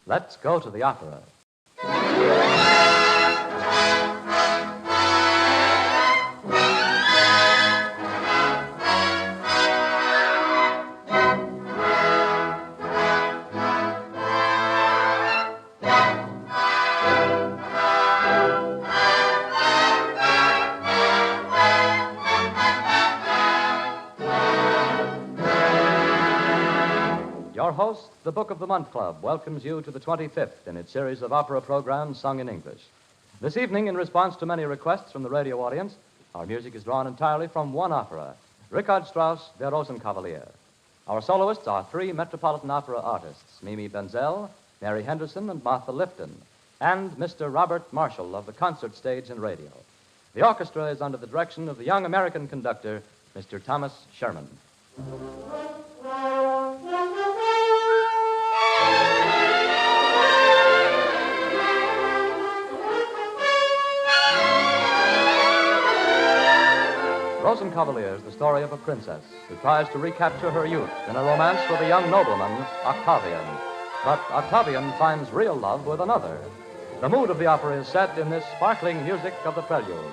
Let's go to the opera. Your host, the Book of the Month Club, welcomes you to the 25th in its series of opera programs sung in English. This evening, in response to many requests from the radio audience, our music is drawn entirely from one opera, Richard Strauss' Der Rosenkavalier. Our soloists are three Metropolitan Opera artists, Mimi Benzel, Mary Henderson, and Martha Lifton, and Mr. Robert Marshall of the concert stage and radio. The orchestra is under the direction of the young American conductor, Mr. Thomas Sherman. Rosenkavalier is the story of a princess who tries to recapture her youth in a romance with a young nobleman, Octavian. But Octavian finds real love with another. The mood of the opera is set in this sparkling music of the prelude.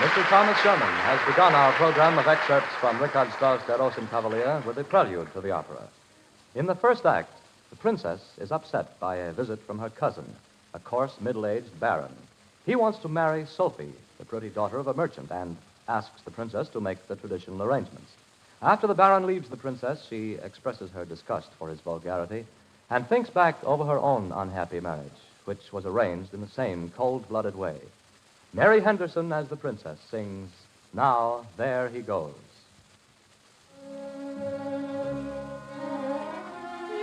Mr. Thomas Sherman has begun our program of excerpts from Richard Strauss' Der Rosenkavalier with a prelude to the opera. In the first act, the princess is upset by a visit from her cousin, a coarse, middle-aged baron. He wants to marry Sophie, the pretty daughter of a merchant, and asks the princess to make the traditional arrangements. After the baron leaves the princess, she expresses her disgust for his vulgarity and thinks back over her own unhappy marriage, which was arranged in the same cold-blooded way. Mary Henderson, as the princess, sings, "Now There He Goes." He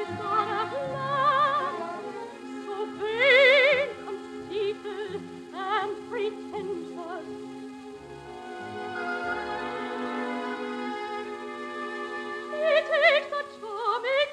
takes a charming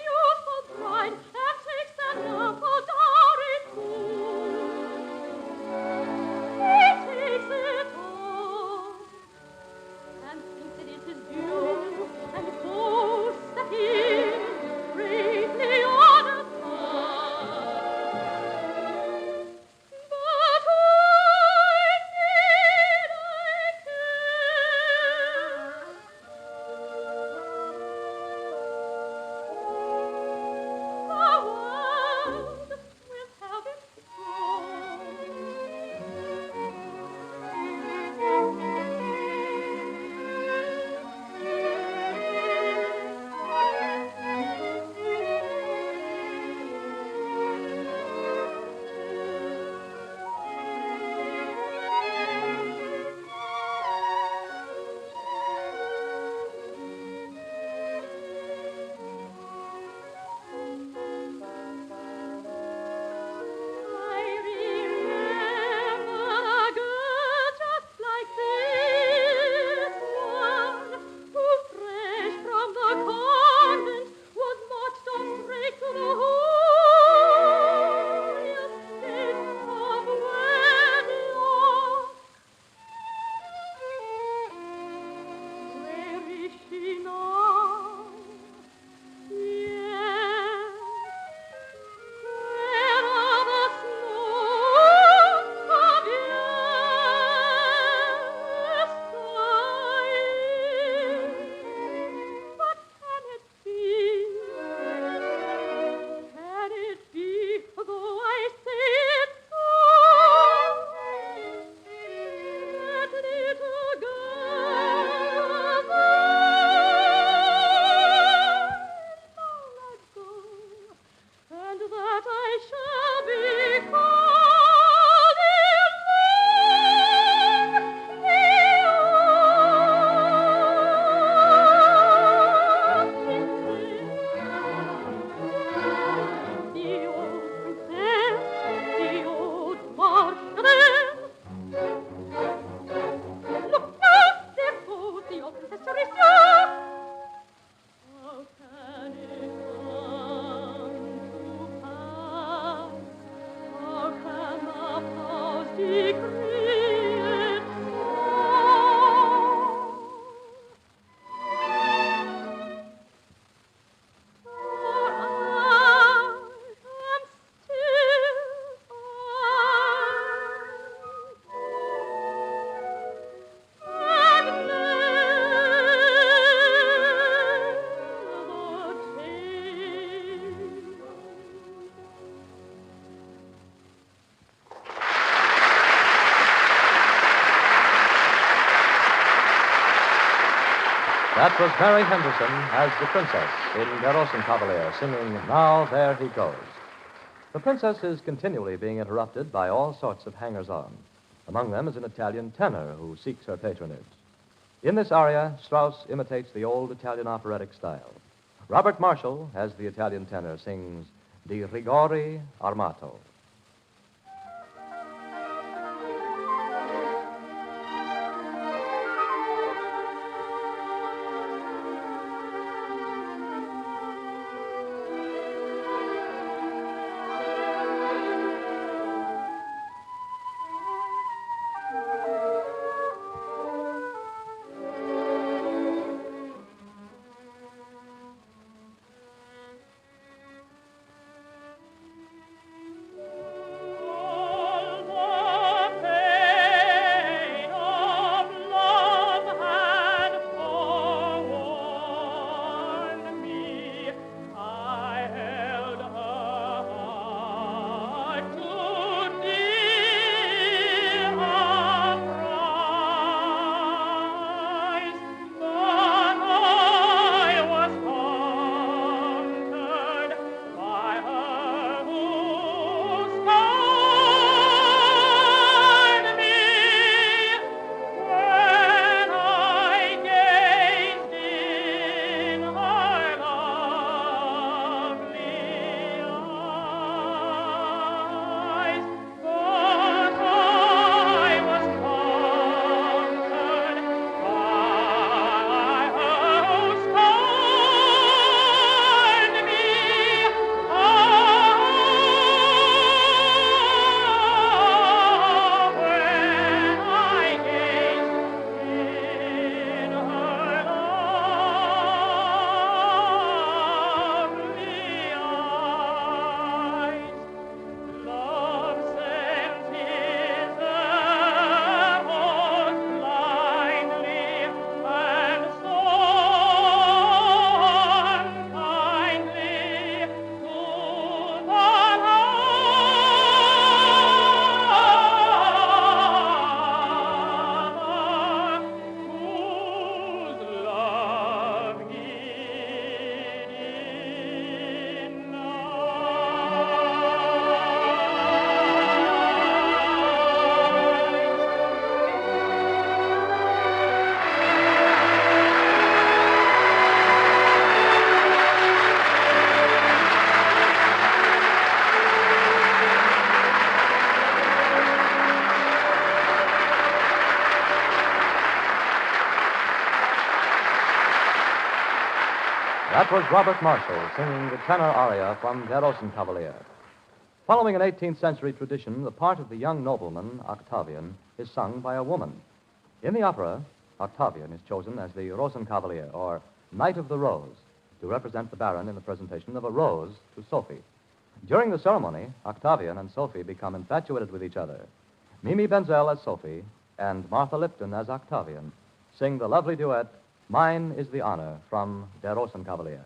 That was Mary Henderson as the princess in Der Rosenkavalier, singing Now There He Goes. The princess is continually being interrupted by all sorts of hangers-on. Among them is an Italian tenor who seeks her patronage. In this aria, Strauss imitates the old Italian operatic style. Robert Marshall, as the Italian tenor, sings Di Rigore Armato. That was Robert Marshall singing the tenor aria from Der Rosenkavalier. Following an 18th century tradition, the part of the young nobleman, Octavian, is sung by a woman. In the opera, Octavian is chosen as the Rosenkavalier, or Knight of the Rose, to represent the Baron in the presentation of a rose to Sophie. During the ceremony, Octavian and Sophie become infatuated with each other. Mimi Benzel as Sophie and Martha Lipton as Octavian sing the lovely duet, Mine is the Honor, from Der Rosenkavalier.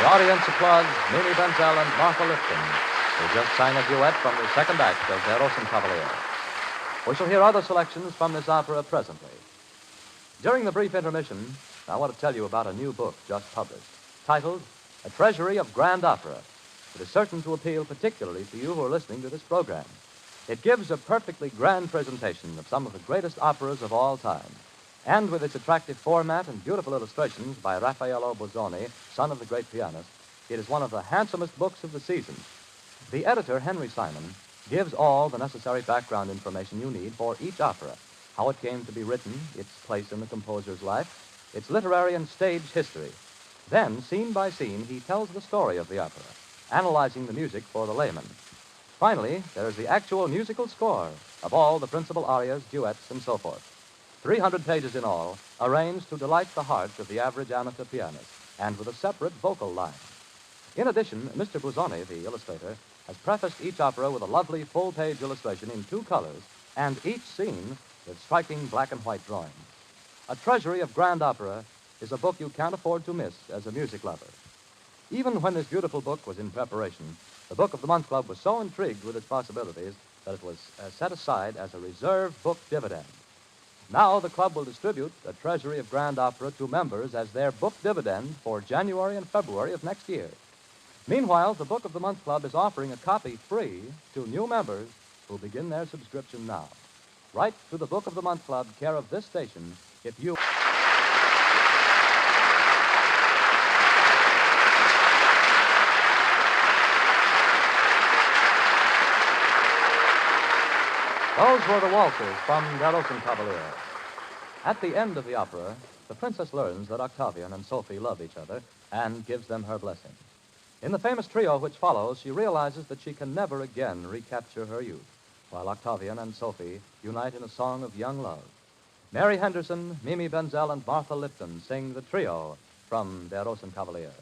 The audience applauds Mimi Benzel and Martha Lipton, who just sang a duet from the second act of Der Rosenkavalier. We shall hear other selections from this opera presently. During the brief intermission, I want to tell you about a new book just published, titled A Treasury of Grand Opera. It is certain to appeal particularly to you who are listening to this program. It gives a perfectly grand presentation of some of the greatest operas of all time. And with its attractive format and beautiful illustrations by Raffaello Bozzoni, son of the great pianist, it is one of the handsomest books of the season. The editor, Henry Simon, gives all the necessary background information you need for each opera, how it came to be written, its place in the composer's life, its literary and stage history. Then, scene by scene, he tells the story of the opera, analyzing the music for the layman. Finally, there is the actual musical score of all the principal arias, duets, and so forth. 300 pages in all, arranged to delight the heart of the average amateur pianist, and with a separate vocal line. In addition, Mr. Bozzoni, the illustrator, has prefaced each opera with a lovely full-page illustration in 2 colors, and each scene with striking black and white drawings. A Treasury of Grand Opera is a book you can't afford to miss as a music lover. Even when this beautiful book was in preparation, the Book of the Month Club was so intrigued with its possibilities that it was set aside as a reserve book dividend. Now the club will distribute A Treasury of Grand Opera to members as their book dividend for January and February of next year. Meanwhile, the Book of the Month Club is offering a copy free to new members who begin their subscription now. Write to the Book of the Month Club, care of this station, if you... Those were the waltzes from Der Rosenkavalier. At the end of the opera, the princess learns that Octavian and Sophie love each other and gives them her blessing. In the famous trio which follows, she realizes that she can never again recapture her youth, while Octavian and Sophie unite in a song of young love. Mary Henderson, Mimi Benzel, and Martha Lipton sing the trio from Der Rosenkavalier.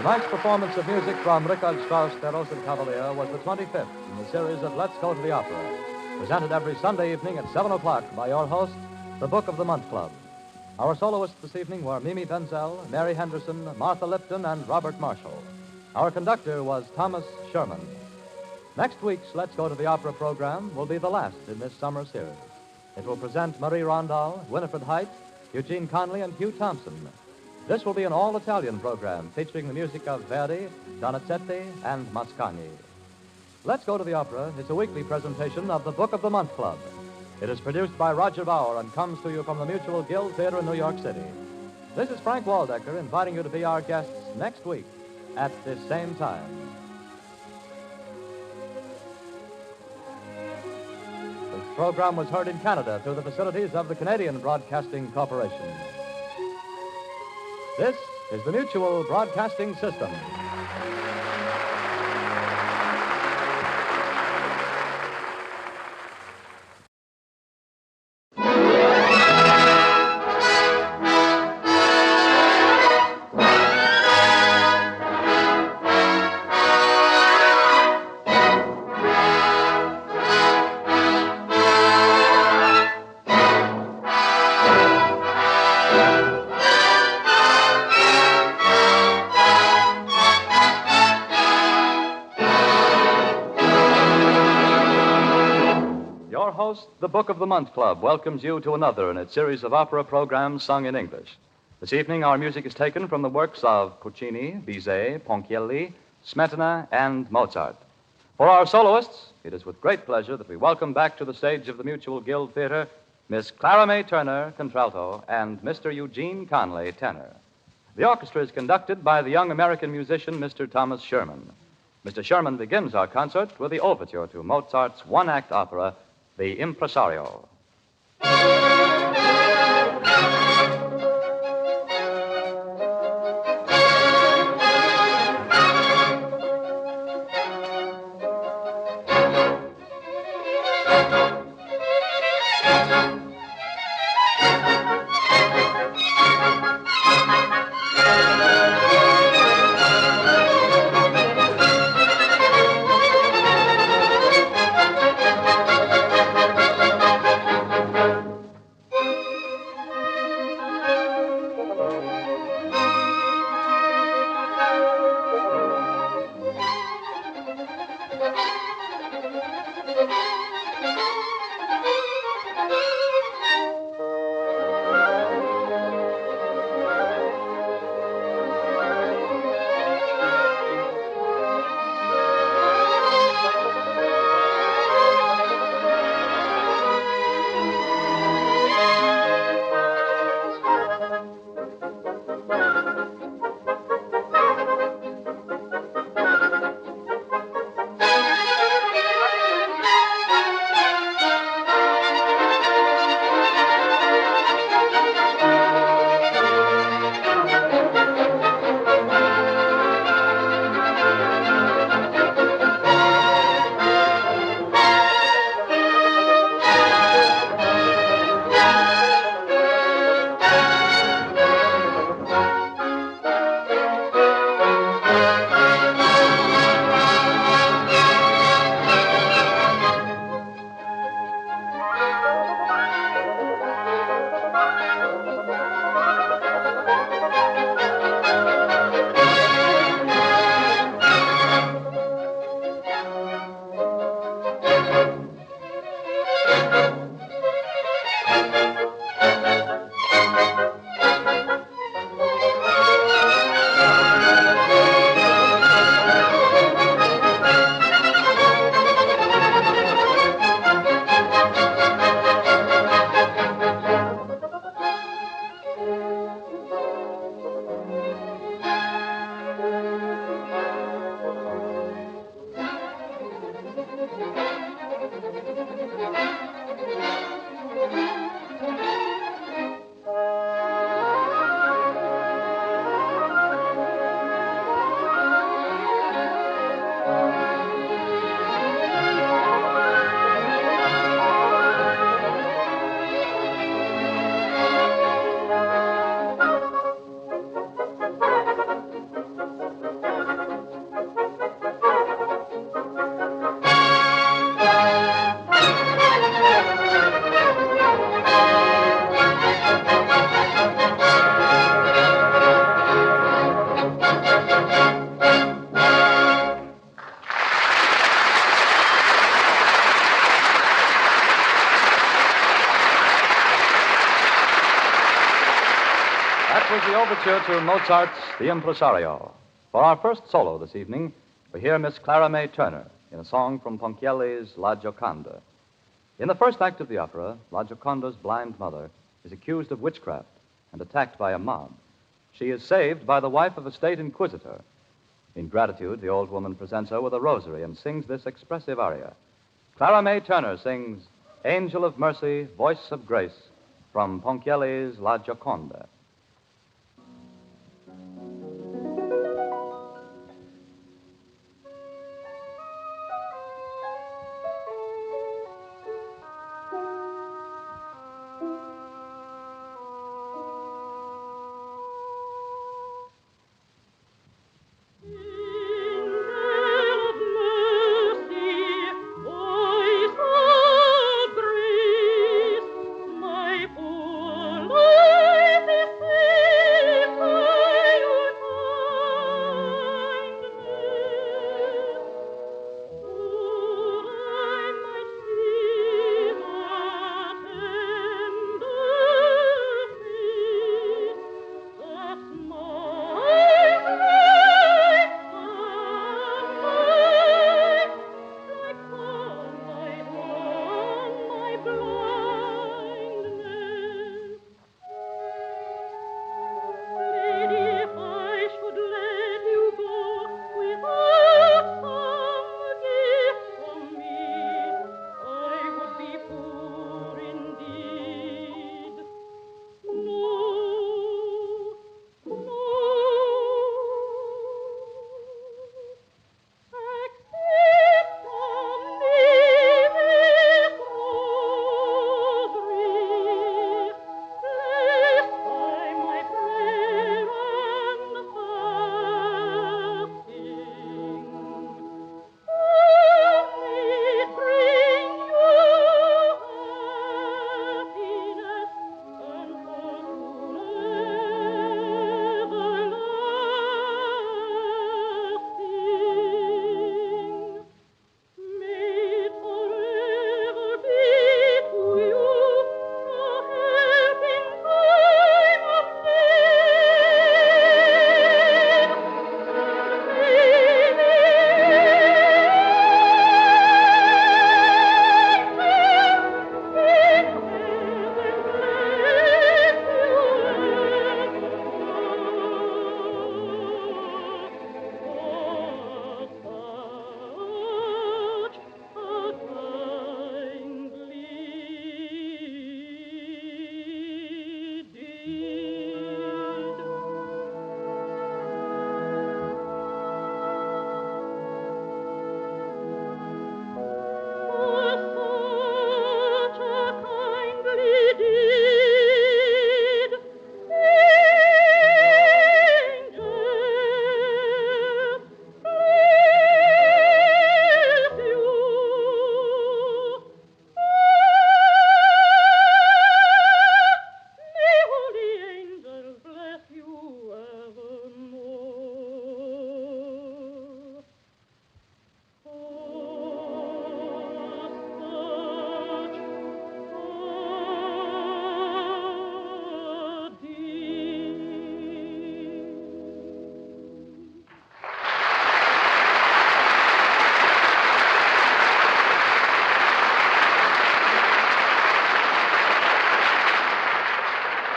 Tonight's performance of music from Richard Strauss, Der Rosen Cavalier, was the 25th in the series of Let's Go to the Opera, presented every Sunday evening at 7 o'clock by your host, the Book of the Month Club. Our soloists this evening were Mimi Benzel, Mary Henderson, Martha Lipton, and Robert Marshall. Our conductor was Thomas Sherman. Next week's Let's Go to the Opera program will be the last in this summer series. It will present Marie Rondal, Winifred Height, Eugene Conley, and Hugh Thompson. This will be an all-Italian program featuring the music of Verdi, Donizetti, and Mascagni. Let's Go to the Opera is a weekly presentation of the Book of the Month Club. It is produced by Roger Bauer and comes to you from the Mutual Guild Theater in New York City. This is Frank Waldecker inviting you to be our guests next week at this same time. This program was heard in Canada through the facilities of the Canadian Broadcasting Corporation. This is the Mutual Broadcasting System. The Book of the Month Club welcomes you to another in its series of opera programs sung in English. This evening, our music is taken from the works of Puccini, Bizet, Ponchielli, Smetana, and Mozart. For our soloists, it is with great pleasure that we welcome back to the stage of the Mutual Guild Theater Miss Clara May Turner, contralto, and Mr. Eugene Conley, tenor. The orchestra is conducted by the young American musician, Mr. Thomas Sherman. Mr. Sherman begins our concert with the overture to Mozart's one-act opera, The Impresario. the overture to Mozart's The Impresario. For our first solo this evening, we hear Miss Clara May Turner in a song from Ponchielli's La Gioconda. In the first act of the opera, La Gioconda's blind mother is accused of witchcraft and attacked by a mob. She is saved by the wife of a state inquisitor. In gratitude, the old woman presents her with a rosary and sings this expressive aria. Clara May Turner sings Angel of Mercy, Voice of Grace from Ponchielli's La Gioconda.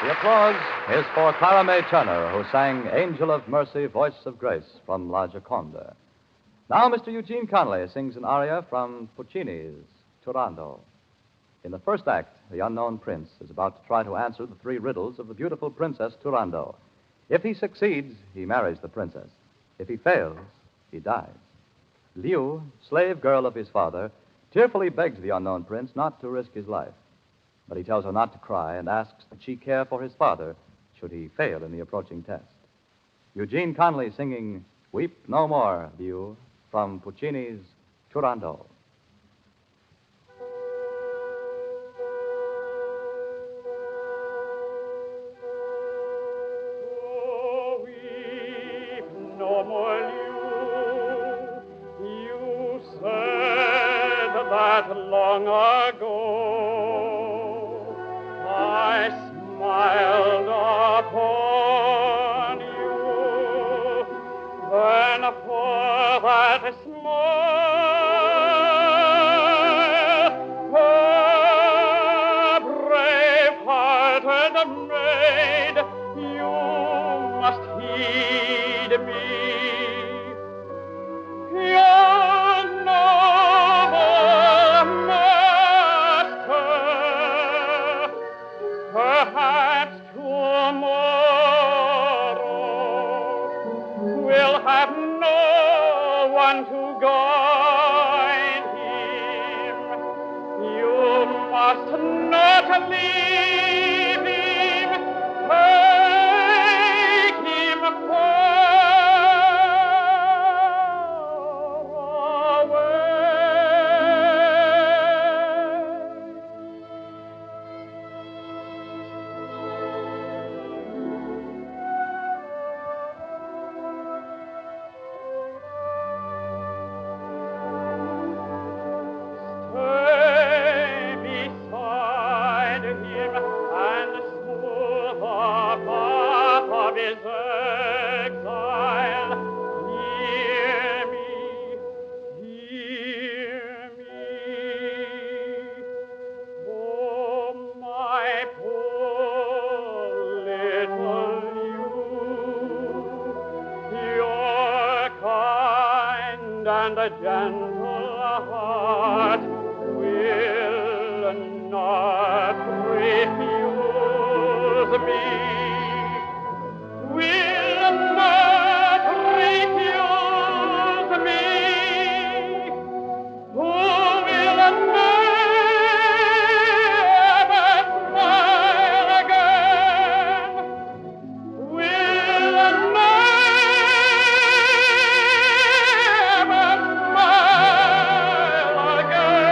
The applause is for Clara May Turner, who sang Angel of Mercy, Voice of Grace from La Gioconda. Now Mr. Eugene Connolly sings an aria from Puccini's Turandot. In the first act, the unknown prince is about to try to answer the three riddles of the beautiful Princess Turandot. If he succeeds, he marries the princess. If he fails, he dies. Liu, slave girl of his father, tearfully begs the unknown prince not to risk his life. But he tells her not to cry and asks that she care for his father should he fail in the approaching test. Eugene Connolly singing Weep No More, Liu, from Puccini's Turandot. Oh, weep no more, Liu. You said that long ago. I smiled upon but a smile. A brave-hearted maid, you must heed me. Your noble master, perhaps tomorrow will have no one to guide him. You must not leave him. Take him far away. Stay beside him and smooth the path of his exile. Hear me, hear me. Oh, my poor little you, your kind and gentle heart will not refuse me. Will not refuse me. Who will never smile again. Will never smile again.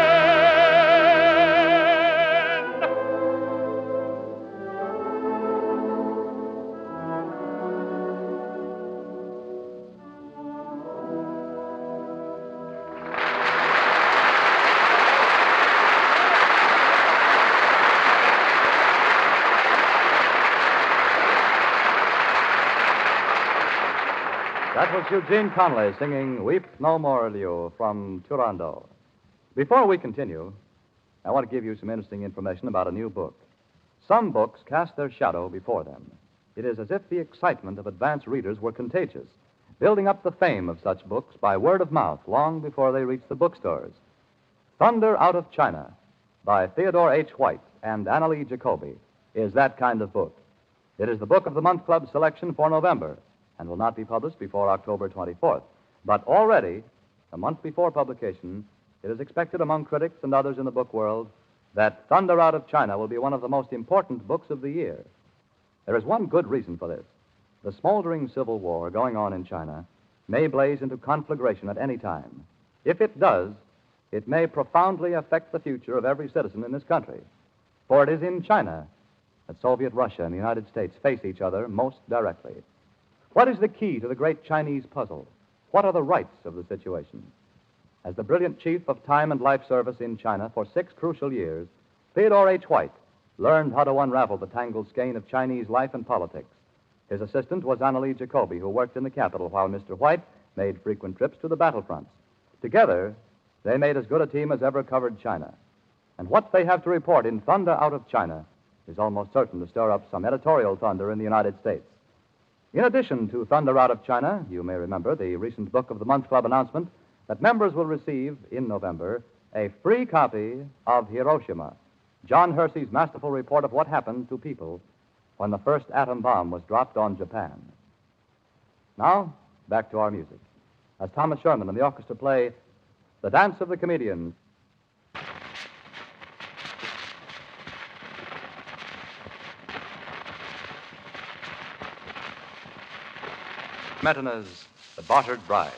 That was Eugene Conley singing Weep No More, Liu from Turandot. Before we continue, I want to give you some interesting information about a new book. Some books cast their shadow before them. It is as if the excitement of advanced readers were contagious, building up the fame of such books by word of mouth long before they reach the bookstores. Thunder Out of China by Theodore H. White and Annalee Jacoby is that kind of book. It is the Book of the Month Club selection for November and will not be published before October 24th. But already, a month before publication, it is expected among critics and others in the book world that Thunder Out of China will be one of the most important books of the year. There is one good reason for this. The smoldering civil war going on in China may blaze into conflagration at any time. If it does, it may profoundly affect the future of every citizen in this country. For it is in China that Soviet Russia and the United States face each other most directly. What is the key to the great Chinese puzzle? What are the rights of the situation? As the brilliant chief of time and life service in China for 6 crucial years, Theodore H. White learned how to unravel the tangled skein of Chinese life and politics. His assistant was Annalee Jacoby, who worked in the capital while Mr. White made frequent trips to the battlefronts. Together, they made as good a team as ever covered China. And what they have to report in Thunder Out of China is almost certain to stir up some editorial thunder in the United States. In addition to Thunder Out of China, you may remember the recent Book of the Month Club announcement that members will receive in November a free copy of Hiroshima, John Hersey's masterful report of what happened to people when the first atom bomb was dropped on Japan. Now, back to our music. As Thomas Sherman and the orchestra play The Dance of the Comedians. Metana's The Bartered Bride.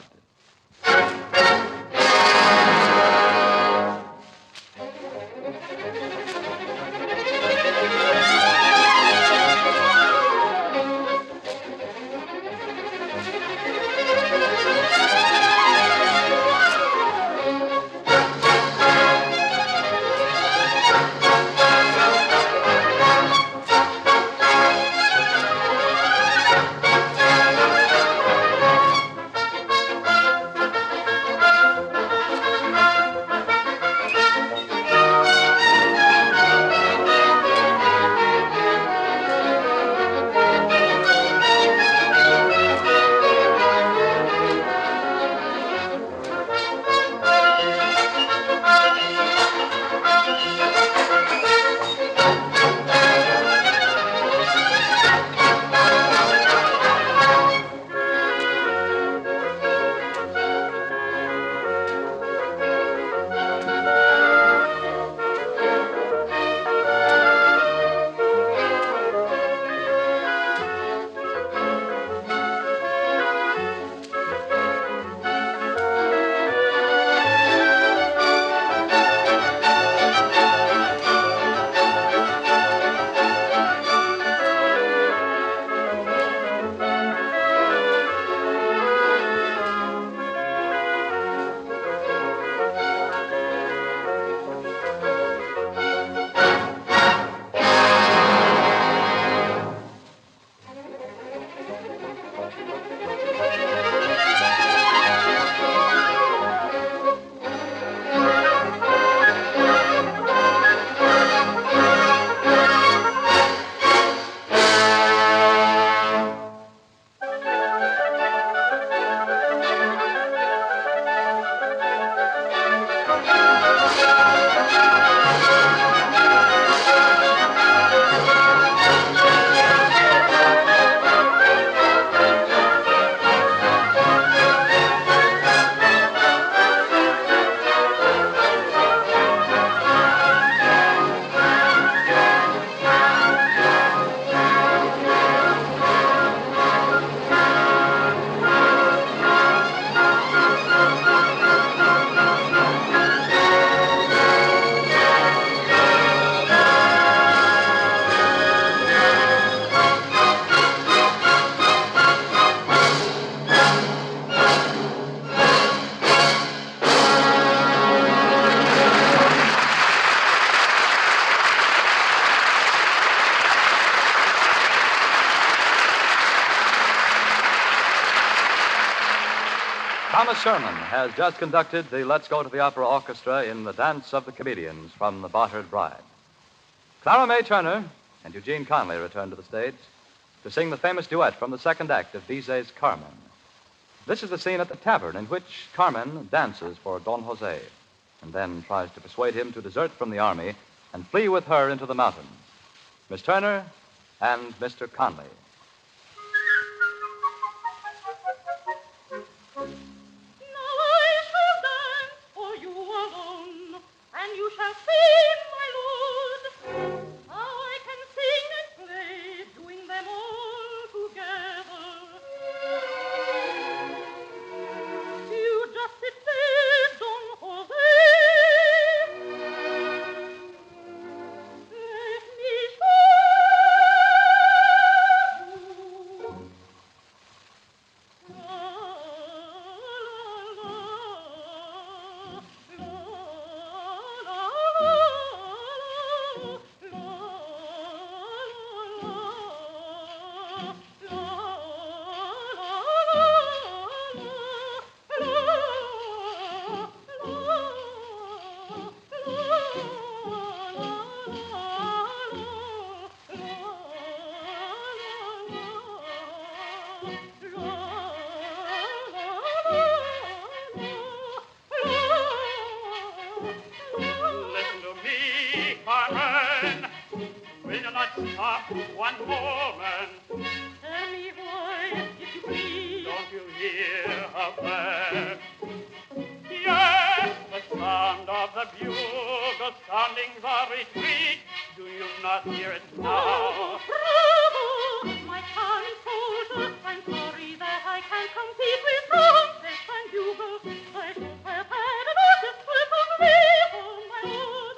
Thomas Sherman has just conducted the Let's Go to the Opera Orchestra in The Dance of the Comedians from The Bartered Bride. Clara May Turner and Eugene Conley return to the stage to sing the famous duet from the second act of Bizet's Carmen. This is the scene at the tavern in which Carmen dances for Don Jose and then tries to persuade him to desert from the army and flee with her into the mountains. Miss Turner and Mr. Conley. You shall see, my lord, how I can sing and play, doing them all together. You just sit there, Don Jose. Let me show you. Stop one moment. Tell me why, if you please. Don't you hear a bird? Yes, the sound of the bugle sounding the retreat. Do you not hear it now? Bravo, my charming soldier. I'm sorry that I can't compete with trumpets and bugles. I should have had an orchestra to play for my lord.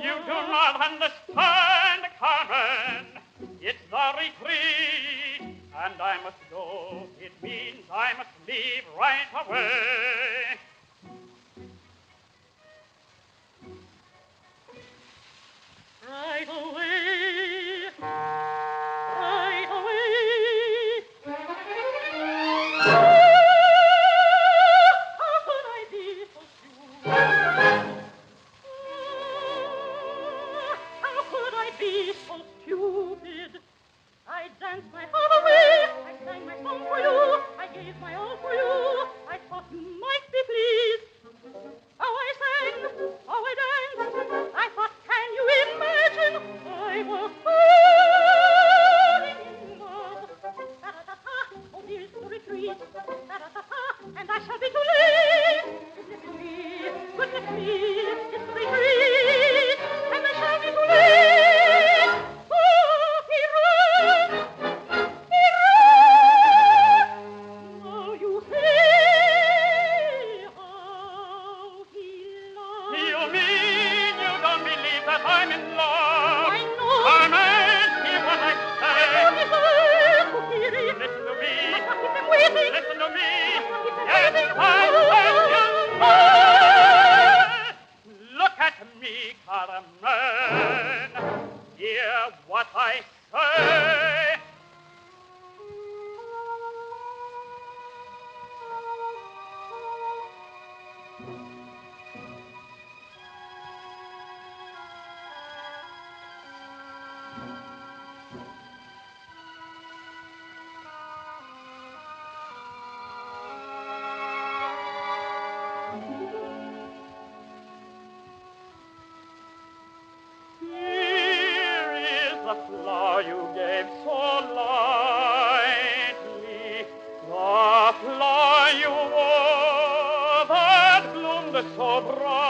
You do not understand, Carmen. It's the retreat, and I must go. It means I must leave right away. Right away, right away. How could I be so stupid? How could I be so stupid? I danced my heart away, I sang my song for you, I gave my all for you, I thought you might be pleased. How I sang, how I danced, I thought, can you imagine, I was falling in love. Ta-da-ta-ta, oh here's the retreat, ta-da-ta-ta, and I shall be too late. Goodness me, it's the retreat, and I shall be too late. Oh, he runs, now you see how he loves. You mean you don't believe that I'm in love? I know. Carmen, hear what I say. You deserve to hear it. Listen to me. I can't keep them waiting. Listen to me. keep them Yes, waiting. I'm Oh. Look at me, Carmen. Hear what I say. Here is the flower you gave so lightly, the flower you wore that bloomed so brightly,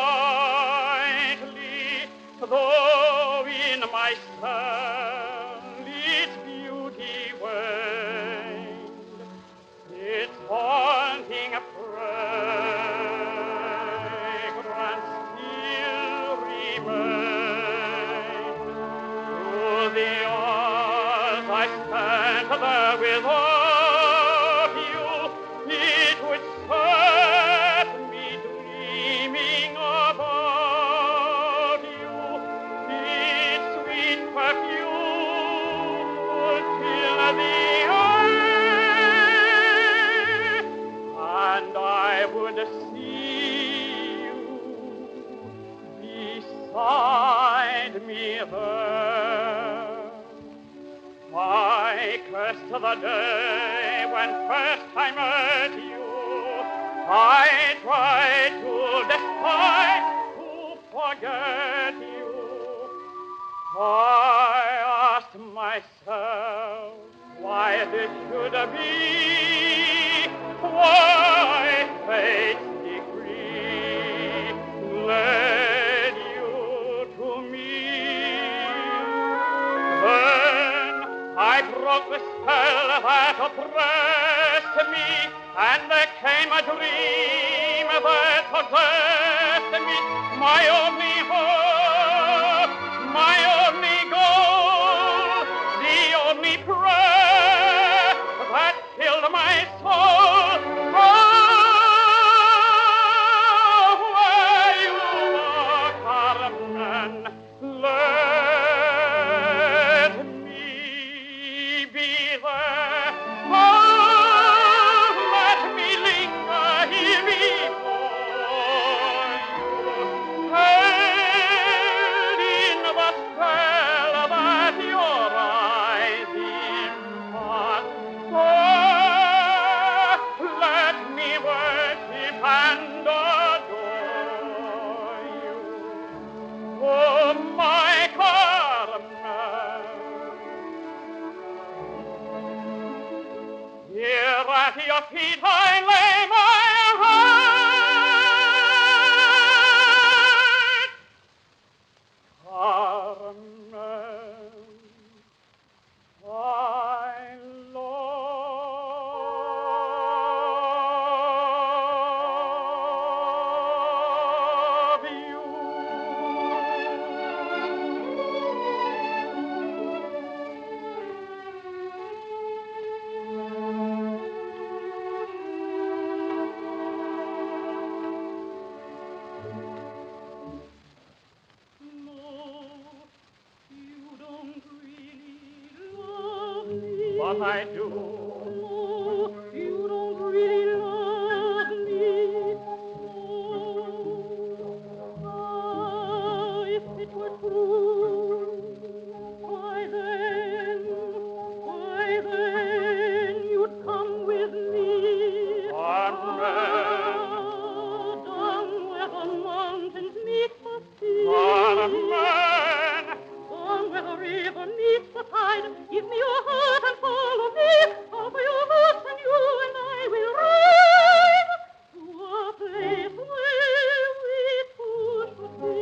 though in my cell its beauty waned, its haunting fragrance still remained. Through the hours I spent there without you, I cursed the day when first I met you. I tried to despise, to forget you. I asked myself why this should be, why fate's decree led you to me. Then I broke the spell that oppressed me, and there came a dream that possessed me, my only hope, my only goal, the only prayer that filled my soul. Oh, where you are, Carmen, let me be there. Oh, let me linger here before you, held in the spell that your eyes impart. Oh, let me worship and adore you. Oh, my Carmen, here at your feet I lay my heart. Carmen, I love you. But I do. No, you don't really love me. Ah, if it were true, why then you'd come with me. Carmen. Down where the mountains meet the sea. Carmen. Down where the river meets the tide, give me your heart and follow me. Over your horse and you and I will ride to a place where we two should be.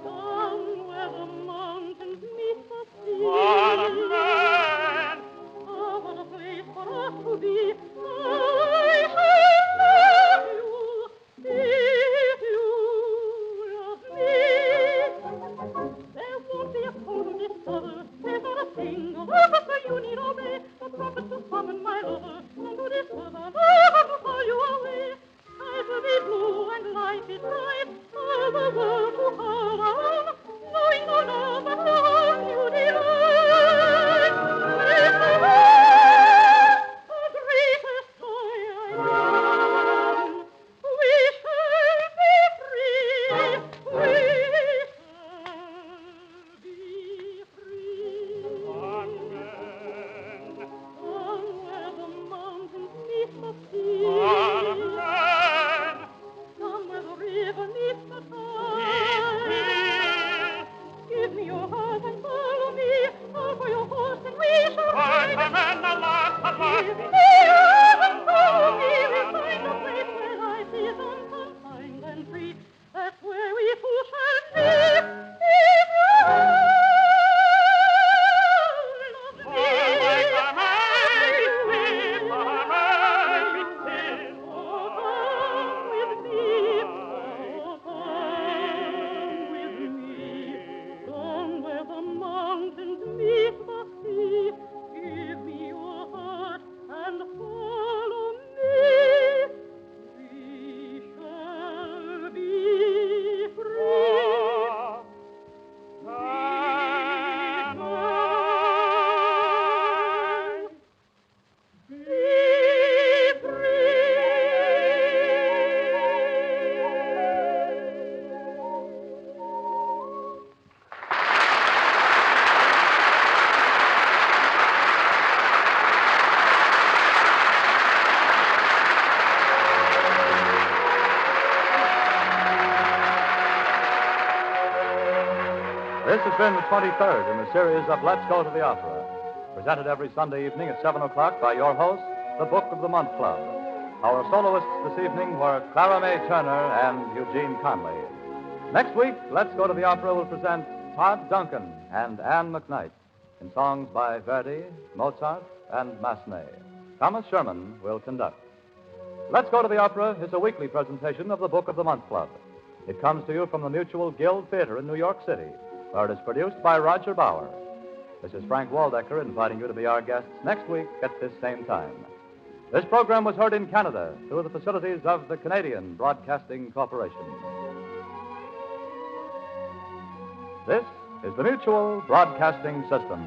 Down where the mountains meet the sea. Carmen. Oh, what a place for us to be. I shall love you if you love me. There won't be a fool to discover there's not a single officer you need obey. The trumpet to summon my lover, and to discover never to call you away. Skies will be blue and life is bright, all the world to call our own, knowing no love but love you delight. With the world, the greatest joy I know, we shall be free. We be free. Carmen. Down where the mountains meet the sea. been the 23rd in the series of Let's Go to the Opera, presented every Sunday evening at 7 o'clock by your host, the Book of the Month Club. Our soloists this evening were Clara Mae Turner and Eugene Conley. Next week, Let's Go to the Opera will present Todd Duncan and Anne McKnight in songs by Verdi, Mozart, and Massenet. Thomas Sherman will conduct. Let's Go to the Opera is a weekly presentation of the Book of the Month Club. It comes to you from the Mutual Guild Theater in New York City, where it is produced by Roger Bauer. This is Frank Waldecker inviting you to be our guests next week at this same time. This program was heard in Canada through the facilities of the Canadian Broadcasting Corporation. This is the Mutual Broadcasting System.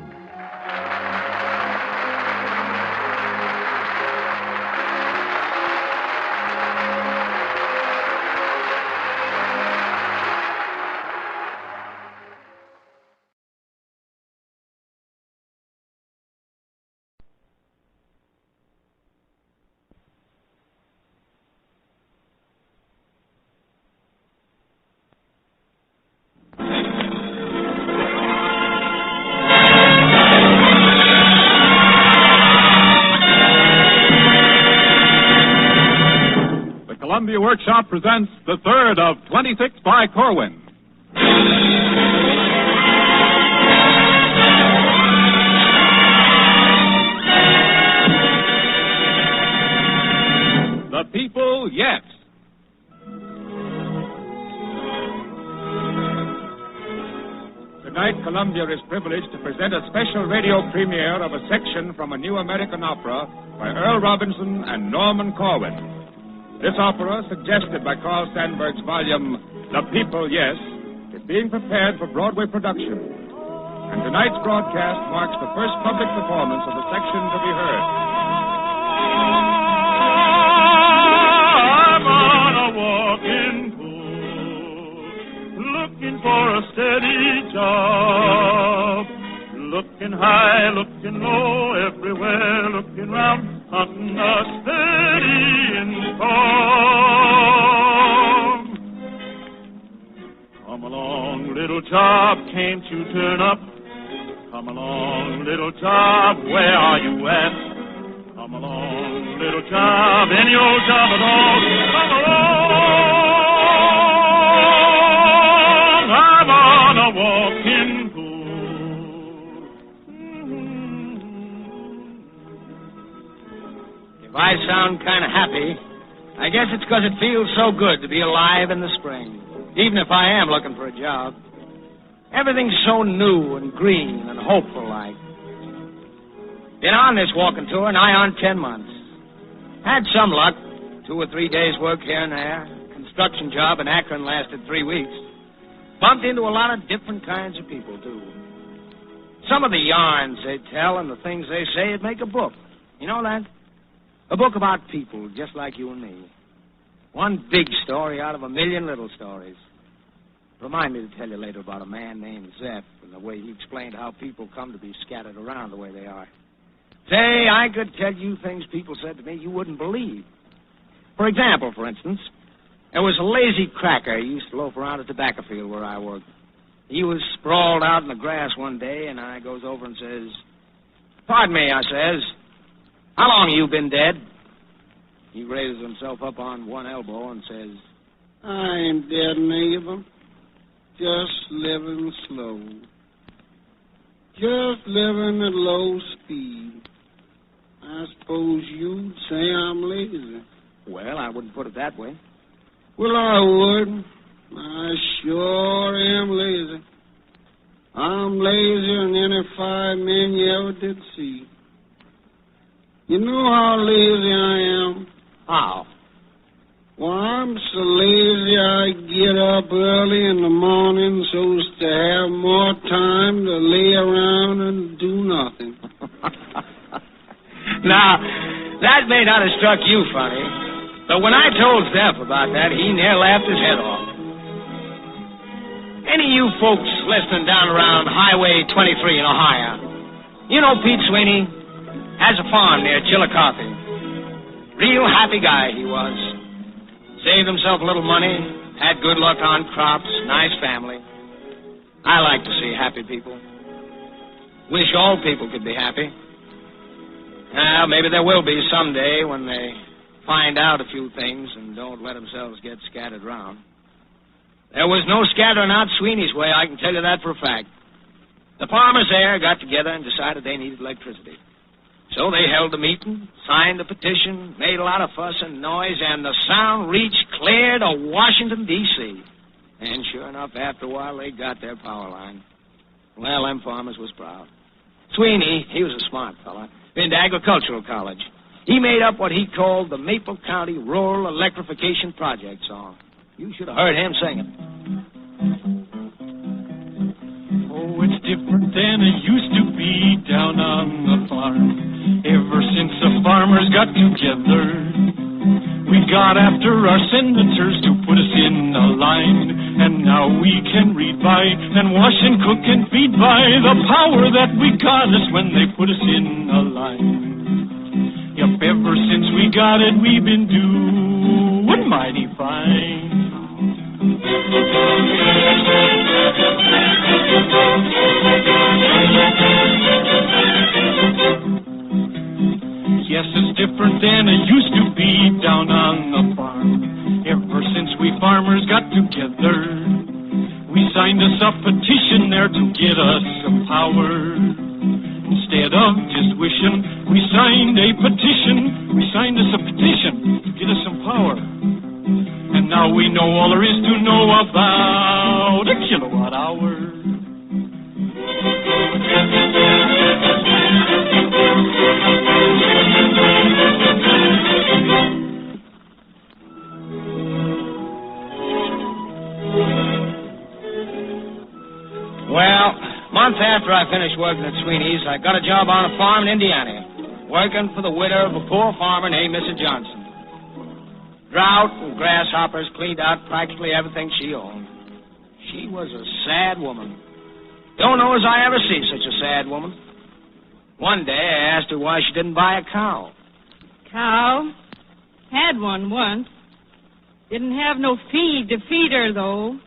Columbia Workshop presents the third of 26 by Corwin. The People, Yes. Tonight, Columbia is privileged to present a special radio premiere of a section from a new American opera by Earl Robinson and Norman Corwin. This opera, suggested by Carl Sandburg's volume, The People, Yes, is being prepared for Broadway production. And tonight's broadcast marks the first public performance of the section to be heard. I'm on a walking tour, looking for a steady job. Looking high, looking low, everywhere, looking round, hunting a steady income. Come along, little job, can't you turn up? Come along, little job, where are you at? Come along, little job, any old job at all. Come along, I'm on a walking tour. If I sound kind of happy, I guess it's because it feels so good to be alive in the spring, even if I am looking for a job. Everything's so new and green and hopeful-like. Been on this walking tour nigh on 10 months. Had some luck, 2 or 3 days' work here and there. Construction job in Akron lasted 3 weeks. Bumped into a lot of different kinds of people, too. Some of the yarns they tell and the things they say would make a book. You know that? A book about people just like you and me. One big story out of a million little stories. Remind me to tell you later about a man named Zeph and the way he explained how people come to be scattered around the way they are. Say, I could tell you things people said to me you wouldn't believe. For example, for instance, there was a lazy cracker who used to loaf around a tobacco field where I worked. He was sprawled out in the grass one day, and I goes over and says, "Pardon me," I says, "how long you been dead?" He raises himself up on one elbow and says, "I ain't dead, neighbor. Just living slow. Just living at low speed. I suppose you'd say I'm lazy." Well, I wouldn't put it that way. Well, I would. I sure am lazy. I'm lazier than any 5 men you ever did see. You know how lazy I am? How? Well, I'm so lazy I get up early in the morning so as to have more time to lay around and do nothing. Now, that may not have struck you funny, but when I told Zeph about that, he near laughed his head off. Any of you folks listening down around Highway 23 in Ohio, you know Pete Sweeney has a farm near Chillicothe. Real happy guy he was. Saved himself a little money, had good luck on crops, nice family. I like to see happy people. Wish all people could be happy. Well, maybe there will be someday when they find out a few things and don't let themselves get scattered around. There was no scattering out Sweeney's way, I can tell you that for a fact. The farmers there got together and decided they needed electricity. So they held a meeting, signed a petition, made a lot of fuss and noise, and the sound reached clear to Washington, D.C. And sure enough, after a while, they got their power line. Well, them farmers was proud. Sweeney, he was a smart fella, been to agricultural college. He made up what he called the Maple County Rural Electrification Project song. You should have heard him sing it. Oh, it's different than it used to be down on the farm. Ever since the farmers got together, we got after our senators to put us in a line. And now we can read by and wash and cook and feed by the power that we got us when they put us in a line. Yep, ever since we got it, we've been doing mighty fine. Yes, it's different than it used to be down on the farm. Ever since we farmers got together, we signed us a petition there to get us some power. Instead of just wishing, we signed a petition. We signed us a petition to get us some power. And now we know all there is to know about a kilowatt hour. Well, a month after I finished working at Sweeney's, I got a job on a farm in Indiana, working for the widow of a poor farmer named Mrs. Johnson. Drought and grasshoppers cleaned out practically everything she owned. She was a sad woman. Don't know as I ever see such a sad woman. One day I asked her why she didn't buy a cow. Cow? Had one once. Didn't have no feed to feed her, though.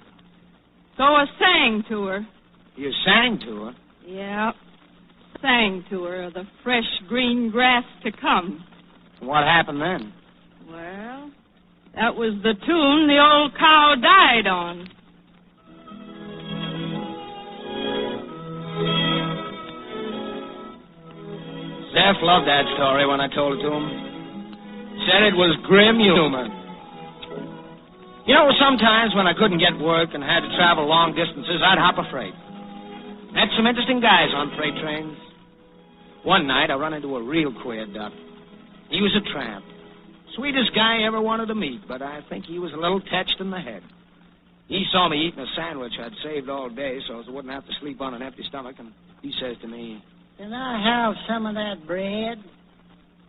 So I sang to her. You sang to her? Yeah, sang to her of the fresh green grass to come. What happened then? Well, that was the tune the old cow died on. Zeph loved that story when I told it to him. Said it was grim humor. You know, sometimes when I couldn't get work and had to travel long distances, I'd hop a freight. Met some interesting guys on freight trains. One night, I run into a real queer duck. He was a tramp. Sweetest guy I ever wanted to meet, but I think he was a little touched in the head. He saw me eating a sandwich I'd saved all day so as I wouldn't have to sleep on an empty stomach, and he says to me, "Can I have some of that bread?"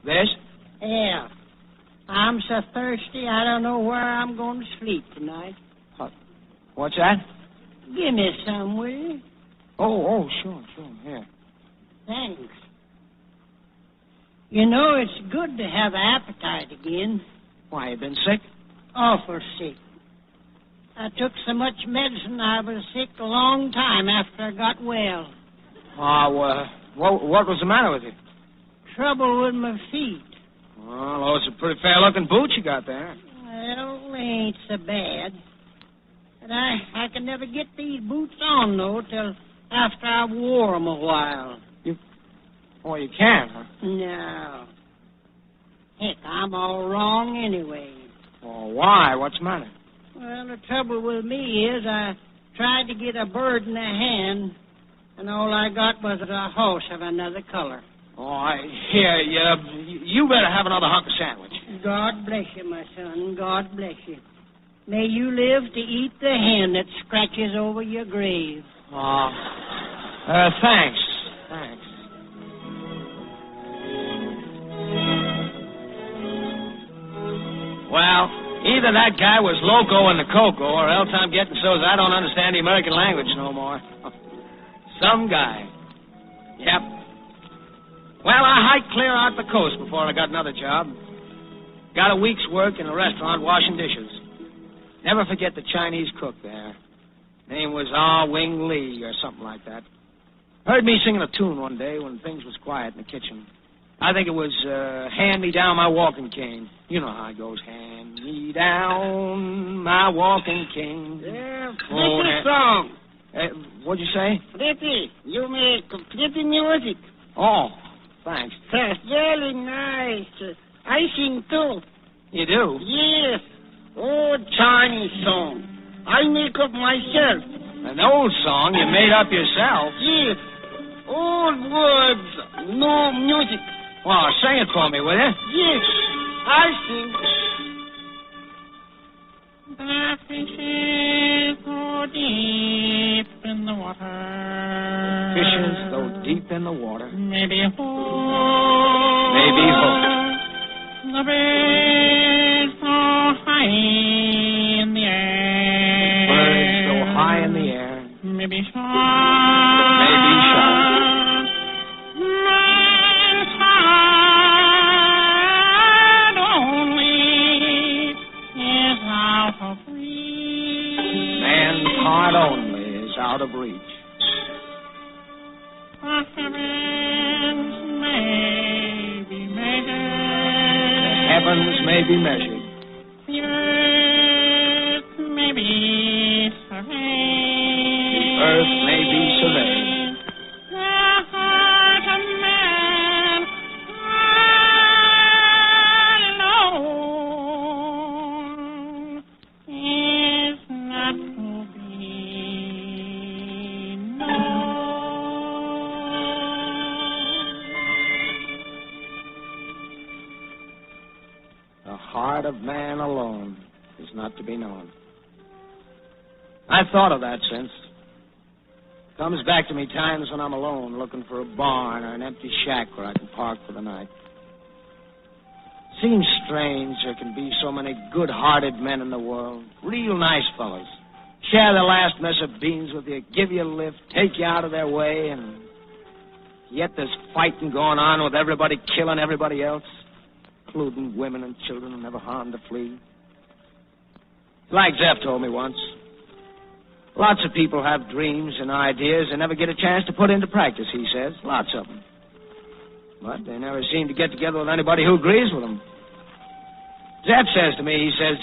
"This?" "Yeah. I'm so thirsty I don't know where I'm going to sleep tonight." What's that? "Give me some, will you?" Oh, sure, here. "Thanks. You know, it's good to have appetite again." Why, you been sick? "Awful sick. I took so much medicine I was sick a long time after I got well." What was the matter with you?" "Trouble with my feet." Well, those are pretty fair-looking boots you got there. "Well, they ain't so bad. But I can never get these boots on, though, till after I've wore them a while." You can't, huh? "No. Heck, I'm all wrong anyway." Well, why? What's the matter?" "Well, the trouble with me is I tried to get a bird in the hand, and all I got was a horse of another color." Here, you better have another hunk of sandwich. "God bless you, my son. God bless you. May you live to eat the hen that scratches over your grave." Thanks. Well, either that guy was loco in the cocoa, or else I'm getting so I don't understand the American language no more. Some guy. Yep. Well, I hiked clear out the coast before I got another job. Got a week's work in a restaurant washing dishes. Never forget the Chinese cook there. Name was Ah Wing Lee or something like that. Heard me singing a tune one day when things was quiet in the kitchen. I think it was Hand Me Down My Walking Cane. You know how it goes. Hand me down my walking cane. Yeah, Oh, pretty song. What'd you say? Pretty. You make pretty music. Oh, thanks. That's really nice. I sing too. You do? Yes. Old Chinese song. I make up myself. An old song you made up yourself? Yes. Old words, no music. Well, sing it for me, will you? Yes. I sing. The fishes go deep in the water. Fishes go deep in the water. Maybe hooked. Maybe hooked. The birds so high in the air. Birds so high in the air. Maybe shot. Maybe shot. Man's heart only is out of reach. Man's heart only is out of reach. The heavens may be measured. The heavens may be measured. The earth may be surveyed. The earth may be surveyed. The heart of man alone is not to be known. The heart of man alone is not to be known. I've thought of that since. Comes back to me times when I'm alone, looking for a barn or an empty shack where I can park for the night. Seems strange there can be so many good-hearted men in the world, real nice fellows. Share their last mess of beans with you, give you a lift, take you out of their way, and yet there's fighting going on with everybody killing everybody else, including women and children who never harmed a flea. Like Zeph told me once, lots of people have dreams and ideas and never get a chance to put into practice, he says. Lots of them. But they never seem to get together with anybody who agrees with them. Zeph says to me, he says,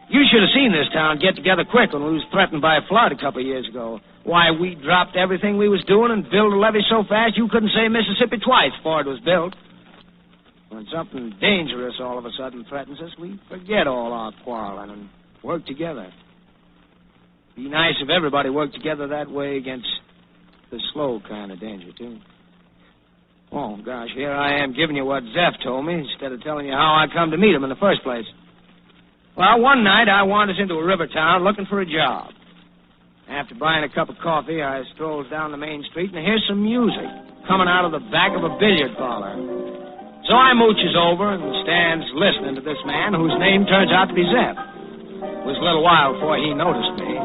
you should have seen this town get together quick when we was threatened by a flood a couple of years ago. Why, we dropped everything we was doing and built a levee so fast you couldn't say Mississippi twice before it was built. When something dangerous all of a sudden threatens us, we forget all our quarreling and work together. Be nice if everybody worked together that way against the slow kind of danger, too. Oh, gosh, here I am giving you what Zeph told me instead of telling you how I come to meet him in the first place. Well, one night I wandered into a river town looking for a job. After buying a cup of coffee, I strolls down the main street and hear some music coming out of the back of a billiard parlor. So I mooches over and stands listening to this man whose name turns out to be Zeph. It was a little while before he noticed me.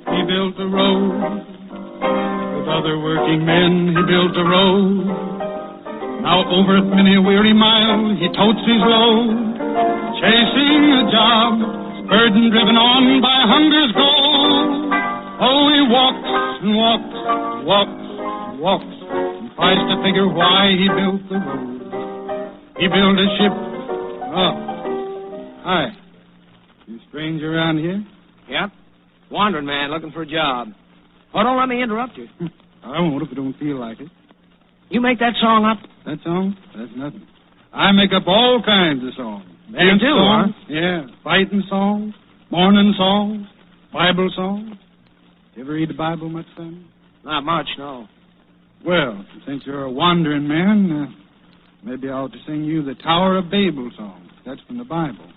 He built a road. With other working men, he built a road. Now over many a weary mile, he totes his load. Chasing a job, burden driven on by hunger's goal. Oh, he walks and walks, walks, walks, and tries to figure why he built the road. He built a ship. Oh, hi. You stranger around here? Yep. Wandering man looking for a job. Oh, don't let me interrupt you. I won't if you don't feel like it. You make that song up? That song? That's nothing. I make up all kinds of songs. You do, songs, huh? Yeah. Fighting songs, morning songs, Bible songs. You ever read the Bible much, son? Not much, no. Well, since you're a wandering man, maybe I ought to sing you the Tower of Babel song. That's from the Bible.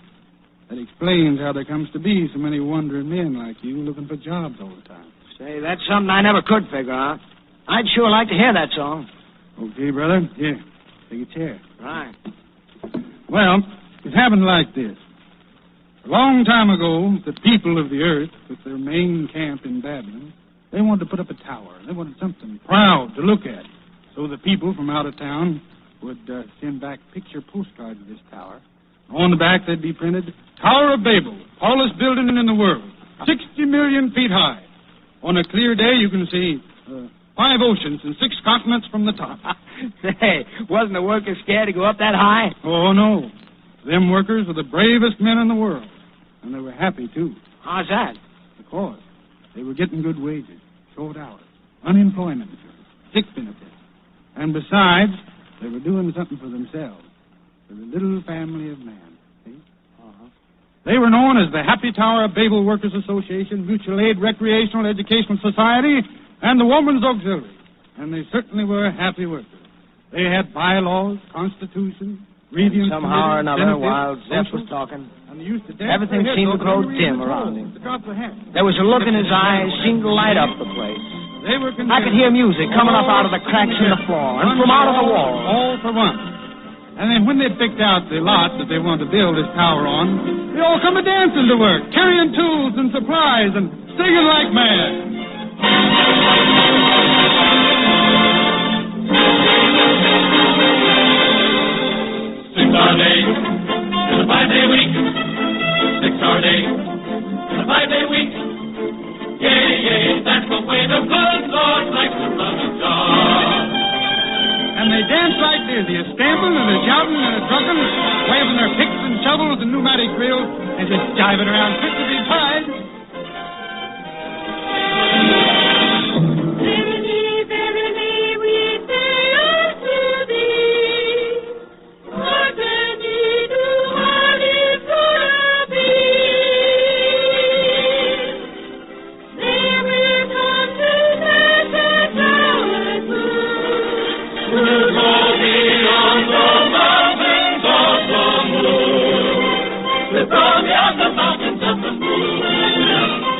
That explains how there comes to be so many wandering men like you looking for jobs all the time. Say, that's something I never could figure out. I'd sure like to hear that song. Okay, brother. Here, take a chair. Right. Well, it happened like this. A long time ago, the people of the earth, with their main camp in Babylon, they wanted to put up a tower. They wanted something proud to look at. So the people from out of town would send back picture postcards of this tower, On the back, they'd be printed, Tower of Babel, tallest building in the world, 60 million feet high. On a clear day, you can see 5 oceans and 6 continents from the top. Say, wasn't the workers scared to go up that high? Oh, no. Them workers are the bravest men in the world. And they were happy, too. How's that? Because they were getting good wages, short hours, unemployment insurance, sick benefits. And besides, they were doing something for themselves, for the little family of man. See? They were known as the Happy Tower of Babel Workers Association, Mutual Aid Recreational Educational Society, and the Woman's Auxiliary. And they certainly were happy workers. They had bylaws, constitution, reading somehow or another, benefits, while Zeph was social, talking, and they used to dance everything their heads seemed to over grow the dim reading around the him. to drop the hat. There was a look in his eyes, seemed to light up the place. They were I could hear music coming up out of the cracks in the floor and from out of the wall. All for one. And then when they picked out the lot that they wanted to build this tower on, they all come a dancing to work, carrying tools and supplies and singing like mad. 6-hour day in a 5-day week. 6-hour day in a 5-day week. Yay, yay, that's the way the good Lord likes to run a job. And they dance like this, a stamping and a shouting and a trucking, waving their picks and shovels and pneumatic drills, and just jiving around fit to be tied.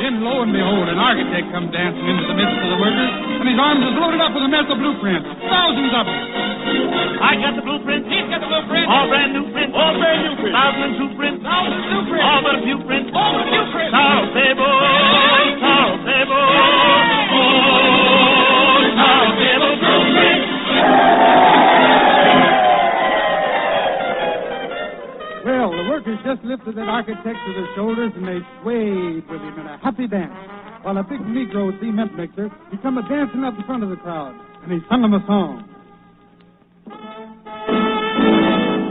Then, lo and behold, an architect come dancing into the midst of the workers, and his arms is loaded up with a mess of blueprints, thousands of them. I got the blueprint. He's got the blueprint. All brand new prints. All brand new prints. Thousands of prints. Thousands of prints. All but a few prints. All but a few prints. Tower of Babel. Tower of Babel. Oh, Tower of Babel blueprint. Well, the workers just lifted that architect to their shoulders, and they swayed with him in a happy dance. While a big Negro cement mixer, he come a dancing up in front of the crowd, and he sung them a song.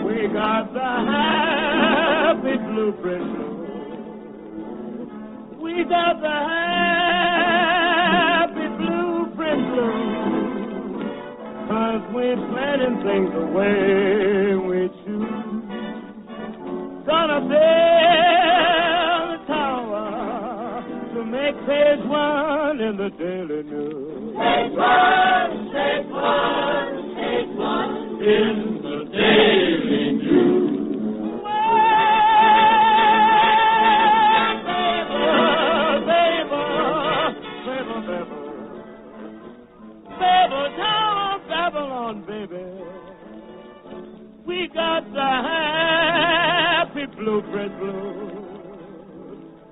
We got the happy blueprint. We got the happy blueprint blue. 'Cause we're planning things the way we choose. Gonna build a tower to make page 1 in the Daily News. Page 1, page 1, page 1 in the Daily News. Babel, Tower of Babylon, baby. We got the happy blueprint blues.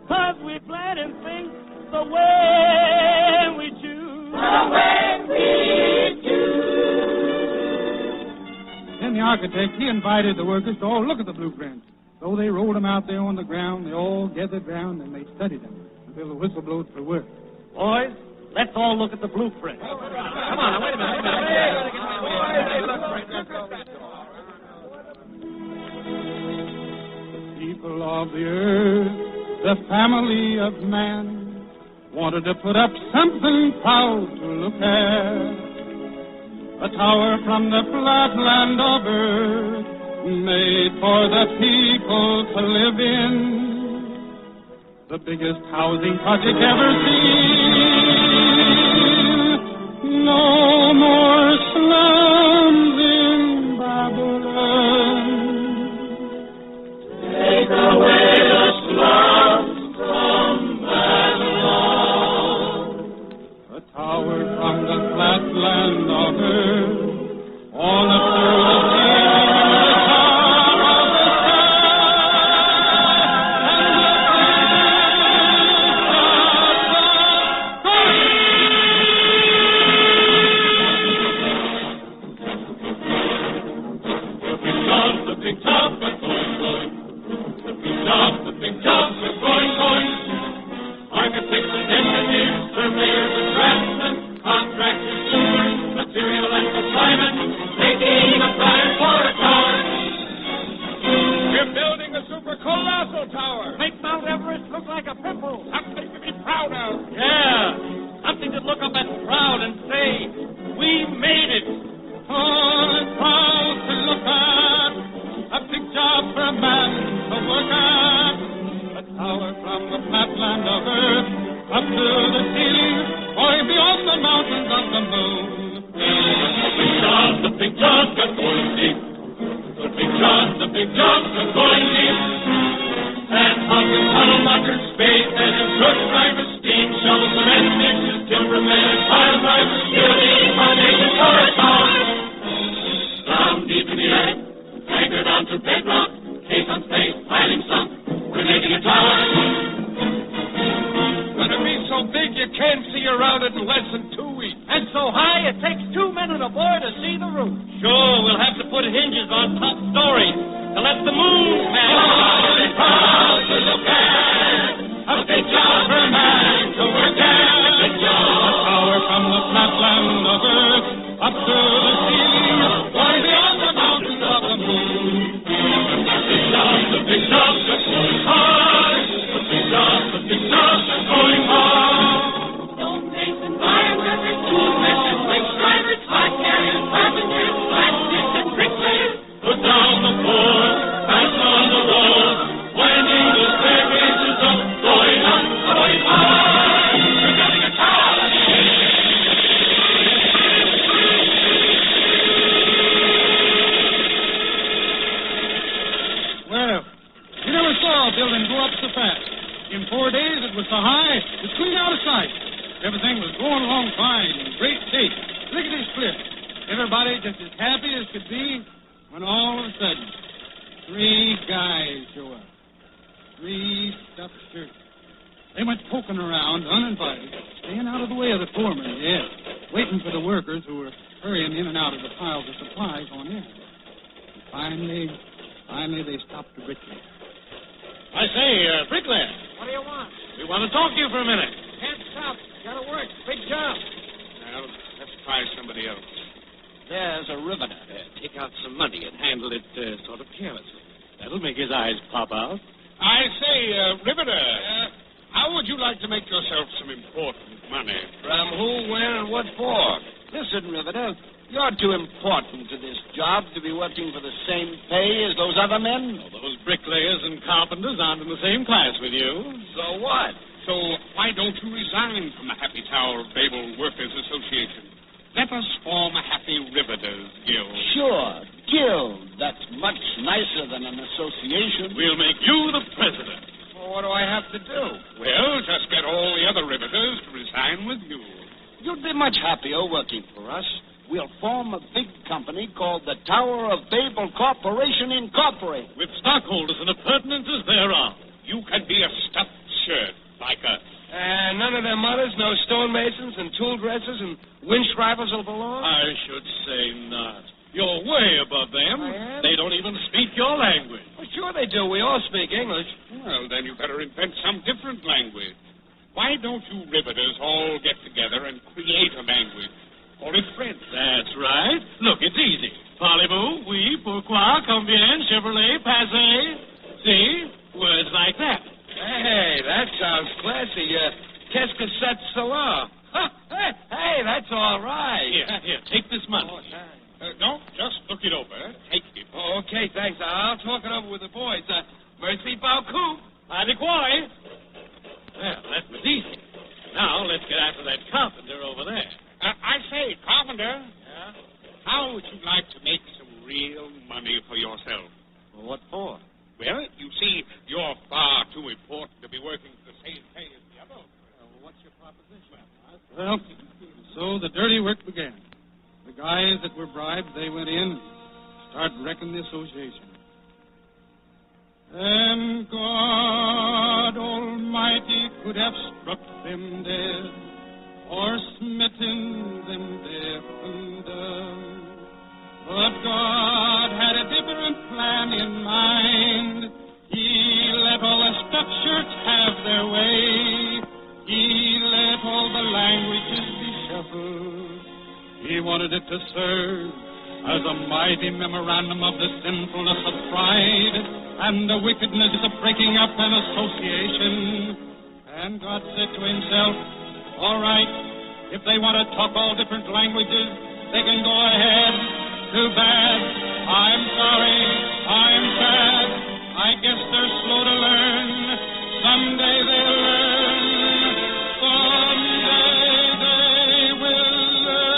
'Cause we planning things the way we choose. The way we choose. Then the architect, he invited the workers to all look at the blueprints. So they rolled them out there on the ground. They all gathered round, and they studied them until the whistle blows for work. Boys, let's all look at the blueprint. Come on, now, wait a minute. People of the earth, the family of man, wanted to put up something proud to look at. A tower from the flat land of earth, made for the people to live in. The biggest housing project ever seen. No more slums in Babylon. Take away the slums from Babylon. A tower from the flat land of earth, all the world came in the top of the sky. it takes 2 men and a boy to see the roof. Sure, we'll have to put hinges on top stories to let the moon pass. Jolly proud to look at a big job for a man to work at. A big job. A tower from the flatland of Earth up to the ceiling, Far beyond the mountains of the moon. The big job just going hard. The big job just going hard. Stonemasons, ironworkers, toolmakers, brake drivers, hard carriers, carpenters, blacksmiths, and bricklayers. Put down the board, pass on the road. Winding the staircases up, going hard. We're building a tower. Well, you never saw a building go up so fast. In 4 days, it was so high, it was clean out of sight. Everything was going along fine, in great shape. Look at this cliff. Everybody just as happy as could be when all of a sudden, 3 guys show up. 3 stuffed shirts. They went poking around, uninvited, staying out of the way of the foreman, yes, waiting for the workers who were hurrying in and out of the piles of supplies on in. And finally, they stopped the bricklayer. I say, bricklayer. What do you want? We want to talk to you for a minute. Can't stop. Gotta work. Big job. Well, let's try somebody else. There's a riveter. Take out some money and handle it sort of carelessly. That'll make his eyes pop out. I say, Riveter, how would you like to make yourself some important money? From who, where, and what for? Listen, Riveter, you're too important to this job to be working for the same pay as those other men. Well, those bricklayers and carpenters aren't in the same class with you. So what? So why don't you resign from the Happy Tower of Babel Workers Association? Let us form a Happy Riveters Guild. Sure, guild. That's much nicer than an association. We'll make you the president. Well, what do I have to do? Well, just get all the other riveters to resign with you. You'd be much happier working for us. We'll form a big company called the Tower of Babel Corporation Incorporated. With stockholders and appurtenances thereof. You can be a stuffed shirt like us. And none of them others, no stonemasons and tool dressers and winch drivers will belong? I should say not. You're way above them. I am? They don't even speak your language. Well, sure they do. We all speak English. Well, then you better invent some different language. Why don't you riveters all get together and create a language? Call it French. That's right. Look, it's easy. Parlez-vous, oui, pourquoi, combien, Chevrolet, passé. See? Words like that. Hey, that sounds classy. Qu'est-ce que c'est cela? Hey, that's all right. Here, take this money. Don't just look it over. Take it. Oh, okay, thanks. I'll talk it over with the boys. Merci beaucoup. Adequate. Well, that was easy. Now, let's get after that carpenter over there. I say, Carpenter, Yeah? how would you like to make some real money for yourself? Well, what for? Well, you see, you're far too important to be working for the same pay as the other. What's your proposition? Well, so the dirty work began. The guys that were bribed, they went in and started wrecking the association. And God Almighty could have struck them dead or smitten them deaf and dumb. But God had a different plan in mind. He let all the stuffed shirts have their way. He let all the languages be shuffled. He wanted it to serve as a mighty memorandum of the sinfulness of pride and the wickedness of breaking up an association. And God said to himself, all right, if they want to talk all different languages, they can go ahead. Too bad. I'm sorry. I'm sad. I guess they're slow to learn. Someday they'll learn. Someday they will learn.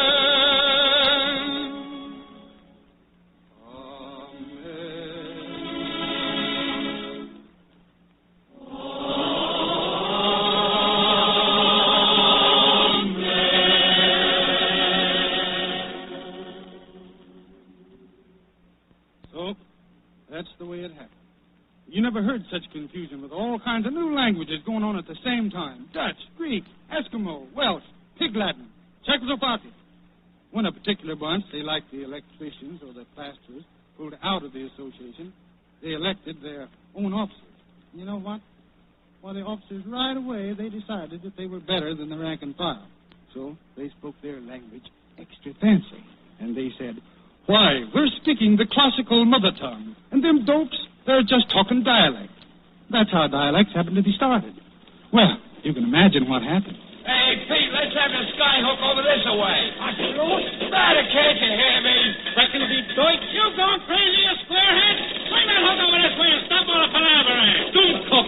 So, that's the way it happened. You never heard such confusion with all kinds of new languages going on at the same time. Dutch, Greek, Eskimo, Welsh, Pig Latin, Czechoslovakian. when a particular bunch, say like the electricians or the plasterers, pulled out of the association, they elected their own officers. You know what? Well, the officers right away, they decided that they were better than the rank and file. So they spoke their language extra fancy. And they said, "Why, we're speaking the classical mother tongue. And them dopes, they're just talking dialect." That's how dialects happen to be started. Well, you can imagine what happened. Hey, Pete, let's have the skyhook over this away. Better, can't you hear me? Reckon the doit, you gone crazy, you squarehead? Swing that hook over this way and stop all the palavering. Dunco.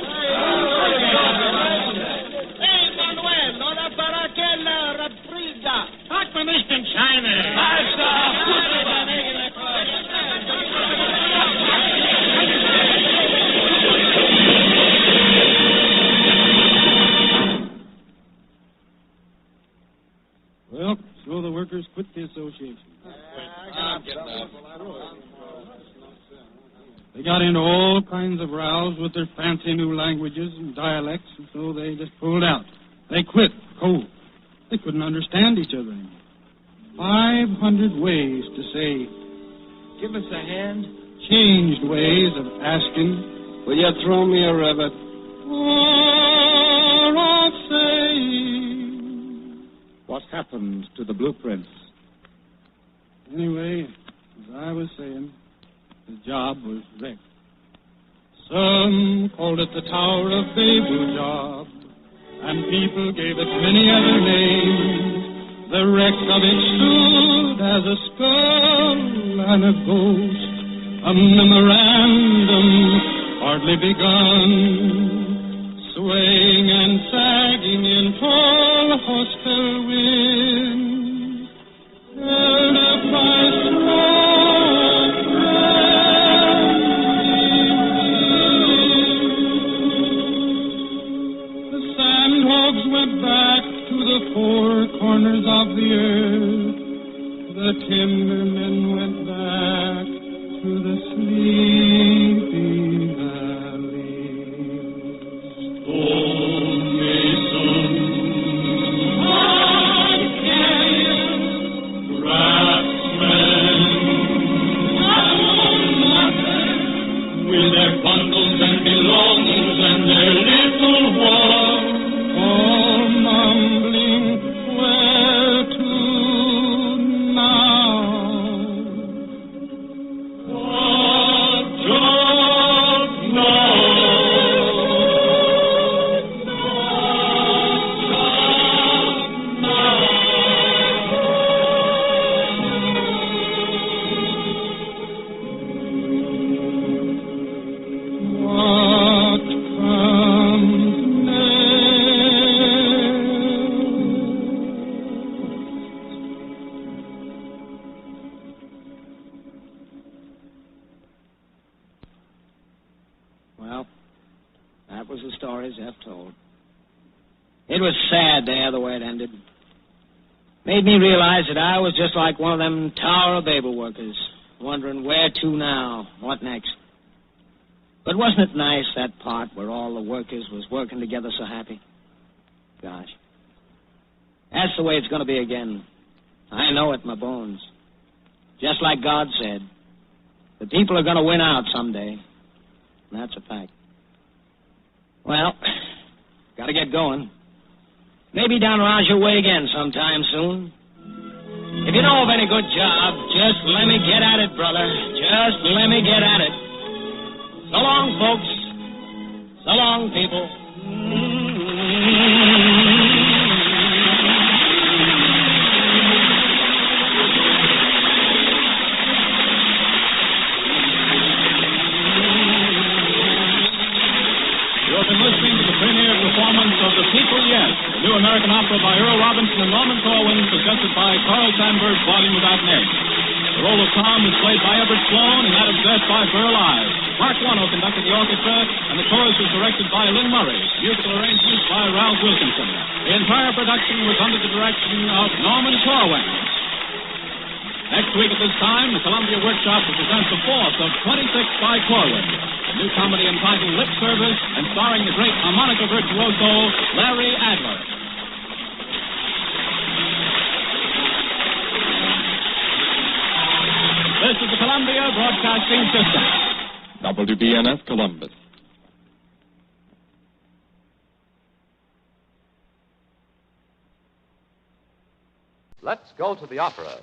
Hey, Manuel, hora para que la reprisa. Talk with Mr. China. Well, so the workers quit the association. They got into all kinds of rows with their fancy new languages and dialects, and so they just pulled out. They quit cold. They couldn't understand each other anymore. 500 ways to say, "Give us a hand." Changed ways of asking, "Will you throw me a rivet?" Or of saying. What happened to the blueprints? Anyway, as I was saying, the job was wrecked. Some called it the Tower of Babel job, and people gave it many other names. The wreck of it stood as a skull and a ghost, a memorandum hardly begun, swaying and sagging in tall hostile winds, held up by strong the sandhogs went back to the four corners of the earth. The timbermen went back to the sleepy valleys. Old Mason, with their bundles and belongings and their little ones, all mumbling, where to now? God knows. What comes Well, that was the story Zeph told. It was sad there, the way it ended. Made me realize that I was just like one of them Tower of Babel workers, wondering where to now, what next. But wasn't it nice, that part where all the workers was working together so happy? Gosh. That's the way it's going to be again. I know it in my bones. Just like God said, the people are going to win out someday. And that's a fact. Well, got to get going. Maybe down around your way again sometime soon. If you know of any good job, just let me get at it, brother. Just let me get at it. So long, folks. So long, people. You have been listening to the premiere performance of The People Yet, a new American opera by Earl Robinson and Norman Corwin, suggested by Carl Sandburg's volume without name. The role of Tom is played by Everett Sloan and that of Zeph by Burl Ives. Mark Wano conducted the orchestra, and the chorus was directed by Lynn Murray. Musical arrangements by Ralph Wilkinson. The entire production was under the direction of Norman Corwin. Next week at this time, the Columbia Workshop will present the fourth of 26 by Corwin, a new comedy entitled Lip Service and starring the great harmonica virtuoso Larry Adler. Columbia Broadcasting System. WBNF Columbus. Let's go to the opera.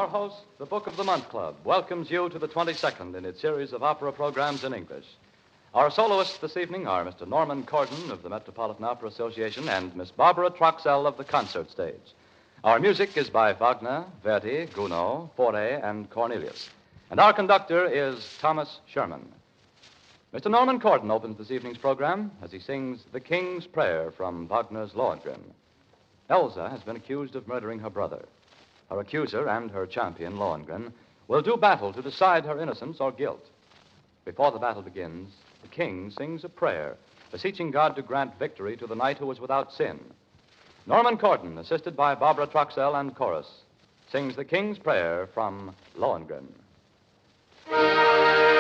Your host, the Book of the Month Club, welcomes you to the 22nd in its series of opera programs in English. Our soloists this evening are Mr. Norman Corden of the Metropolitan Opera Association and Miss Barbara Troxell of the Concert Stage. Our music is by Wagner, Verdi, Gounod, Fauré, and Cornelius. And our conductor is Thomas Sherman. Mr. Norman Corden opens this evening's program as he sings The King's Prayer from Wagner's Lohengrin. Elsa has been accused of murdering her brother. Her accuser and her champion, Lohengrin, will do battle to decide her innocence or guilt. Before the battle begins, the king sings a prayer, beseeching God to grant victory to the knight who was without sin. Norman Corden, assisted by Barbara Troxell and chorus, sings the King's Prayer from Lohengrin. Will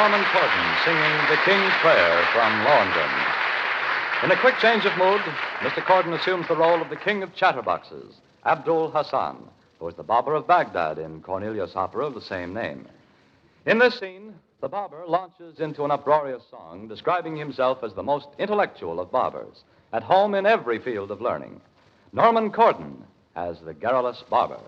Norman Corden singing The King's Prayer from Lohengrin. In a quick change of mood, Mr. Corden assumes the role of the king of chatterboxes, Abdul Hassan, who was the barber of Baghdad in Cornelius' opera of the same name. In this scene, the barber launches into an uproarious song describing himself as the most intellectual of barbers, at home in every field of learning. Norman Corden as the garrulous barber.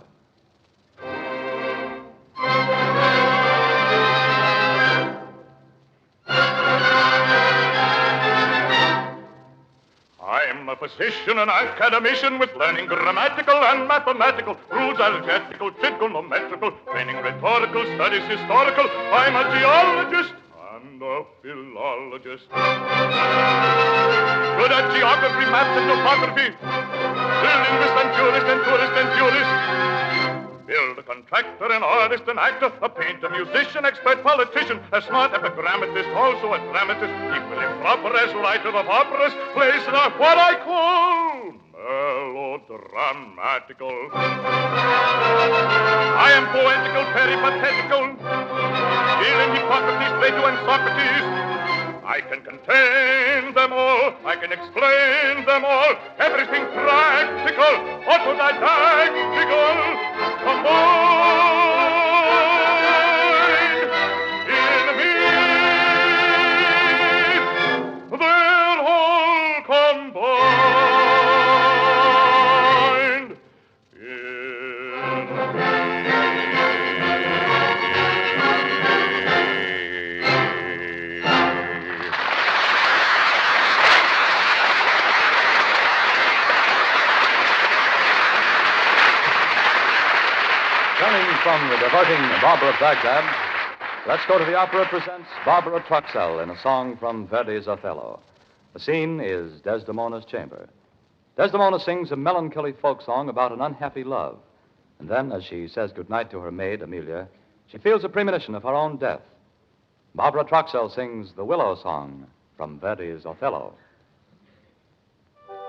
I'm a physician, an academician with learning grammatical and mathematical, rules algebraical, trigonometrical, training rhetorical, studies historical. I'm a geologist and a philologist. Good at geography, maps, and topography. Linguist and jurist and tourist and jurist. Build a contractor, an artist, an actor, a painter, musician, expert politician, a smart epigrammatist, also a dramatist, equally proper as writer of operas, plays in what I call melodramatical. I am poetical, peripatetical, dealing Hippocrates, Plato, and Socrates. I can contain them all, I can explain them all, everything practical, autodidactical, combined in me. They're all combined in Turning from the diverting Barber of Baghdad, let's go to the opera presents Barbara Truxell in a song from Verdi's Othello. The scene is Desdemona's chamber. Desdemona sings a melancholy folk song about an unhappy love. And then, as she says goodnight to her maid, Amelia, she feels a premonition of her own death. Barbara Truxell sings the Willow Song from Verdi's Othello. Oh,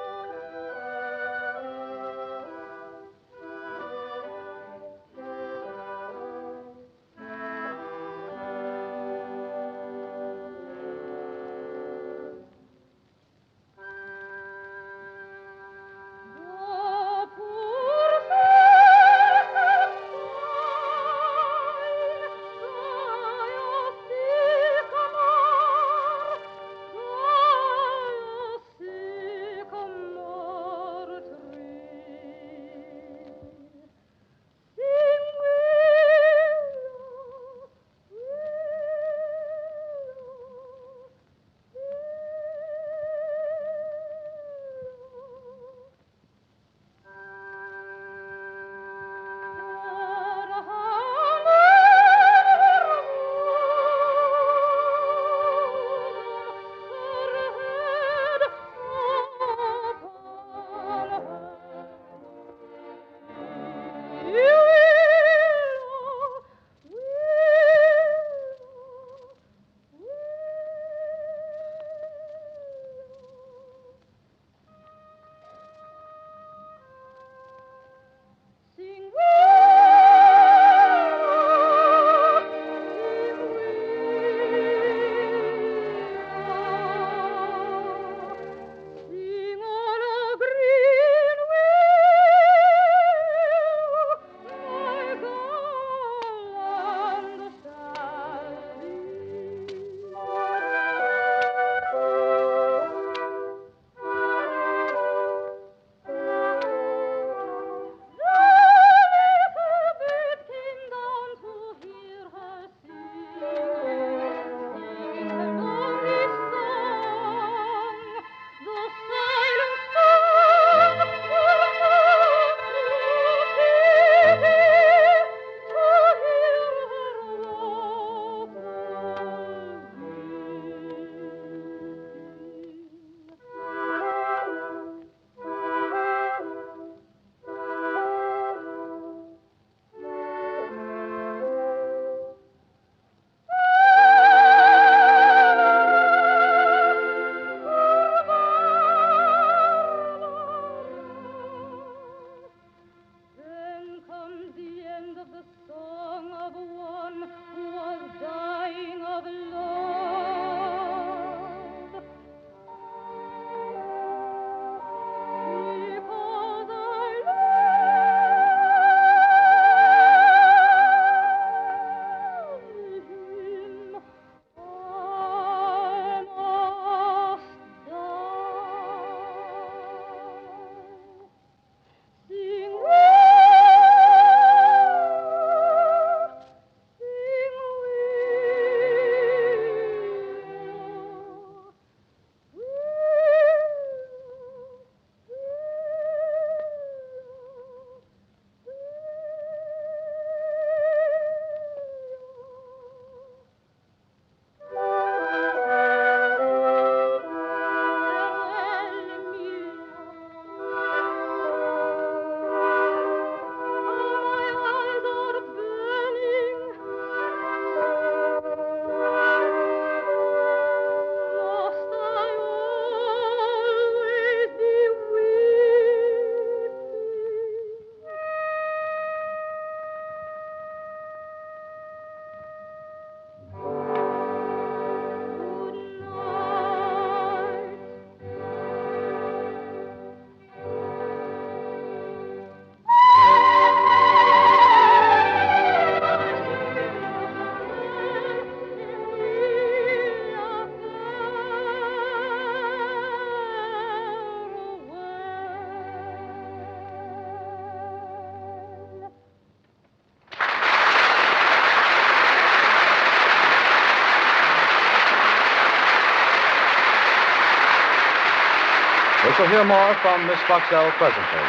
We shall hear more from Miss Foxell presently.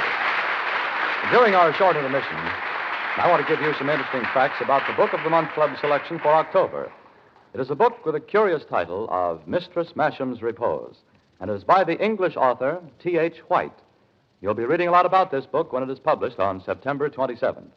During our short intermission, I want to give you some interesting facts about the Book of the Month Club selection for October. It is a book with a curious title of Mistress Masham's Repose, and it is by the English author T.H. White. You'll be reading a lot about this book when it is published on September 27th.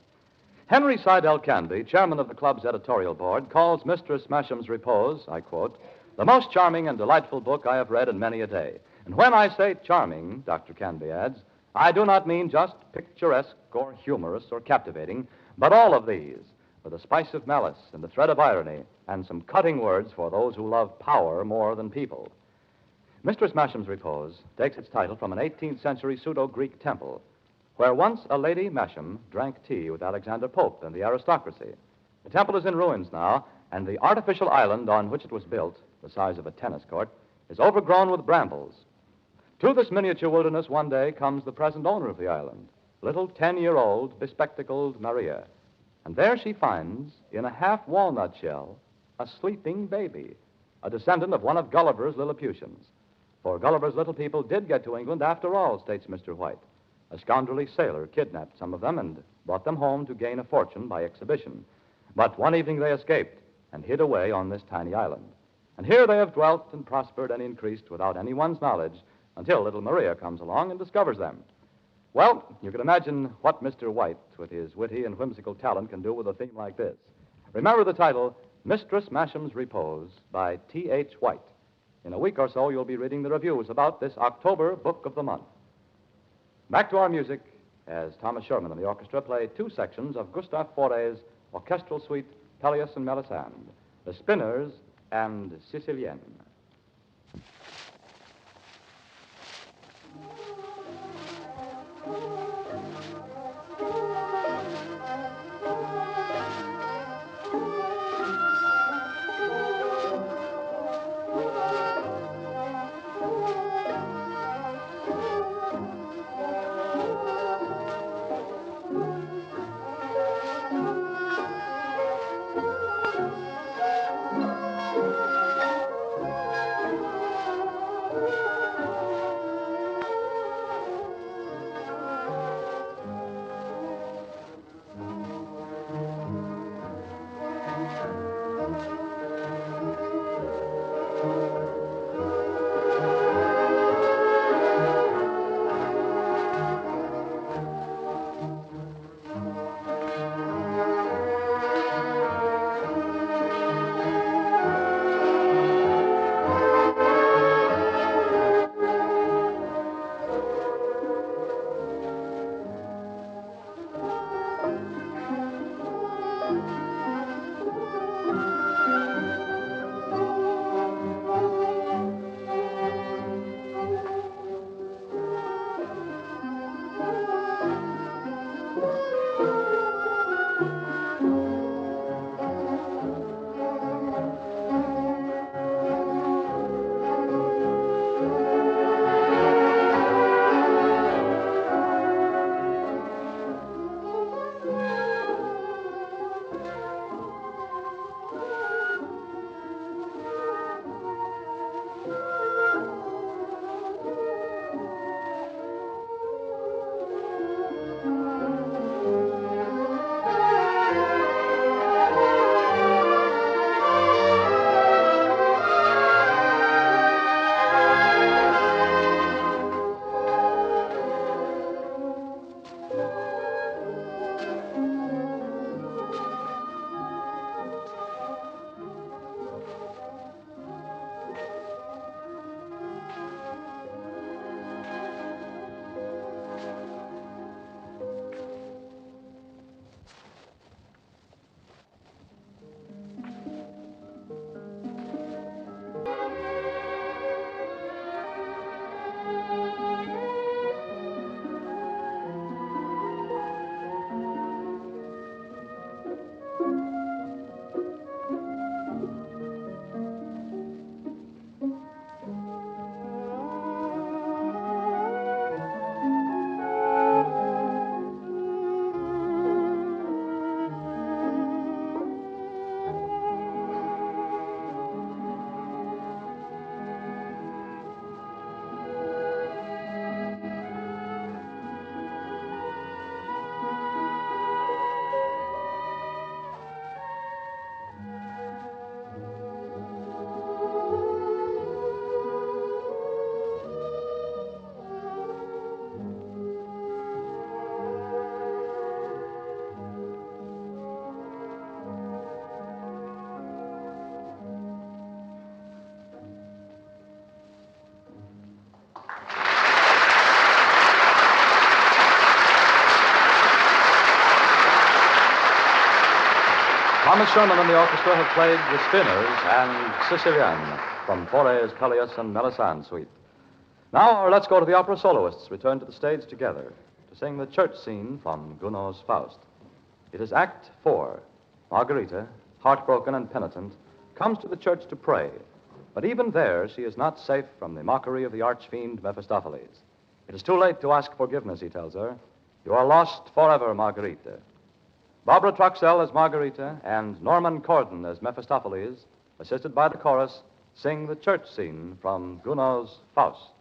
Henry Seidel Canby, chairman of the club's editorial board, calls Mistress Masham's Repose, I quote, the most charming and delightful book I have read in many a day. And when I say charming, Dr. Canby adds, I do not mean just picturesque or humorous or captivating, but all of these, with a spice of malice and a thread of irony and some cutting words for those who love power more than people. Mistress Masham's Repose takes its title from an 18th century pseudo-Greek temple, where once a Lady Masham drank tea with Alexander Pope and the aristocracy. The temple is in ruins now, and the artificial island on which it was built, the size of a tennis court, is overgrown with brambles. To this miniature wilderness one day comes the present owner of the island, little 10-year-old bespectacled Maria. And there she finds, in a half-walnut shell, a sleeping baby, a descendant of one of Gulliver's Lilliputians. For Gulliver's little people did get to England after all, states Mr. White. A scoundrelly sailor kidnapped some of them and brought them home to gain a fortune by exhibition. But one evening they escaped and hid away on this tiny island. And here they have dwelt and prospered and increased without anyone's knowledge until little Maria comes along and discovers them. Well, you can imagine what Mr. White, with his witty and whimsical talent, can do with a theme like this. Remember the title, Mistress Masham's Repose, by T.H. White. In a week or so, you'll be reading the reviews about this October Book of the Month. Back to our music, as Thomas Sherman and the orchestra play two sections of Gustave Fauré's orchestral suite, Pelleas and Melisande, The Spinners and Sicilienne. Thomas Sherman and the orchestra have played The Spinners and Sicilienne from Fauré's Pelleas and Melisande suite. Now, let's go to the opera soloists return to the stage together to sing the church scene from Gounod's Faust. It is Act 4. Margarita, heartbroken and penitent, comes to the church to pray. But even there, she is not safe from the mockery of the archfiend Mephistopheles. It is too late to ask forgiveness, he tells her. You are lost forever, Margarita. Barbara Truxell as Margarita and Norman Corden as Mephistopheles, assisted by the chorus, sing the church scene from Gounod's Faust.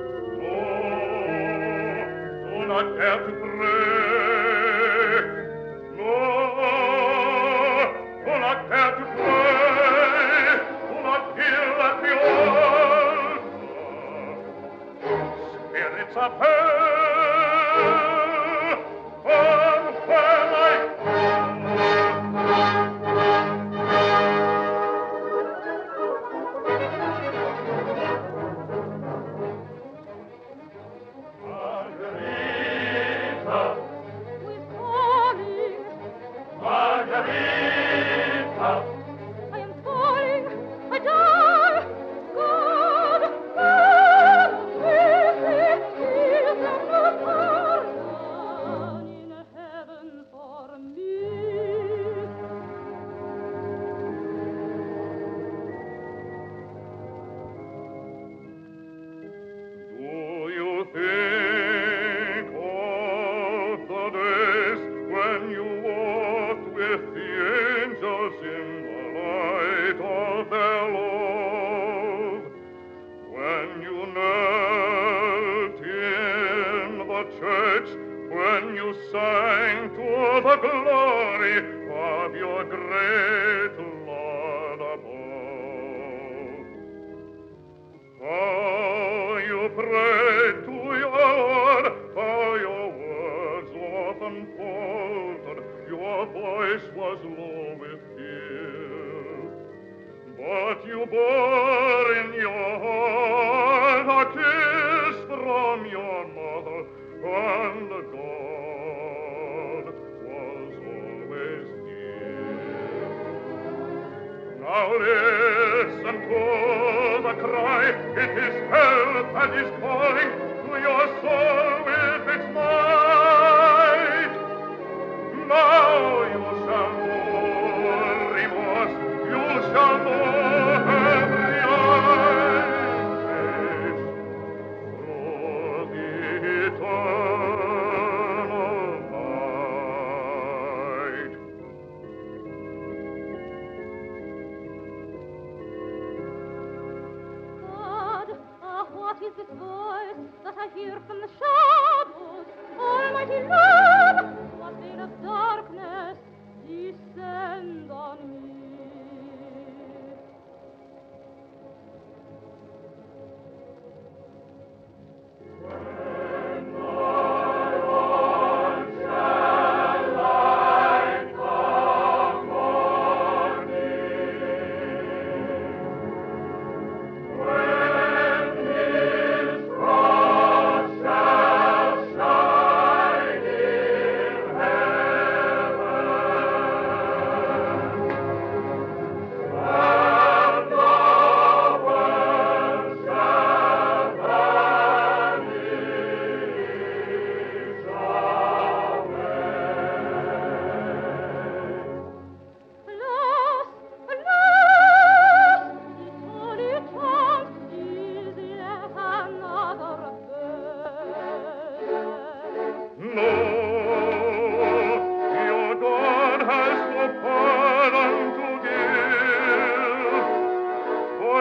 Shine in heaven.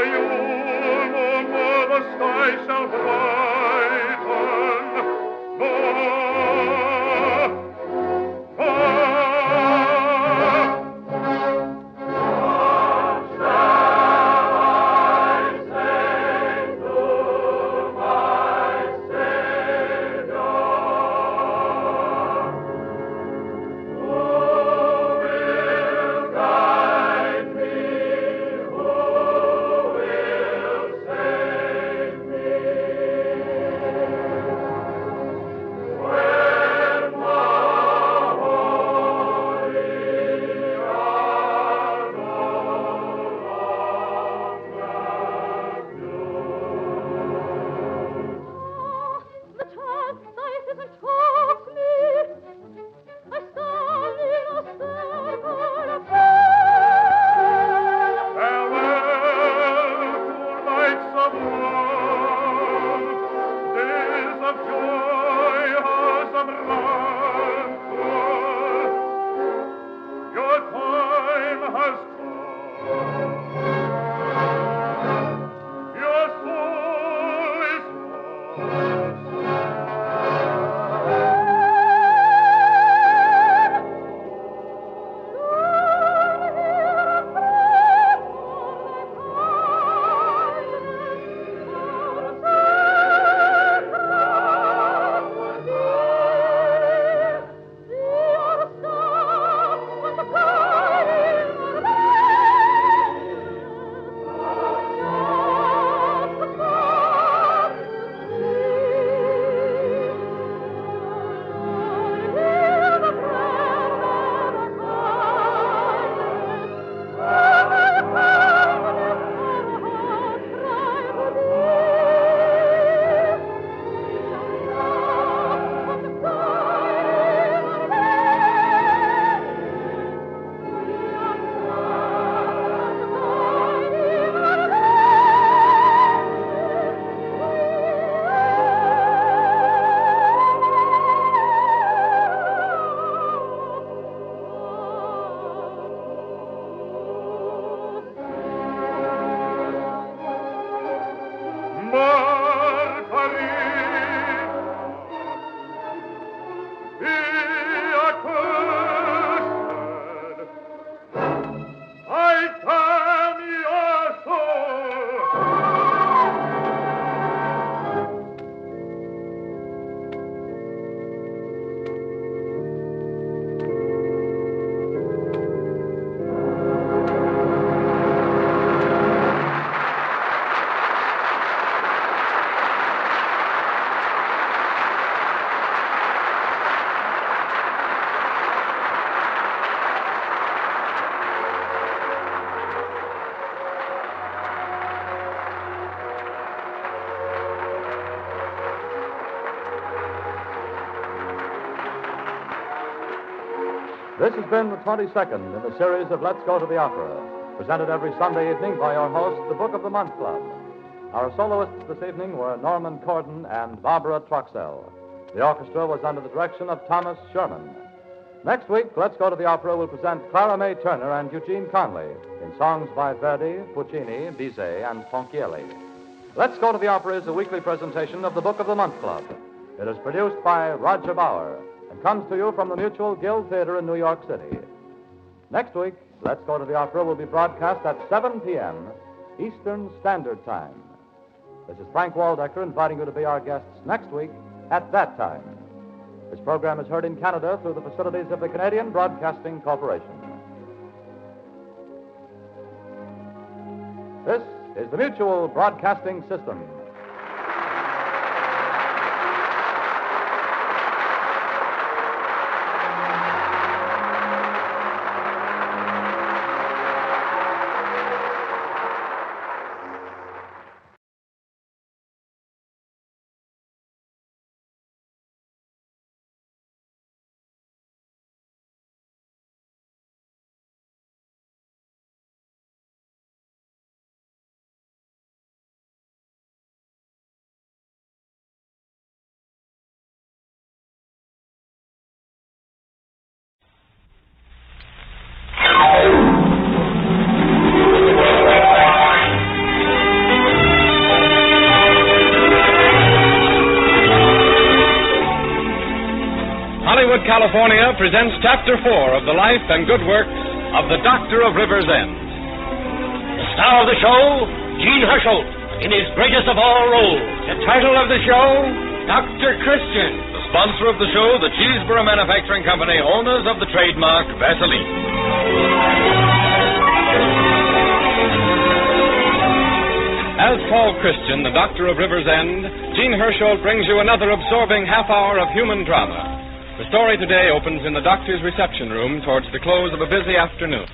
you, no more the sky shall brighten, no, This has been the 22nd in the series of Let's Go to the Opera, presented every Sunday evening by your host, the Book of the Month Club. Our soloists this evening were Norman Corden and Barbara Troxell. The orchestra was under the direction of Thomas Sherman. Next week, Let's Go to the Opera will present Clara May Turner and Eugene Conley in songs by Verdi, Puccini, Bizet, and Ponchielli. Let's Go to the Opera is a weekly presentation of the Book of the Month Club. It is produced by Roger Bauer and comes to you from the Mutual Guild Theater in New York City. Next week, Let's Go to the Opera will be broadcast at 7 p.m. Eastern Standard Time. This is Frank Waldecker inviting you to be our guests next week at that time. This program is heard in Canada through the facilities of the Canadian Broadcasting Corporation. This is the Mutual Broadcasting System. California presents Chapter 4 of the life and good work of the Doctor of Rivers End. The star of the show, Gene Herschel, in his greatest of all roles. The title of the show, Dr. Christian. The sponsor of the show, the Cheeseboro Manufacturing Company, owners of the trademark Vaseline. As Paul Christian, the Doctor of Rivers End, Gene Herschel brings you another absorbing half hour of human drama. The story today opens in the doctor's reception room towards the close of a busy afternoon.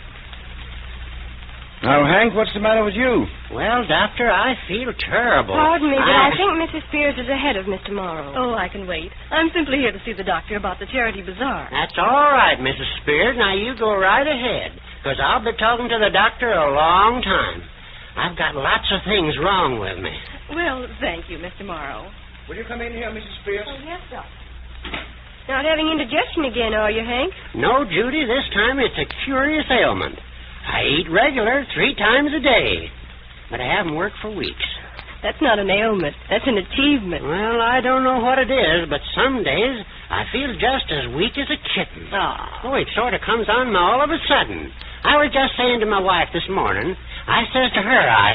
Now, Hank, what's the matter with you? Well, Doctor, I feel terrible. Pardon me, but I think Mrs. Spears is ahead of Mr. Morrow. Oh, I can wait. I'm simply here to see the doctor about the charity bazaar. That's all right, Mrs. Spears. Now, you go right ahead, because I'll be talking to the doctor a long time. I've got lots of things wrong with me. Well, thank you, Mr. Morrow. Will you come in here, Mrs. Spears? Oh, yes, Doctor. Not having indigestion again, are you, Hank? No, Judy, this time it's a curious ailment. I eat regular 3 times a day, but I haven't worked for weeks. That's not an ailment. That's an achievement. Well, I don't know what it is, but some days I feel just as weak as a kitten. Oh, it sort of comes on me all of a sudden. I was just saying to my wife this morning, I says to her, I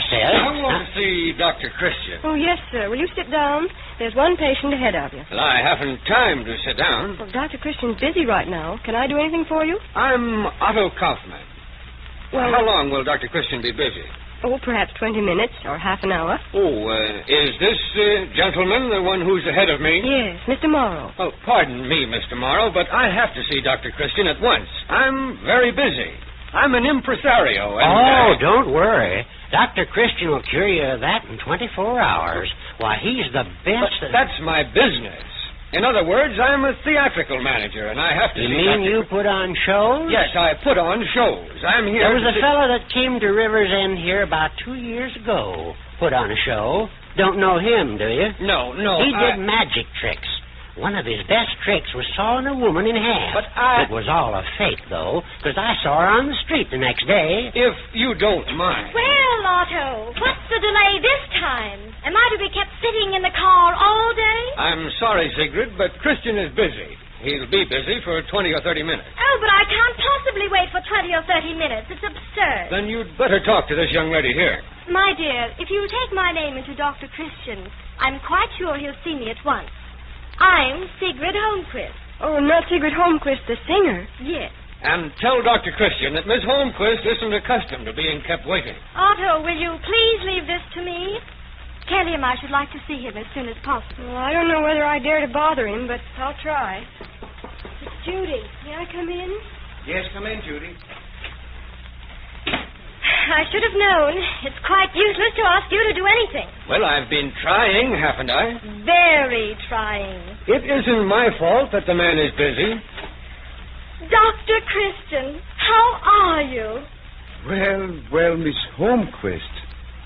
want to see Dr. Christian. Oh, yes, sir. Will you sit down? There's one patient ahead of you. Well, I haven't time to sit down. Well, Dr. Christian's busy right now. Can I do anything for you? I'm Otto Kaufman. Well, how long will Dr. Christian be busy? Oh, perhaps 20 minutes or half an hour. Oh, is this gentleman the one who's ahead of me? Yes, Mr. Morrow. Oh, pardon me, Mr. Morrow, but I have to see Dr. Christian at once. I'm very busy. I'm an impresario. And, don't worry. Dr. Christian will cure you of that in 24 hours. Why, he's the best. But that's my business. In other words, I'm a theatrical manager, and I have to You see mean Dr. you put on shows? Yes, I put on shows. I'm here. There was to a fellow that came to Rivers End here about 2 years ago. Put on a show. Don't know him, do you? No. He did magic tricks. One of his best tricks was sawing a woman in half. But It was all a fake, though, because I saw her on the street the next day. If you don't mind. Well, Otto, what's the delay this time? Am I to be kept sitting in the car all day? I'm sorry, Sigrid, but Christian is busy. He'll be busy for 20 or 30 minutes. Oh, but I can't possibly wait for 20 or 30 minutes. It's absurd. Then you'd better talk to this young lady here. My dear, if you take my name into Dr. Christian, I'm quite sure he'll see me at once. I'm Sigrid Holmquist. Oh, not Sigrid Holmquist, the singer. Yes. And tell Dr. Christian that Miss Holmquist isn't accustomed to being kept waiting. Otto, will you please leave this to me? Tell him I should like to see him as soon as possible. Well, I don't know whether I dare to bother him, but I'll try. It's Judy. May I come in? Yes, come in, Judy. I should have known. It's quite useless to ask you to do anything. Well, I've been trying, haven't I? Very trying. It isn't my fault that the man is busy. Dr. Christian, how are you? Well, Miss Holmquist.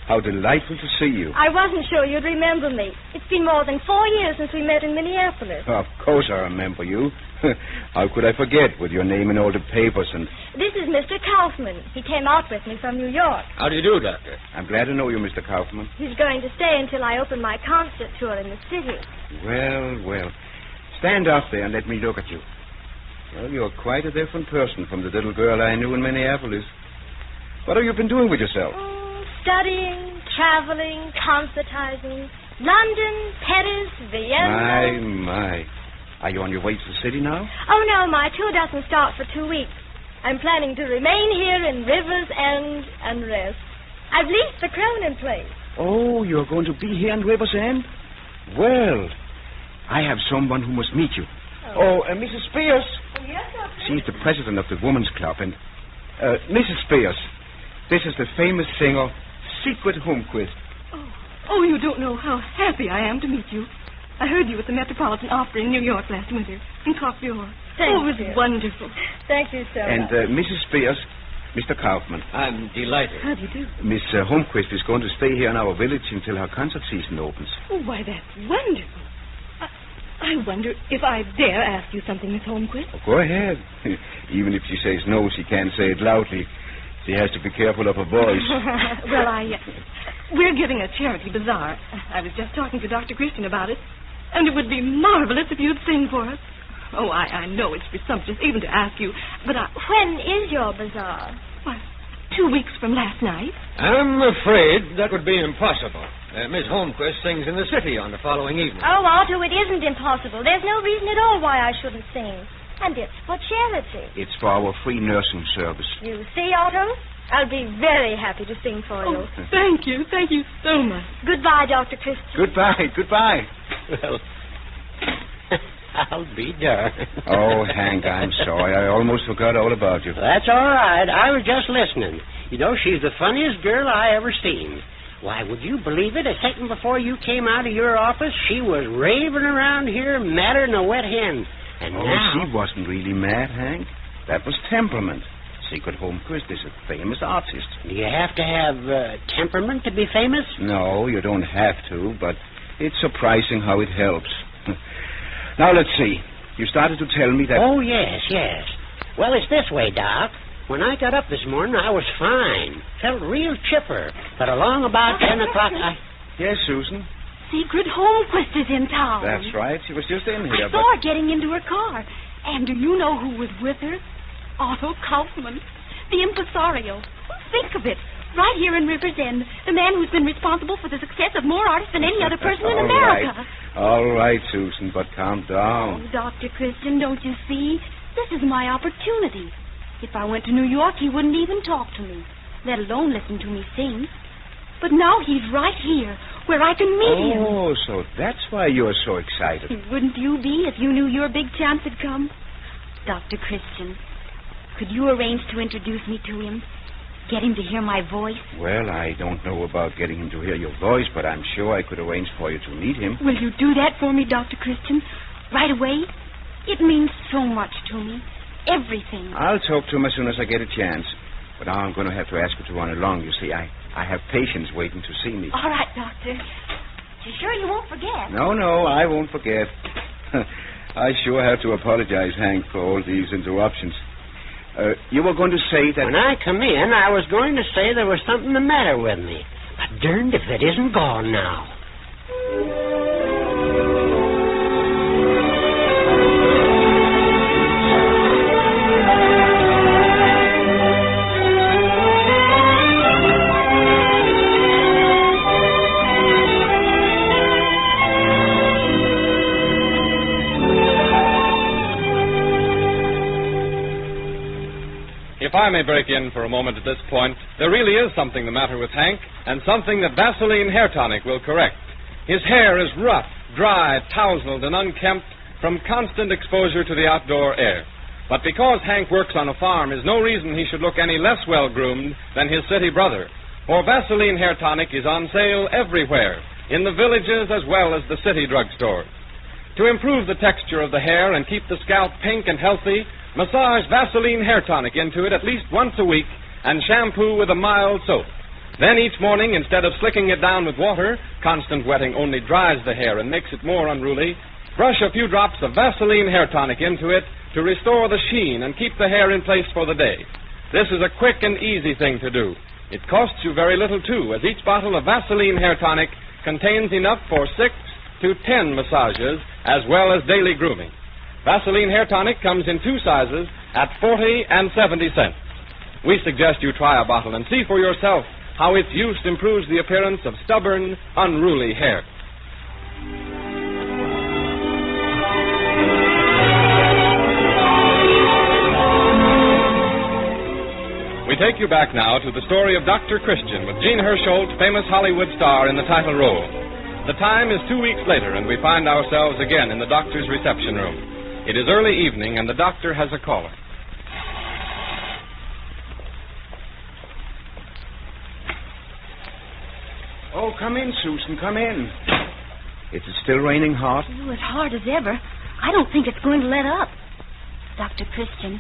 How delightful to see you. I wasn't sure you'd remember me. It's been more than 4 years since we met in Minneapolis. Of course I remember you. How could I forget, with your name in all the papers and... This is Mr. Kaufman. He came out with me from New York. How do you do, Doctor? I'm glad to know you, Mr. Kaufman. He's going to stay until I open my concert tour in the city. Well. Stand up there and let me look at you. Well, you're quite a different person from the little girl I knew in Minneapolis. What have you been doing with yourself? Studying, traveling, concertizing. London, Paris, Vienna. My. Are you on your way to the city now? Oh, no, my tour doesn't start for 2 weeks. I'm planning to remain here in Rivers End and rest. I've leased the Cronin place. Oh, you're going to be here in Rivers End? Well, I have someone who must meet you. Mrs. Spears. Oh, yes, Doctor. She's the president of the Women's Club, and... Mrs. Spears, this is the famous singer, Sigrid Holmquist. Oh, you don't know how happy I am to meet you. I heard you at the Metropolitan Opera in New York last winter, in Coiffure. Thank it was you. wonderful. Thank you so And much. Mrs. Spears, Mr. Kaufman. I'm delighted. How do you do? Miss Holmquist is going to stay here in our village until her concert season opens. Oh, why, that's wonderful. I wonder if I dare ask you something, Miss Holmquist. Oh, go ahead. Even if she says no, she can't say it loudly. She has to be careful of her voice. Well, we're giving a charity bazaar. I was just talking to Dr. Christian about it, and it would be marvelous if you'd sing for us. Oh, I know it's presumptuous even to ask you, but When is your bazaar? Well, 2 weeks from last night. I'm afraid that would be impossible. Miss Holmquist sings in the city on the following evening. Oh, Otto, it isn't impossible. There's no reason at all why I shouldn't sing. And it's for charity. It's for our free nursing service. You see, Otto? I'll be very happy to sing for you. Oh, thank you. Thank you so much. Goodbye, Dr. Christian. Goodbye. Well, I'll be darned. Oh, Hank, I'm sorry. I almost forgot all about you. That's all right. I was just listening. You know, she's the funniest girl I ever seen. Why, would you believe it? A second before you came out of your office, she was raving around here madder than a wet hen. And now... she wasn't really mad, Hank. That was temperament. Secret Holmquist is a famous artist. Do you have to have temperament to be famous? No, you don't have to, but it's surprising how it helps. Now, let's see. You started to tell me that... Oh, yes. Well, it's this way, Doc. When I got up this morning, I was fine. Felt real chipper. But along about 10 o'clock, Yes, Susan? Secret Holmquist is in town. That's right. She was just in here, I saw her getting into her car. And do you know who was with her? Otto Kaufman, the impresario. Think of it. Right here in River's End, the man who's been responsible for the success of more artists than any other person in America. All right, Susan, but calm down. Oh, Dr. Christian, don't you see? This is my opportunity. If I went to New York, he wouldn't even talk to me, let alone listen to me sing. But now he's right here, where I can meet him. Oh, so that's why you're so excited. Wouldn't you be if you knew your big chance had come? Dr. Christian, could you arrange to introduce me to him? Get him to hear my voice? Well, I don't know about getting him to hear your voice, but I'm sure I could arrange for you to meet him. Will you do that for me, Dr. Christian? Right away? It means so much to me. Everything. I'll talk to him as soon as I get a chance. But now I'm going to have to ask you to run along. You see, I have patients waiting to see me. All right, Doctor. You sure you won't forget? No, I won't forget. I sure have to apologize, Hank, for all these interruptions. You were going to say that... When I come in, I was going to say there was something the matter with me. But darned if it isn't gone now. If I may break in for a moment at this point, there really is something the matter with Hank, and something that Vaseline Hair Tonic will correct. His hair is rough, dry, tousled, and unkempt from constant exposure to the outdoor air. But because Hank works on a farm is no reason he should look any less well-groomed than his city brother. For Vaseline Hair Tonic is on sale everywhere, in the villages as well as the city drugstores. To improve the texture of the hair and keep the scalp pink and healthy, massage Vaseline Hair Tonic into it at least once a week and shampoo with a mild soap. Then each morning, instead of slicking it down with water, constant wetting only dries the hair and makes it more unruly, brush a few drops of Vaseline Hair Tonic into it to restore the sheen and keep the hair in place for the day. This is a quick and easy thing to do. It costs you very little, too, as each bottle of Vaseline Hair Tonic contains enough for 6 to 10 massages as well as daily grooming. Vaseline Hair Tonic comes in 2 sizes at 40 and 70 cents. We suggest you try a bottle and see for yourself how its use improves the appearance of stubborn, unruly hair. We take you back now to the story of Dr. Christian with Jean Hersholt, famous Hollywood star, in the title role. The time is 2 weeks later, and we find ourselves again in the doctor's reception room. It is early evening, and the doctor has a caller. Oh, come in, Susan, come in. Is it still raining hard? Oh, as hard as ever. I don't think it's going to let up. Dr. Christian,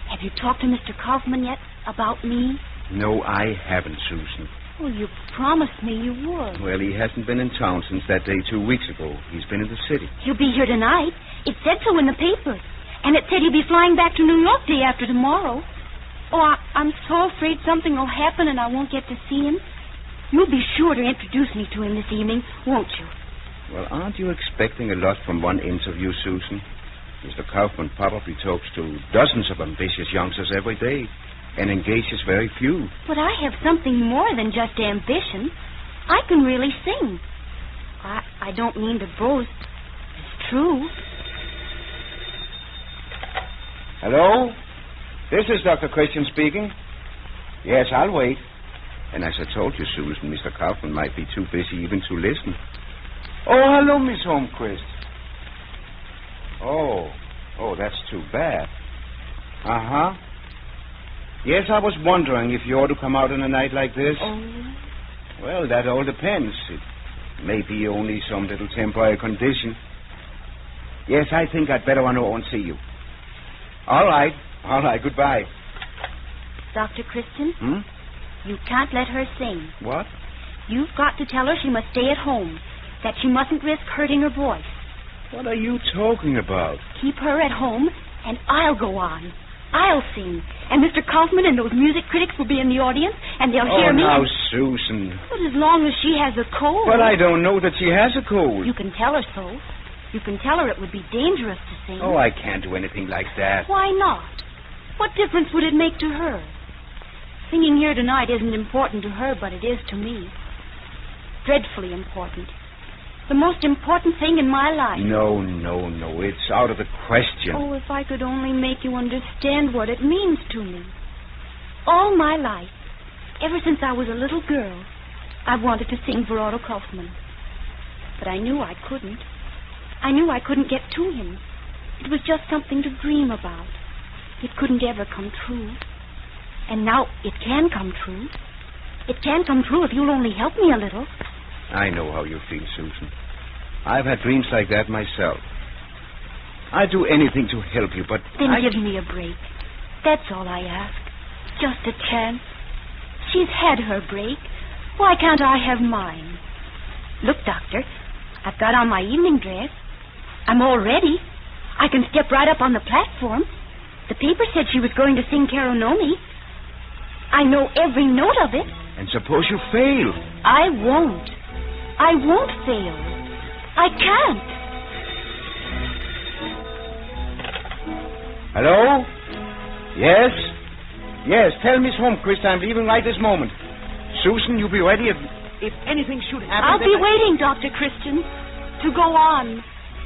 have you talked to Mr. Kaufman yet about me? No, I haven't, Susan. Well, you promised me you would. Well, he hasn't been in town since that day 2 weeks ago. He's been in the city. He'll be here tonight. It said so in the paper. And it said he'll be flying back to New York day after tomorrow. Oh, I'm so afraid something will happen and I won't get to see him. You'll be sure to introduce me to him this evening, won't you? Well, aren't you expecting a lot from one interview, Susan? Mr. Kaufman probably talks to dozens of ambitious youngsters every day and engages very few. But I have something more than just ambition. I can really sing. I don't mean to boast. It's true. Hello? This is Dr. Christian speaking. Yes, I'll wait. And as I told you, Susan, Mr. Kaufman might be too busy even to listen. Oh, hello, Miss Holmquist. Oh, that's too bad. Uh-huh. Yes, I was wondering if you ought to come out on a night like this. Oh. Well, that all depends. It may be only some little temporary condition. Yes, I think I'd better run over and see you. All right, goodbye. Dr. Christian? You can't let her sing. What? You've got to tell her she must stay at home, that she mustn't risk hurting her voice. What are you talking about? Keep her at home, and I'll go on. I'll sing. And Mr. Kaufman and those music critics will be in the audience, and they'll hear me. Oh, now, Susan. But as long as she has a cold. But I don't know that she has a cold. You can tell her so. You can tell her it would be dangerous to sing. Oh, I can't do anything like that. Why not? What difference would it make to her? Singing here tonight isn't important to her, but it is to me. Dreadfully important. The most important thing in my life. No. It's out of the question. Oh, if I could only make you understand what it means to me. All my life, ever since I was a little girl, I've wanted to sing for Otto Kaufman. But I knew I couldn't. I knew I couldn't get to him. It was just something to dream about. It couldn't ever come true. And now it can come true. It can come true if you'll only help me a little. I know how you feel, Susan. I've had dreams like that myself. I'd do anything to help you, but Then give me a break. That's all I ask. Just a chance. She's had her break. Why can't I have mine? Look, Doctor, I've got on my evening dress. I'm all ready. I can step right up on the platform. The paper said she was going to sing Caro Nomi. I know every note of it. And suppose you fail? I won't. I won't fail. I can't. Hello? Yes? Yes, tell Miss Holmquist I'm leaving right this moment. Susan, you be ready if anything should happen. I'll be waiting, Dr. Christian, to go on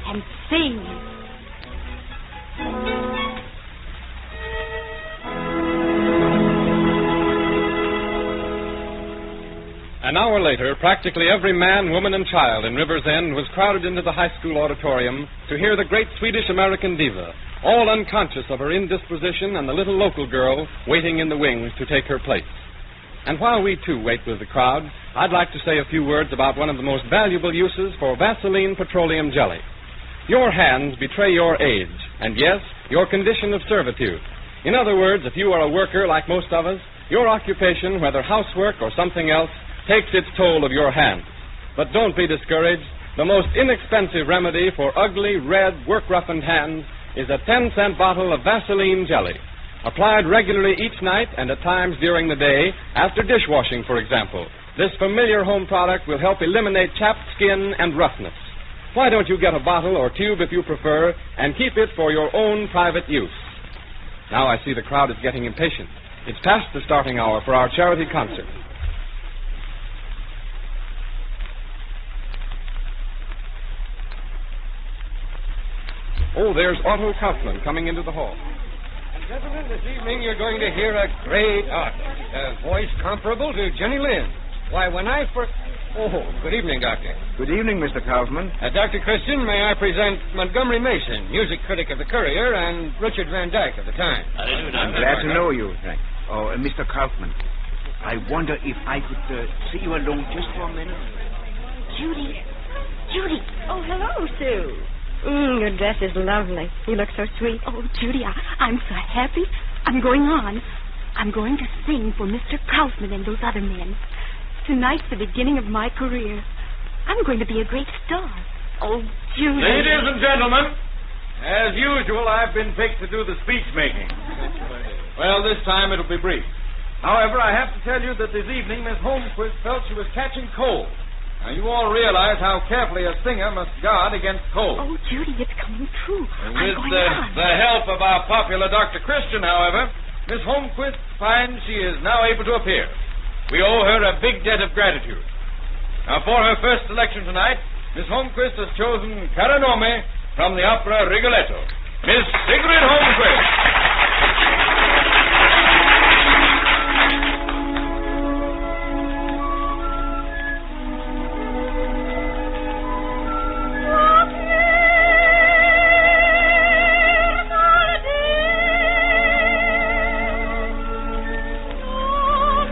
and sing. An hour later, practically every man, woman, and child in River's End was crowded into the high school auditorium to hear the great Swedish-American diva, all unconscious of her indisposition and the little local girl waiting in the wings to take her place. And while we, too, wait with the crowd, I'd like to say a few words about one of the most valuable uses for Vaseline petroleum jelly. Your hands betray your age, and yes, your condition of servitude. In other words, if you are a worker like most of us, your occupation, whether housework or something else, takes its toll of your hands. But don't be discouraged. The most inexpensive remedy for ugly, red, work-roughened hands is a 10-cent bottle of Vaseline jelly. Applied regularly each night and at times during the day, after dishwashing, for example. This familiar home product will help eliminate chapped skin and roughness. Why don't you get a bottle or tube if you prefer and keep it for your own private use? Now I see the crowd is getting impatient. It's past the starting hour for our charity concert. Oh, there's Otto Kaufman coming into the hall. And gentlemen, this evening you're going to hear a great artist, a voice comparable to Jenny Lind. Why, when I first... Oh, good evening, Doctor. Good evening, Mr. Kaufman. Dr. Christian, may I present Montgomery Mason, music critic of the Courier, and Richard Van Dyke of the Times. I'm glad to know you. Oh, Mr. Kaufman, I wonder if I could see you alone just for a minute. Judy. Oh, hello, Sue. Your dress is lovely. You look so sweet. Oh, Judy, I'm so happy. I'm going on. I'm going to sing for Mr. Kaufman and those other men. Tonight's the beginning of my career. I'm going to be a great star. Oh, Judy. Ladies and gentlemen, as usual, I've been picked to do the speech making. Well, this time it'll be brief. However, I have to tell you that this evening Miss Holmquist felt she was catching cold. Now, you all realize how carefully a singer must guard against cold. Oh, Judy, it's coming true. With the help of our popular Dr. Christian, however, Miss Holmquist finds she is now able to appear. We owe her a big debt of gratitude. Now, for her first selection tonight, Miss Holmquist has chosen Cara Nome from the opera Rigoletto. Miss Sigrid Holmquist. Oh,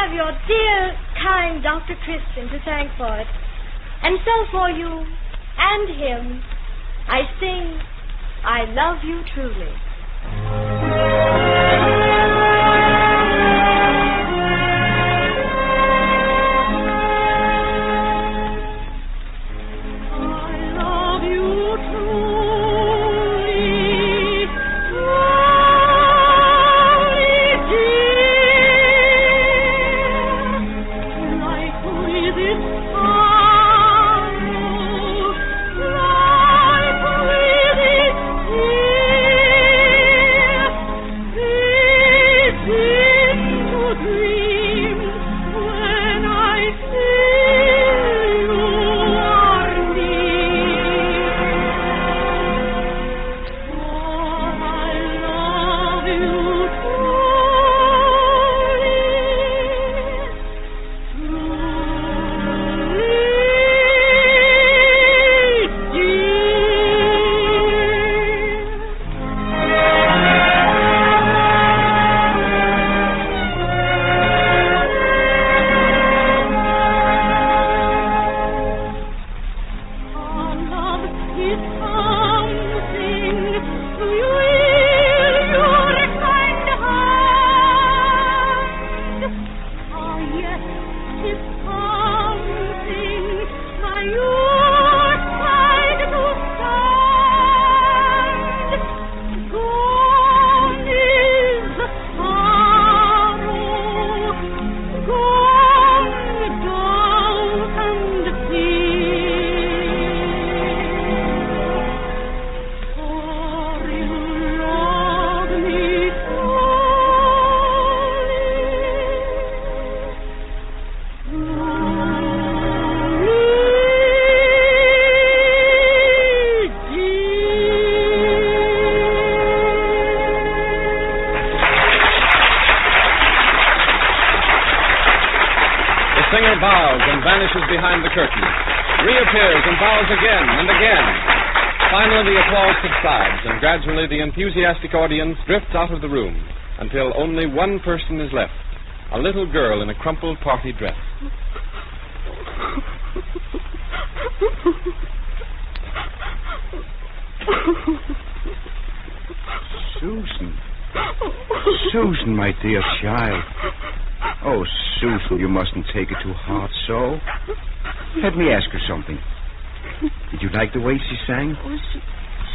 have your dear, kind Dr. Christian to thank for it. And so for you and him, I sing, I love you truly. Bows and vanishes behind the curtain, reappears and bows again and again. Finally, the applause subsides, and gradually the enthusiastic audience drifts out of the room until only one person is left, a little girl in a crumpled party dress. Susan. Susan, my dear child. Oh, Susan, you mustn't take it too hard so. Let me ask you something. Did you like the way she sang? Oh,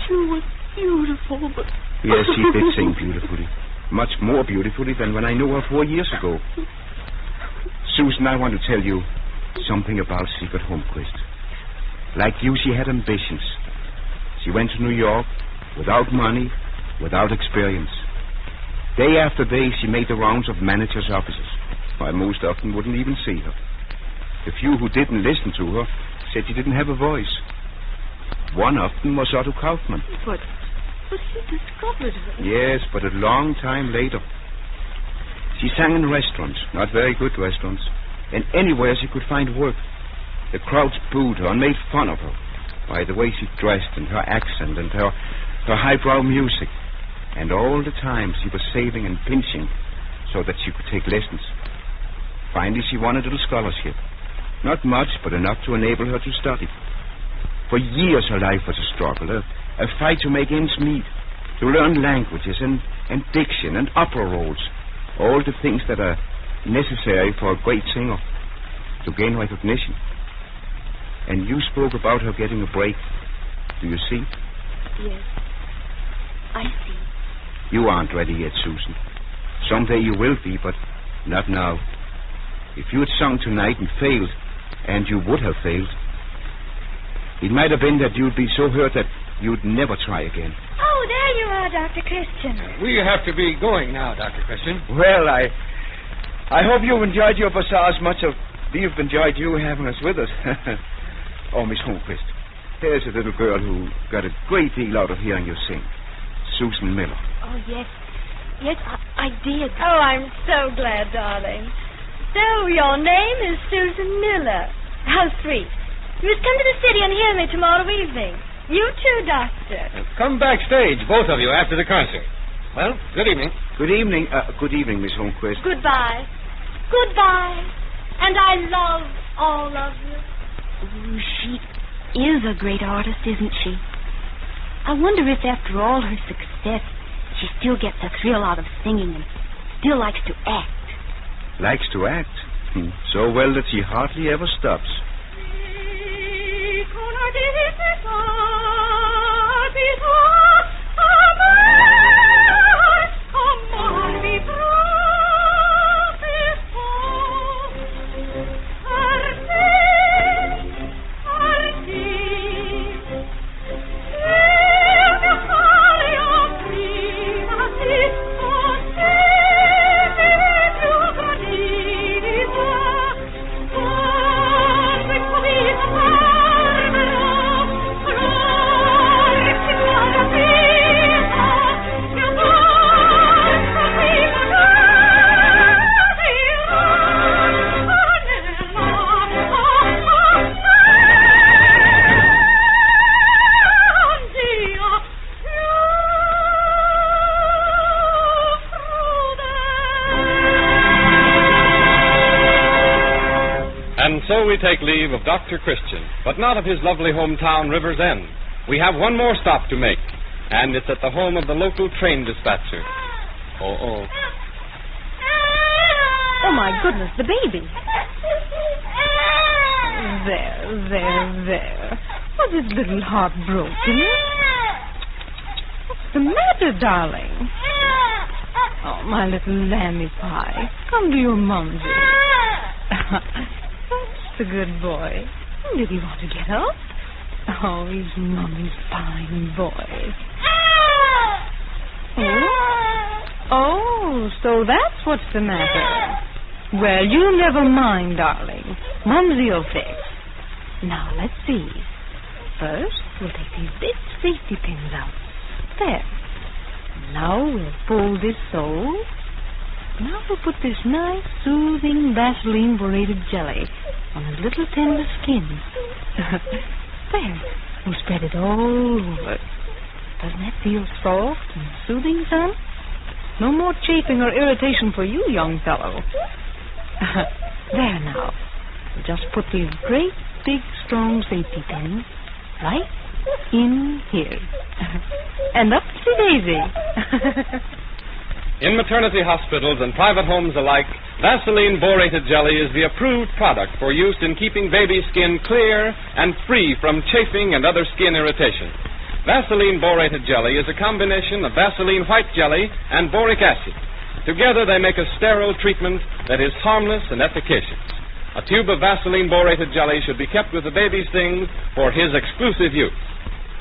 she was beautiful, but... Yes, she did sing beautifully. Much more beautifully than when I knew her 4 years ago. Susan, I want to tell you something about Sigurd Holmquist. Like you, she had ambitions. She went to New York without money, without experience. Day after day, she made the rounds of managers' offices. I most often wouldn't even see her. The few who didn't listen to her said she didn't have a voice. One of them was Otto Kaufmann. But he discovered her. Yes, but a long time later. She sang in restaurants, not very good restaurants, and anywhere she could find work. The crowds booed her and made fun of her by the way she dressed and her accent and her highbrow music. And all the time she was saving and pinching so that she could take lessons. Finally, she won a little scholarship. Not much, but enough to enable her to study. For years her life was a struggle, a fight to make ends meet, to learn languages and diction and opera roles, all the things that are necessary for a great singer, to gain recognition. And you spoke about her getting a break. Do you see? Yes, I see. You aren't ready yet, Susan. Someday you will be, but not now. If you had sung tonight and failed, and you would have failed, it might have been that you'd be so hurt that you'd never try again. Oh, there you are, Dr. Christian. We have to be going now, Dr. Christian. Well, I hope you've enjoyed your bazaar as much as we've enjoyed you having us with us. Oh, Miss Holmquist, here's a little girl who got a great deal out of hearing you sing. Susan Miller. Oh, yes. Yes, I did. Oh, I'm so glad, darling. So, your name is Susan Miller. How sweet. You must come to the city and hear me tomorrow evening. You too, Doctor. Come backstage, both of you, after the concert. Well, good evening. Good evening. Good evening, Miss Holmquist. Goodbye. Goodbye. all of you. Ooh, she is a great artist, isn't she? I wonder if after all her success, she still gets a thrill out of singing and still likes to act. Likes to act? So well that she hardly ever stops. And so we take leave of Dr. Christian, but not of his lovely hometown, River's End. We have one more stop to make, and it's at the home of the local train dispatcher. Oh, my goodness, the baby. There. Was his little heart broken? What's the matter, darling? Oh, my little lammy pie. Come to your mumsy. That's a good boy. Did he want to get up? Oh, he's Mummy's fine boy. Oh, so that's what's the matter. Well, you never mind, darling. Mumsy'll fix. Now, let's see. First, we'll take these big safety pins out. There. Now we'll fold this so. Now we'll put this nice, soothing Vaseline borated jelly on his little tender skin. There. We'll spread it all over. Doesn't that feel soft and soothing, son? No more chafing or irritation for you, young fellow. There now. We'll just put these great, big, strong safety pins right in here. And upsy-daisy. In maternity hospitals and private homes alike, Vaseline borated jelly is the approved product for use in keeping baby skin clear and free from chafing and other skin irritation. Vaseline borated jelly is a combination of Vaseline white jelly and boric acid. Together they make a sterile treatment that is harmless and efficacious. A tube of Vaseline borated jelly should be kept with the baby's things for his exclusive use.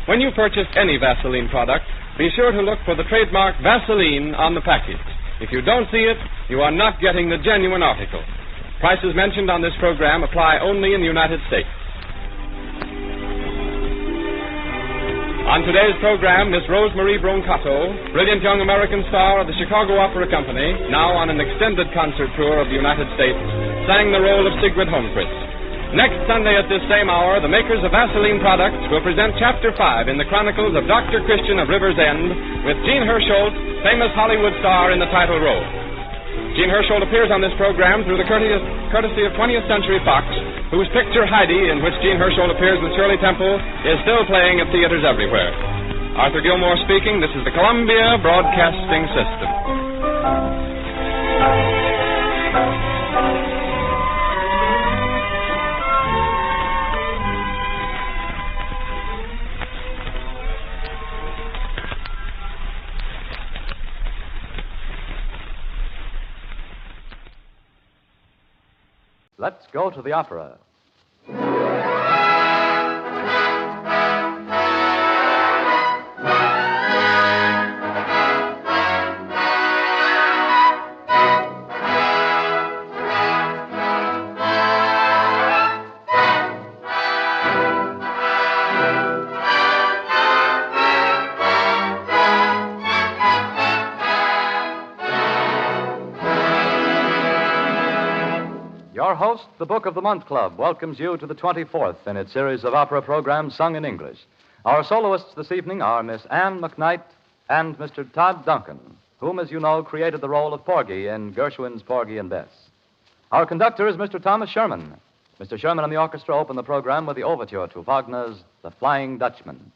When you purchase any Vaseline product, be sure to look for the trademark Vaseline on the package. If you don't see it, you are not getting the genuine article. Prices mentioned on this program apply only in the United States. On today's program, Miss Rosemarie Broncato, brilliant young American star of the Chicago Opera Company, now on an extended concert tour of the United States, sang the role of Sigrid Holmquist. Next Sunday at this same hour, the makers of Vaseline products will present Chapter 5 in the Chronicles of Dr. Christian of River's End with Jean Hersholt, famous Hollywood star, in the title role. Jean Hersholt appears on this program through the courtesy of 20th Century Fox, whose picture Heidi, in which Jean Hersholt appears with Shirley Temple, is still playing at theaters everywhere. Arthur Gilmore speaking. This is the Columbia Broadcasting System. Let's go to the opera. Our host, the Book of the Month Club, welcomes you to the 24th in its series of opera programs sung in English. Our soloists this evening are Miss Anne McKnight and Mr. Todd Duncan, whom, as you know, created the role of Porgy in Gershwin's Porgy and Bess. Our conductor is Mr. Thomas Sherman. Mr. Sherman and the orchestra open the program with the overture to Wagner's The Flying Dutchman.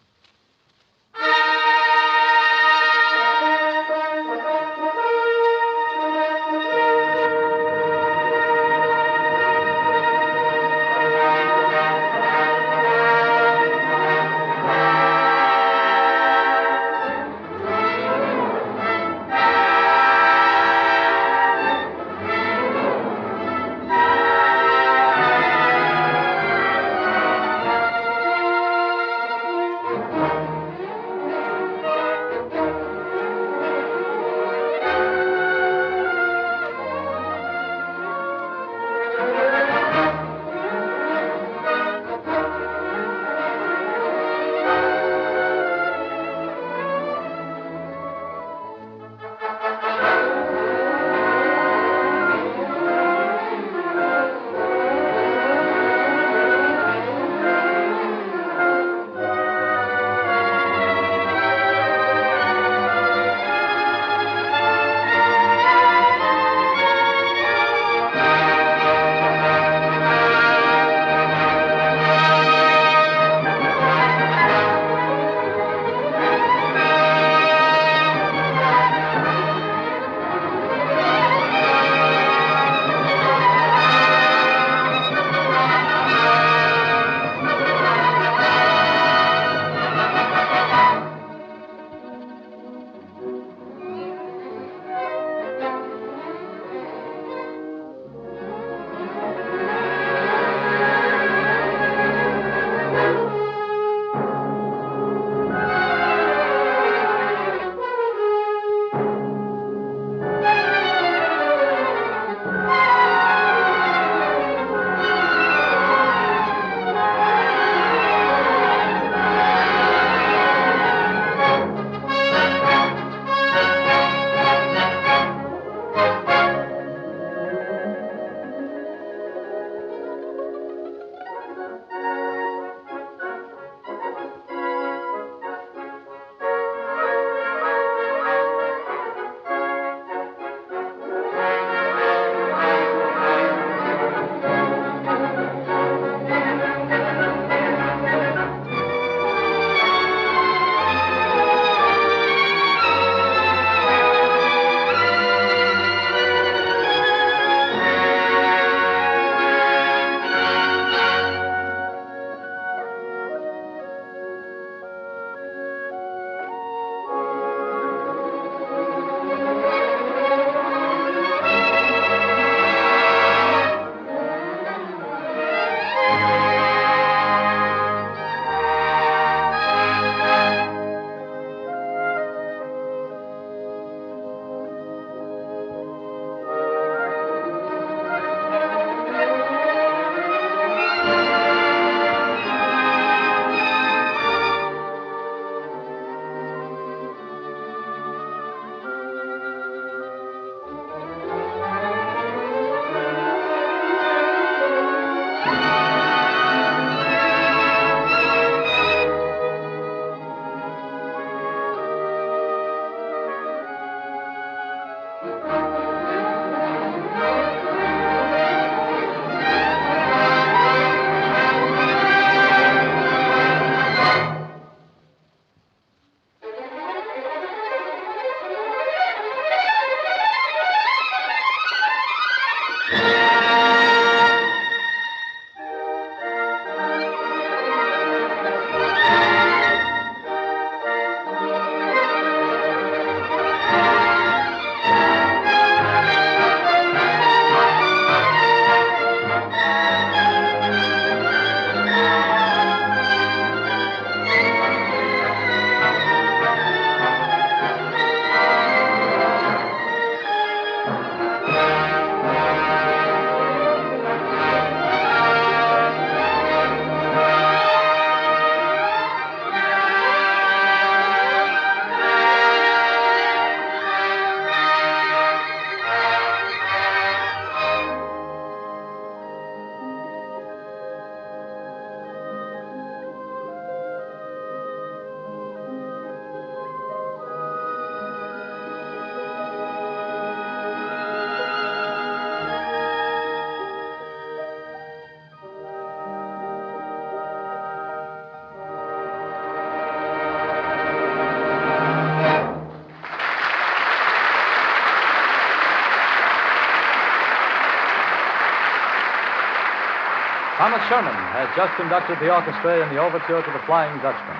Thomas Sherman has just conducted the orchestra in the overture to The Flying Dutchman.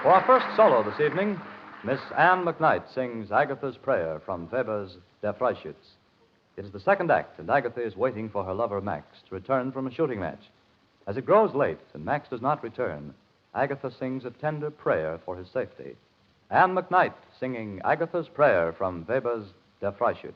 For our first solo this evening, Miss Anne McKnight sings Agatha's Prayer from Weber's Der Freischütz. It is the second act, and Agatha is waiting for her lover Max to return from a shooting match. As it grows late and Max does not return, Agatha sings a tender prayer for his safety. Anne McKnight singing Agatha's Prayer from Weber's Der Freischütz.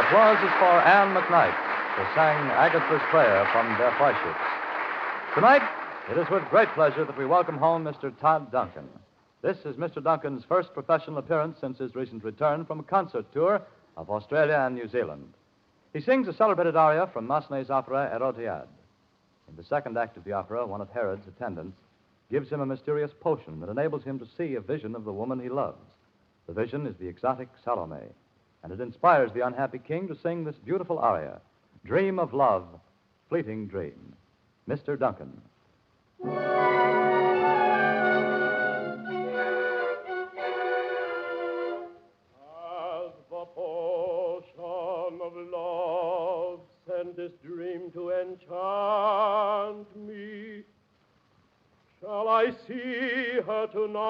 applause is for Anne McKnight, who sang Agatha's Prayer from Der Freischütz. Tonight, it is with great pleasure that we welcome home Mr. Todd Duncan. This is Mr. Duncan's first professional appearance since his recent return from a concert tour of Australia and New Zealand. He sings a celebrated aria from Massenet's opera Erodiad. In the second act of the opera, one of Herod's attendants gives him a mysterious potion that enables him to see a vision of the woman he loves. The vision is the exotic Salome, and it inspires the unhappy king to sing this beautiful aria, Dream of Love, Fleeting Dream. Mr. Duncan. As the potion of love sent this dream to enchant me, shall I see her tonight?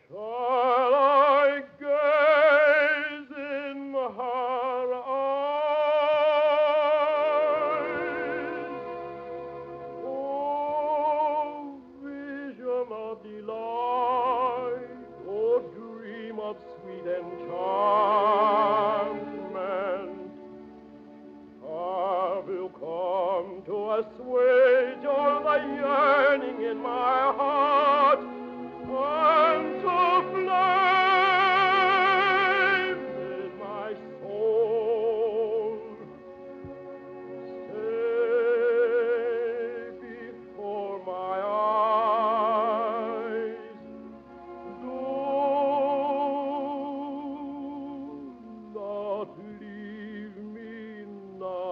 Shall I gaze in her eyes? Oh, vision of delight, oh, dream of sweet enchantment, have you come to assuage all the yearning in my heart, and to flame in my soul? Stay before my eyes. Do not leave me now.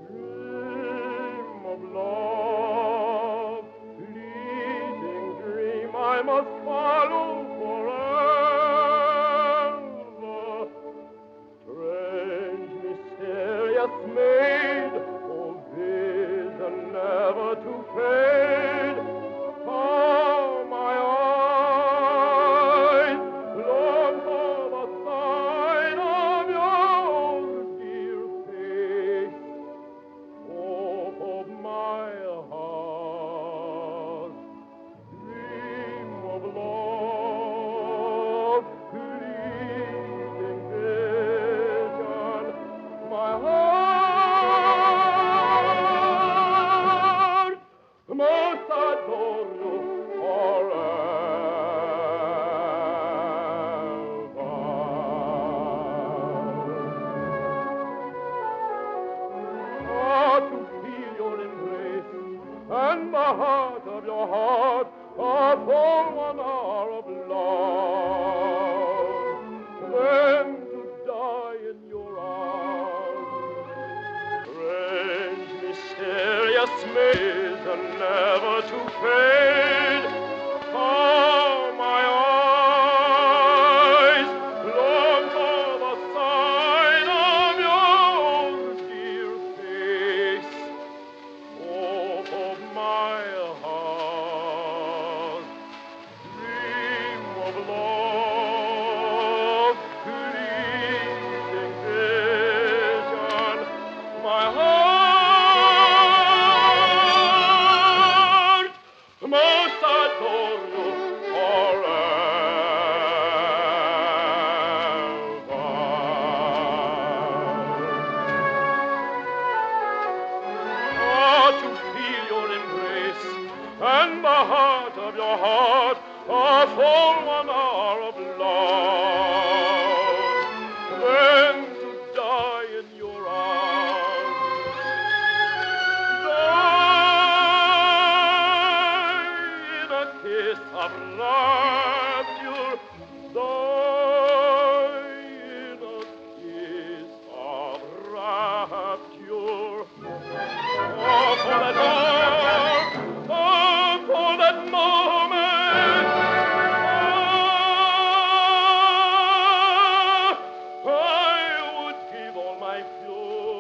Dream of love, fleeting dream, I must follow forever. Strange, mysterious maid, oh, vision never to fade. How my eyes long for the sight of your dear face. Hope of my heart, dream of love, fleeting vision, my heart must adore you forever. To feel your embrace and the heart of your heart, a full 1 hour of love, then to die in your arms. Strange, mysterious maze, and never to fade. How my eyes long for the sight of your dear face. Hope of my heart, dream of love, fleeting vision, my heart must adore you forever. To feel your embrace and the heart of your heart, a full 1 hour of love, then to die in your arms. Die in a kiss of rapture, die in a kiss of rapture. Oh, for that hour, oh, for that moment, I would give all my pure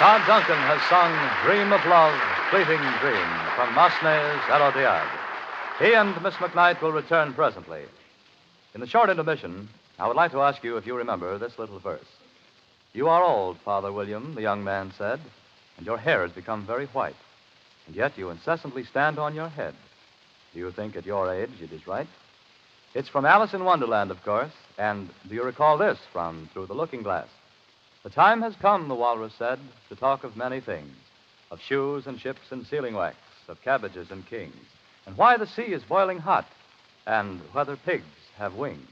Todd Duncan has sung Dream of Love, Fleeting Dream from Massenet's Herodiade. He and Miss McKnight will return presently. In the short intermission, I would like to ask you if you remember this little verse. You are old, Father William, the young man said, and your hair has become very white, and yet you incessantly stand on your head. Do you think at your age it is right? It's from Alice in Wonderland, of course, and do you recall this from Through the Looking Glass? The time has come, the walrus said, to talk of many things, of shoes and ships and sealing wax, of cabbages and kings, and why the sea is boiling hot, and whether pigs have wings.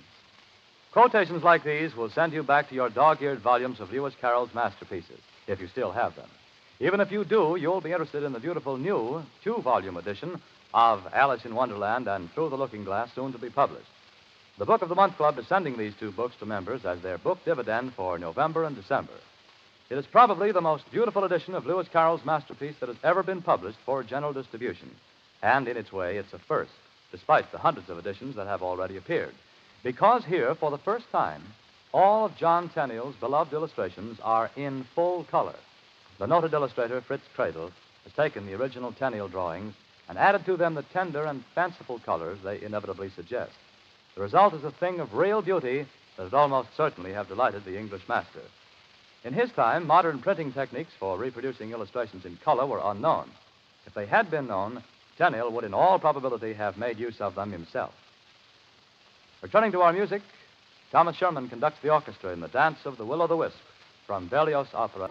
Quotations like these will send you back to your dog-eared volumes of Lewis Carroll's masterpieces, if you still have them. Even if you do, you'll be interested in the beautiful new 2-volume edition of Alice in Wonderland and Through the Looking Glass, soon to be published. The Book of the Month Club is sending these 2 books to members as their book dividend for November and December. It is probably the most beautiful edition of Lewis Carroll's masterpiece that has ever been published for general distribution. And in its way, it's a first, despite the hundreds of editions that have already appeared. Because here, for the first time, all of John Tenniel's beloved illustrations are in full color. The noted illustrator, Fritz Cradle, has taken the original Tenniel drawings and added to them the tender and fanciful colors they inevitably suggest. The result is a thing of real beauty that would almost certainly have delighted the English master. In his time, modern printing techniques for reproducing illustrations in color were unknown. If they had been known, Tenniel would in all probability have made use of them himself. Returning to our music, Thomas Sherman conducts the orchestra in the Dance of the Will-o'-the-Wisp from Berlioz' opera.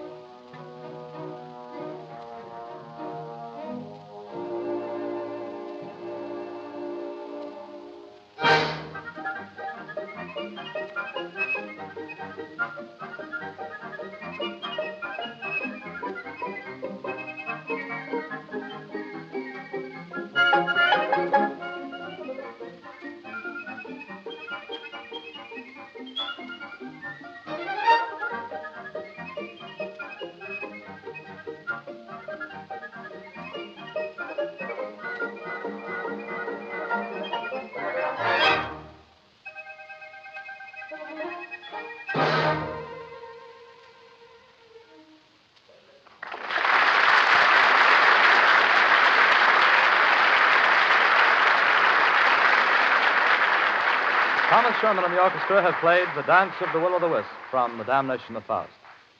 Thomas Sherman and the orchestra have played the Dance of the Will-o'-the-Wisp from The Damnation of Faust.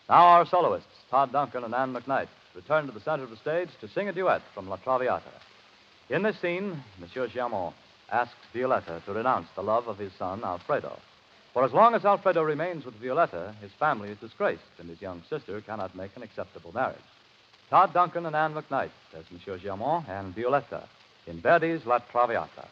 Now our soloists, Todd Duncan and Anne McKnight, return to the center of the stage to sing a duet from La Traviata. In this scene, Monsieur Giamont asks Violetta to renounce the love of his son, Alfredo. For as long as Alfredo remains with Violetta, his family is disgraced, and his young sister cannot make an acceptable marriage. Todd Duncan and Anne McKnight as Monsieur Giamont and Violetta in Verdi's La Traviata.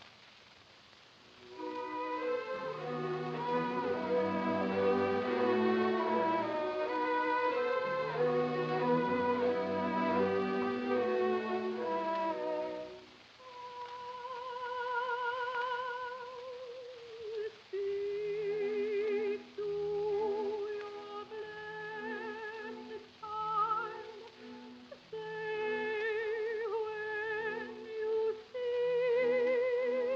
Say when you see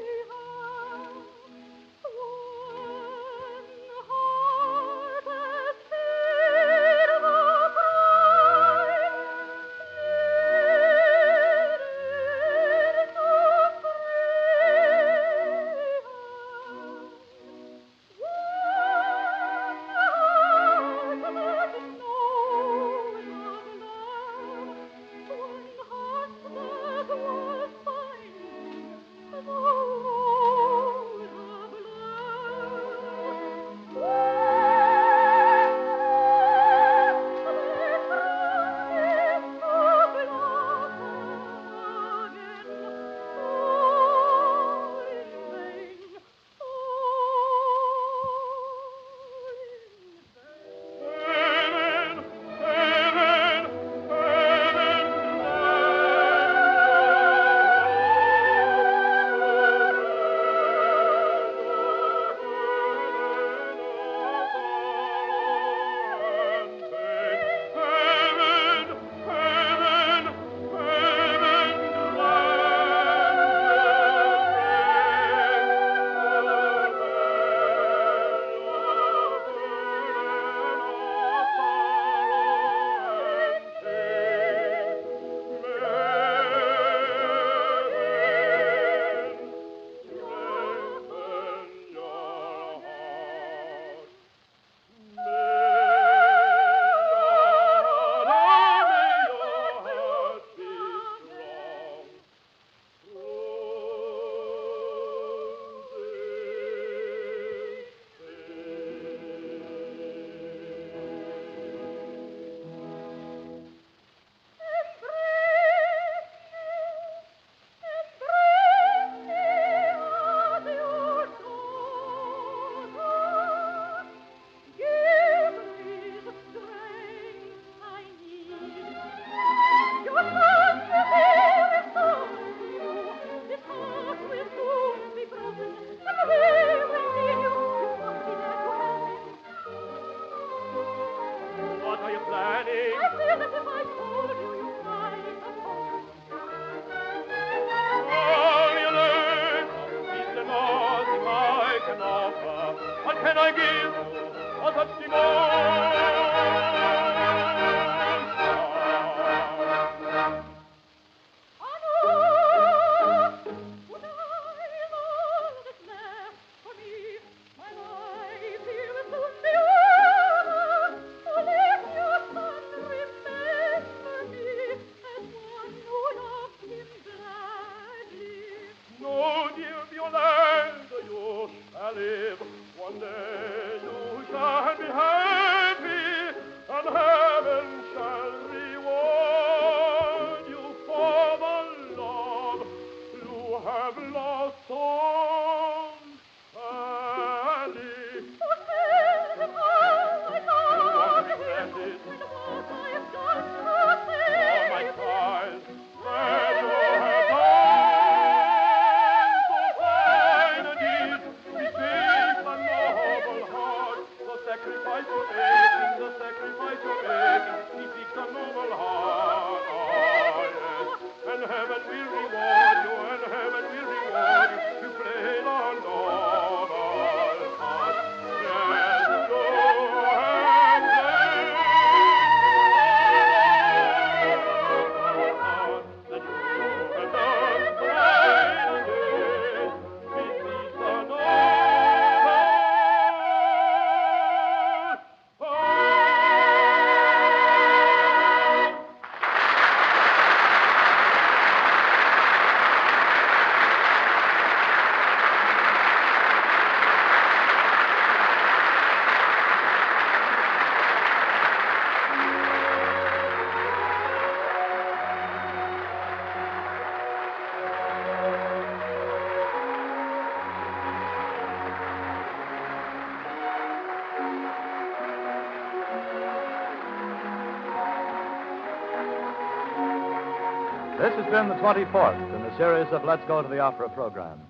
This has been the 24th in the series of Let's Go to the Opera programs,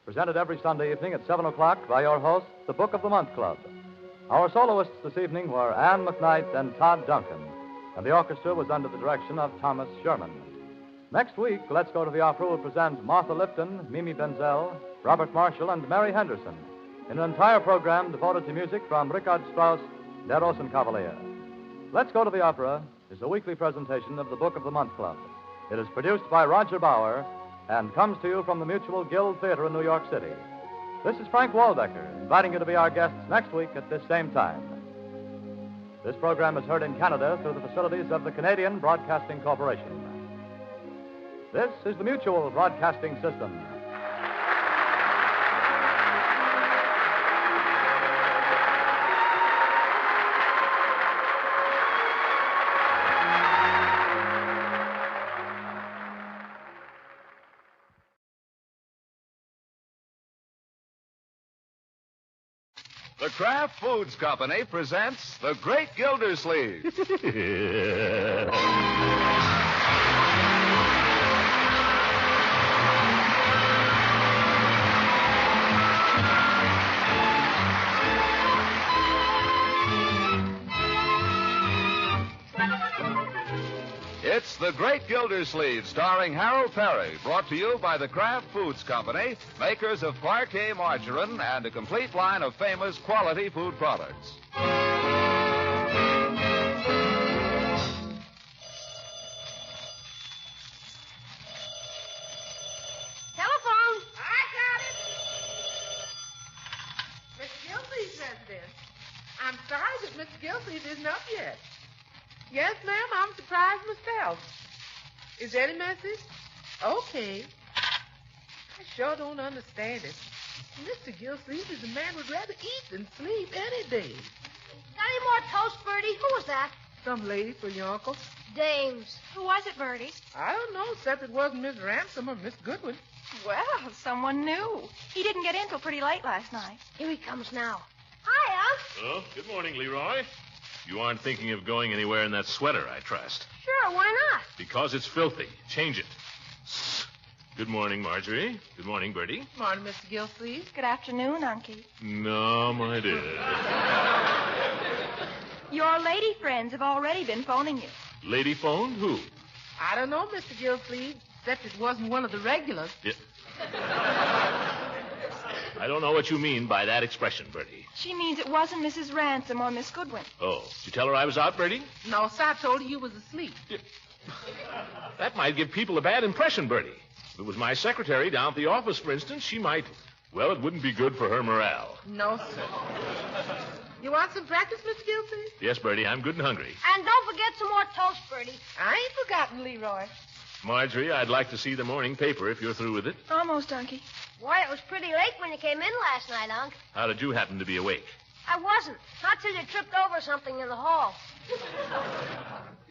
presented every Sunday evening at 7 o'clock by your host, the Book of the Month Club. Our soloists this evening were Ann McKnight and Todd Duncan, and the orchestra was under the direction of Thomas Sherman. Next week, Let's Go to the Opera will present Martha Lipton, Mimi Benzel, Robert Marshall, and Mary Henderson in an entire program devoted to music from Richard Strauss, Der Rosenkavalier. Let's Go to the Opera is a weekly presentation of the Book of the Month Club. It is produced by Roger Bauer and comes to you from the Mutual Guild Theater in New York City. This is Frank Waldecker, inviting you to be our guests next week at this same time. This program is heard in Canada through the facilities of the Canadian Broadcasting Corporation. This is the Mutual Broadcasting System. The Kraft Foods Company presents The Great Gildersleeve. It's The Great Gildersleeve, starring Harold Perry, brought to you by the Kraft Foods Company, makers of Parquet margarine and a complete line of famous quality food products. Telephone. I got it. Miss Gilsey's residence. I'm sorry that Miss Gilsey isn't up yet. Yes, ma'am, I'm surprised myself. Is there any message? Okay. I sure don't understand it. Mr. Gilsleeve is a man who'd rather eat than sleep any day. Got any more toast, Bertie? Who was that? Some lady for your uncle. Dames. Who was it, Bertie? I don't know, except it wasn't Miss Ransom or Miss Goodwin. Well, someone new. He didn't get in till pretty late last night. Here he comes now. Hi, Unc. Oh, good morning, Leroy. You aren't thinking of going anywhere in that sweater, I trust. Sure, why not? Because it's filthy. Change it. Good morning, Marjorie. Good morning, Bertie. Morning, Mr. Gilsleeve. Good afternoon, Unky. No, my dear. Your lady friends have already been phoning you. Lady phone? Who? I don't know, Mr. Gilsleeve, except it wasn't one of the regulars. Yeah. I don't know what you mean by that expression, Bertie. She means it wasn't Mrs. Ransom or Miss Goodwin. Oh, did you tell her I was out, Bertie? No, sir, I told her you was asleep. Yeah. That might give people a bad impression, Bertie. If it was my secretary down at the office, for instance, she might... Well, it wouldn't be good for her morale. No, sir. You want some practice, Mr. Gilsleeve? Yes, Bertie, I'm good and hungry. And don't forget some more toast, Bertie. I ain't forgotten, Leroy. Marjorie, I'd like to see the morning paper if you're through with it. Almost, Unky. Boy, it was pretty late when you came in last night, Unc. How did you happen to be awake? I wasn't. Not till you tripped over something in the hall.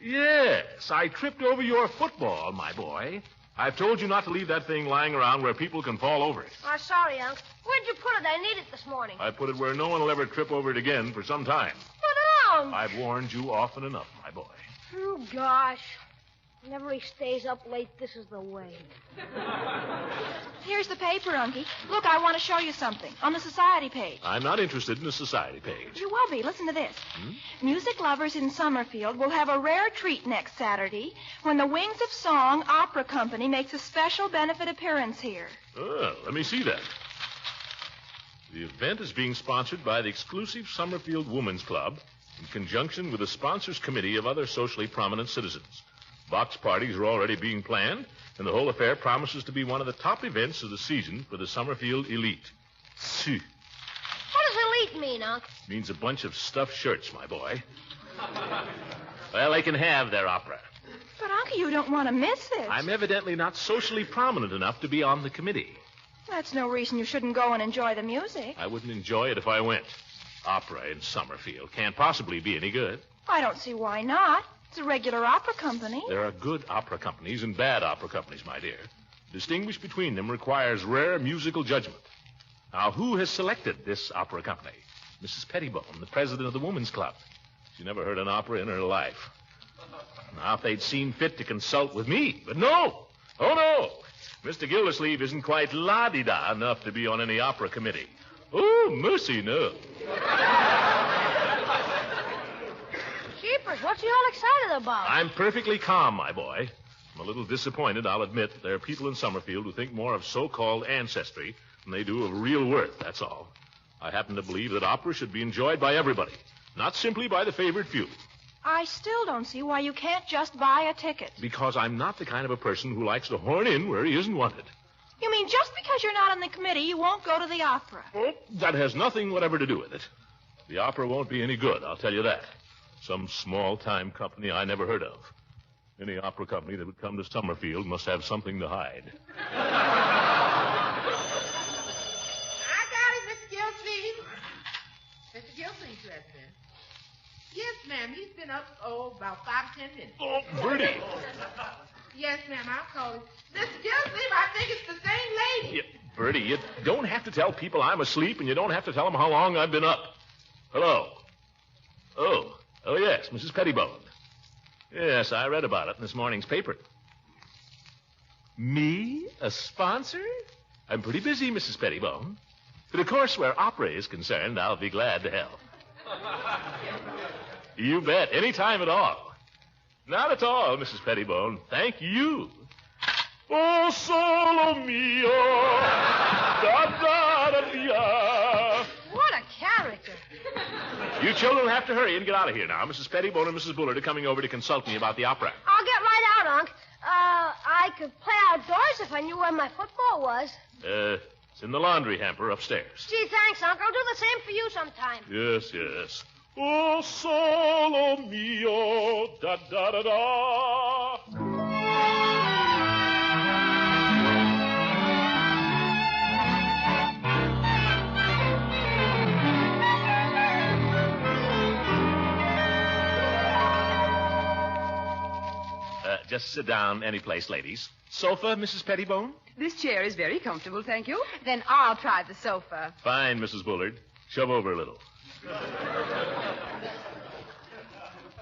Yes, I tripped over your football, my boy. I've told you not to leave that thing lying around where people can fall over it. Oh, sorry, Unc. Where'd you put it? I need it this morning. I put it where no one will ever trip over it again for some time. But, Unc. I've warned you often enough, my boy. Oh, gosh. Whenever he stays up late, this is the way. Here's the paper, Unky. Look, I want to show you something. On the society page. I'm not interested in the society page. You will be. Listen to this. Music lovers in Summerfield will have a rare treat next Saturday when the Wings of Song Opera Company makes a special benefit appearance here. Oh, let me see that. The event is being sponsored by the exclusive Summerfield Women's Club in conjunction with the sponsors committee of other socially prominent citizens. Box parties are already being planned, and the whole affair promises to be one of the top events of the season for the Summerfield elite. What does elite mean, Unc? Means a bunch of stuffed shirts, my boy. Well, they can have their opera. But, Unky, you don't want to miss this. I'm evidently not socially prominent enough to be on the committee. That's no reason you shouldn't go and enjoy the music. I wouldn't enjoy it if I went. Opera in Summerfield can't possibly be any good. I don't see why not. It's a regular opera company. There are good opera companies and bad opera companies, my dear. To distinguish between them requires rare musical judgment. Now, who has selected this opera company? Mrs. Pettibone, the president of the Women's Club. She never heard an opera in her life. Now, if they'd seen fit to consult with me. But no. Oh, no. Mr. Gildersleeve isn't quite la-di-da enough to be on any opera committee. Oh, mercy, no. Jeepers, what's he all excited about? I'm perfectly calm, my boy. I'm a little disappointed, I'll admit, that there are people in Summerfield who think more of so-called ancestry than they do of real worth, that's all. I happen to believe that opera should be enjoyed by everybody, not simply by the favored few. I still don't see why you can't just buy a ticket. Because I'm not the kind of a person who likes to horn in where he isn't wanted. You mean just because you're not on the committee, you won't go to the opera? Oh, that has nothing whatever to do with it. The opera won't be any good, I'll tell you that. Some small-time company I never heard of. Any opera company that would come to Summerfield must have something to hide. I got it, Mr. Gildersleeve. Mr. Gildersleeve, ma'am. Yes, ma'am. He's been up, about 5 or 10 minutes. Oh, Bertie. Yes, ma'am. I'll call him. Mr. Gildersleeve, I think it's the same lady. Bertie, you don't have to tell people I'm asleep, and you don't have to tell them how long I've been up. Hello. Oh, yes, Mrs. Pettibone. Yes, I read about it in this morning's paper. Me? A sponsor? I'm pretty busy, Mrs. Pettibone. But, of course, where opera is concerned, I'll be glad to help. You bet. Any time at all. Not at all, Mrs. Pettibone. Thank you. Oh, solo mio. Da-da-da-da. What a character. You children have to hurry and get out of here now. Mrs. Pettibone and Mrs. Bullard are coming over to consult me about the opera. I'll get right out, Unc. I could play outdoors if I knew where my football was. It's in the laundry hamper upstairs. Gee, thanks, Unc. I'll do the same for you sometime. Yes. Oh, solo mio, da-da-da-da. Just sit down any place, ladies. Sofa, Mrs. Pettibone? This chair is very comfortable, thank you. Then I'll try the sofa. Fine, Mrs. Bullard. Shove over a little.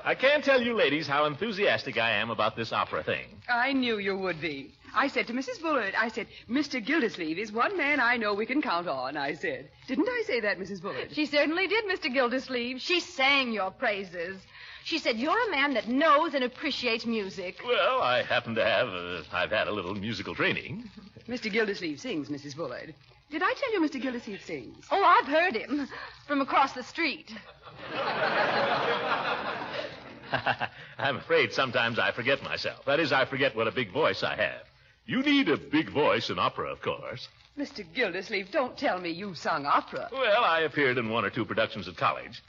I can't tell you ladies how enthusiastic I am about this opera thing. I knew you would be. I said to Mrs. Bullard, Mr. Gildersleeve is one man I know we can count on, I said. Didn't I say that, Mrs. Bullard? She certainly did, Mr. Gildersleeve. She sang your praises. She said you're a man that knows and appreciates music. Well, I happen to have. I've had a little musical training. Mr. Gildersleeve sings, Mrs. Bullard. Did I tell you Mr. Gildersleeve sings? Oh, I've heard him from across the street. I'm afraid sometimes I forget myself. That is, I forget what a big voice I have. You need a big voice in opera, of course. Mr. Gildersleeve, don't tell me you sung opera. Well, I appeared in 1 or 2 productions at college.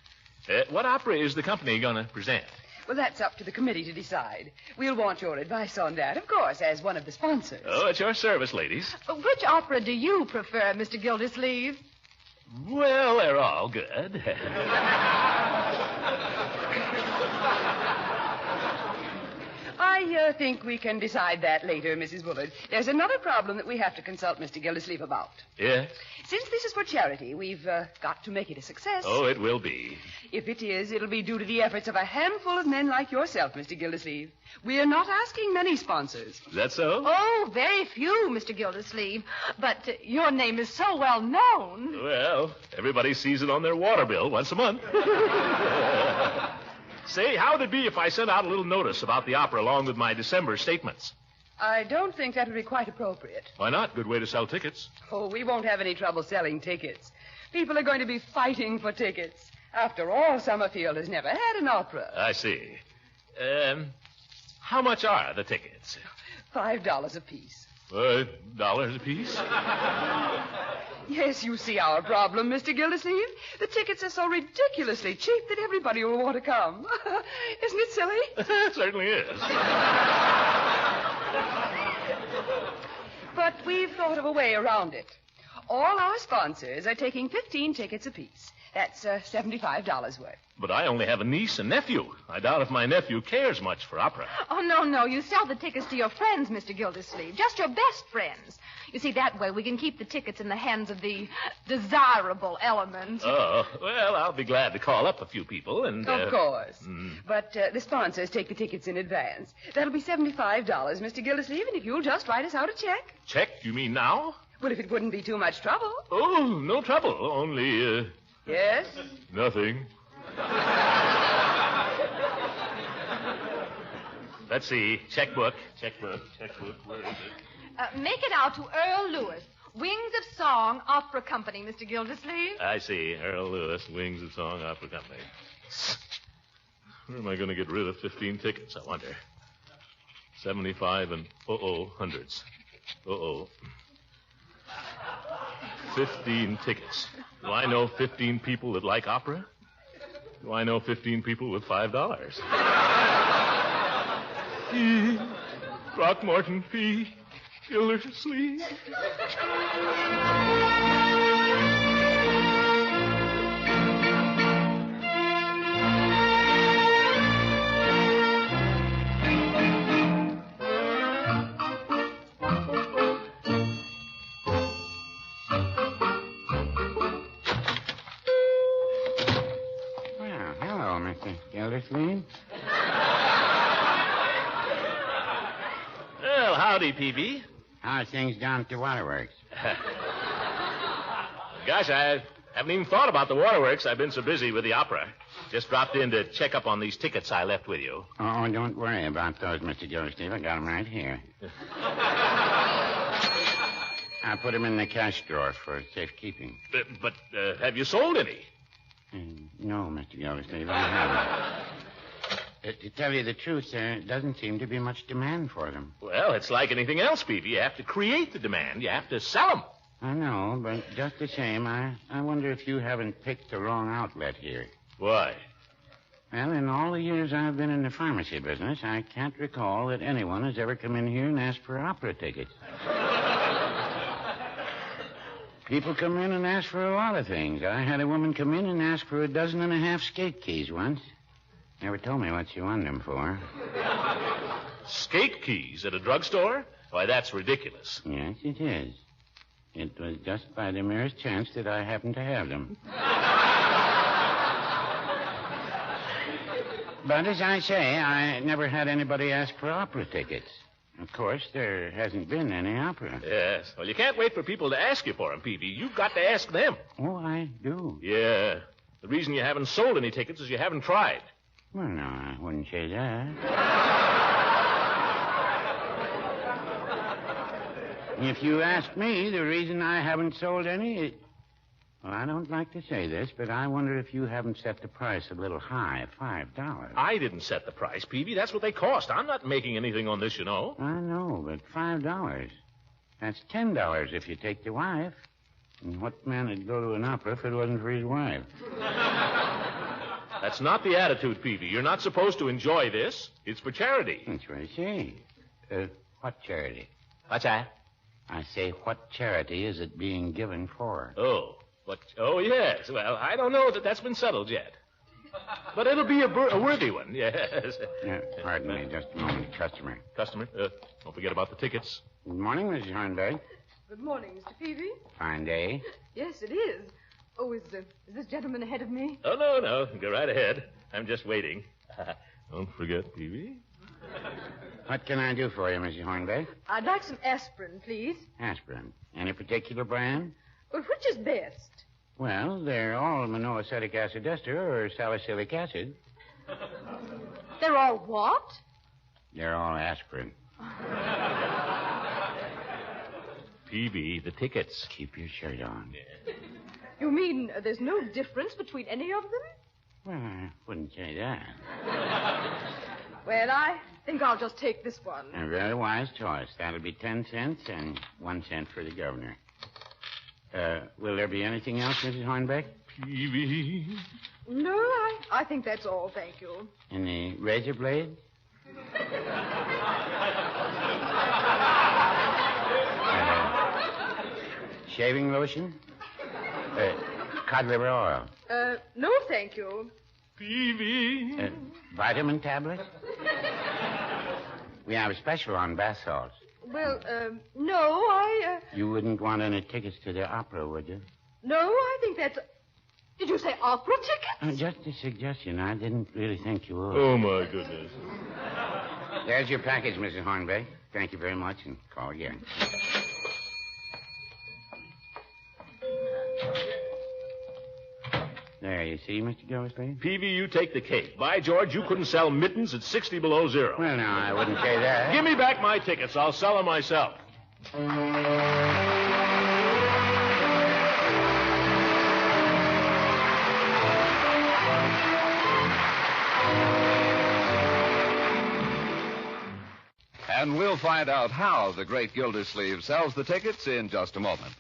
What opera is the company going to present? Well, that's up to the committee to decide. We'll want your advice on that, of course, as one of the sponsors. Oh, at your service, ladies. Which opera do you prefer, Mr. Gildersleeve? Well, they're all good. I think we can decide that later, Mrs. Bullard. There's another problem that we have to consult Mr. Gildersleeve about. Yeah? Since this is for charity, we've got to make it a success. Oh, it will be. If it is, it'll be due to the efforts of a handful of men like yourself, Mr. Gildersleeve. We're not asking many sponsors. Is that so? Oh, very few, Mr. Gildersleeve. But your name is so well known. Well, everybody sees it on their water bill once a month. Say, how would it be if I sent out a little notice about the opera along with my December statements? I don't think that would be quite appropriate. Why not? Good way to sell tickets. Oh, we won't have any trouble selling tickets. People are going to be fighting for tickets. After all, Summerfield has never had an opera. I see. How much are the tickets? $5 apiece. $5 apiece? Yes, you see our problem, Mr. Gildersleeve. The tickets are so ridiculously cheap that everybody will want to come. Isn't it silly? It certainly is. But we've thought of a way around it. All our sponsors are taking 15 tickets apiece. That's $75 worth. But I only have a niece and nephew. I doubt if my nephew cares much for opera. Oh, no. You sell the tickets to your friends, Mr. Gildersleeve. Just your best friends. You see, that way we can keep the tickets in the hands of the desirable element. Oh, well, I'll be glad to call up a few people and... Of course. But the sponsors take the tickets in advance. That'll be $75, Mr. Gildersleeve, and if you'll just write us out a check. Check, you mean now? Well, if it wouldn't be too much trouble. Oh, no trouble. Only, Yes? nothing. Let's see. Checkbook. Where is it? Make it out to Earl Lewis, Wings of Song Opera Company, Mr. Gildersleeve. I see. Earl Lewis, Wings of Song Opera Company. Where am I going to get rid of 15 tickets, I wonder? 75 and hundreds. 15 tickets. Do I know 15 people that like opera? Do I know 15 people with $5? P. Throckmorton P. Gildersleeve. Gildersleeve? Well, howdy, Peavy. How's things down at the waterworks? Gosh, I haven't even thought about the waterworks. I've been so busy with the opera. Just dropped in to check up on these tickets I left with you. Oh, don't worry about those, Mr. Gildersleeve. I got them right here. I put them in the cash drawer for safekeeping. But have you sold any? No, Mr. Gildersleeve, I haven't. To tell you the truth, there doesn't seem to be much demand for them. Well, it's like anything else, Peavy. You have to create the demand. You have to sell them. I know, but just the same, I wonder if you haven't picked the wrong outlet here. Why? Well, in all the years I've been in the pharmacy business, I can't recall that anyone has ever come in here and asked for opera tickets. People come in and ask for a lot of things. I had a woman come in and ask for 12.5 skate keys once. Never told me what she wanted them for. Skate keys at a drugstore? Why, that's ridiculous. Yes, it is. It was just by the merest chance that I happened to have them. But as I say, I never had anybody ask for opera tickets. Of course, there hasn't been any opera. Yes. Well, you can't wait for people to ask you for them, Peavy. You've got to ask them. Oh, I do. Yeah. The reason you haven't sold any tickets is you haven't tried. Well, no, I wouldn't say that. If you ask me, the reason I haven't sold any is... Well, I don't like to say this, but I wonder if you haven't set the price a little high, $5. I didn't set the price, Peavy. That's what they cost. I'm not making anything on this, you know. I know, but $5. That's $10 if you take the wife. And what man would go to an opera if it wasn't for his wife? That's not the attitude, Peavy. You're not supposed to enjoy this. It's for charity. That's what I say. What charity? What's that? I say, what charity is it being given for? Oh, yes. Well, I don't know that that's been settled yet. But it'll be a worthy one, yes. Pardon me, just a moment. Customer. Don't forget about the tickets. Good morning, Mrs. Hornberg. Good morning, Mr. Peavy. Fine day. Yes, it is. Oh, is this gentleman ahead of me? Oh, no. Go right ahead. I'm just waiting. Don't forget, Peavy. What can I do for you, Mrs. Hornberg? I'd like some aspirin, please. Aspirin. Any particular brand? Well, which is best? Well, they're all monoacetic acid ester or salicylic acid. They're all what? They're all aspirin. Peavy, the tickets. Keep your shirt on. Yeah. You mean there's no difference between any of them? Well, I wouldn't say that. Well, I think I'll just take this one. A very wise choice. That'll be 10 cents and 1 cent for the governor. Will there be anything else, Mrs. Hornbeck? Peavy. No, I think that's all, thank you. Any razor blades? Shaving lotion? cod liver oil? No, thank you. Peavy. Vitamin tablets? We have a special on bath salts. Well, no, You wouldn't want any tickets to the opera, would you? No, I think that's... Did you say opera ticket? Just a suggestion. I didn't really think you would. Oh, my goodness. There's your package, Mrs. Hornbeck. Thank you very much, and call again. There, you see, Mr. Gildersleeve? Peavy, you take the cake. By George, you couldn't sell mittens at 60 below zero. Well, no, I wouldn't say that. Give me back my tickets. I'll sell them myself. And we'll find out how the great Gildersleeve sells the tickets in just a moment.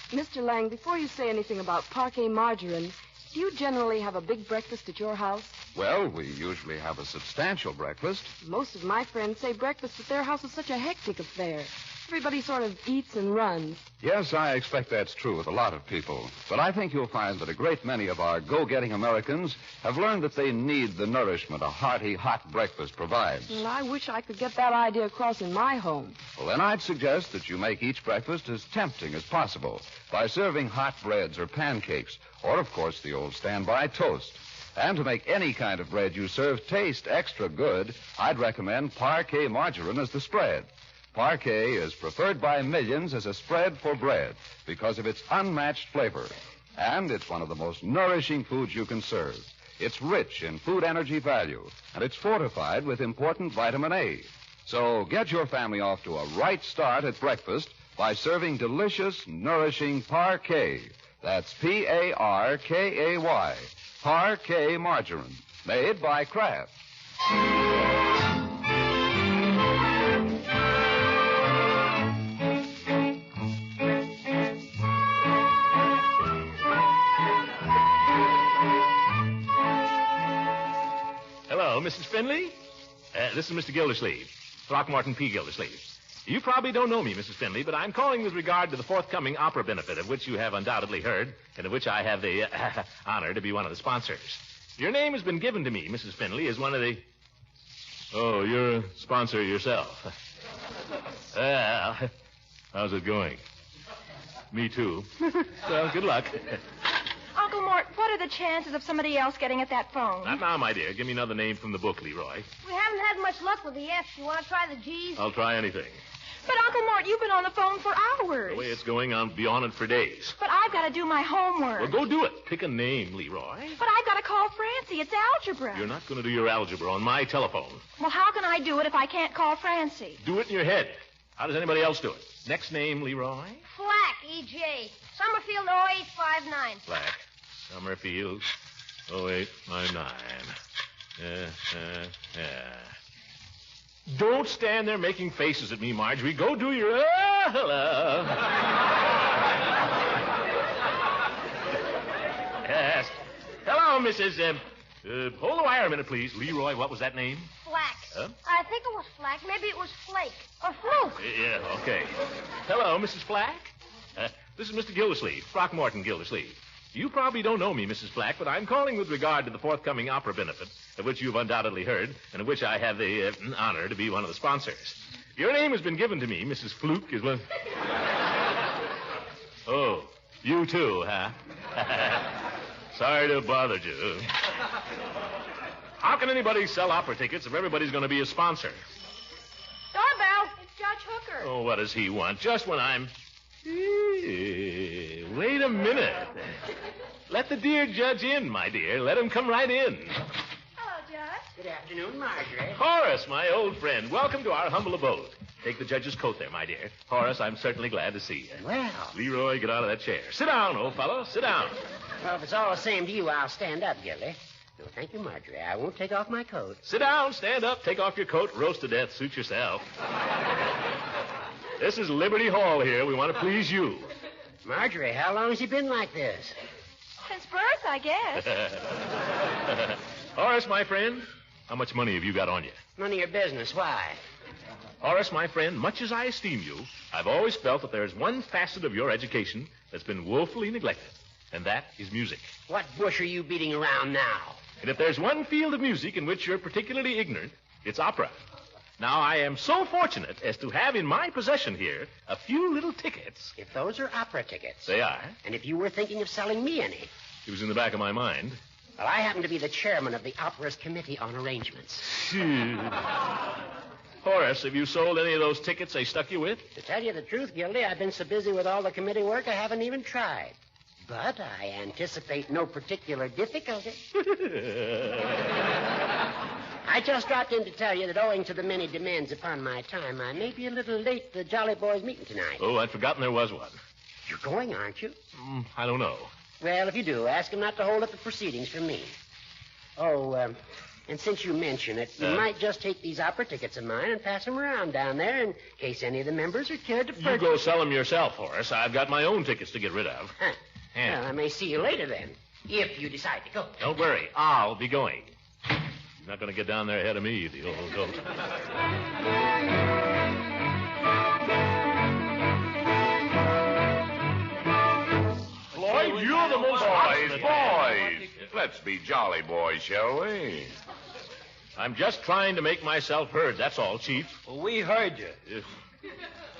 Mr. Lang, before you say anything about parquet margarine, do you generally have a big breakfast at your house? Well, we usually have a substantial breakfast. Most of my friends say breakfast at their house is such a hectic affair. Everybody sort of eats and runs. Yes, I expect that's true with a lot of people. But I think you'll find that a great many of our go-getting Americans have learned that they need the nourishment a hearty, hot breakfast provides. Well, I wish I could get that idea across in my home. Well, then I'd suggest that you make each breakfast as tempting as possible by serving hot breads or pancakes, or, of course, the old standby toast. And to make any kind of bread you serve taste extra good, I'd recommend parquet margarine as the spread. Parquet is preferred by millions as a spread for bread because of its unmatched flavor. And it's one of the most nourishing foods you can serve. It's rich in food energy value, and it's fortified with important vitamin A. So get your family off to a right start at breakfast by serving delicious, nourishing parquet. That's Parkay. Parquet margarine, made by Kraft. Hello, Mrs. Finley? This is Mr. Gildersleeve, Throckmorton P. Gildersleeve. You probably don't know me, Mrs. Finley, but I'm calling with regard to the forthcoming opera benefit, of which you have undoubtedly heard, and of which I have the honor to be one of the sponsors. Your name has been given to me, Mrs. Finley, as one of the... Oh, you're a sponsor yourself. Well, how's it going? Me too. Well, good luck. Uncle Mort, what are the chances of somebody else getting at that phone? Not now, my dear. Give me another name from the book, Leroy. We haven't had much luck with the F's. You want to try the G's? I'll try anything. But, Uncle Mort, you've been on the phone for hours. The way it's going, I'll be on it for days. But I've got to do my homework. Well, go do it. Pick a name, Leroy. But I've got to call Francie. It's algebra. You're not going to do your algebra on my telephone. Well, how can I do it if I can't call Francie? Do it in your head. How does anybody else do it? Next name, Leroy? Flack, E.J. Summerfield 0859. Black. Summerfield 0859. Don't stand there making faces at me, Marjorie. Go do your hello. Yes. Hello, Mrs. Hold the wire a minute, please. Leroy, what was that name? Flack. Huh? I think it was Flack. Maybe it was Flake. Or Fluke. Yeah, okay. Hello, Mrs. Flack. This is Mr. Gildersleeve, Throckmorton Gildersleeve. You probably don't know me, Mrs. Flack, but I'm calling with regard to the forthcoming opera benefit, of which you've undoubtedly heard, and of which I have the honor to be one of the sponsors. Your name has been given to me. Mrs. Fluke is one... Oh, you too, huh? Sorry to bother you. How can anybody sell opera tickets if everybody's going to be a sponsor? Doorbell. It's Judge Hooker. Oh, what does he want? Just when I'm... Wait a minute. Let the dear judge in, my dear. Let him come right in. Hello, Judge. Good afternoon, Marjorie. Horace, my old friend, welcome to our humble abode. Take the judge's coat there, my dear. Horace, I'm certainly glad to see you. Well. Leroy, get out of that chair. Sit down, old fellow. Sit down. Well, if it's all the same to you, I'll stand up, Gildy. No, thank you, Marjorie. I won't take off my coat. Sit down, stand up, take off your coat, roast to death, suit yourself. This is Liberty Hall here. We want to please you. Marjorie, how long has he been like this? Since birth, I guess. Horace, my friend, how much money have you got on you? None of your business. Why? Horace, my friend, much as I esteem you, I've always felt that there's one facet of your education that's been woefully neglected. and that is music. What bush are you beating around now? And if there's one field of music in which you're particularly ignorant, it's opera. Now, I am so fortunate as to have in my possession here a few little tickets. If those are opera tickets. They are. And if you were thinking of selling me any. It was in the back of my mind. Well, I happen to be the chairman of the opera's committee on arrangements. Horace, have you sold any of those tickets they stuck you with? To tell you the truth, Gildy, I've been so busy with all the committee work I haven't even tried. But I anticipate no particular difficulty. I just dropped in to tell you that owing to the many demands upon my time, I may be a little late to the Jolly Boys meeting tonight. Oh, I'd forgotten there was one. You're going, aren't you? I don't know. Well, if you do, ask him not to hold up the proceedings for me. Oh, and since you mention it, you might just take these opera tickets of mine and pass them around down there in case any of the members are cared to purchase. You go sell them yourself, Horace. I've got my own tickets to get rid of. Huh. Well, I may see you later then, if you decide to go. Don't worry. I'll be going. You're not going to get down there ahead of me, the old goat. Floyd, you're the most... Boys. Let's be jolly boys, shall we? I'm just trying to make myself heard, that's all, Chief. Well, we heard you.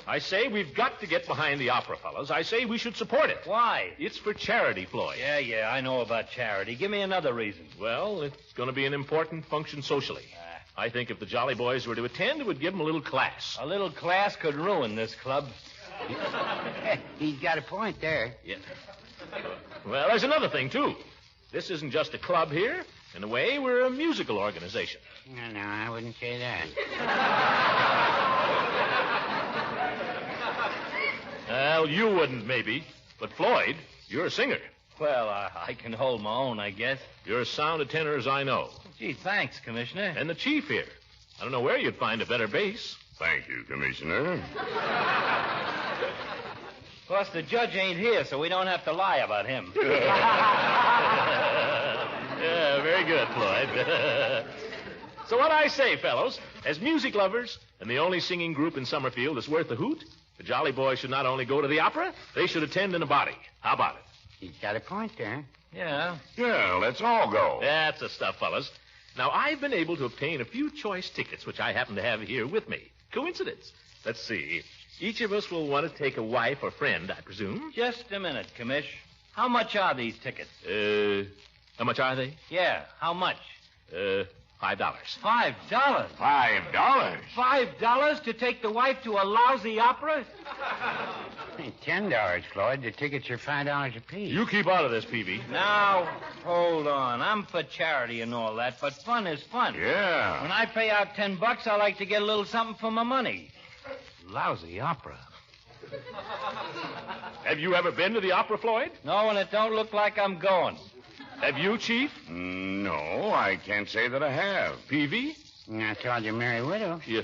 I say we've got to get behind the opera, fellas. I say we should support it. Why? It's for charity, Floyd. Yeah, I know about charity. Give me another reason. Well, it's going to be an important function socially. I think if the Jolly Boys were to attend, it would give them a little class. A little class could ruin this club. He's got a point there. Yeah. Well, there's another thing, too. This isn't just a club here. In a way, we're a musical organization. No, I wouldn't say that. Well, you wouldn't, maybe. But, Floyd, you're a singer. Well, I can hold my own, I guess. You're as sound a tenor as I know. Gee, thanks, Commissioner. And the chief here. I don't know where you'd find a better bass. Thank you, Commissioner. Of course, the judge ain't here, so we don't have to lie about him. Yeah, very good, Floyd. So what I say, fellows, as music lovers and the only singing group in Summerfield that's worth a hoot, the Jolly Boys should not only go to the opera, they should attend in a body. How about it? He's got a point there. Yeah. Yeah, let's all go. That's the stuff, fellas. Now, I've been able to obtain a few choice tickets, which I happen to have here with me. Coincidence. Let's see. Each of us will want to take a wife or friend, I presume. Just a minute, Commish. How much are these tickets? How much are they? Yeah, how much? $5. $5? $5? $5 to take the wife to a lousy opera? $10, Floyd. The tickets are $5 apiece. You keep out of this, Peavy. Now, hold on. I'm for charity and all that, but fun is fun. Yeah. When I pay out $10, I like to get a little something for my money. Lousy opera. Have you ever been to the opera, Floyd? No, and it don't look like I'm going. Have you, Chief? No, I can't say that I have. Peavy? I told you, Merry Widow. Yeah.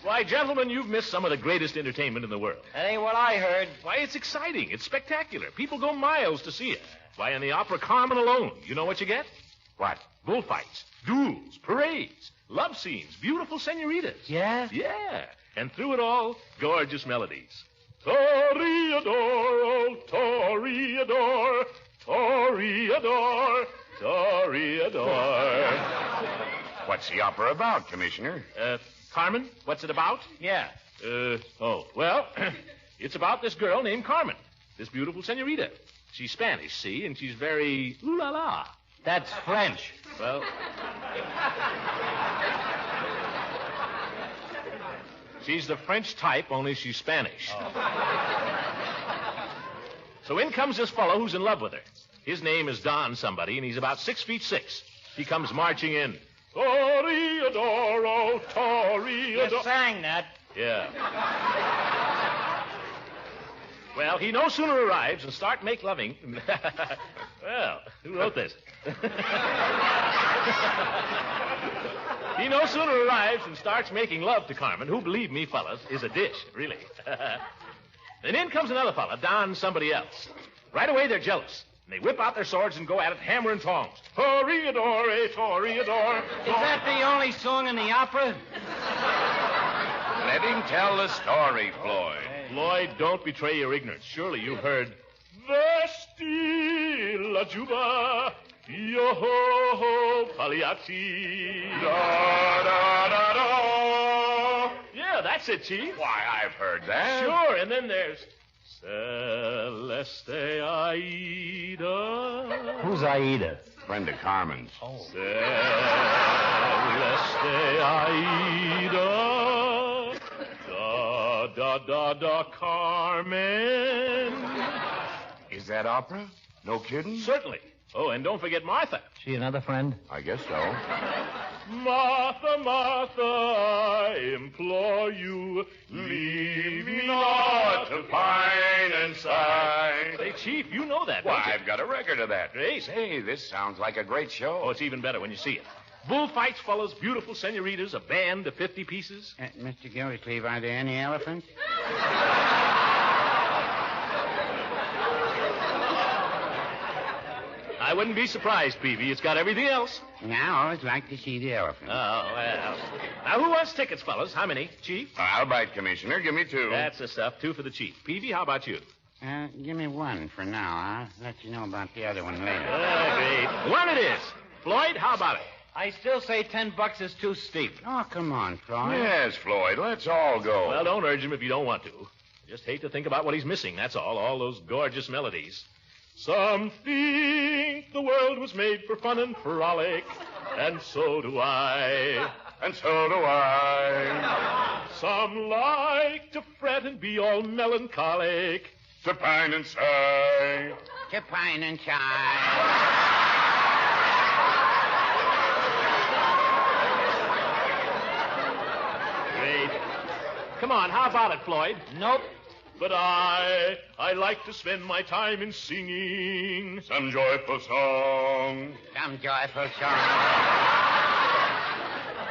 Why, gentlemen, you've missed some of the greatest entertainment in the world. That ain't what I heard. Why, it's exciting. It's spectacular. People go miles to see it. Why, in the opera Carmen alone, you know what you get? What? Bullfights, duels, parades, love scenes, beautiful senoritas. Yeah? Yeah. And through it all, gorgeous melodies. Toreador, oh, Toreador, Toreador, Toreador. What's the opera about, Commissioner? Carmen, what's it about? Yeah. Well, it's about this girl named Carmen, this beautiful senorita. She's Spanish, see, and she's very ooh-la-la. That's French. Well... She's the French type, only she's Spanish. Oh. So in comes this fellow who's in love with her. His name is Don somebody, and he's about 6'6". He comes marching in. Toreador, oh, Toreador. You sang that. Yeah. Well, he no sooner arrives and start make loving. Well, who wrote this? He no sooner arrives and starts making love to Carmen, who, believe me, fellas, is a dish, really. Then in comes another fella, Don somebody else. Right away, they're jealous. And they whip out their swords and go at it hammer and tongs. Toreador, eh, Toreador. Is that the only song in the opera? Let him tell the story, Floyd. Floyd, don't betray your ignorance. Surely you've heard... Vesti la juba, yo-ho-ho, Pagliacci. Da-da-da-da. Yeah, that's it, Chief. Why, I've heard that. Sure, and then there's... Celeste Aida. Who's Aida? Friend of Carmen's. Oh. Celeste Aida. Da, Carmen. Is that opera? No kidding? Certainly. Oh, and don't forget Martha. She another friend? I guess so. Martha, Martha, I implore you, leave me not to pine and sigh. Say, Chief, you know that, don't Why, you? I've got a record of that. Great. Say, this sounds like a great show. Oh, it's even better when you see it. Bullfights, fellas, beautiful senoritas, a band of 50 pieces. Mr. Gildersleeve, are there any elephants? I wouldn't be surprised, Peavy. It's got everything else. Now, I always like to see the elephants. Oh, well. Now, who wants tickets, fellas? How many? Chief? I'll bite, Commissioner. Give me 2. That's the stuff. 2 for the chief. Peavy, how about you? Give me 1 for now. I'll let you know about the other one later. Great. 1 it is. Floyd, how about it? I still say $10 is too steep. Oh, come on, Floyd. Yes, Floyd. Let's all go. Well, don't urge him if you don't want to. I just hate to think about what he's missing, that's all those gorgeous melodies. Some think the world was made for fun and frolic, and so do I. And so do I. Some like to fret and be all melancholic. To pine and sigh. To pine and sigh. Great. Come on, how about it, Floyd? Nope. But I like to spend my time in singing some joyful song. Some joyful song.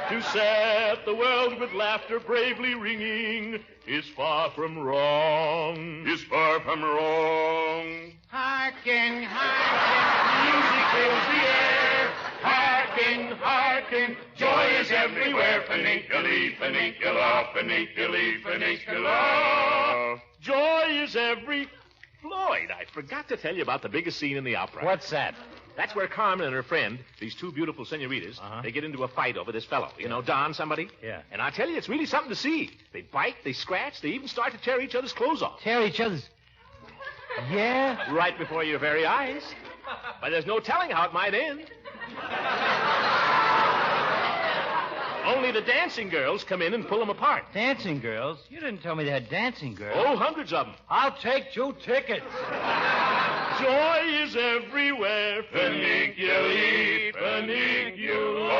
To set the world with laughter bravely ringing is far from wrong. Is far from wrong. Hearken, hearken, music fills the air. Hearken, hearken, joy is everywhere. Paninkily, panikula, panikily, panikula. Joy is every... Floyd, I forgot to tell you about the biggest scene in the opera. What's that? That's where Carmen and her friend, these 2 beautiful senoritas, they get into a fight over this fellow. You know, Don somebody? Yeah. And I tell you, it's really something to see. They bite, they scratch, they even start to tear each other's clothes off. Tear each other's... Yeah? Right before your very eyes. But there's no telling how it might end. Only the dancing girls come in and pull them apart. Dancing girls? You didn't tell me they had dancing girls. Oh, hundreds of them. I'll take 2 tickets. Joy is everywhere. Paniculi, panicula.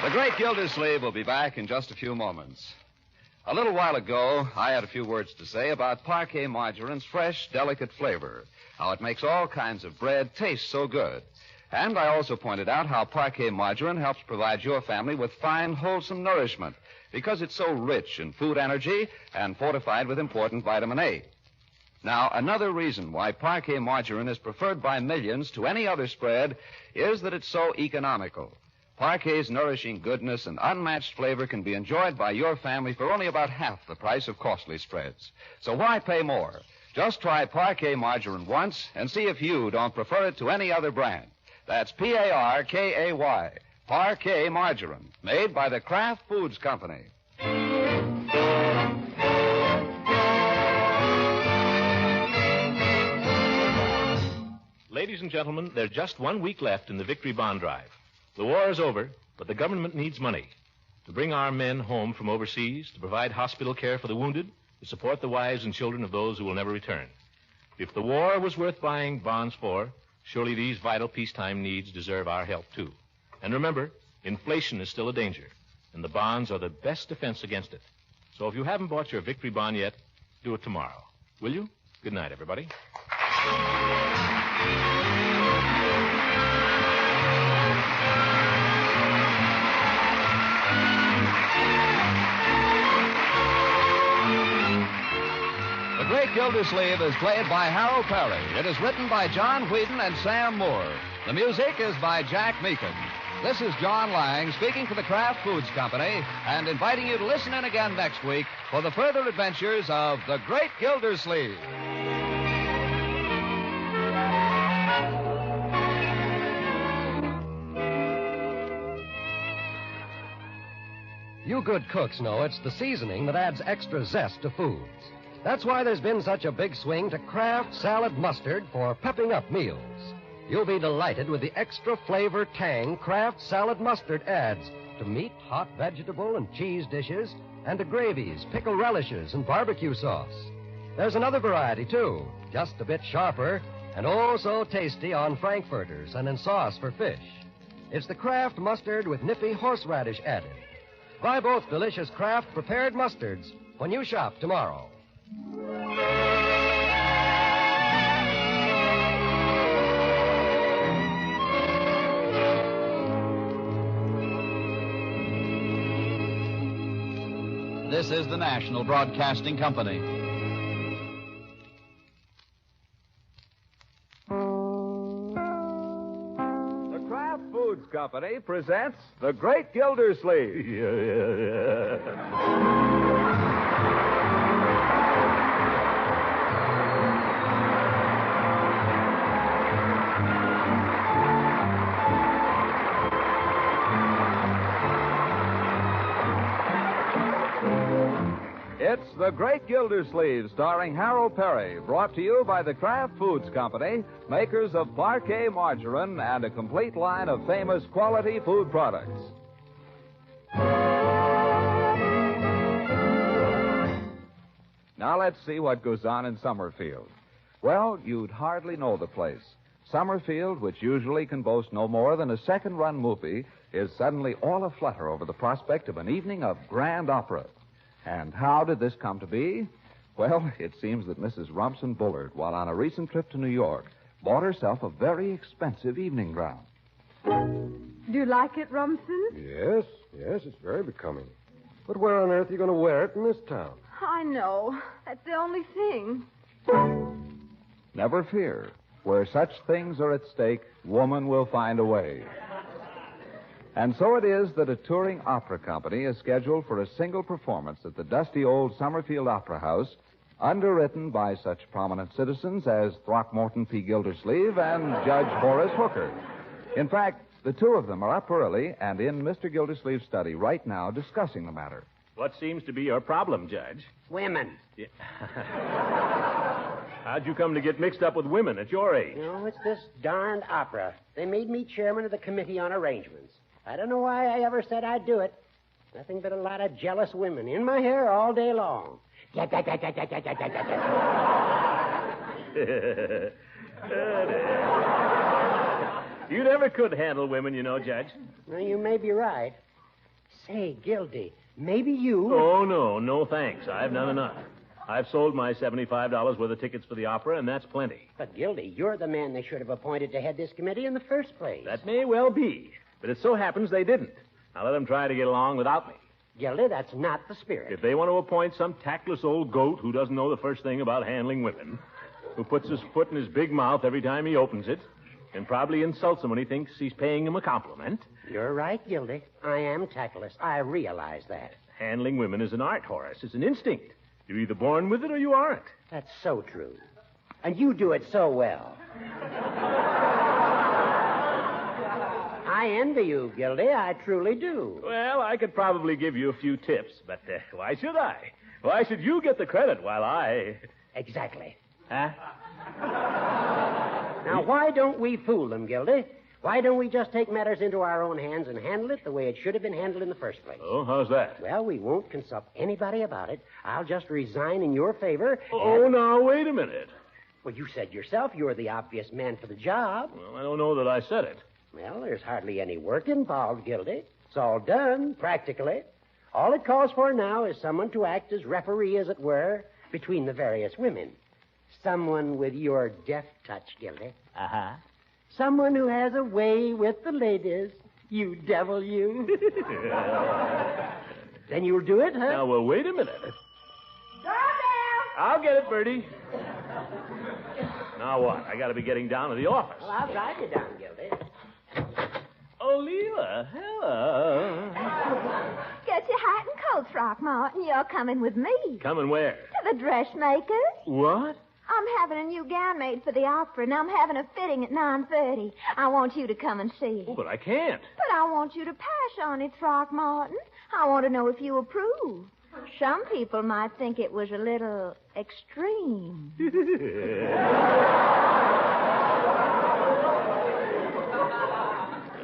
The Great Gildersleeve will be back in just a few moments. A little while ago, I had a few words to say about parquet margarine's fresh, delicate flavor, how it makes all kinds of bread taste so good. And I also pointed out how parquet margarine helps provide your family with fine, wholesome nourishment because it's so rich in food energy and fortified with important vitamin A. Now, another reason why parquet margarine is preferred by millions to any other spread is that it's so economical. Parquet's nourishing goodness and unmatched flavor can be enjoyed by your family for only about half the price of costly spreads. So why pay more? Just try Parquet margarine once and see if you don't prefer it to any other brand. That's Parkay, Parquet margarine, made by the Kraft Foods Company. Ladies and gentlemen, there's just 1 week left in the Victory Bond Drive. The war is over, but the government needs money to bring our men home from overseas, to provide hospital care for the wounded, to support the wives and children of those who will never return. If the war was worth buying bonds for, surely these vital peacetime needs deserve our help, too. And remember, inflation is still a danger, and the bonds are the best defense against it. So if you haven't bought your Victory Bond yet, do it tomorrow. Will you? Good night, everybody. Gildersleeve is played by Harold Perry. It is written by John Whedon and Sam Moore. The music is by Jack Meakin. This is John Lang speaking for the Kraft Foods Company and inviting you to listen in again next week for the further adventures of the Great Gildersleeve. You good cooks know it's the seasoning that adds extra zest to foods. That's why there's been such a big swing to Kraft Salad Mustard for pepping up meals. You'll be delighted with the extra flavor tang Kraft Salad Mustard adds to meat, hot vegetable, and cheese dishes, and to gravies, pickle relishes, and barbecue sauce. There's another variety, too, just a bit sharper, and oh so tasty on frankfurters and in sauce for fish. It's the Kraft Mustard with nippy horseradish added. Buy both delicious Kraft prepared mustards when you shop tomorrow. This is the National Broadcasting Company. The Kraft Foods Company presents The Great Gildersleeve. It's The Great Gildersleeve, starring Harold Perry, brought to you by the Kraft Foods Company, makers of Parquet margarine and a complete line of famous quality food products. Now let's see what goes on in Summerfield. Well, you'd hardly know the place. Summerfield, which usually can boast no more than a second-run movie, is suddenly all aflutter over the prospect of an evening of grand opera. And how did this come to be? Well, it seems that Mrs. Rumson Bullard, while on a recent trip to New York, bought herself a very expensive evening gown. Do you like it, Rumson? Yes, it's very becoming. But where on earth are you going to wear it in this town? I know. That's the only thing. Never fear. Where such things are at stake, woman will find a way. And so it is that a touring opera company is scheduled for a single performance at the dusty old Summerfield Opera House, underwritten by such prominent citizens as Throckmorton P. Gildersleeve and Judge Horace Hooker. In fact, the two of them are up early and in Mr. Gildersleeve's study right now discussing the matter. What seems to be your problem, Judge? Women. Yeah. How'd you come to get mixed up with women at your age? It's this darned opera. They made me chairman of the committee on arrangements. I don't know why I ever said I'd do it. Nothing but a lot of jealous women in my hair all day long. You never could handle women, you know, Judge. Well, you may be right. Say, Gildy, maybe you... Oh, no, thanks. I've done enough. I've sold my $75 worth of tickets for the opera, and that's plenty. But, Gildy, you're the man they should have appointed to head this committee in the first place. That may well be. But it so happens they didn't. Now let them try to get along without me. Gildy, that's not the spirit. If they want to appoint some tactless old goat who doesn't know the first thing about handling women, who puts his foot in his big mouth every time he opens it, and probably insults him when he thinks he's paying him a compliment. You're right, Gildy. I am tactless. I realize that. Handling women is an art, Horace. It's an instinct. You're either born with it or you aren't. That's so true. And you do it so well. I envy you, Gildy. I truly do. Well, I could probably give you a few tips, but why should I? Why should you get the credit while I... Exactly. Huh? Now, why don't we fool them, Gildy? Why don't we just take matters into our own hands and handle it the way it should have been handled in the first place? Oh, how's that? Well, we won't consult anybody about it. I'll just resign in your favor. Oh, now, wait a minute. Well, you said yourself you're the obvious man for the job. Well, I don't know that I said it. Well, there's hardly any work involved, Gildy. It's all done, practically. All it calls for now is someone to act as referee, as it were, between the various women. Someone with your deft touch, Gildy. Uh-huh. Someone who has a way with the ladies. You devil, you. Then you'll do it, huh? Now, well, wait a minute. Doorbell! I'll get it, Bertie. Now what? I got to be getting down to the office. Well, I'll drive you down, Gildy. Oh, Leela, hello. Get your hat and coat, Throckmorton. You're coming with me. Coming where? To the dressmaker's. What? I'm having a new gown made for the opera, and I'm having a fitting at 9:30. I want you to come and see it. Oh, but I can't. But I want you to pass on it, Throckmorton. I want to know if you approve. Some people might think it was a little extreme.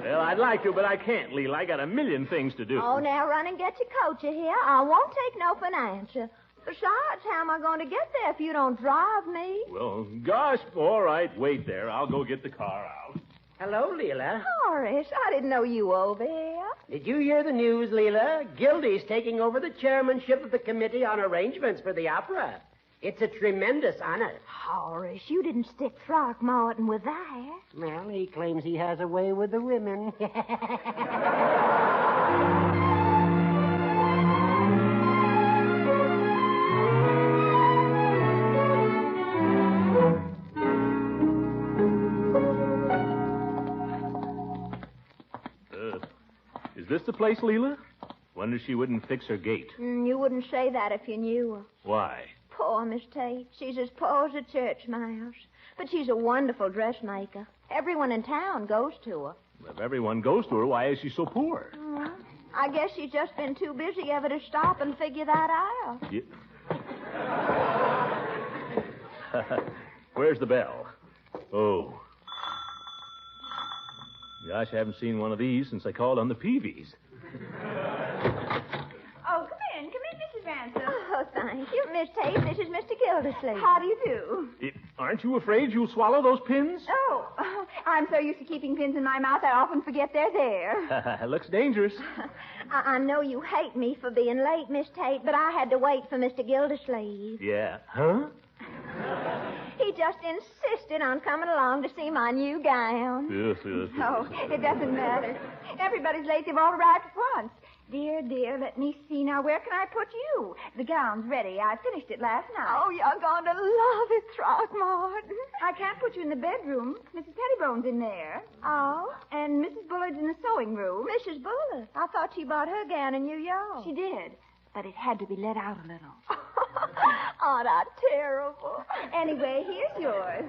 Well, I'd like to, but I can't, Leela. I got a million things to do. Oh, now run and get your coat, you hear? I won't take no for an answer. Besides, how am I going to get there if you don't drive me? Well, gosh, all right, wait there. I'll go get the car out. Hello, Leela. Horace, I didn't know you were over here. Did you hear the news, Leela? Gildy's taking over the chairmanship of the committee on arrangements for the opera. It's a tremendous honor. Horace, you didn't stick Throckmorton with that. Well, he claims he has a way with the women. Is this the place, Leela? Wonder she wouldn't fix her gate. You wouldn't say that if you knew her. Why? Poor Miss Tate. She's as poor as a church mouse. But she's a wonderful dressmaker. Everyone in town goes to her. If everyone goes to her, why is she so poor? Well, I guess she's just been too busy ever to stop and figure that out. Yeah. Where's the bell? Oh. Gosh, I haven't seen one of these since I called on the Peavies. Oh, come in, Mrs. Ransom. Oh, thank you, Miss Tate. This is Mr. Gildersleeve. How do you do? Aren't you afraid you'll swallow those pins? Oh, I'm so used to keeping pins in my mouth, I often forget they're there. Looks dangerous. I know you hate me for being late, Miss Tate, but I had to wait for Mr. Gildersleeve. Yeah. Huh? He just insisted on coming along to see my new gown. Yes. Oh, it doesn't matter. Everybody's late. They've all arrived at once. Dear, let me see now. Where can I put you? The gown's ready. I finished it last night. Oh, you're going to love it, Throckmorton. I can't put you in the bedroom. Mrs. Pettibone's in there. Oh? And Mrs. Bullard's in the sewing room. Mrs. Bullard. I thought she bought her gown in New York. She did. But it had to be let out a little. Aren't I terrible? Anyway, here's yours.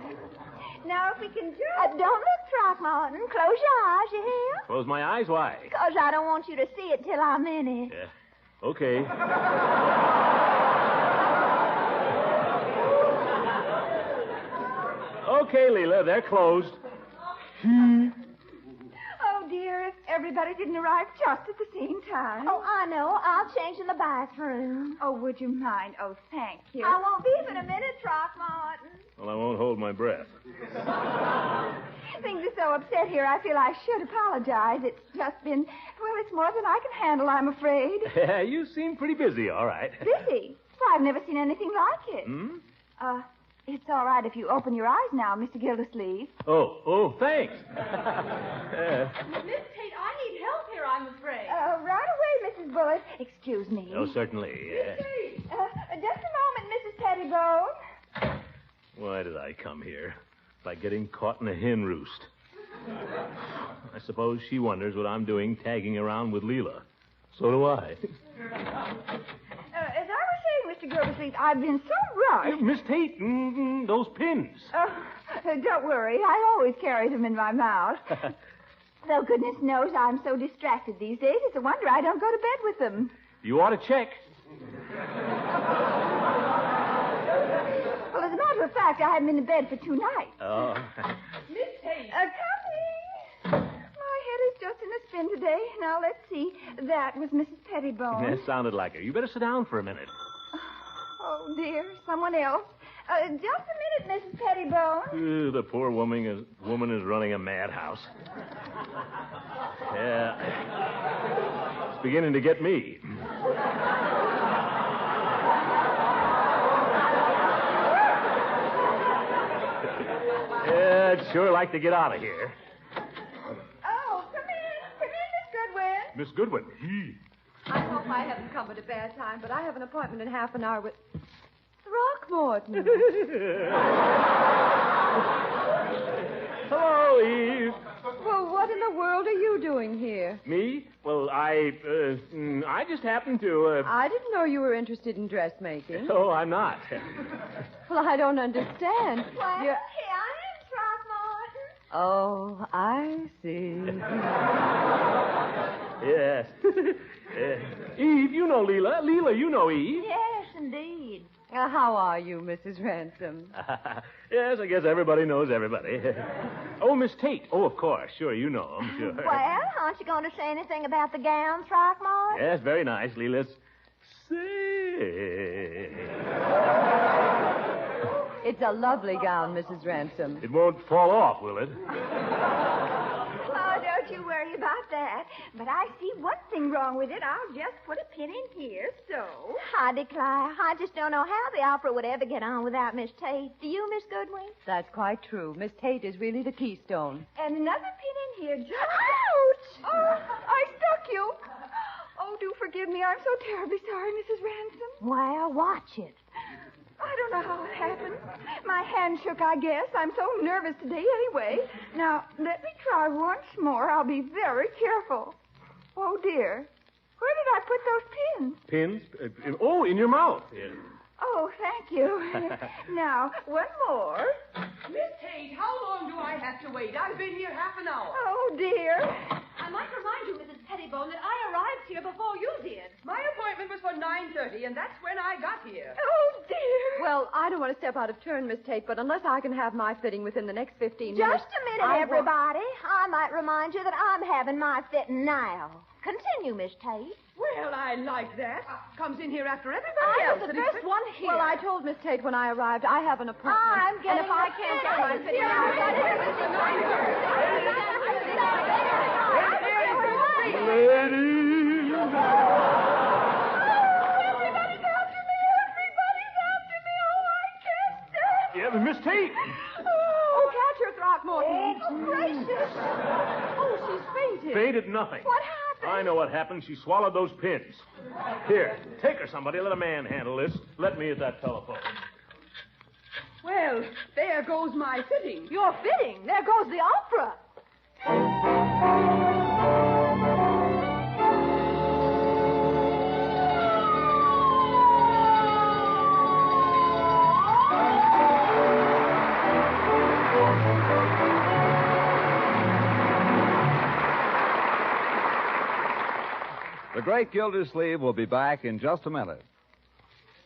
Now, if we can do... Don't look, Throckmorton. Close your eyes, you hear? Close my eyes? Why? Because I don't want you to see it till I'm in it. Yeah. Okay. Okay, Leela, they're closed. Oh, dear, if everybody didn't arrive just at the same time. Oh, I know. I'll change in the bathroom. Oh, would you mind? Oh, thank you. I won't be but a minute, Throckmorton. Well, I won't hold my breath. Things are so upset here, I feel I should apologize. It's just been, well, it's more than I can handle, I'm afraid. You seem pretty busy, all right. Busy? Well, I've never seen anything like it. It's all right if you open your eyes now, Mr. Gildersleeve. Oh, thanks. Miss Tate, I need help here, I'm afraid. Right away, Mrs. Bullock. Excuse me. Oh, certainly. Miss Tate, just a moment, Mrs. Pettibone. Why did I come here? Like getting caught in a hen roost. I suppose she wonders what I'm doing tagging around with Leela. So do I. As I was saying, Mr. Gildersleeve, I've been so rushed. Miss Tate, those pins. Don't worry. I always carry them in my mouth. Though goodness knows I'm so distracted these days, it's a wonder I don't go to bed with them. You ought to check. Well, as a matter of fact, I haven't been to bed for 2 nights. Oh. Miss Tate. Coming. My head is just in a spin today. Now, let's see. That was Mrs. Pettibone. That sounded like her. You better sit down for a minute. Oh, dear. Someone else. Just a minute, Mrs. Pettibone. The poor woman is running a madhouse. Yeah. It's beginning to get me. Yeah, I'd sure like to get out of here. Oh, come in, Miss Goodwin. Miss Goodwin. I hope I haven't come at a bad time, but I have an appointment in half an hour with... Throckmorton. Hello, Eve. Well, what in the world are you doing here? Me? Well, I just happened to, I didn't know you were interested in dressmaking. Oh, I'm not. Well, I don't understand. Well, You're- here I am, Throckmorton. Oh, I see. Yes. Eve, you know Leela. Leela, you know Eve. Yes, indeed. How are you, Mrs. Ransom? Yes, I guess everybody knows everybody. Oh, Miss Tate. Oh, of course. Sure, you know them. Sure. Well, aren't you going to say anything about the gowns, Throckmorton? Yes, very nice, Leela. Say. It's a lovely gown, Mrs. Ransom. It won't fall off, will it? Oh, don't you worry about that. But I see one thing wrong with it. I'll just put a pin in here, so. I declare, I just don't know how the opera would ever get on without Miss Tate. Do you, Miss Goodwin? That's quite true. Miss Tate is really the keystone. And another pin in here, just... Ouch! Oh, I stuck you. Oh, do forgive me. I'm so terribly sorry, Mrs. Ransom. Well, watch it. I don't know how it happened. My hand shook, I guess. I'm so nervous today anyway. Now, let me try once more. I'll be very careful. Oh, dear. Where did I put those pins? Pins? Oh, in your mouth. Yeah. Oh, thank you. Now, one more. Miss Tate, how long do I have to wait? I've been here half an hour. Oh, dear. I might remind you, Mrs. Pettibone, that I arrived here before you did. My appointment was for 9:30, and that's when I got here. Oh, dear. Well, I don't want to step out of turn, Miss Tate, but unless I can have my fitting within the next 15 minutes... Just a minute, everybody. I might remind you that I'm having my fitting now. Continue, Miss Tate. Well, I like that. Comes in here after everybody I else. was the and first expects- one here. Well, I told Miss Tate when I arrived I have an appointment. I'm and getting if I the can't get my fitting. Ladies. Everybody's after me. Everybody's after me. Oh, I can't stand it. Yeah, but Miss Tate. Oh, catch her, Throckmorton. Oh, gracious. Oh, she's fainted. Fainted nothing. What happened? I know what happened. She swallowed those pins. Here, take her, somebody. Let a man handle this. Let me at that telephone. Well, there goes my fitting. Your fitting. There goes the opera. The Great Gildersleeve will be back in just a minute.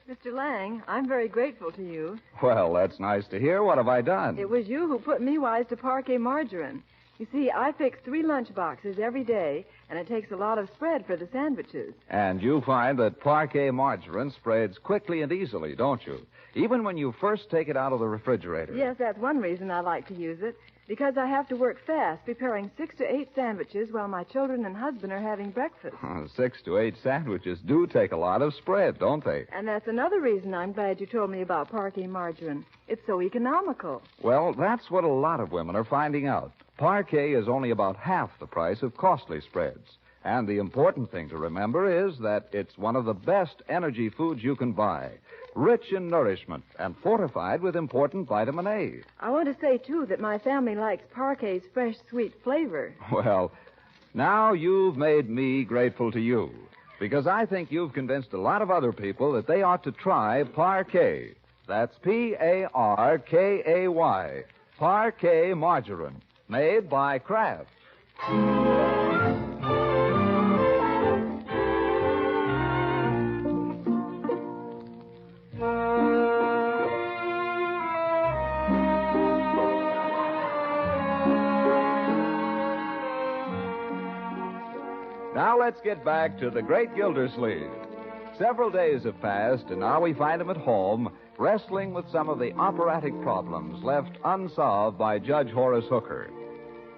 Mr. Lang, I'm very grateful to you. Well, that's nice to hear. What have I done? It was you who put me wise to parquet margarine. You see, I fix 3 lunch boxes every day, and it takes a lot of spread for the sandwiches. And you find that parquet margarine spreads quickly and easily, don't you? Even when you first take it out of the refrigerator. Yes, that's one reason I like to use it. Because I have to work fast, preparing 6 to 8 sandwiches while my children and husband are having breakfast. 6 to 8 sandwiches do take a lot of spread, don't they? And that's another reason I'm glad you told me about parquet margarine. It's so economical. Well, that's what a lot of women are finding out. Parquet is only about half the price of costly spreads. And the important thing to remember is that it's one of the best energy foods you can buy. Rich in nourishment and fortified with important vitamin A. I want to say, too, that my family likes parquet's fresh, sweet flavor. Well, now you've made me grateful to you. Because I think you've convinced a lot of other people that they ought to try Parquet. That's Parkay. Parquet margarine. Made by Kraft. Now let's get back to the Great Gildersleeve. Several days have passed, and now we find him at home, wrestling with some of the operatic problems left unsolved by Judge Horace Hooker.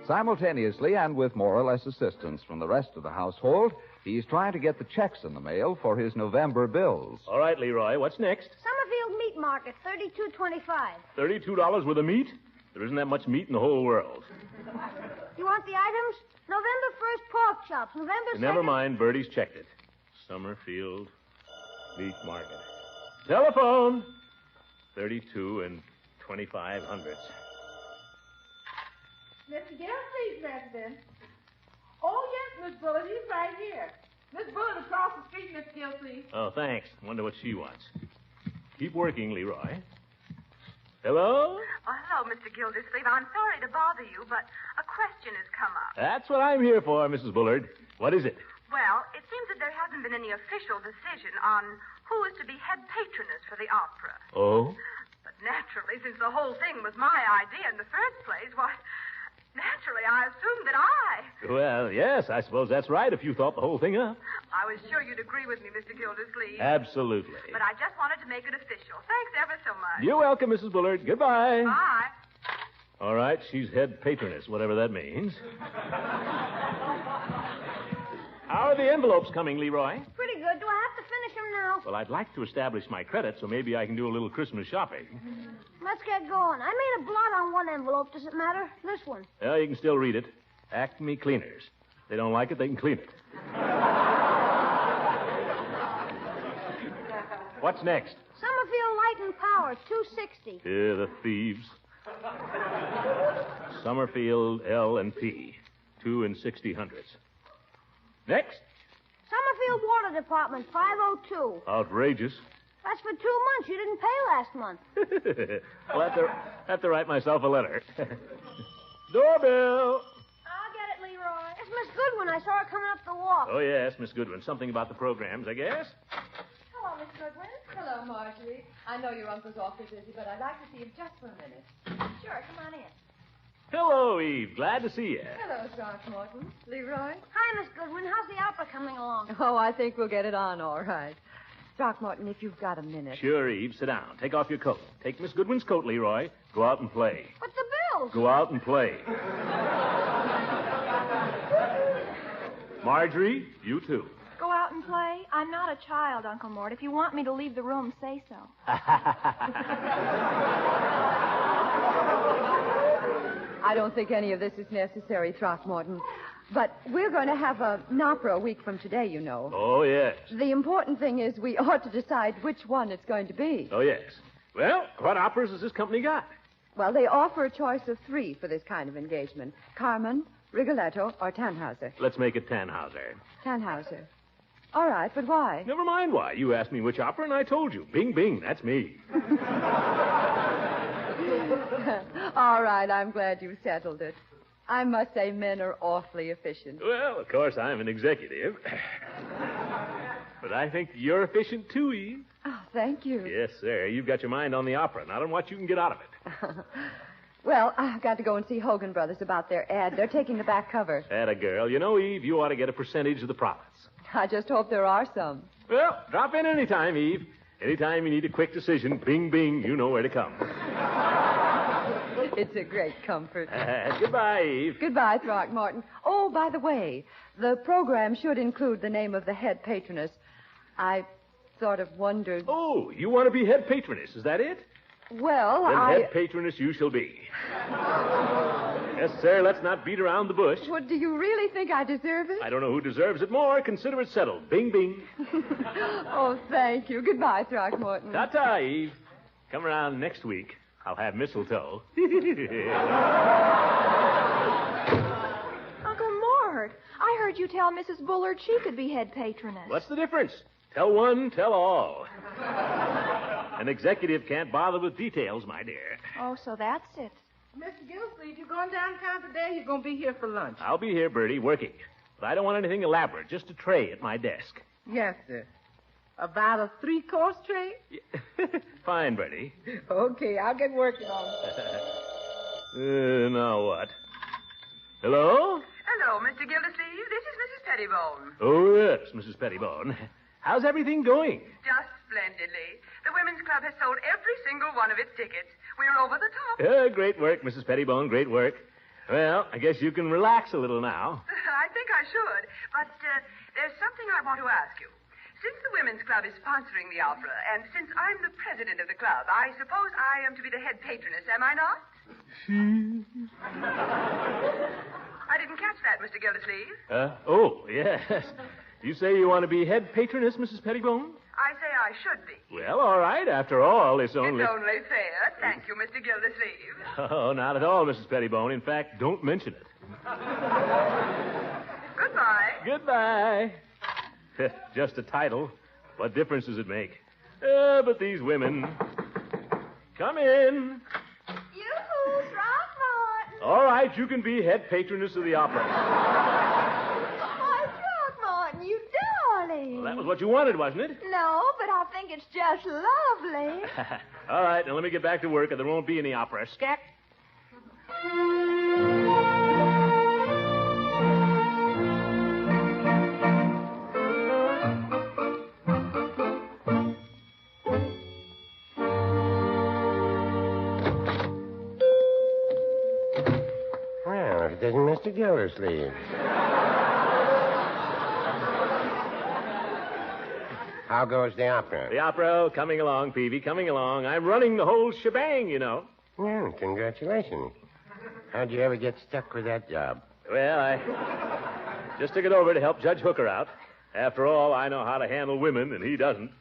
Simultaneously, and with more or less assistance from the rest of the household, he's trying to get the checks in the mail for his November bills. All right, Leroy, what's next? Summerfield Meat Market, $32.25. $32 worth of meat? There isn't that much meat in the whole world. You want the items? November 1st, pork chops. November 2nd... Never mind, Bertie's checked it. Summerfield Meat Market. Telephone! 32 and 25 hundredths. Mr. Gilsey's resident. Oh, yes, Miss Bullard. He's right here. Miss Bullard across the street, Miss Gilsey. Oh, thanks. Wonder what she wants. Keep working, Leroy. Hello? Oh, hello, Mr. Gildersleeve. I'm sorry to bother you, but a question has come up. That's what I'm here for, Mrs. Bullard. What is it? Well, it seems that there hasn't been any official decision on who is to be head patroness for the opera. Oh? But naturally, since the whole thing was my idea in the first place, why, naturally, I assumed that I... Well, yes, I suppose that's right if you thought the whole thing up. I was sure you'd agree with me, Mr. Gildersleeve. Absolutely. But I just wanted to make it official. Thanks ever so much. You're welcome, Mrs. Bullard. Goodbye. Bye. All right, she's head patroness, whatever that means. How are the envelopes coming, Leroy? Pretty good. Do I have to finish them now? Well, I'd like to establish my credit, so maybe I can do a little Christmas shopping. Let's get going. I made a blot on one envelope. Does it matter? This one. Well, you can still read it. Acme Cleaners. If they don't like it, they can clean it. What's next? Summerfield Light and Power, 260. Yeah, the thieves. Summerfield L&P, 2 and 60 hundredths. Next. Summerfield Water Department, 502. Outrageous. That's for 2 months. You didn't pay last month. Well, have to write myself a letter. Doorbell. I'll get it, Leroy. It's Miss Goodwin. I saw her coming up the walk. Oh, yes, Miss Goodwin. Something about the programs, I guess. Hello, Miss Goodwin. Hello, Marjorie. I know your uncle's awfully busy, but I'd like to see him just for a minute. Sure, come on in. Hello, Eve. Glad to see you. Hello, Throckmorton. Leroy? Hi, Miss Goodwin. How's the opera coming along? Oh, I think we'll get it on all right. Throckmorton, if you've got a minute. Sure, Eve. Sit down. Take off your coat. Take Miss Goodwin's coat, Leroy. Go out and play. But the bills. Go out and play. Marjorie, you too. Go out and play? I'm not a child, Uncle Mort. If you want me to leave the room, say so. I don't think any of this is necessary, Throckmorton. But we're going to have an opera a week from today, you know. Oh, yes. The important thing is we ought to decide which one it's going to be. Oh, yes. Well, what operas has this company got? Well, they offer a choice of 3 for this kind of engagement. Carmen, Rigoletto, or Tannhauser. Let's make it Tannhauser. Tannhauser. All right, but why? Never mind why. You asked me which opera, and I told you. Bing, bing, that's me. All right, I'm glad you settled it. I must say men are awfully efficient. Well, of course, I'm an executive. But I think you're efficient, too, Eve. Oh, thank you. Yes, sir. You've got your mind on the opera, not on what you can get out of it. Well, I've got to go and see Hogan Brothers about their ad. They're taking the back cover. Atta girl. You know, Eve, you ought to get a percentage of the profits. I just hope there are some. Well, drop in anytime, Eve. Anytime you need a quick decision, bing, bing, you know where to come. It's a great comfort. Goodbye, Eve. Goodbye, Throckmorton. Oh, by the way, the program should include the name of the head patroness. I sort of wondered... Oh, you want to be head patroness, is that it? Well, then head patroness you shall be. Yes, sir, let's not beat around the bush. Well, do you really think I deserve it? I don't know who deserves it more. Consider it settled. Bing, bing. Oh, thank you. Goodbye, Throckmorton. Ta-ta, Eve. Come around next week. I'll have mistletoe. Uncle Mort, I heard you tell Mrs. Bullard she could be head patroness. What's the difference? Tell one, tell all. An executive can't bother with details, my dear. Oh, so that's it. Mr. Gilsleeve, you going downtown today? You're going to be here for lunch. I'll be here, Bertie, working. But I don't want anything elaborate, just a tray at my desk. Yes, sir. About a 3-course tray? Fine, Bertie. Okay, I'll get working on it. Now what? Hello? Hello, Mr. Gildersleeve. This is Mrs. Pettibone. Oh, yes, Mrs. Pettibone. How's everything going? Just splendidly. The Women's Club has sold every single one of its tickets. We're over the top. Great work, Mrs. Pettibone, great work. Well, I guess you can relax a little now. I think I should. But there's something I want to ask you. Since the Women's Club is sponsoring the opera, and since I'm the president of the club, I suppose I am to be the head patroness, am I not? I didn't catch that, Mr. Gildersleeve. Oh, yes. You say you want to be head patroness, Mrs. Pettibone? I say I should be. Well, all right. After all, it's only... It's only fair. Thank you, Mr. Gildersleeve. Oh, not at all, Mrs. Pettibone. In fact, don't mention it. Goodbye. Goodbye. Just a title. What difference does it make? But these women... Come in. Yoo-hoo, Throckmorton. All right, you can be head patroness of the opera. Why, Throckmorton, you darling. Well, that was what you wanted, wasn't it? No, but I think it's just lovely. All right, now let me get back to work or there won't be any opera. Scat. It isn't Mr. Gildersleeve. How goes the opera? The opera, coming along, Peavy, coming along. I'm running the whole shebang, you know. Well, congratulations. How'd you ever get stuck with that job? Well, I just took it over to help Judge Hooker out. After all, I know how to handle women, and he doesn't.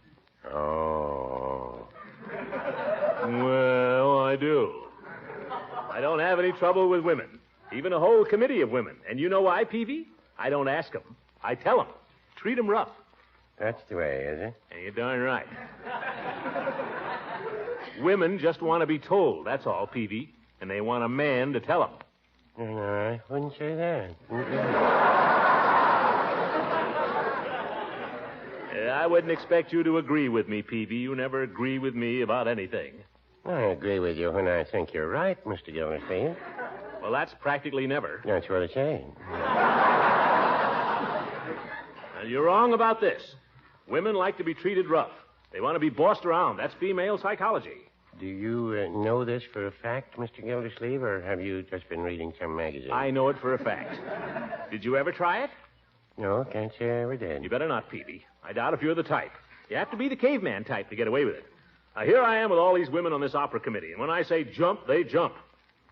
Oh. Well, I do. I don't have any trouble with women. Even a whole committee of women. And you know why, Peavy? I don't ask them. I tell them. Treat them rough. That's the way, is it? And you're darn right. Women just want to be told, that's all, Peavy. And they want a man to tell them. No, I wouldn't say that. I wouldn't expect you to agree with me, Peavy. You never agree with me about anything. I agree with you when I think you're right, Mr. Gildersleeve. Well, that's practically never. That's what I'm saying. Now, you're wrong about this. Women like to be treated rough. They want to be bossed around. That's female psychology. Do you know this for a fact, Mr. Gildersleeve, or have you just been reading some magazine? I know it for a fact. Did you ever try it? No, can't say I ever did. You better not, Peavy. I doubt if you're the type. You have to be the caveman type to get away with it. Now, here I am with all these women on this opera committee, and when I say jump, they jump.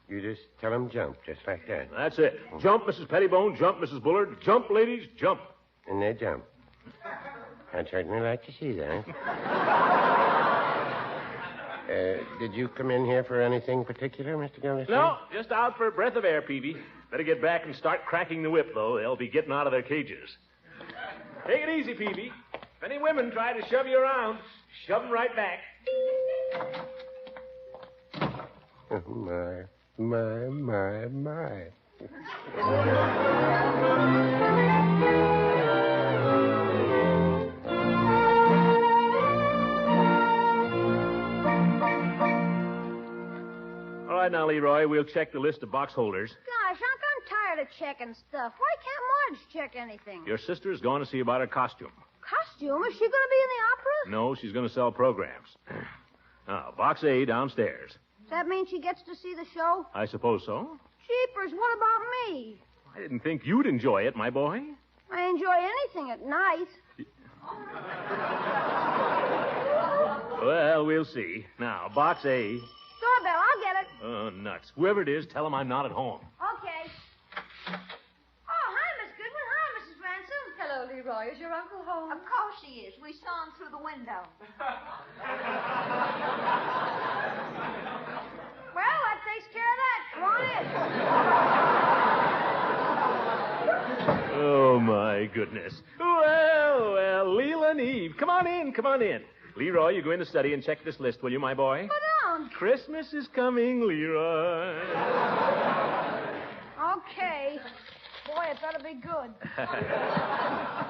You just tell them jump, just like that. That's it. Jump, Mrs. Pettibone. Jump, Mrs. Bullard. Jump, ladies. Jump. And they jump. I'd certainly like to see that. Did you come in here for anything particular, Mr. Gildersleeve? No, just out for a breath of air, Peavy. Better get back and start cracking the whip, though. They'll be getting out of their cages. Take it easy, Peavy. If any women try to shove you around, shove them right back. Oh, my. All right, now, Leroy, we'll check the list of box holders. Gosh, Unc, I'm tired of checking stuff. Why can't Marge check anything? Your sister's going to see about her costume. Costume? Is she going to be in the opera? No, she's going to sell programs. Now, box A downstairs. Does that mean she gets to see the show? I suppose so. Jeepers, what about me? I didn't think you'd enjoy it, my boy. I enjoy anything at night. Well, we'll see. Now, box A. Doorbell, I'll get it. Oh, nuts. Whoever it is, tell him I'm not at home. Okay. Oh, hi, Miss Goodwin. Hi, Mrs. Ransom. Hello, Leroy. Is your uncle home? Of course he is. We saw him through the window. Well, that takes care of that. Come on in. Oh, my goodness. Well, Leela and Eve. Come on in. Leroy, you go in the study and check this list, will you, my boy? But, Unc. Christmas is coming, Leroy. Okay. Boy, it better be good.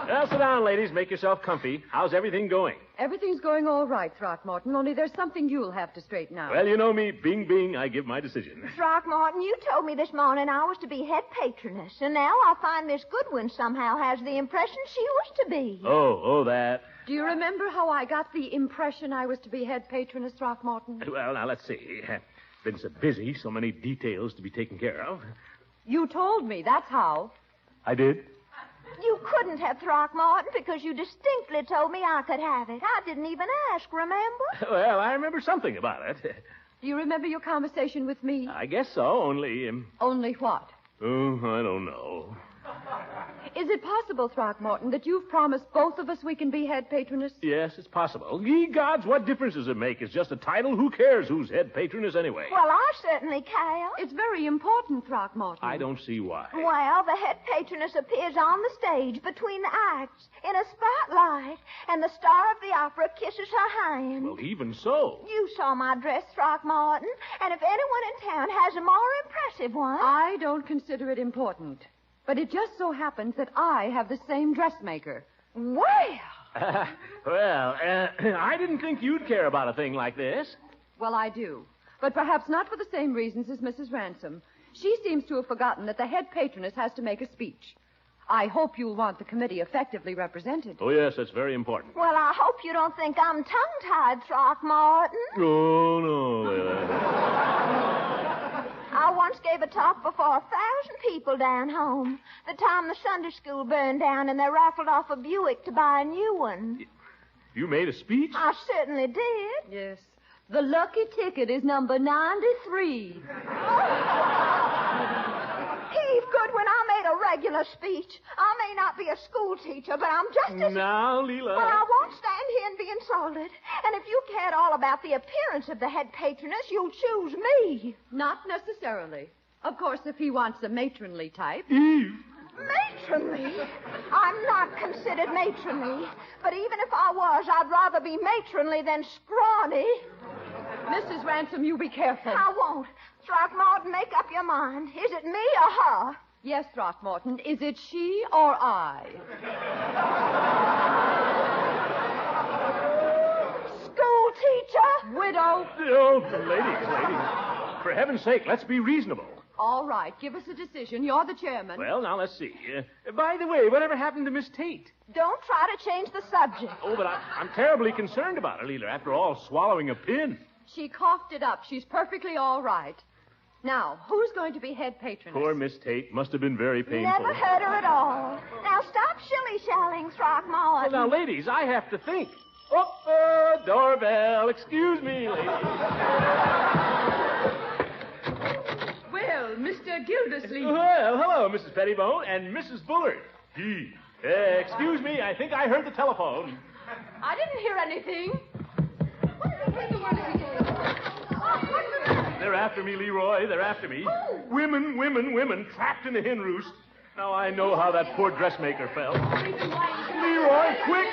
Now, sit down, ladies. Make yourself comfy. How's everything going? Everything's going all right, Throckmorton, only there's something you'll have to straighten out. Well, you know me. Bing, bing, I give my decision. Throckmorton, you told me this morning I was to be head patroness, and now I find Miss Goodwin somehow has the impression she was to be. Oh, that. Do you remember how I got the impression I was to be head patroness, Throckmorton? Well, now, let's see. Been so busy, so many details to be taken care of. You told me, that's how. I did? You couldn't have, Throckmorton, because you distinctly told me I could have it. I didn't even ask, remember? Well, I remember something about it. Do you remember your conversation with me? I guess so, only... Only what? Oh, I don't know. Is it possible, Throckmorton, that you've promised both of us we can be head patroness? Yes, it's possible. Ye gods, what difference does it make? It's just a title. Who cares who's head patroness anyway? Well, I certainly can. It's very important, Throckmorton. I don't see why. Well, the head patroness appears on the stage between the acts in a spotlight, and the star of the opera kisses her hand. Well, even so. You saw my dress, Throckmorton, and if anyone in town has a more impressive one... I don't consider it important. But it just so happens that I have the same dressmaker. Well... I didn't think you'd care about a thing like this. Well, I do. But perhaps not for the same reasons as Mrs. Ransom. She seems to have forgotten that the head patroness has to make a speech. I hope you'll want the committee effectively represented. Oh, yes, that's very important. Well, I hope you don't think I'm tongue-tied, Throckmorton. Oh, no. I once gave a talk before 1,000 people down home. The time the Sunday school burned down and they raffled off a Buick to buy a new one. You made a speech? I certainly did. Yes. The lucky ticket is number 93. Heave Goodwin, I made a regular speech. I may not be a school teacher, but I'm just as... Now, Leela... Well, I won't stand here and be insulted. And if you cared all about the appearance of the head patroness, you'll choose me. Not necessarily. Of course, if he wants a matronly type. Matronly? I'm not considered matronly. But even if I was, I'd rather be matronly than scrawny. Mrs. Ransom, you be careful. I won't. Throckmorton, make up your mind. Is it me or her? Yes, Throckmorton. Is it she or I? School teacher? Widow? Oh, ladies. For heaven's sake, let's be reasonable. All right. Give us a decision. You're the chairman. Well, now, let's see. By the way, whatever happened to Miss Tate? Don't try to change the subject. Oh, but I'm terribly concerned about her, Leela. After all, swallowing a pin. She coughed it up. She's perfectly all right. Now, who's going to be head patroness? Poor Miss Tate. Must have been very painful. Never hurt her at all. Now, stop shilly-shallying, Throckmorton. Well, now, ladies, I have to think. Oh, doorbell. Excuse me, ladies. Well, Mr. Gildersleeve. Well, hello, Mrs. Pettibone and Mrs. Bullard. Excuse me, I think I heard the telephone. I didn't hear anything. They're after me, Leroy. They're after me. Oh. Women, trapped in a hen roost. Now I know how that poor dressmaker felt. Leroy, quick!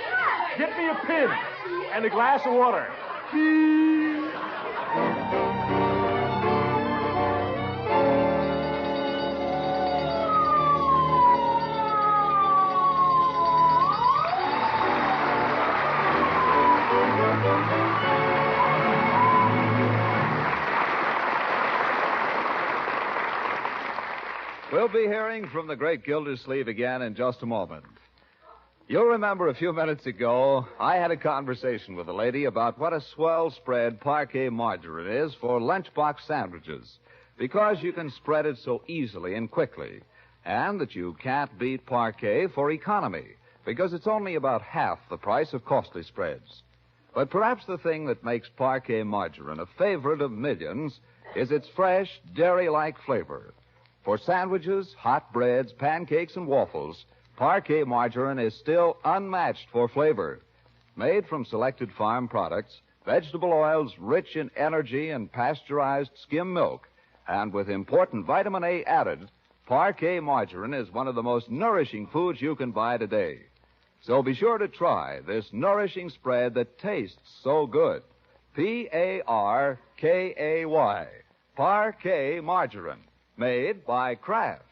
Get me a pin and a glass of water. We'll be hearing from the great Gildersleeve again in just a moment. You'll remember a few minutes ago, I had a conversation with a lady about what a swell spread parquet margarine is for lunchbox sandwiches, because you can spread it so easily and quickly, and that you can't beat parquet for economy, because it's only about half the price of costly spreads. But perhaps the thing that makes parquet margarine a favorite of millions is its fresh, dairy-like flavor. For sandwiches, hot breads, pancakes, and waffles, parquet margarine is still unmatched for flavor. Made from selected farm products, vegetable oils rich in energy and pasteurized skim milk, and with important vitamin A added, parquet margarine is one of the most nourishing foods you can buy today. So be sure to try this nourishing spread that tastes so good. Parkay, parquet margarine. Made by Kraft.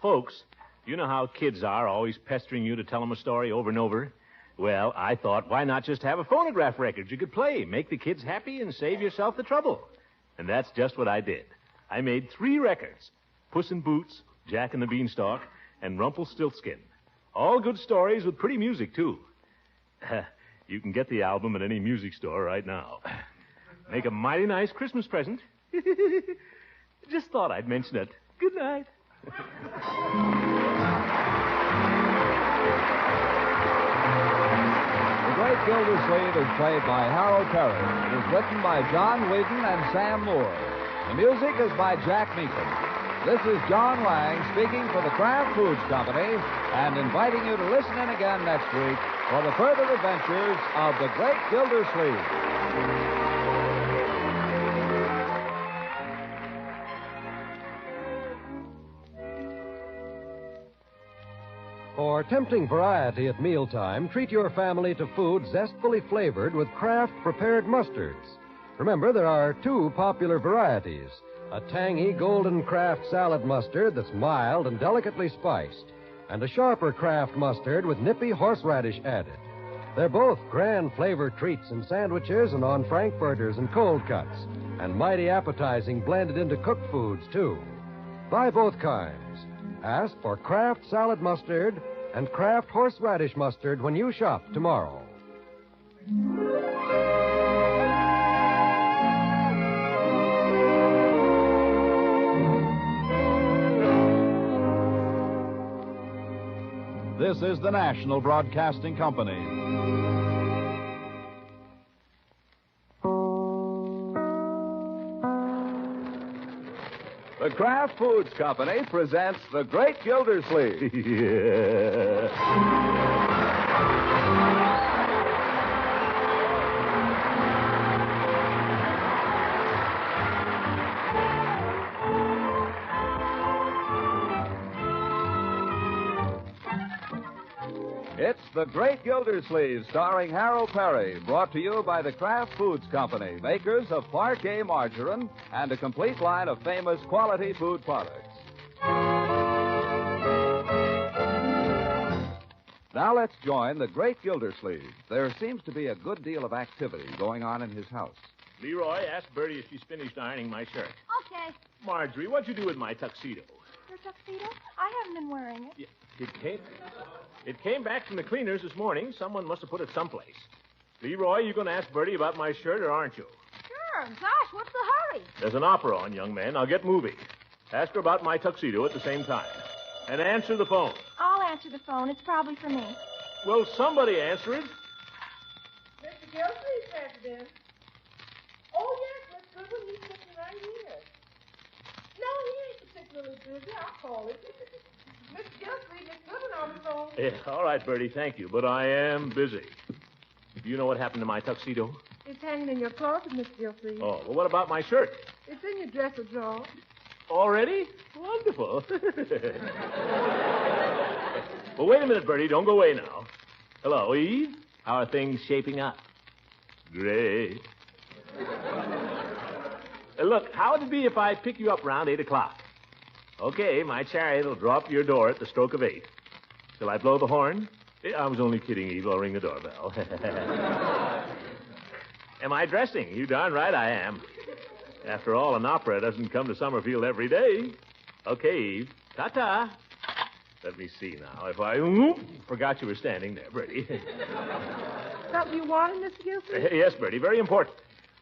Folks, you know how kids are, always pestering you to tell them a story over and over? Well, I thought, why not just have a phonograph record you could play, make the kids happy, and save yourself the trouble? And that's just what I did. I made 3 records. Puss in Boots, Jack and the Beanstalk, and Rumpelstiltskin. All good stories with pretty music, too. You can get the album at any music store right now. Make a mighty nice Christmas present. Just thought I'd mention it. Good night. The great Great Gildersleeve is played by Harold Perry. It is written by John Whedon and Sam Moore. The music is by Jack Meekin. This is John Lang speaking for the Kraft Foods Company and inviting you to listen in again next week for the further adventures of the Great Gildersleeve. For tempting variety at mealtime, treat your family to food zestfully flavored with Kraft prepared mustards. Remember, there are two popular varieties. A tangy golden Kraft salad mustard that's mild and delicately spiced, and a sharper Kraft mustard with nippy horseradish added. They're both grand flavor treats in sandwiches and on frankfurters and cold cuts, and mighty appetizing blended into cooked foods, too. Buy both kinds. Ask for Kraft salad mustard and Kraft horseradish mustard when you shop tomorrow. This is the National Broadcasting Company. The Kraft Foods Company presents The Great Gildersleeve. It's The Great Gildersleeve, starring Harold Perry, brought to you by the Kraft Foods Company, makers of Parquet margarine and a complete line of famous quality food products. Now let's join The Great Gildersleeve. There seems to be a good deal of activity going on in his house. Leroy, ask Bertie if she's finished ironing my shirt. Okay. Marjorie, what'd you do with my tuxedo? Your tuxedo? I haven't been wearing it. It came back from the cleaners this morning. Someone must have put it someplace. Leroy, you going to ask Bertie about my shirt, or aren't you? Sure. Gosh, what's the hurry? There's an opera on, young man. I'll get moving. Ask her about my tuxedo at the same time. And answer the phone. I'll answer the phone. It's probably for me. Will somebody answer it? Mr. Gildersleeve, President. Oh, yes, Miss Goodwin, he's sitting right here. No, he ain't particularly busy. I'll call him. Mr. Gildersleeve, Miss Goodwin on the phone. Yeah, all right, Bertie, thank you. But I am busy. Do you know what happened to my tuxedo? It's hanging in your closet, Mr. Gildersleeve. Oh, well, what about my shirt? It's in your dresser drawer. Already? Wonderful. Well, wait a minute, Bertie. Don't go away now. Hello, Eve. How are things shaping up? Great. Look, how would it be if I pick you up around 8 o'clock? Okay, my chariot will draw up to your door at the stroke of 8. Shall I blow the horn? I was only kidding, Eve. I'll ring the doorbell. Am I dressing? You darn right I am. After all, an opera doesn't come to Summerfield every day. Okay, Eve. Ta-ta. Let me see now. If I forgot you were standing there, Bertie. Something you wanted, Mr. Gildersleeve? Yes, Bertie. Very important.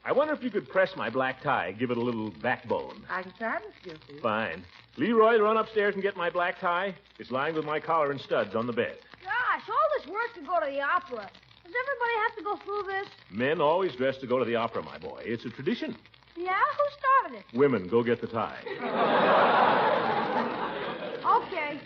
I wonder if you could press my black tie, give it a little backbone. I can try, Mr. Gildersleeve. Fine. Leroy, run upstairs and get my black tie. It's lying with my collar and studs on the bed. Gosh, all this work to go to the opera. Does everybody have to go through this? Men always dress to go to the opera, my boy. It's a tradition. Yeah? Who started it? Women, go get the tie. Okay.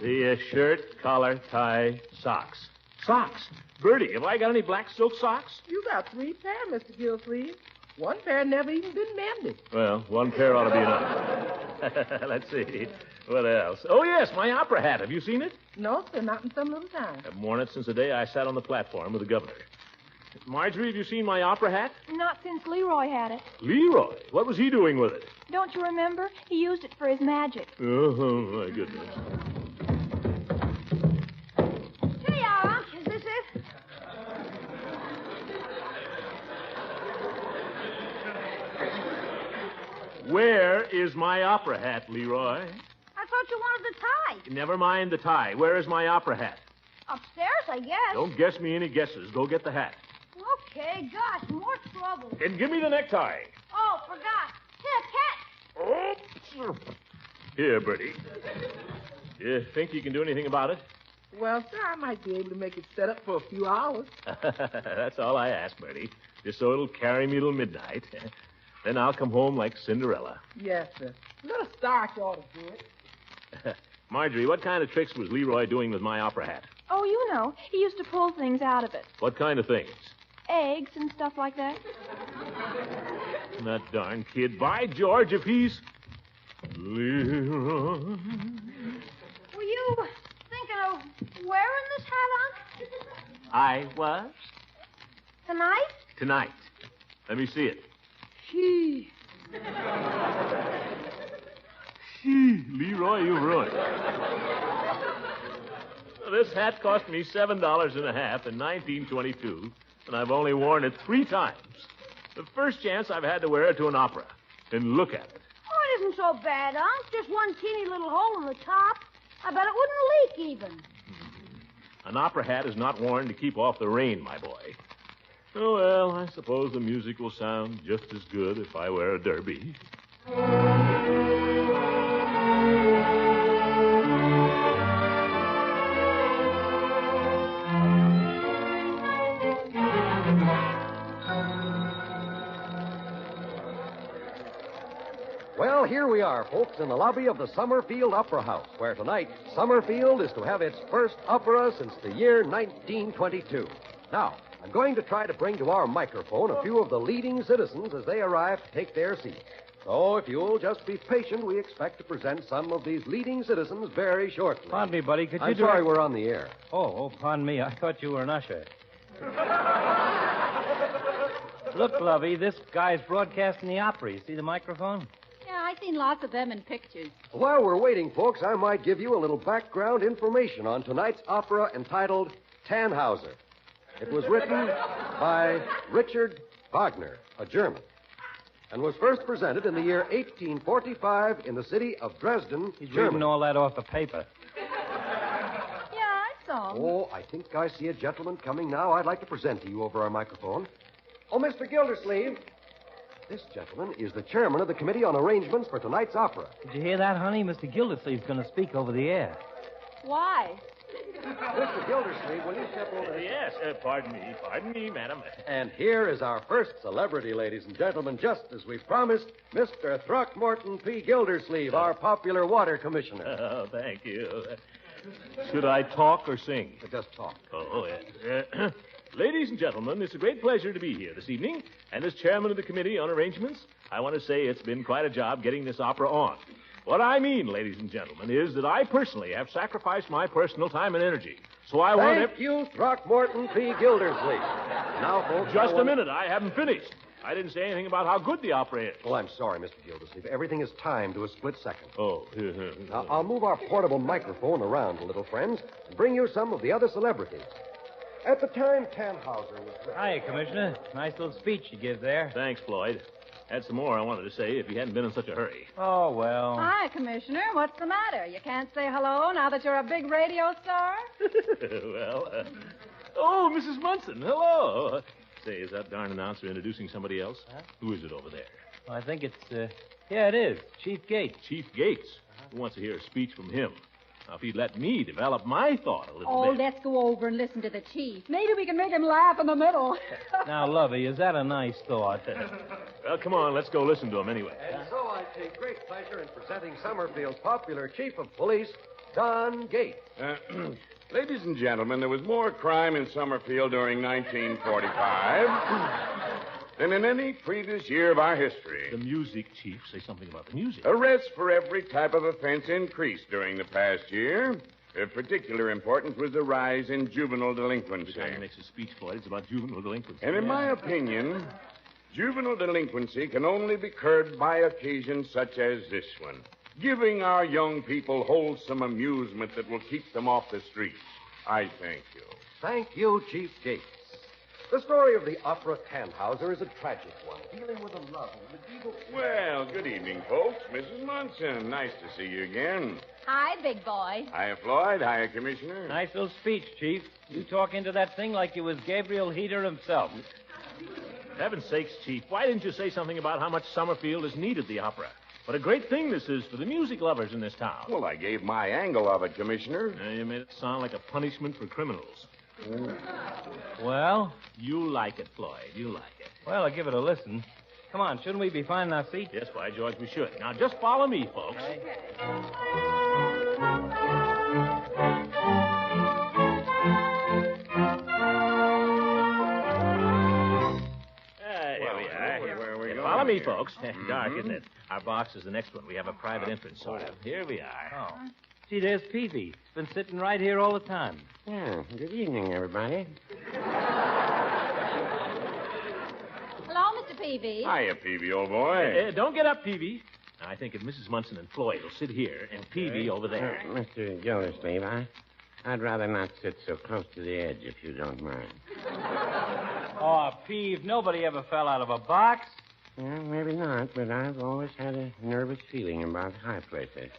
See, a shirt, collar, tie, socks. Socks? Bertie, have I got any black silk socks? You got 3 pairs, Mr. Gildersleeve. One pair never even been mended. Well, one pair ought to be enough. Let's see. What else? Oh, yes, my opera hat. Have you seen it? No, sir, not in some little time. I've worn it since the day I sat on the platform with the governor. Marjorie, have you seen my opera hat? Not since Leroy had it. Leroy? What was he doing with it? Don't you remember? He used it for his magic. Oh, my goodness. Here you are, Unc. Is this it? Where is my opera hat, Leroy? I thought you wanted the tie. Never mind the tie. Where is my opera hat? Upstairs, I guess. Don't guess me any guesses. Go get the hat. Okay, gosh, more trouble. And give me the necktie. Oh, forgot. Here, catch. Here, Bertie. You think you can do anything about it? Well, sir, I might be able to make it set up for a few hours. That's all I ask, Bertie. Just so it'll carry me till midnight. Then I'll come home like Cinderella. Yes, sir. A little starch ought to do it. Marjorie, what kind of tricks was Leroy doing with my opera hat? Oh, you know, he used to pull things out of it. What kind of things? Eggs and stuff like that. That darn kid. By George, if he's... Leroy... Were you thinking of wearing this hat, Unc? I was? Tonight? Tonight. Let me see it. Gee. Leroy, you ruined it. This hat cost me $7.50 in 1922, and I've only worn it 3 times. The first chance I've had to wear it to an opera. And look at it. Oh, it isn't so bad, Unc. Just one teeny little hole in the top. I bet it wouldn't leak even. An opera hat is not worn to keep off the rain, my boy. Oh, well, I suppose the music will sound just as good if I wear a derby. Well, here we are, folks, in the lobby of the Summerfield Opera House, where tonight Summerfield is to have its first opera since the year 1922. Now, I'm going to try to bring to our microphone a few of the leading citizens as they arrive to take their seats. So, if you'll just be patient, we expect to present some of these leading citizens very shortly. Pardon me, buddy. Could you I'm sorry we're on the air. Oh, pardon me. I thought you were an usher. Look, Lovey, this guy's broadcasting the opera. You see the microphone? Yeah, I've seen lots of them in pictures. While we're waiting, folks, I might give you a little background information on tonight's opera entitled Tannhauser. It was written by Richard Wagner, a German, and was first presented in the year 1845 in the city of Dresden, He's Germany. reading all that off the paper. Yeah, I saw him. Oh, I think I see a gentleman coming now I'd like to present to you over our microphone. Oh, Mr. Gildersleeve. This gentleman is the chairman of the Committee on Arrangements for tonight's opera. Did you hear that, honey? Mr. Gildersleeve's going to speak over the air. Why? Mr. Gildersleeve, will you step over? Yes, pardon me, madam. And here is our first celebrity, ladies and gentlemen, just as we promised, Mr. Throckmorton P. Gildersleeve, our popular water commissioner. Oh, thank you. Should I talk or sing? Just talk. Oh, yes. Ladies and gentlemen, it's a great pleasure to be here this evening. And as chairman of the Committee on Arrangements, I want to say it's been quite a job getting this opera on. What I mean, ladies and gentlemen, is that I personally have sacrificed my personal time and energy. So I want... Thank you, Throckmorton P. Gildersleeve. Now, folks... Just a minute. I haven't finished. I didn't say anything about how good the opera is. Well, I'm sorry, Mr. Gildersleeve. Everything is timed to a split second. Oh. Now, I'll move our portable microphone around a little, friends, and bring you some of the other celebrities. At the time Tannhauser was... Hiya, Commissioner. Nice little speech you give there. Thanks, Floyd. Had some more I wanted to say if you hadn't been in such a hurry. Oh, well. Hi, Commissioner. What's the matter? You can't say hello now that you're a big radio star? Oh, Mrs. Munson, hello. Say, is that darn announcer introducing somebody else? Huh? Who is it over there? Well, I think it's, yeah, it is. Chief Gates. Chief Gates? Who wants to hear a speech from him? Now, if he'd let me develop my thought a little Oh, bit. let's go over and listen to the chief. Maybe we can make him laugh in the middle. Now, Lovey, is that a nice thought? Well, come on, let's go listen to him anyway. And so I take great pleasure in presenting Summerfield's popular chief of police, Don Gates. Ladies and gentlemen, there was more crime in Summerfield during 1945 than in any previous year of our history. The music, Chief. Say something about the music. Arrests for every type of offense increased during the past year. Of particular importance was the rise in juvenile delinquency. Every time he makes a speech, Floyd, it's about juvenile delinquency. And in my opinion, juvenile delinquency can only be curbed by occasions such as this one. Giving our young people wholesome amusement that will keep them off the streets. I thank you. Thank you, Chief Gates. The story of the opera Tannhauser is a tragic one, dealing with the love of medieval... Well, good evening, folks. Mrs. Munson, nice to see you again. Hi, big boy. Hiya, Floyd. Hiya, Commissioner. Nice little speech, Chief. You talk into that thing like you was Gabriel Heater himself. For heaven's sakes, Chief, why didn't you say something about how much Summerfield has needed the opera? What a great thing this is for the music lovers in this town. Well, I gave my angle of it, Commissioner. You made it sound like a punishment for criminals. Well? You like it, Floyd. You like it. Well, I'll give it a listen. Come on, shouldn't we be finding our seats? Yes, by George, we should. Now, just follow me, folks. Follow me, folks. Dark, isn't it? Our box is the next one. We have a private entrance, sort of. Here we are. Oh. See, there's Peavy. Been sitting right here all the time. Yeah, good evening, everybody. Hello, Mr. Peavy. Hiya, Peavy, old boy. Don't get up, Peavy. Now, I think if Mrs. Munson and Floyd will sit here and Peavy over there. Mr. Gildersleeve, I'd rather not sit so close to the edge, if you don't mind. Oh, Peave, nobody ever fell out of a box. Well, maybe not, but I've always had a nervous feeling about high places.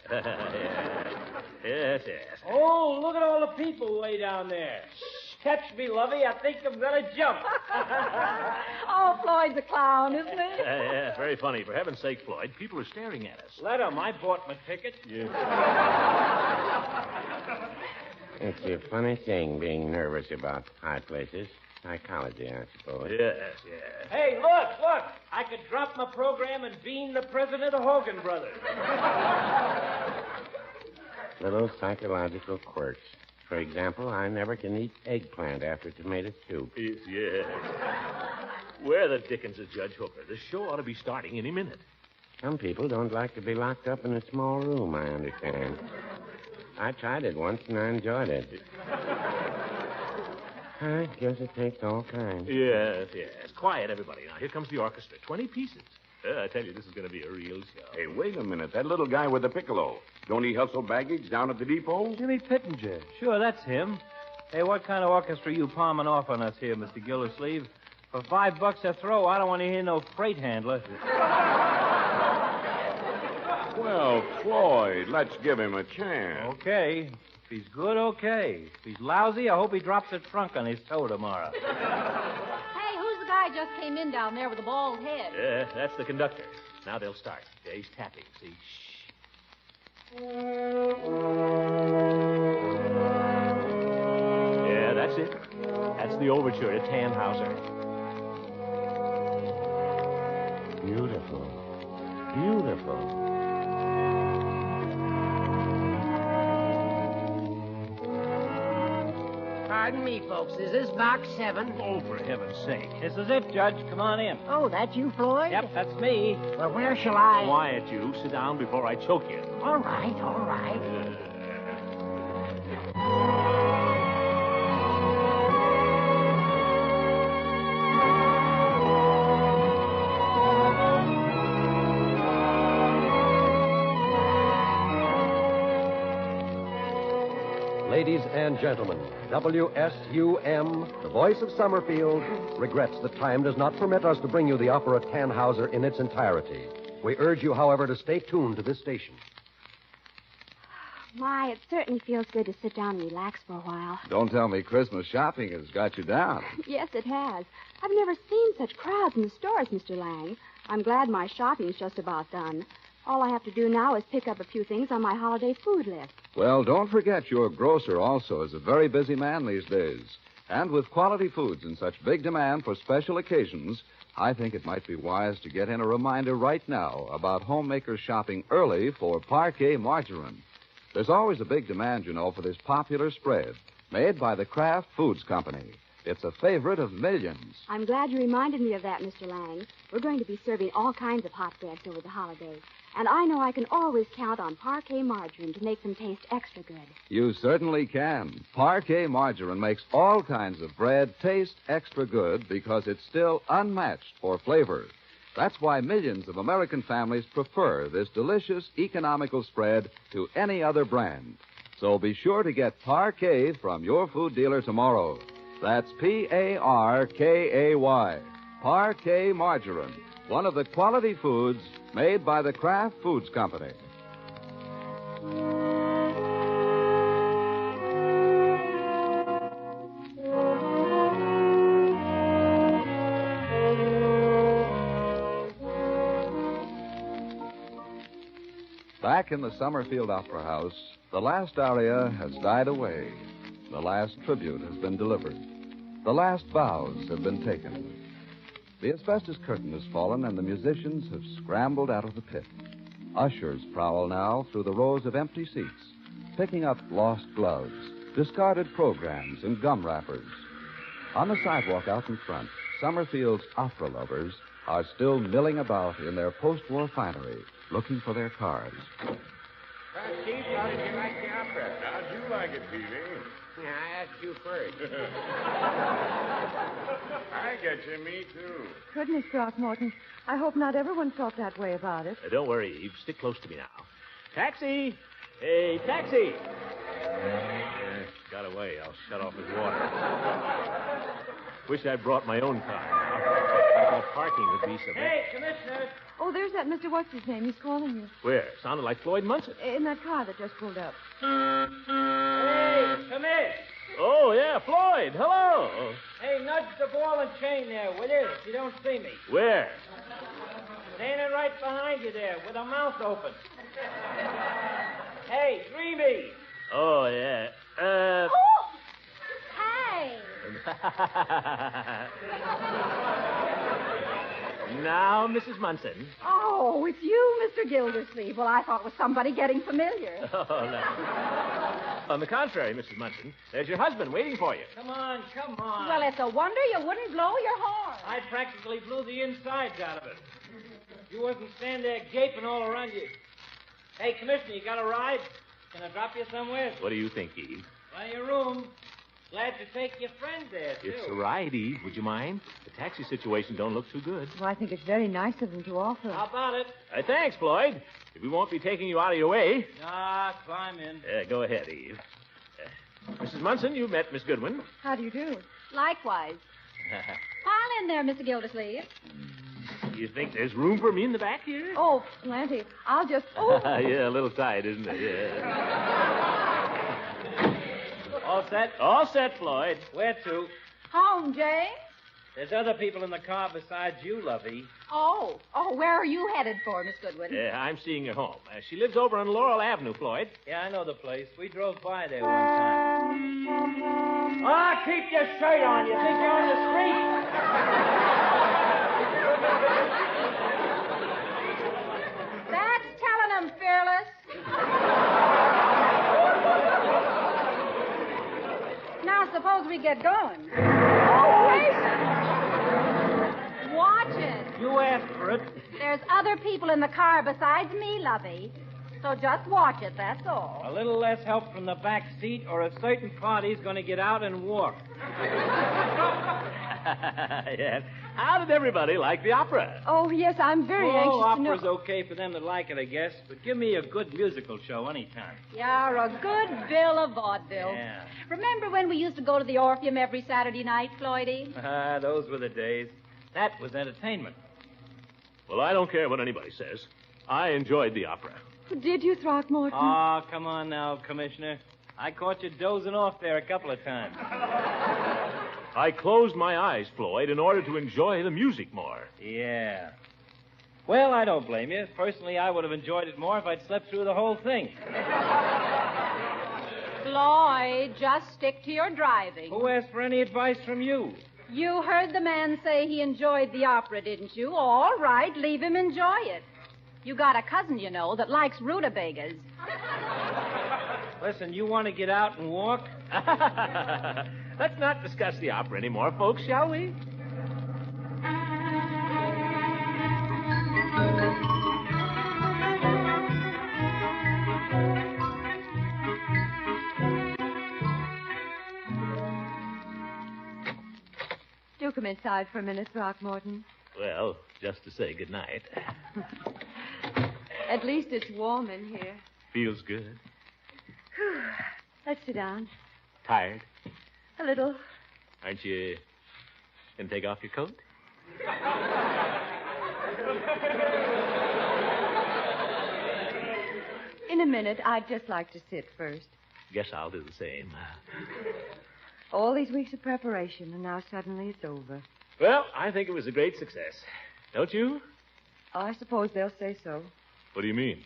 Yes. Oh, look at all the people way down there. Catch me, Lovey. I think I'm going to jump. Oh, Floyd's a clown, isn't he? Yeah, very funny. For heaven's sake, Floyd, people are staring at us. Let 'em. I bought my ticket. Yeah. It's a funny thing being nervous about high places. Psychology, I suppose. Yes. Hey, look. I could drop my program and bean the president of Hogan Brothers. Little psychological quirks. For example, I never can eat eggplant after tomato soup. Yes. Where the dickens is Judge Hooker? The show ought to be starting any minute. Some people don't like to be locked up in a small room, I understand. I tried it once and I enjoyed it. I guess it takes all kinds. Yes. Quiet, everybody. Now, here comes the orchestra. 20 pieces. I tell you, this is going to be a real show. Hey, wait a minute. That little guy with the piccolo. Don't he hustle baggage down at the depot? Jimmy Pittenger. Sure, that's him. Hey, what kind of orchestra you palming off on us here, Mr. Gildersleeve? For $5 a throw, I don't want to hear no freight handler. Well, Floyd, let's give him a chance. Okay. If he's good, okay. If he's lousy, I hope he drops a trunk on his toe tomorrow. Hey, who's the guy just came in down there with the bald head? Yeah, that's the conductor. Now they'll start. Yeah, he's tapping. See? Shh. Yeah, that's it. That's the overture to Tannhauser. Beautiful. Pardon me, folks. Is this box 7? Oh, for heaven's sake. This is it, Judge. Come on in. Oh, that's you, Floyd? Yep, that's me. Well, where shall I... Quiet, you. Sit down before I choke you. All right. Ladies and gentlemen, WSUM, the voice of Summerfield, regrets that time does not permit us to bring you the opera Tannhauser in its entirety. We urge you, however, to stay tuned to this station. My, it certainly feels good to sit down and relax for a while. Don't tell me Christmas shopping has got you down. Yes, it has. I've never seen such crowds in the stores, Mr. Lang. I'm glad my shopping's just about done. All I have to do now is pick up a few things on my holiday food list. Well, don't forget your grocer also is a very busy man these days. And with quality foods in such big demand for special occasions, I think it might be wise to get in a reminder right now about homemakers shopping early for Parquet margarine. There's always a big demand, you know, for this popular spread made by the Kraft Foods Company. It's a favorite of millions. I'm glad you reminded me of that, Mr. Lang. We're going to be serving all kinds of hot breads over the holidays. And I know I can always count on Parquet margarine to make them taste extra good. You certainly can. Parquet margarine makes all kinds of bread taste extra good because it's still unmatched for flavor. That's why millions of American families prefer this delicious, economical spread to any other brand. So be sure to get Parquet from your food dealer tomorrow. That's Parkay. Parquet margarine, one of the quality foods made by the Kraft Foods Company. Back in the Summerfield Opera House, the last aria has died away. The last tribute has been delivered. The last vows have been taken. The asbestos curtain has fallen, and the musicians have scrambled out of the pit. Ushers prowl now through the rows of empty seats, picking up lost gloves, discarded programs, and gum wrappers. On the sidewalk out in front, Summerfield's opera lovers are still milling about in their post-war finery, looking for their cars. Chief, how did you like the opera? How'd you like it, Peavy? Yeah, I asked you first. I get you, me too. Goodness, Throckmorton. I hope not everyone felt that way about it. Don't worry, Eve. Stick close to me now. Taxi! Hey, taxi! Got away. I'll shut off his water. Wish I'd brought my own car. That parking would be so bad. Hey, Commissioner! Oh, there's that Mr. What's-his-name. He's calling you. Where? Sounded like Floyd Munson. In that car that just pulled up. Hey, come in. Oh, yeah, Floyd. Hello. Hey, nudge the ball and chain there, will you? If you don't see me. Where? Standing right behind you there, with a mouth open. Hey, Dreamy. Oh, yeah. Hey! Now, Mrs. Munson. Oh, it's you, Mr. Gildersleeve. Well, I thought it was somebody getting familiar. Oh, no. On the contrary, Mrs. Munson, there's your husband waiting for you. Come on, come on. Well, it's a wonder you wouldn't blow your horn. I practically blew the insides out of it. You wasn't standing there gaping all around you. Hey, Commissioner, you got a ride? Can I drop you somewhere? What do you think, Eve? By your room. Glad to take your friend there, too. It's a ride, Eve. Would you mind? The taxi situation don't look too good. Well, I think it's very nice of him to offer. How about it? Thanks, Floyd. We won't be taking you out of your way. Ah, climb in. Go ahead, Eve. Mrs. Munson, you met Miss Goodwin. How do you do? Likewise. Pile in there, Mr. Gildersleeve. You think there's room for me in the back here? Oh, plenty. I'll just... Oh. Yeah, a little tight, isn't it? Yeah. All set? All set, Floyd. Where to? Home, James? There's other people in the car besides you, Lovey. Oh, where are you headed for, Miss Goodwin? I'm seeing her home. She lives over on Laurel Avenue, Floyd. Yeah, I know the place. We drove by there one time. Ah, keep your shirt on. You think you're on the street? That's telling them, Fearless. Now, suppose we get going. Oh, wait! Watch it. You asked for it. There's other people in the car besides me, Lovey. So just watch it, that's all. A little less help from the back seat, or a certain party's going to get out and walk. Yes. How did everybody like the opera? Oh, yes, I'm very anxious to know... opera's okay for them that like it, I guess. But give me a good musical show anytime. You're a good bill of vaudeville. Yeah. Remember when we used to go to the Orpheum every Saturday night, Floydie? Those were the days. That was entertainment. Well, I don't care what anybody says. I enjoyed the opera. Did you, Throckmorton? Oh, come on now, Commissioner. I caught you dozing off there a couple of times. I closed my eyes, Floyd, in order to enjoy the music more. Yeah. Well, I don't blame you. Personally, I would have enjoyed it more if I'd slept through the whole thing. Floyd, just stick to your driving. Who asked for any advice from you? You heard the man say he enjoyed the opera, didn't you? All right, leave him enjoy it. You got a cousin, you know, that likes rutabagas. Listen, you want to get out and walk? Let's not discuss the opera anymore, folks, shall we? Do come inside for a minute, Throckmorton. Well, just to say goodnight. At least it's warm in here. Feels good. Whew. Let's sit down. Tired? A little. Aren't you going to take off your coat? In a minute. I'd just like to sit first. Guess I'll do the same. All these weeks of preparation, and now suddenly it's over. Well, I think it was a great success. Don't you? I suppose they'll say so. What do you mean?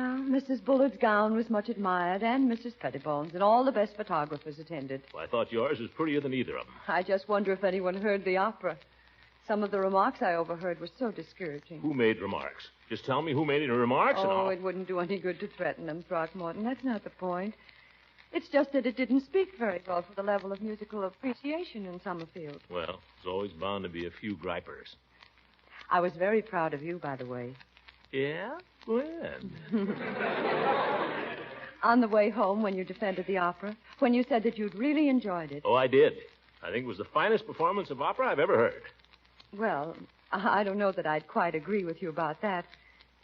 Oh, Mrs. Bullard's gown was much admired, and Mrs. Pettibone's, and all the best photographers attended. Well, I thought yours was prettier than either of them. I just wonder if anyone heard the opera. Some of the remarks I overheard were so discouraging. Who made remarks? Just tell me who made any remarks and Oh, I'll... it wouldn't do any good to threaten them, Throckmorton. That's not the point. It's just that it didn't speak very well for the level of musical appreciation in Summerfield. Well, there's always bound to be a few gripers. I was very proud of you, by the way. Yeah? When? On the way home, when you defended the opera, when you said that you'd really enjoyed it. Oh, I did. I think it was the finest performance of opera I've ever heard. Well, I don't know that I'd quite agree with you about that.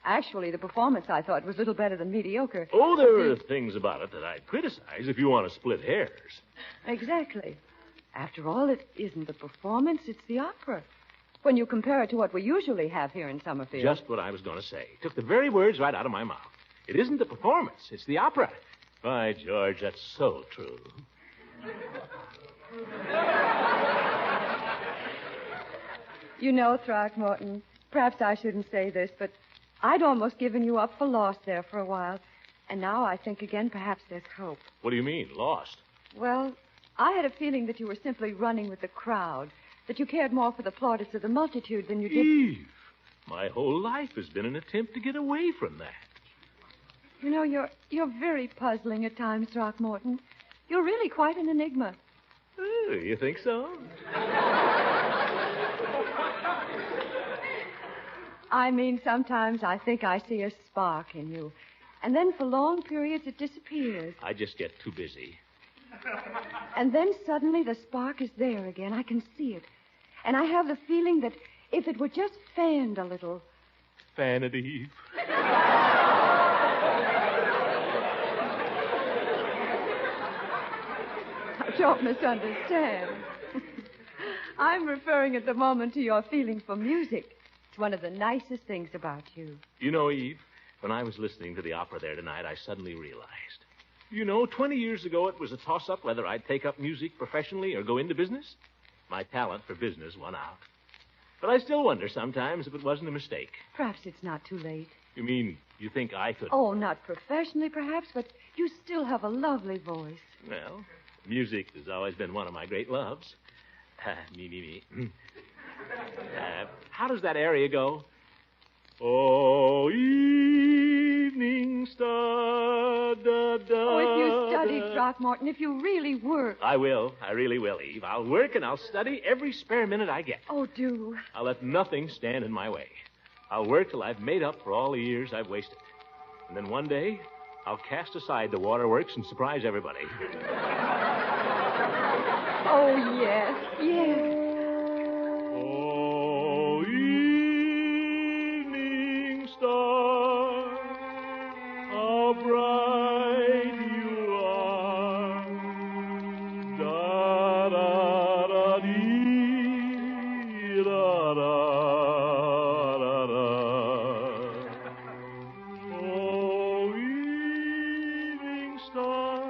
Actually, the performance, I thought, was little better than mediocre. Oh, there are things about it that I'd criticize if you want to split hairs. Exactly. After all, it isn't the performance, it's the opera. When you compare it to what we usually have here in Summerfield. Just what I was going to say. Took the very words right out of my mouth. It isn't the performance, it's the opera. By George, that's so true. You know, Throckmorton, perhaps I shouldn't say this, but I'd almost given you up for lost there for a while. And now I think again perhaps there's hope. What do you mean, lost? Well, I had a feeling that you were simply running with the crowd, that you cared more for the plaudits of the multitude than you did... Eve, my whole life has been an attempt to get away from that. You know, you're very puzzling at times, Throckmorton. You're really quite an enigma. Oh, you think so? I mean, sometimes I think I see a spark in you. And then for long periods it disappears. I just get too busy. And then suddenly the spark is there again. I can see it. And I have the feeling that if it were just fanned a little... Fan it, Eve. Don't misunderstand. I'm referring at the moment to your feeling for music. It's one of the nicest things about you. You know, Eve, when I was listening to the opera there tonight, I suddenly realized. You know, 20 years ago, it was a toss-up whether I'd take up music professionally or go into business. My talent for business won out. But I still wonder sometimes if it wasn't a mistake. Perhaps it's not too late. You mean you think I could... Oh, not professionally, perhaps, but you still have a lovely voice. Well, music has always been one of my great loves. Me. How does that aria go? Oh, evening star, da, da. Oh, if you studied, da. Throckmorton, if you really work. I will. I really will, Eve. I'll work and I'll study every spare minute I get. Oh, do. I'll let nothing stand in my way. I'll work till I've made up for all the years I've wasted. And then one day, I'll cast aside the waterworks and surprise everybody. Oh, yes, yes. Oh, evening star, how bright you are. Da da da dee da da da da. Oh, evening star,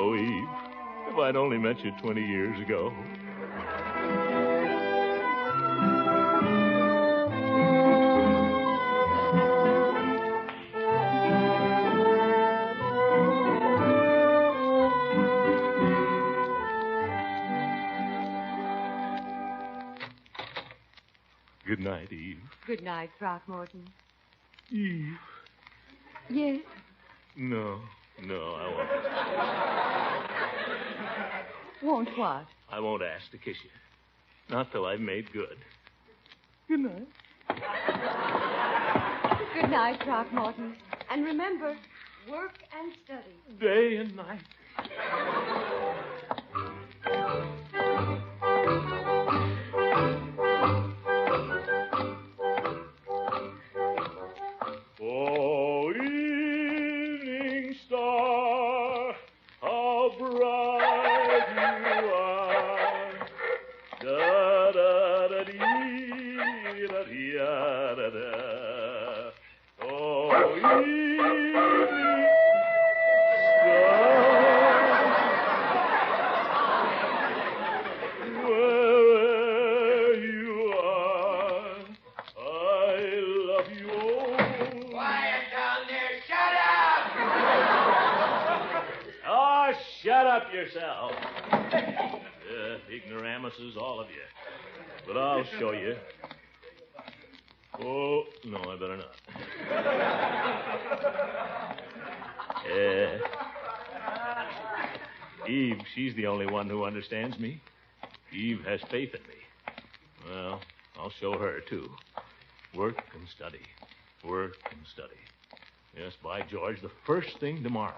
oh, Eve, if I'd only met you 20 years ago. Good night, Eve. Good night, Throckmorton. Eve. Yes? No, I won't. Won't what? I won't ask to kiss you. Not till I've made good. Good night. Good night, Throckmorton. And remember, work and study. Day and night. Oh, evening star, how bright you are. Da da da dee da dee da da. Oh, evening up yourself. Ignoramuses, all of you. But I'll show you. Oh, no, I better not. Eve, she's the only one who understands me. Eve has faith in me. Well, I'll show her, too. Work and study. Work and study. Yes, by George, the first thing tomorrow.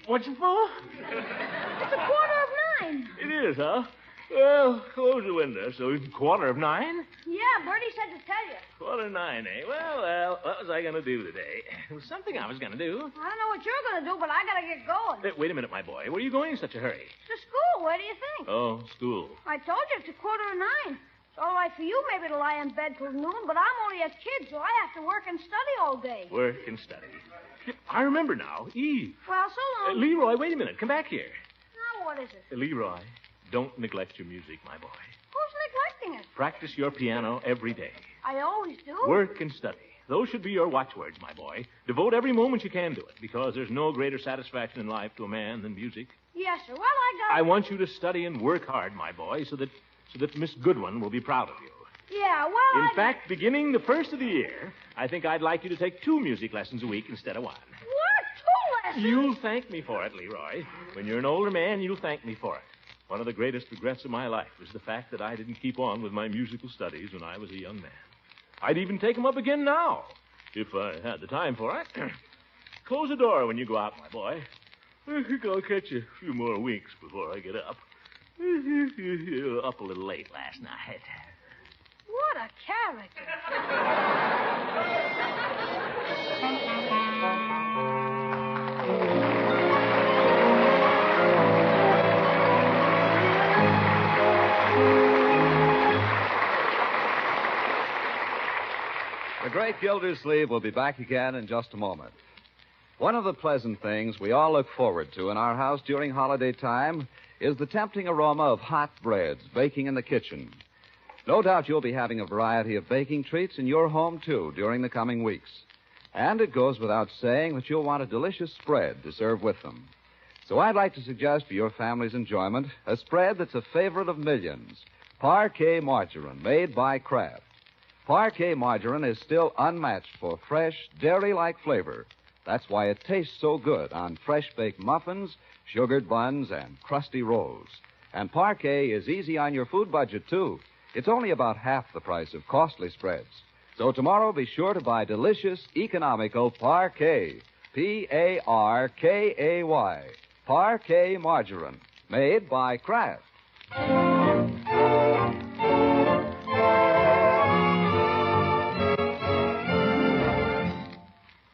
What you for? It's 9:15. It is, huh? Well, close the window so it's 9:15. Yeah, Bertie said to tell you. 9:15, eh? Well, what was I going to do today? There was something I was going to do. I don't know what you're going to do, but I got to get going. Wait a minute, my boy. Where are you going in such a hurry? To school. Where do you think? Oh, school. I told you it's 9:15. It's all right for you maybe to lie in bed till noon, but I'm only a kid, so I have to work and study all day. Work and study. I remember now. Eve. Well, so long. Leroy, wait a minute. Come back here. Now, what is it? Leroy, don't neglect your music, my boy. Who's neglecting it? Practice your piano every day. I always do. Work and study. Those should be your watchwords, my boy. Devote every moment you can to it, because there's no greater satisfaction in life to a man than music. Yes, sir. Well, I want you to study and work hard, my boy, so that Miss Goodwin will be proud of you. Yeah, well, In fact, beginning the first of the year, I think I'd like you to take 2 music lessons a week instead of 1. What? 2 lessons? You'll thank me for it, Leroy. When you're an older man, you'll thank me for it. One of the greatest regrets of my life was the fact that I didn't keep on with my musical studies when I was a young man. I'd even take them up again now, if I had the time for it. Close the door when you go out, my boy. I think I'll catch a few more winks before I get up. Up a little late last night. What a character. The Great Gildersleeve will be back again in just a moment. One of the pleasant things we all look forward to in our house during holiday time is the tempting aroma of hot breads baking in the kitchen. No doubt you'll be having a variety of baking treats in your home, too, during the coming weeks. And it goes without saying that you'll want a delicious spread to serve with them. So I'd like to suggest for your family's enjoyment a spread that's a favorite of millions, Parquet Margarine, made by Kraft. Parquet Margarine is still unmatched for fresh, dairy-like flavor. That's why it tastes so good on fresh-baked muffins, sugared buns, and crusty rolls. And Parquet is easy on your food budget, too. It's only about half the price of costly spreads. So tomorrow, be sure to buy delicious, economical Parquet. P-A-R-K-A-Y. Parquet Margarine. Made by Kraft.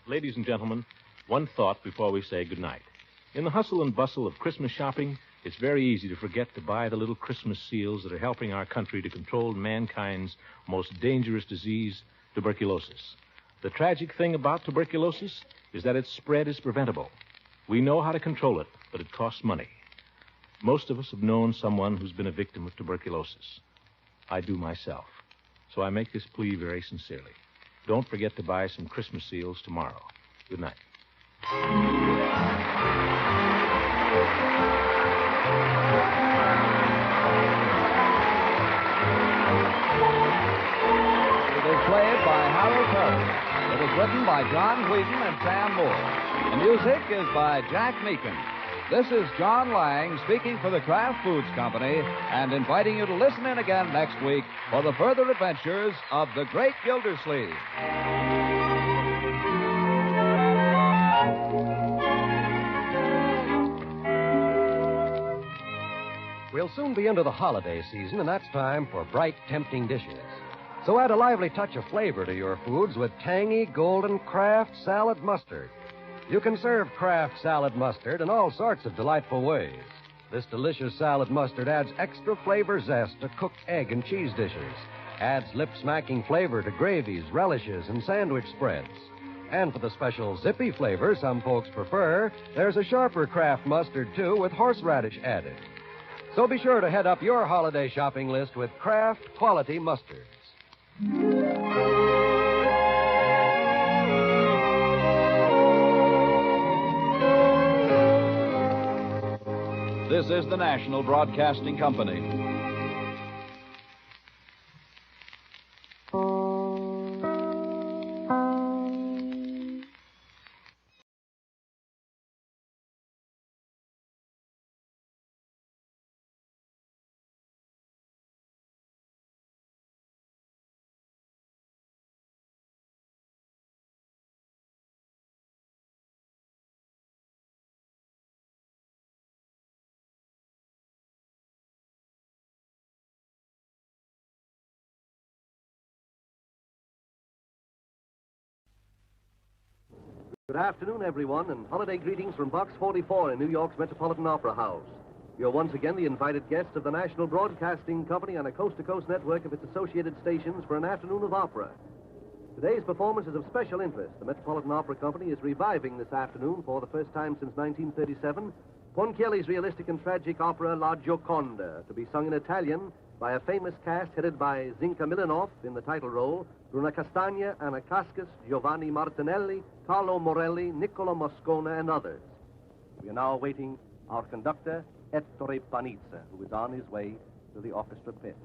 Ladies and gentlemen, one thought before we say goodnight. In the hustle and bustle of Christmas shopping, it's very easy to forget to buy the little Christmas seals that are helping our country to control mankind's most dangerous disease, tuberculosis. The tragic thing about tuberculosis is that its spread is preventable. We know how to control it, but it costs money. Most of us have known someone who's been a victim of tuberculosis. I do myself. So I make this plea very sincerely. Don't forget to buy some Christmas seals tomorrow. Good night. It is played by Harold Perry. It was written by John Whedon and Sam Moore. The music is by Jack Meakin. This is John Lang speaking for the Kraft Foods Company and inviting you to listen in again next week for the further adventures of the Great Gildersleeve. We'll soon be into the holiday season, and that's time for bright, tempting dishes. So add a lively touch of flavor to your foods with tangy, golden Kraft salad mustard. You can serve Kraft salad mustard in all sorts of delightful ways. This delicious salad mustard adds extra flavor zest to cooked egg and cheese dishes, adds lip-smacking flavor to gravies, relishes, and sandwich spreads. And for the special zippy flavor some folks prefer, there's a sharper Kraft mustard, too, with horseradish added. So be sure to head up your holiday shopping list with Kraft quality mustards. This is the National Broadcasting Company. Good afternoon, everyone, and holiday greetings from Box 44 in New York's Metropolitan Opera House. You're once again the invited guests of the National Broadcasting Company on a coast-to-coast network of its associated stations for an afternoon of opera. Today's performance is of special interest. The Metropolitan Opera Company is reviving this afternoon for the first time since 1937 Ponchielli's realistic and tragic opera La Gioconda, to be sung in Italian by a famous cast headed by Zinka Milanov in the title role, Bruna Castagna, Anna Cascas, Giovanni Martinelli, Carlo Morelli, Niccolo Moscona, and others. We are now awaiting our conductor, Ettore Panizza, who is on his way to the orchestra pit.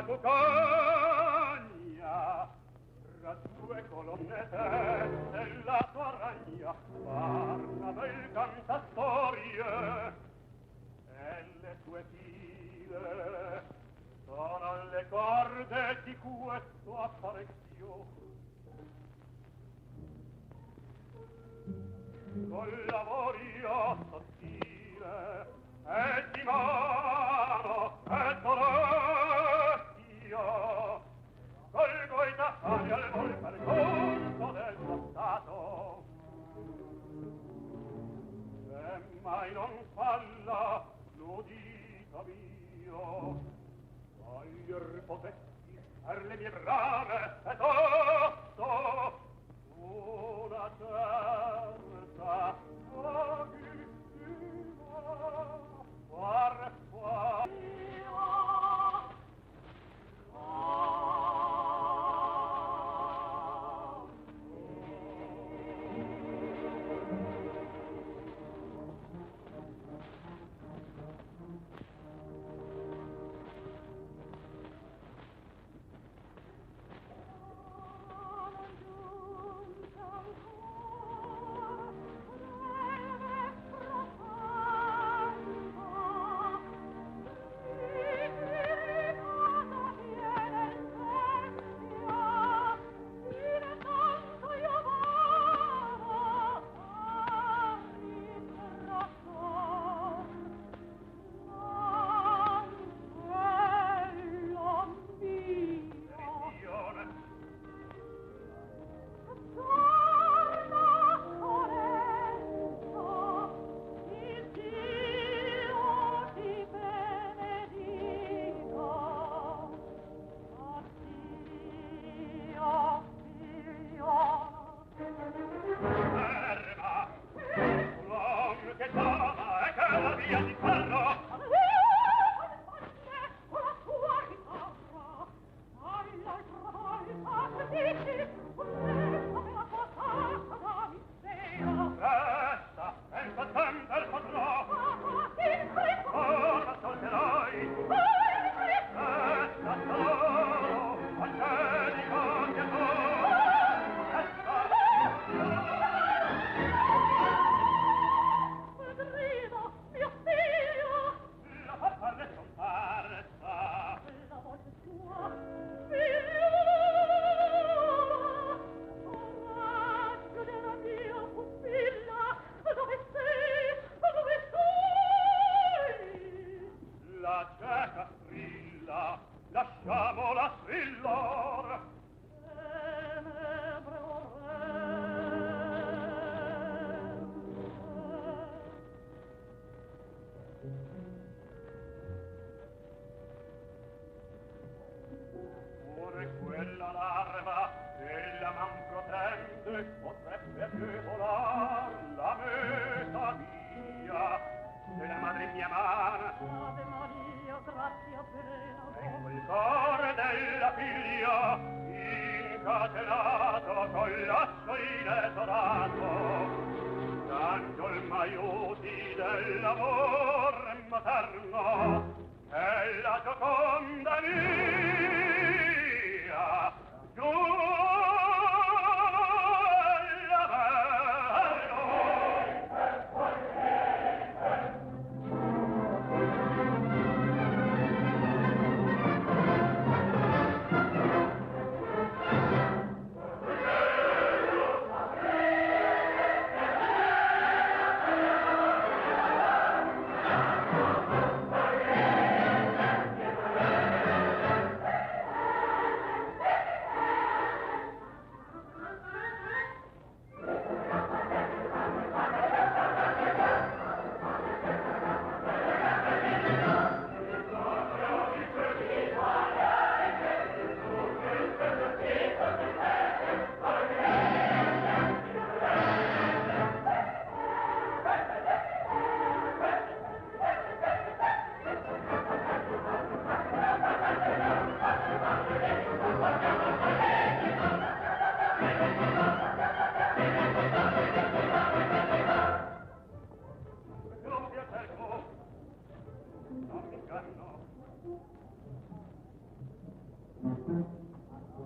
cuccagna, tra due colonnette della tua ragna, parla bel cantatorie, e le tue file sono le corde di questo apparecchio. Col lavorio sottile e di mano e d'orecchio, colgo i tassari al vol per conto dello Stato. Se mai non falla l'udito mio, toglier potessi per le mie brame e tosto una certa pochissima far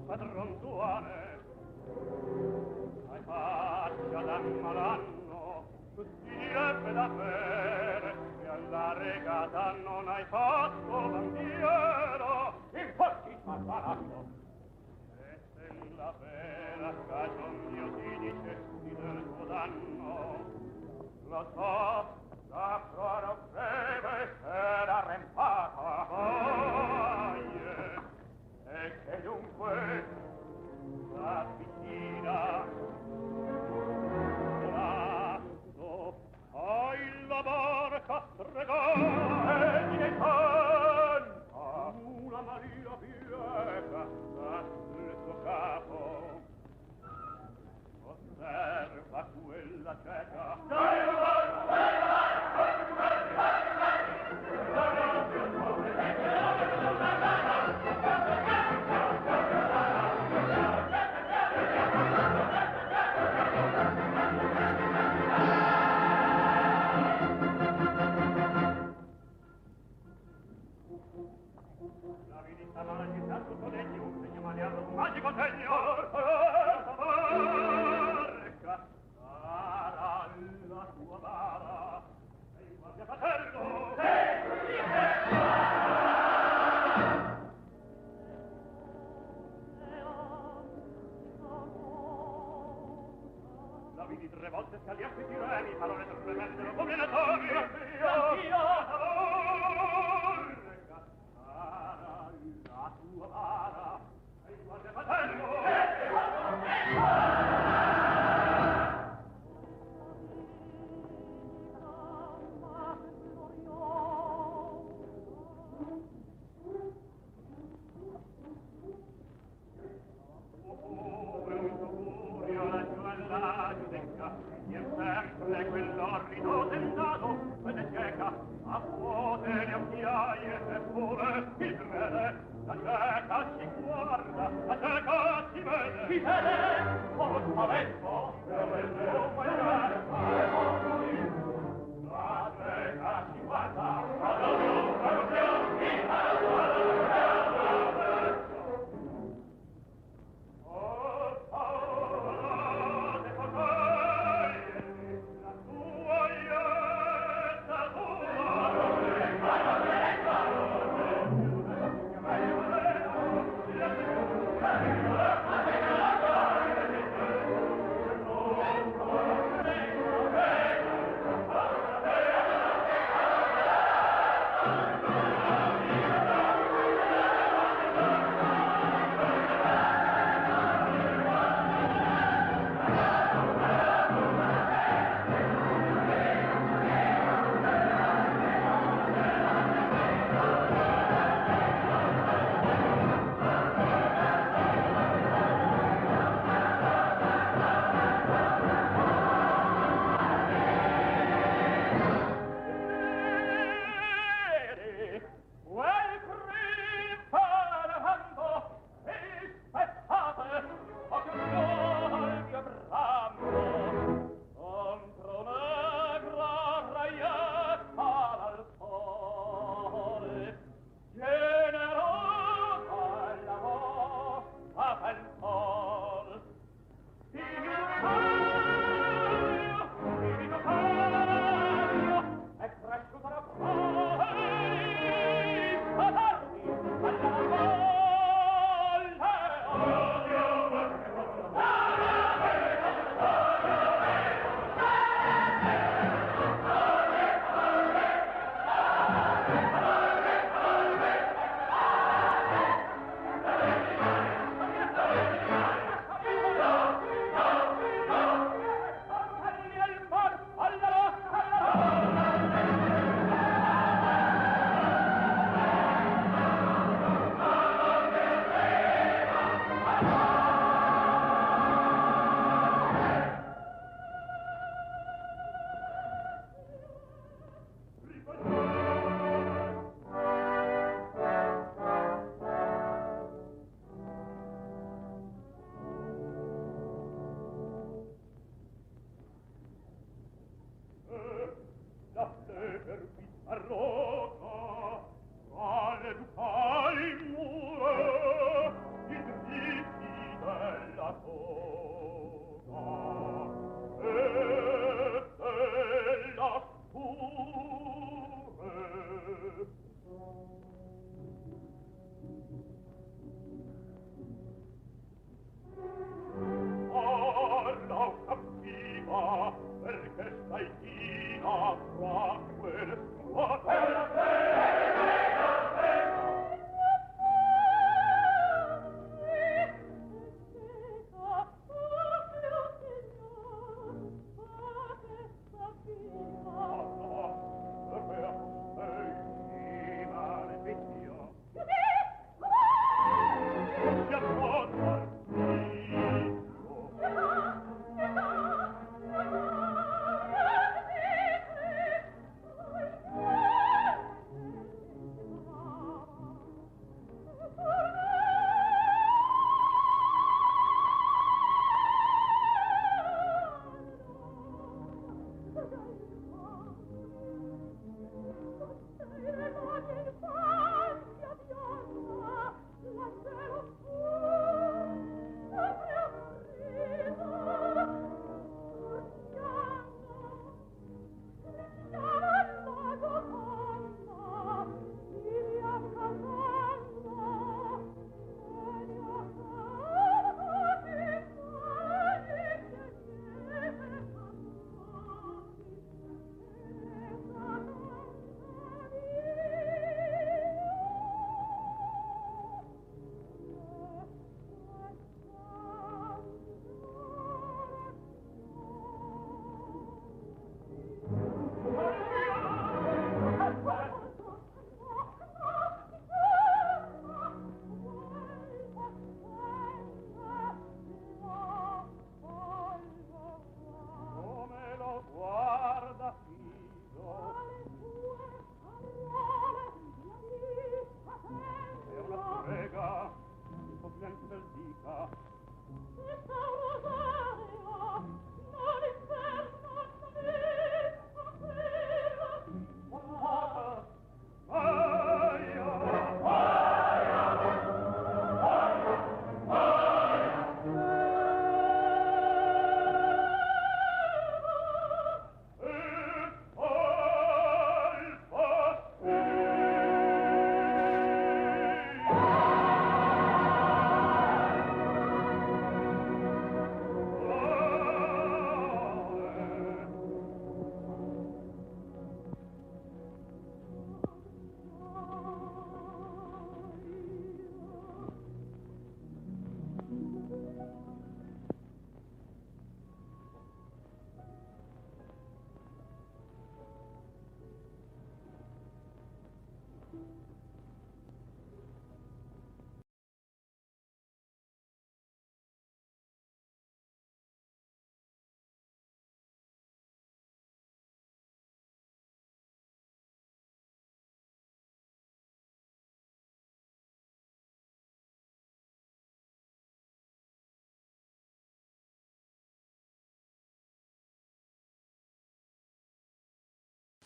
padron tuane, hai faccia da malanno, direbbe da bere, e alla regata non hai fatto bandiera, infatti parlando. E se la vera cagion mio ti dicesti del tuo danno, lo so, la flora breve era rempata, e che dunque la vicina lasso hai la barca stregata e ti canta una Maria bieca sul suo capo. Osserva quella cieca la vinita magica tutto degno un segno maliardo un magico segno barca sarà la tua bara e il guardia paterno la vidi 3 volte scagliarsi di remi parole tremende lo combinatori anch'io la tua bara e il guardia paterno e sempre quell'orrido tentato quelle cieca a vuote le occhiaie eppure il crede la cieca si guarda la cieca si vede si vede oh spavento la cieca si guarda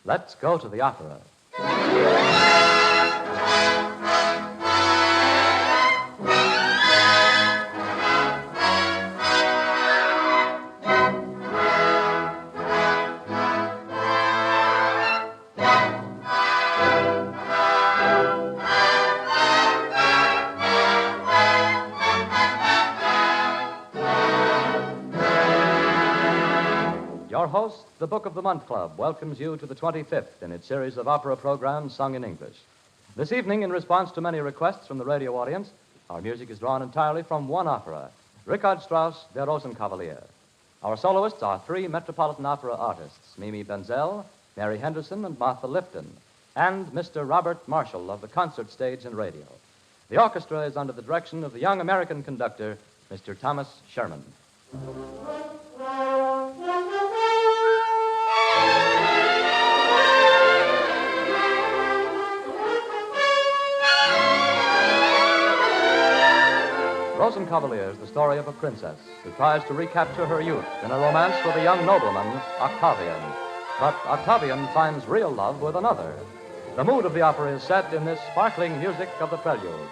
Let's go to the opera. Our host, the Book of the Month Club, welcomes you to the 25th in its series of opera programs sung in English. This evening, in response to many requests from the radio audience, our music is drawn entirely from one opera, Richard Strauss' Der Rosenkavalier. Our soloists are three Metropolitan Opera artists, Mimi Benzel, Mary Henderson, and Martha Lifton, and Mr. Robert Marshall of the concert stage and radio. The orchestra is under the direction of the young American conductor, Mr. Thomas Sherman. Rosenkavalier is the story of a princess who tries to recapture her youth in a romance with a young nobleman, Octavian. But Octavian finds real love with another. The mood of the opera is set in this sparkling music of the prelude.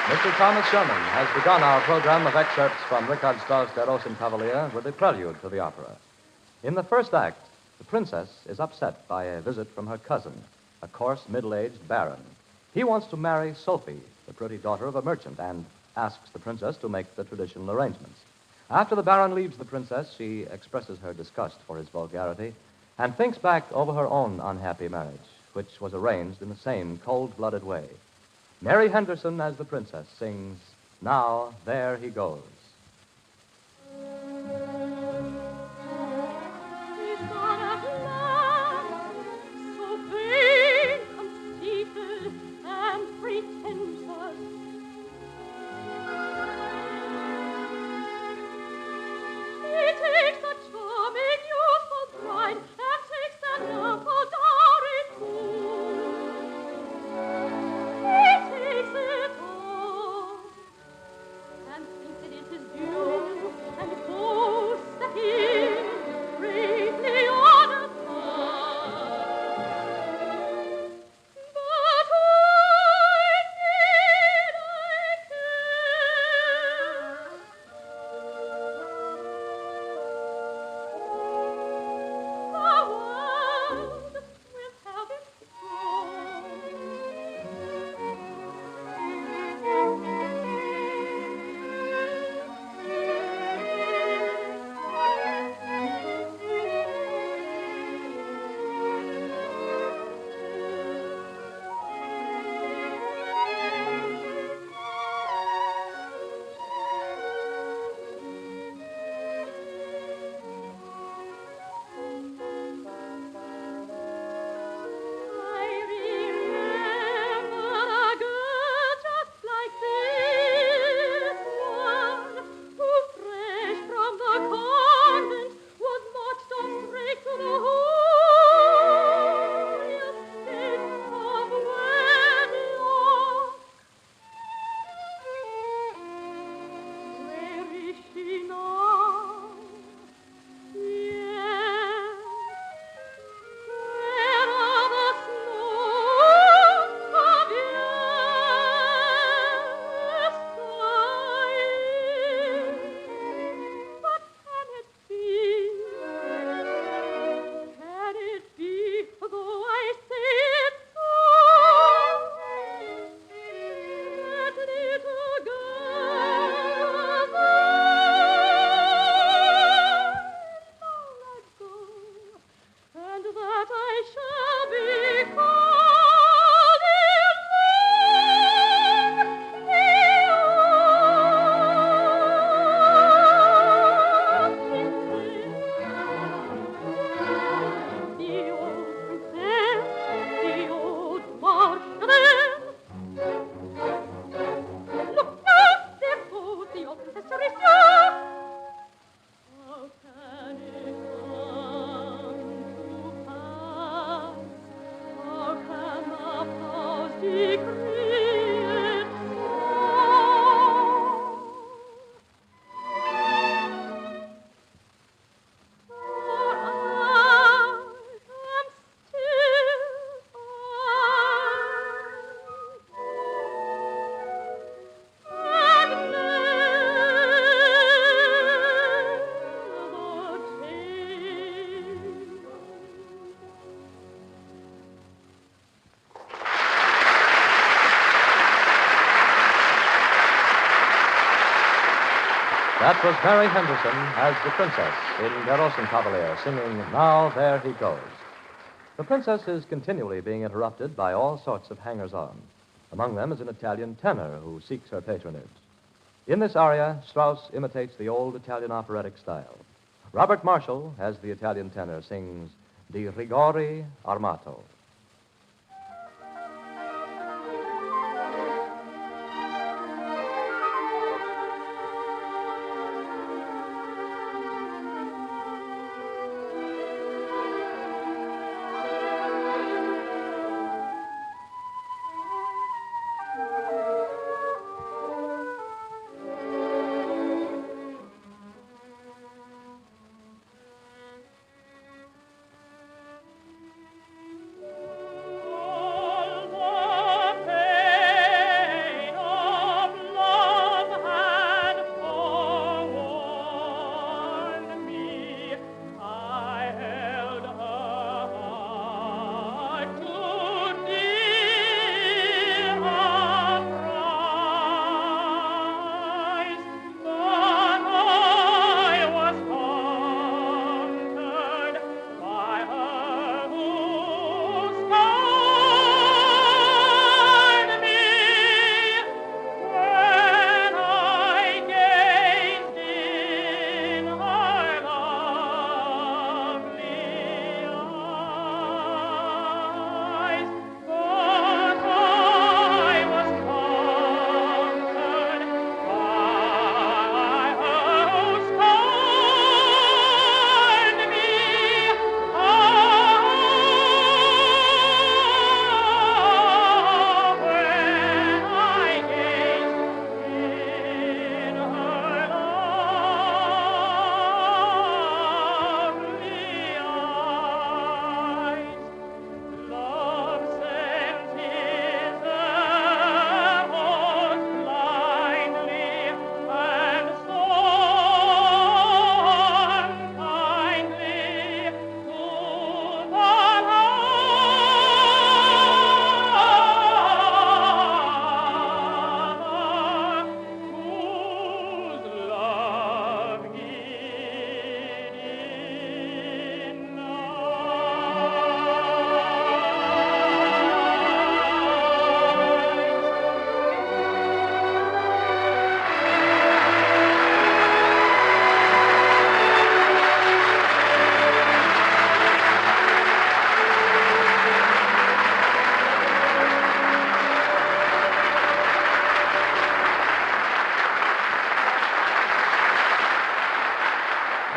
Mr. Thomas Sherman has begun our program of excerpts from Richard Strauss' Der Rosenkavalier with a prelude to the opera. In the first act, the princess is upset by a visit from her cousin, a coarse, middle-aged baron. He wants to marry Sophie, the pretty daughter of a merchant, and asks the princess to make the traditional arrangements. After the baron leaves the princess, she expresses her disgust for his vulgarity and thinks back over her own unhappy marriage, which was arranged in the same cold-blooded way. Mary Henderson, as the princess, sings, Now There He Goes. He takes a charming youth That was Mary Henderson as the princess in Der Rosenkavalier, singing Now There He Goes. The princess is continually being interrupted by all sorts of hangers-on. Among them is an Italian tenor who seeks her patronage. In this aria, Strauss imitates the old Italian operatic style. Robert Marshall, as the Italian tenor, sings Di Rigore Armato.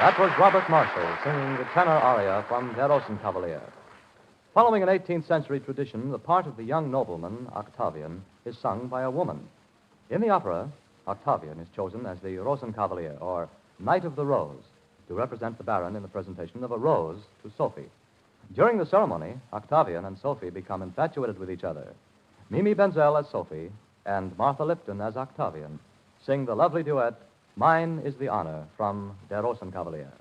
That was Robert Marshall singing the tenor aria from Der Rosenkavalier. Following an 18th century tradition, the part of the young nobleman, Octavian, is sung by a woman. In the opera, Octavian is chosen as the Rosenkavalier, or Knight of the Rose, to represent the Baron in the presentation of a rose to Sophie. During the ceremony, Octavian and Sophie become infatuated with each other. Mimi Benzel as Sophie and Martha Lipton as Octavian sing the lovely duet, Mine is the Honor, from Der Rosenkavalier.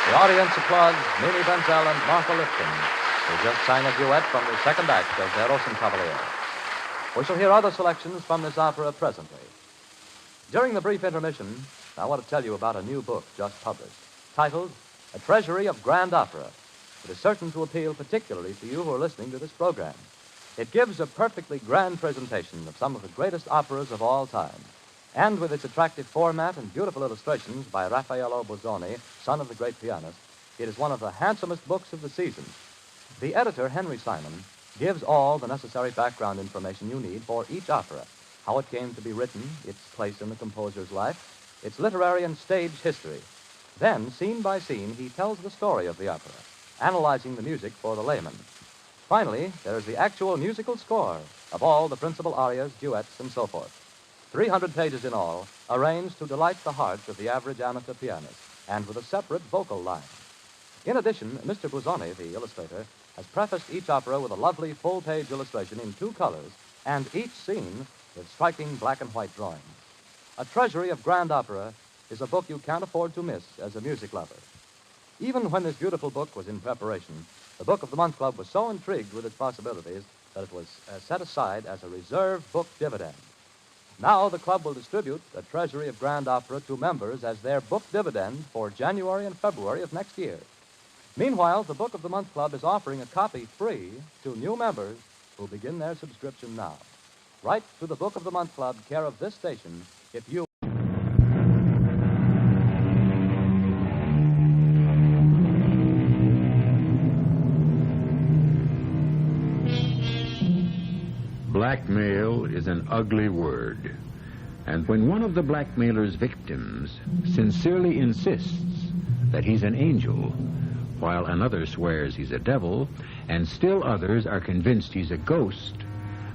The audience applauds Minnie Benzel and Martha Lipton, who just sang a duet from the second act of Der Rosenkavalier. We shall hear other selections from this opera presently. During the brief intermission, I want to tell you about a new book just published, titled A Treasury of Grand Opera. It is certain to appeal particularly to you who are listening to this program. It gives a perfectly grand presentation of some of the greatest operas of all time. And with its attractive format and beautiful illustrations by Raffaello Bozzoni, son of the great pianist, it is one of the handsomest books of the season. The editor, Henry Simon, gives all the necessary background information you need for each opera, how it came to be written, its place in the composer's life, its literary and stage history. Then, scene by scene, he tells the story of the opera, analyzing the music for the layman. Finally, there is the actual musical score of all the principal arias, duets, and so forth. 300 pages in all, arranged to delight the heart of the average amateur pianist, and with a separate vocal line. In addition, Mr. Bozzoni, the illustrator, has prefaced each opera with a lovely full-page illustration in 2 colors, and each scene with striking black and white drawings. A Treasury of Grand Opera is a book you can't afford to miss as a music lover. Even when this beautiful book was in preparation, the Book of the Month Club was so intrigued with its possibilities that it was set aside as a reserve book dividend. Now the club will distribute a Treasury of Grand Opera to members as their book dividend for January and February of next year. Meanwhile, the Book of the Month Club is offering a copy free to new members who begin their subscription now. Write to the Book of the Month Club, care of this station, if you... Blackmail is an ugly word. And when one of the blackmailer's victims sincerely insists that he's an angel, while another swears he's a devil, and still others are convinced he's a ghost,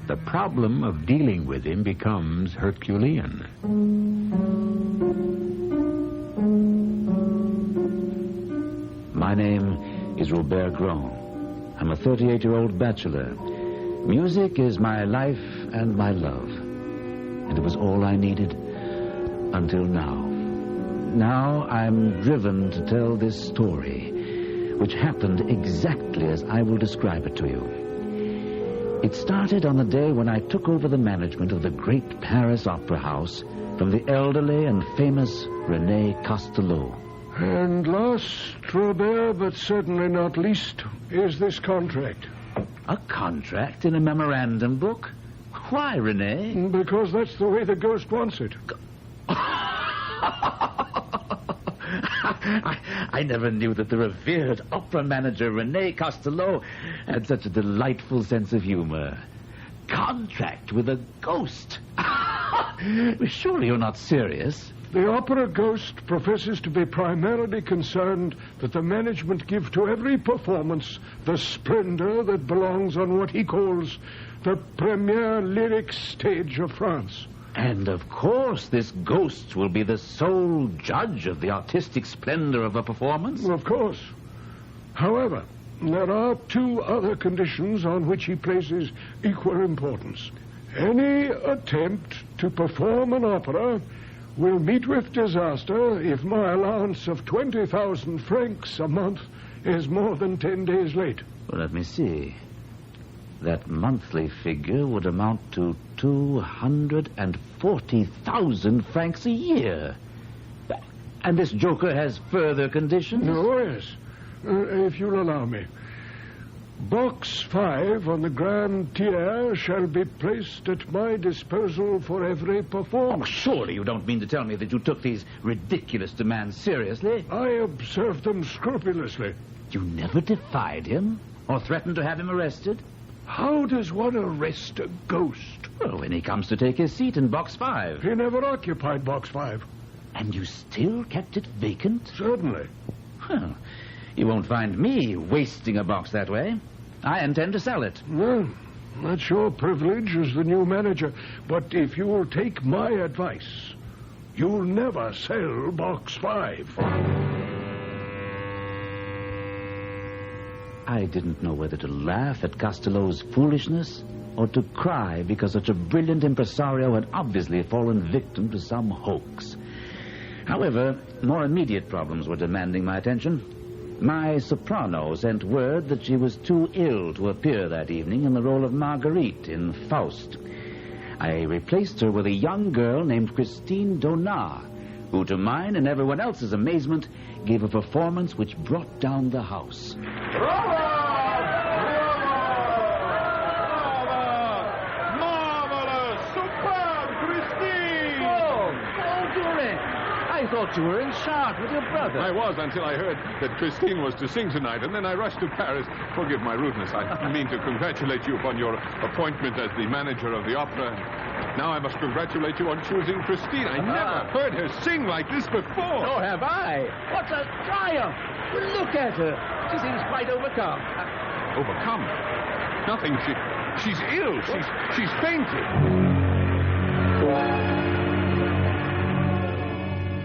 the problem of dealing with him becomes Herculean. My name is Robert Grand. I'm a 38-year-old bachelor. Music is my life and my love. And it was all I needed until now. Now I'm driven to tell this story, which happened exactly as I will describe it to you. It started on the day when I took over the management of the great Paris Opera House from the elderly and famous René Castelot. And last, Robert, but certainly not least, is this contract. A contract in a memorandum book? Why, René? Because that's the way the ghost wants it. I never knew that the revered opera manager René Castelot had such a delightful sense of humor. Contract with a ghost? Surely you're not serious. The opera ghost professes to be primarily concerned that the management give to every performance the splendor that belongs on what he calls the premier lyric stage of France. And, of course, this ghost will be the sole judge of the artistic splendor of a performance? Of course. However, there are 2 other conditions on which he places equal importance. Any attempt to perform an opera will meet with disaster if my allowance of 20,000 francs a month is more than 10 days late. Well, let me see. That monthly figure would amount to 240,000 francs a year. And this joker has further conditions? Oh, yes. If you'll allow me. Box 5 on the Grand Tier shall be placed at my disposal for every performance. Oh, surely you don't mean to tell me that you took these ridiculous demands seriously? I observed them scrupulously. You never defied him or threatened to have him arrested? How does one arrest a ghost? Well, when he comes to take his seat in Box 5. He never occupied Box 5. And you still kept it vacant? Certainly. Well, you won't find me wasting a box that way. I intend to sell it. Well, that's your privilege as the new manager. But if you'll take my advice, you'll never sell Box 5. I didn't know whether to laugh at Castelot's foolishness or to cry because such a brilliant impresario had obviously fallen victim to some hoax. However, more immediate problems were demanding my attention. My soprano sent word that she was too ill to appear that evening in the role of Marguerite in Faust. I replaced her with a young girl named Christine Donat, who, to mine and everyone else's amazement, gave a performance which brought down the house. I thought you were in Chartres with your brother. I was until I heard that Christine was to sing tonight, and then I rushed to Paris. Forgive my rudeness. I mean to congratulate you upon your appointment as the manager of the opera. Now I must congratulate you on choosing Christine. I never heard her sing like this before. So have I. What a triumph. Look at her. She seems quite overcome. Overcome? Nothing. She's ill. She's fainted.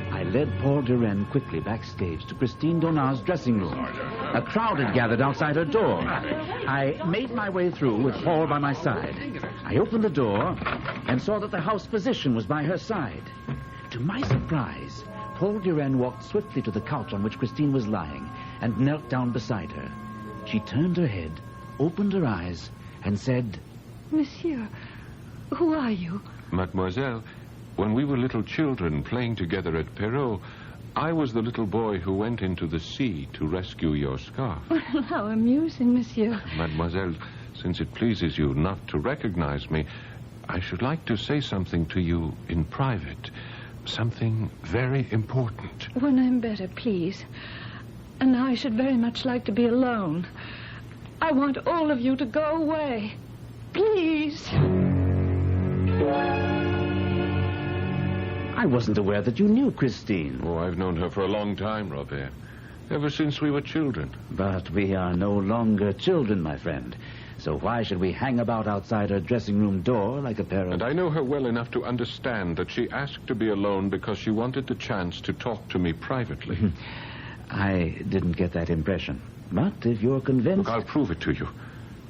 I led Paul Duren quickly backstage to Christine Donat's dressing room. A crowd had gathered outside her door. I made my way through with Paul by my side. I opened the door and saw that the house physician was by her side. To my surprise, Paul Duren walked swiftly to the couch on which Christine was lying and knelt down beside her. She turned her head, opened her eyes, and said, Monsieur, who are you? Mademoiselle, when we were little children playing together at Perrault, I was the little boy who went into the sea to rescue your scarf. Well, how amusing, monsieur. Mademoiselle, since it pleases you not to recognize me, I should like to say something to you in private. Something very important. When I'm better, please. And now I should very much like to be alone. I want all of you to go away. Please. I wasn't aware that you knew Christine. Oh, I've known her for a long time, Robert. Ever since we were children. But we are no longer children, my friend. So why should we hang about outside her dressing room door like a pair of... And I know her well enough to understand that she asked to be alone because she wanted the chance to talk to me privately. I didn't get that impression. But if you're convinced... Look, I'll prove it to you.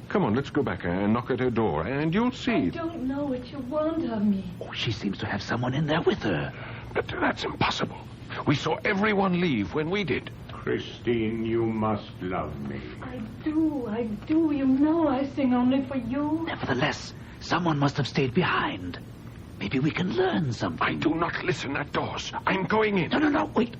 Come on, let's go back and knock at her door, and you'll see. I don't know what you want of me. Oh, she seems to have someone in there with her. But that's impossible. We saw everyone leave when we did. Christine, you must love me. I do. You know I sing only for you. Nevertheless, someone must have stayed behind. Maybe we can learn something. I do not listen at doors. I'm going in. No. Wait.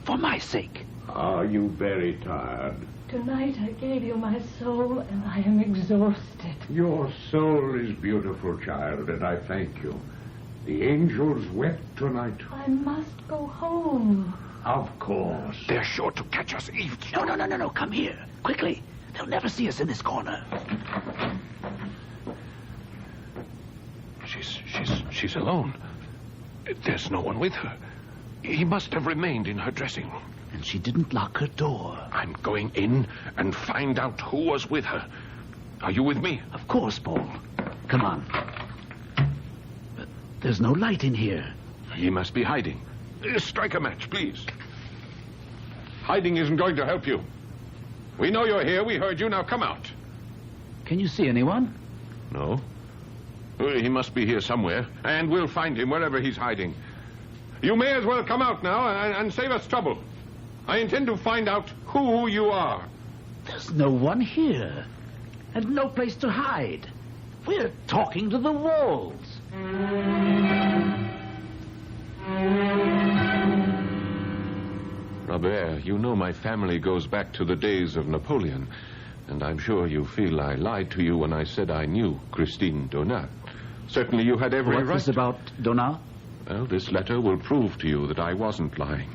For my sake. Are you very tired? Tonight I gave you my soul, and I am exhausted. Your soul is beautiful, child, and I thank you. The angels wept tonight. I must go home. Of course. They're sure to catch us eavesdropping. No. Come here. Quickly. They'll never see us in this corner. She's alone. There's no one with her. He must have remained in her dressing room. And she didn't lock her door. I'm going in and find out who was with her. Are you with me? Of course, Paul. Come on. But there's no light in here. He must be hiding. Strike a match, please. Hiding isn't going to help you. We know you're here. We heard you. Now come out. Can you see anyone? No. He must be here somewhere, and we'll find him wherever he's hiding. You may as well come out now and save us trouble. I intend to find out who you are. There's no one here, and no place to hide. We're talking to the walls. Robert, you know my family goes back to the days of Napoleon, and I'm sure you feel I lied to you when I said I knew Christine Donat. Certainly you had every right. What's this about Donat? Well, this letter will prove to you that I wasn't lying.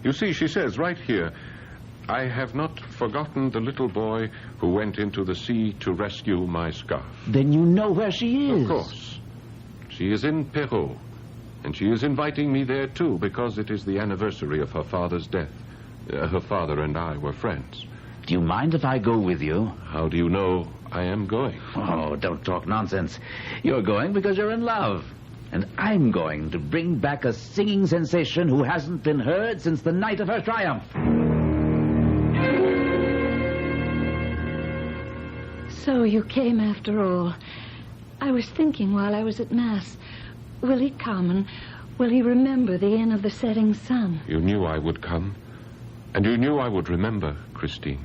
You see, she says right here, I have not forgotten the little boy who went into the sea to rescue my scarf. Then you know where she is. Of course. She is in Perrault, and she is inviting me there, too, because it is the anniversary of her father's death. Her father and I were friends. Do you mind if I go with you? How do you know I am going? Oh, don't talk nonsense. You're going because you're in love. And I'm going to bring back a singing sensation who hasn't been heard since the night of her triumph. So you came after all. I was thinking while I was at Mass, will he come and will he remember the inn of the setting sun? You knew I would come. And you knew I would remember, Christine.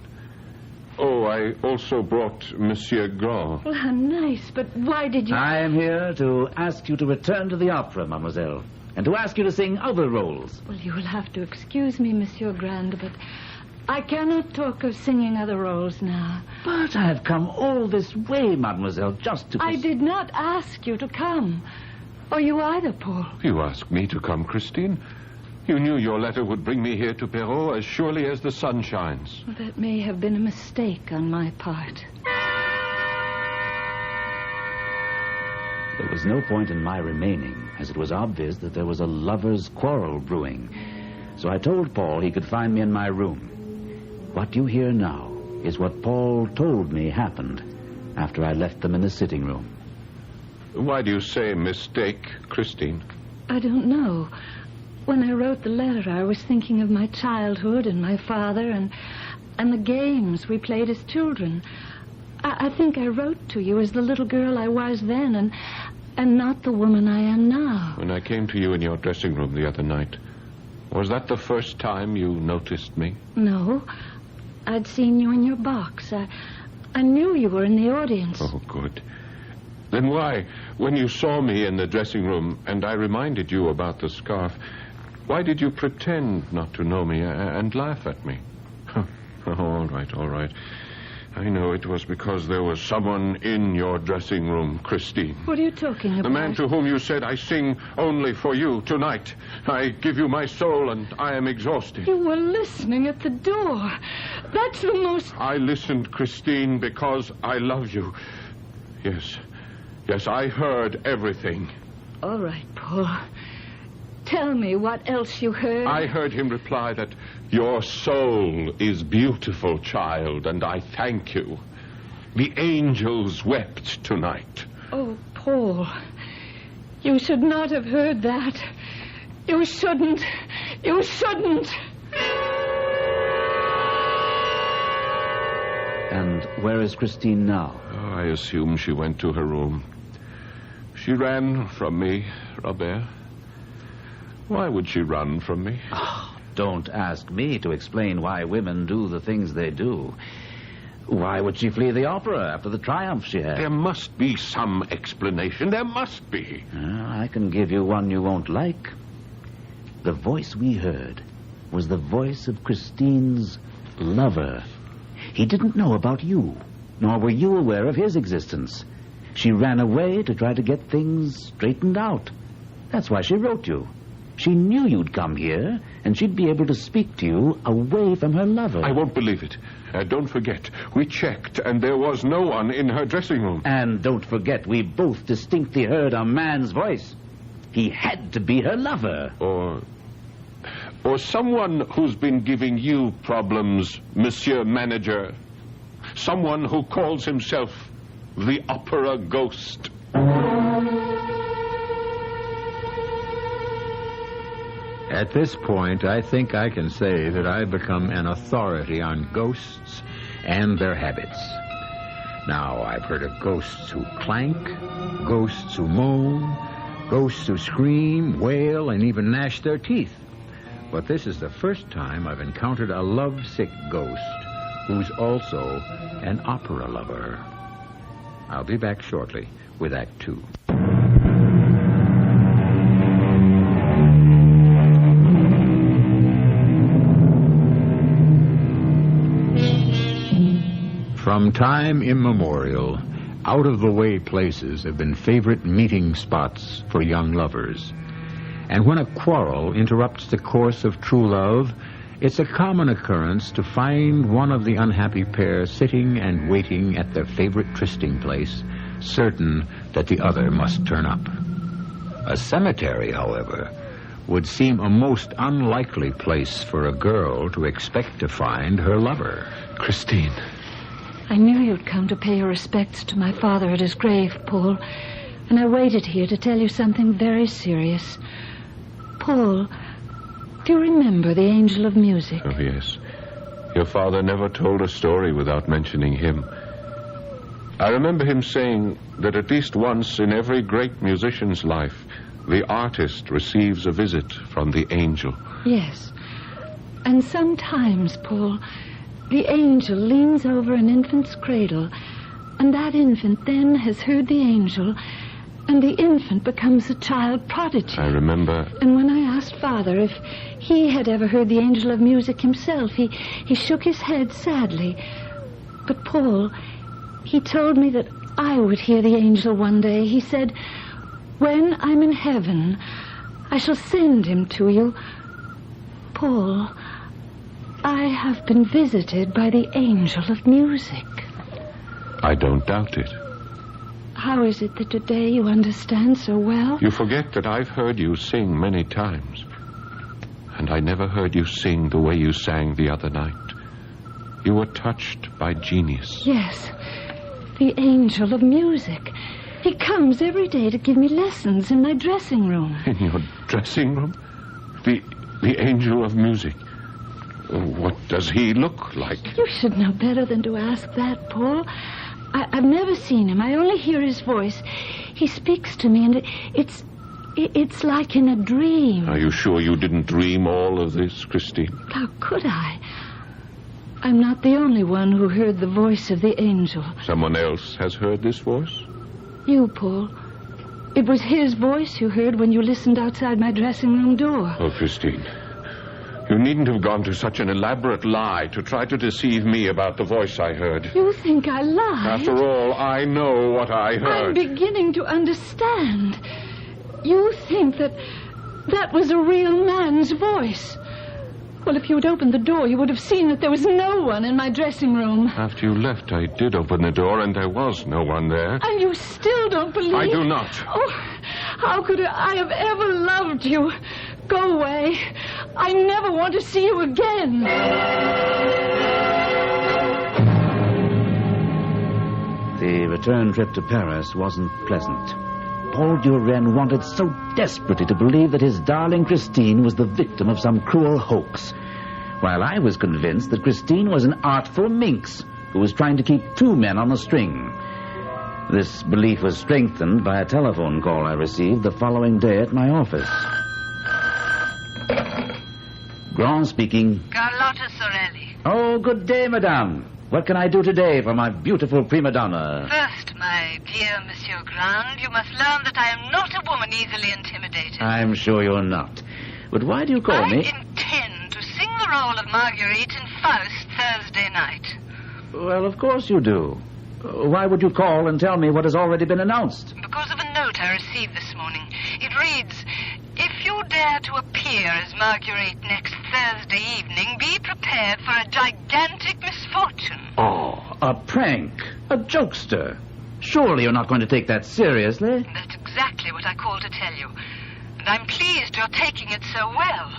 Oh, I also brought Monsieur Grand. Well, how nice, but why did you... I am here to ask you to return to the opera, mademoiselle, and to ask you to sing other roles. Well, you will have to excuse me, Monsieur Grand, but I cannot talk of singing other roles now. But I have come all this way, mademoiselle, just to... I did not ask you to come. Or you either, Paul. You asked me to come, Christine. You knew your letter would bring me here to Perrault as surely as the sun shines. Well, that may have been a mistake on my part. There was no point in my remaining, as it was obvious that there was a lover's quarrel brewing. So I told Paul he could find me in my room. What you hear now is what Paul told me happened after I left them in the sitting room. Why do you say mistake, Christine? I don't know. When I wrote the letter, I was thinking of my childhood and my father and the games we played as children. I think I wrote to you as the little girl I was then and not the woman I am now. When I came to you in your dressing room the other night, was that the first time you noticed me? No. I'd seen you in your box. I knew you were in the audience. Oh, good. Then why, when you saw me in the dressing room and I reminded you about the scarf, why did you pretend not to know me and laugh at me? All right. I know it was because there was someone in your dressing room, Christine. What are you talking about? The man to whom you said, I sing only for you tonight. I give you my soul and I am exhausted. You were listening at the door. That's the most... I listened, Christine, because I love you. Yes, I heard everything. All right, Paul. Tell me what else you heard. I heard him reply that your soul is beautiful, child, and I thank you. The angels wept tonight. Oh, Paul, you should not have heard that. You shouldn't. And where is Christine now? Oh, I assume she went to her room. She ran from me, Robert. Why would she run from me? Oh, don't ask me to explain why women do the things they do. Why would she flee the opera after the triumph she had? There must be some explanation. There must be. I can give you one you won't like. The voice we heard was the voice of Christine's lover. He didn't know about you, nor were you aware of his existence. She ran away to try to get things straightened out. That's why she wrote you. She knew you'd come here, and she'd be able to speak to you away from her lover. I won't believe it. Don't forget, we checked, and there was no one in her dressing room. And don't forget, we both distinctly heard a man's voice. He had to be her lover. Or someone who's been giving you problems, Monsieur Manager. Someone who calls himself the Opera Ghost. At this point, I think I can say that I've become an authority on ghosts and their habits. Now, I've heard of ghosts who clank, ghosts who moan, ghosts who scream, wail, and even gnash their teeth. But this is the first time I've encountered a lovesick ghost who's also an opera lover. I'll be back shortly with Act Two. From time immemorial, out-of-the-way places have been favorite meeting spots for young lovers. And when a quarrel interrupts the course of true love, it's a common occurrence to find one of the unhappy pair sitting and waiting at their favorite trysting place, certain that the other must turn up. A cemetery, however, would seem a most unlikely place for a girl to expect to find her lover. Christine. I knew you'd come to pay your respects to my father at his grave, Paul. And I waited here to tell you something very serious. Paul, do you remember the Angel of Music? Oh, yes. Your father never told a story without mentioning him. I remember him saying that at least once in every great musician's life, the artist receives a visit from the angel. Yes. And sometimes, Paul, the angel leans over an infant's cradle, and that infant then has heard the angel, and the infant becomes a child prodigy. I remember. And when I asked Father if he had ever heard the angel of music himself, he shook his head sadly. But, Paul, he told me that I would hear the angel one day. He said, when I'm in heaven, I shall send him to you. Paul, I have been visited by the angel of music. I don't doubt it. How is it that today you understand so well? You forget that I've heard you sing many times. And I never heard you sing the way you sang the other night. You were touched by genius. Yes, the angel of music. He comes every day to give me lessons in my dressing room. In your dressing room? The angel of music. What does he look like? You should know better than to ask that, Paul. I've never seen him. I only hear his voice. He speaks to me, and it's like in a dream. Are you sure you didn't dream all of this, Christine? How could I? I'm not the only one who heard the voice of the angel. Someone else has heard this voice? You, Paul. It was his voice you heard when you listened outside my dressing room door. Oh, Christine. You needn't have gone to such an elaborate lie to try to deceive me about the voice I heard. You think I lied? After all, I know what I heard. I'm beginning to understand. You think that was a real man's voice. Well, if you had opened the door, you would have seen that there was no one in my dressing room. After you left, I did open the door, and there was no one there. And you still don't believe... I do not. Oh, how could I have ever loved you? Go away. I never want to see you again. The return trip to Paris wasn't pleasant. Paul Duren wanted so desperately to believe that his darling Christine was the victim of some cruel hoax, while I was convinced that Christine was an artful minx who was trying to keep two men on a string. This belief was strengthened by a telephone call I received the following day at my office. Grand speaking. Carlotta Sorelli. Oh, good day, madame. What can I do today for my beautiful prima donna? First, my dear Monsieur Grand, you must learn that I am not a woman easily intimidated. I'm sure you're not. But why do you call me? I intend to sing the role of Marguerite in Faust Thursday night. Well, of course you do. Why would you call and tell me what has already been announced? Because of a note I received this morning. It reads, if you dare to appear as Marguerite next Thursday evening, be prepared for a gigantic misfortune. Oh, a prank. A jokester. Surely you're not going to take that seriously? That's exactly what I called to tell you. And I'm pleased you're taking it so well.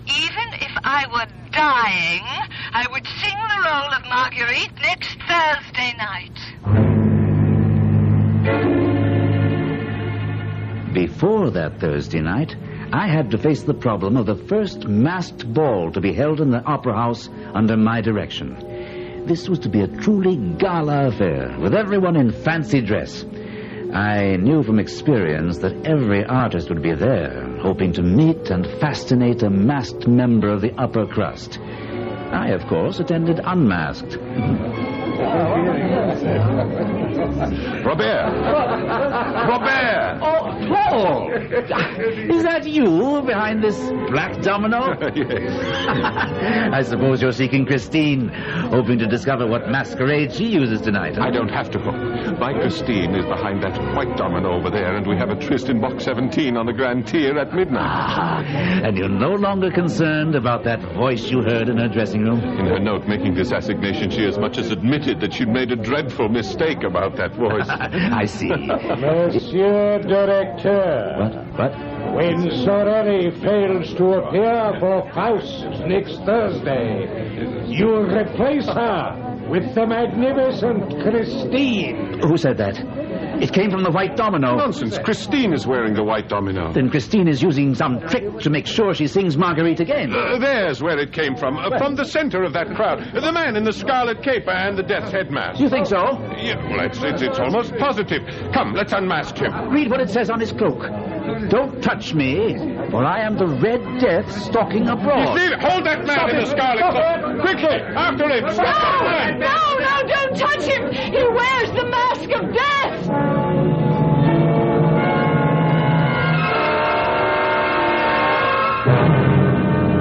Even if I were dying, I would sing the role of Marguerite next Thursday night. Before that Thursday night, I had to face the problem of the first masked ball to be held in the Opera House under my direction. This was to be a truly gala affair, with everyone in fancy dress. I knew from experience that every artist would be there, hoping to meet and fascinate a masked member of the upper crust. I, of course, attended unmasked. Robert! Robert! Oh, Paul! Is that you behind this black domino? Yes. I suppose you're seeking Christine, hoping to discover what masquerade she uses tonight. Huh? I don't have to hope. My Christine is behind that white domino over there, and we have a tryst in box 17 on the Grand Tier at midnight. And you're no longer concerned about that voice you heard in her dressing room? In her note making this assignation, she as much as admitted that she'd made a dreadful mistake about that voice. I see. Monsieur Directeur. What? When Sorelli fails to appear for Faust next Thursday, you replace her with the magnificent Christine. Who said that? It came from the white domino. Nonsense. Christine is wearing the white domino. Then Christine is using some trick to make sure she sings Marguerite again. There's where it came from. From the center of that crowd. The man in the scarlet cape and the death's head mask. You think so? Yeah, well, it's almost positive. Come, let's unmask him. Read what it says on his cloak. Don't touch me, for I am the Red Death stalking abroad. Hold that man! after him! No, don't touch him! He wears the mask of death!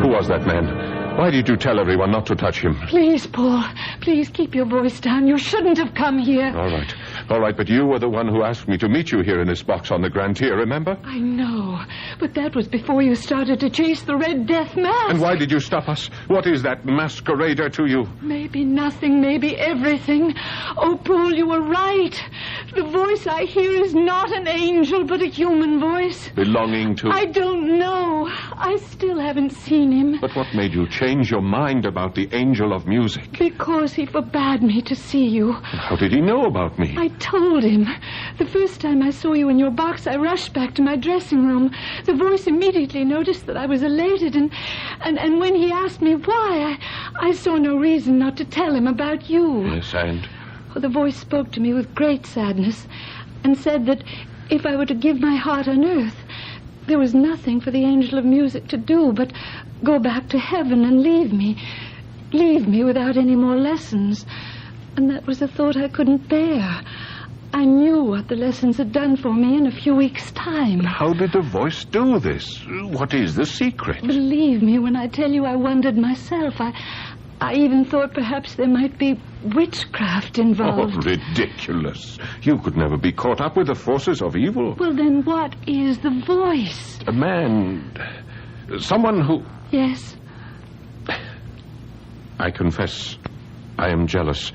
Who was that man? Why did you tell everyone not to touch him? Please, Paul. Please keep your voice down. You shouldn't have come here. All right, but you were the one who asked me to meet you here in this box on the Grand Tier, remember? I know, but that was before you started to chase the Red Death mask. And why did you stop us? What is that masquerader to you? Maybe nothing, maybe everything. Oh, Paul, you were right. The voice I hear is not an angel, but a human voice. Belonging to... I don't know. I still haven't seen him. But what made you change your mind about the angel of music? Because he forbade me to see you. How did he know about me? I told him. The first time I saw you in your box, I rushed back to my dressing room. The voice immediately noticed that I was elated, and when he asked me why, I saw no reason not to tell him about you. Yes, and? Well, the voice spoke to me with great sadness and said that if I were to give my heart on earth, there was nothing for the angel of music to do but go back to heaven and leave me without any more lessons. And that was a thought I couldn't bear. I knew what the lessons had done for me in a few weeks' time. How did the voice do this? What is the secret? Believe me when I tell you I wondered myself. I even thought perhaps there might be witchcraft involved. Oh, ridiculous. You could never be caught up with the forces of evil. Well, then what is the voice? A man. Someone who... Yes? I confess, I am jealous.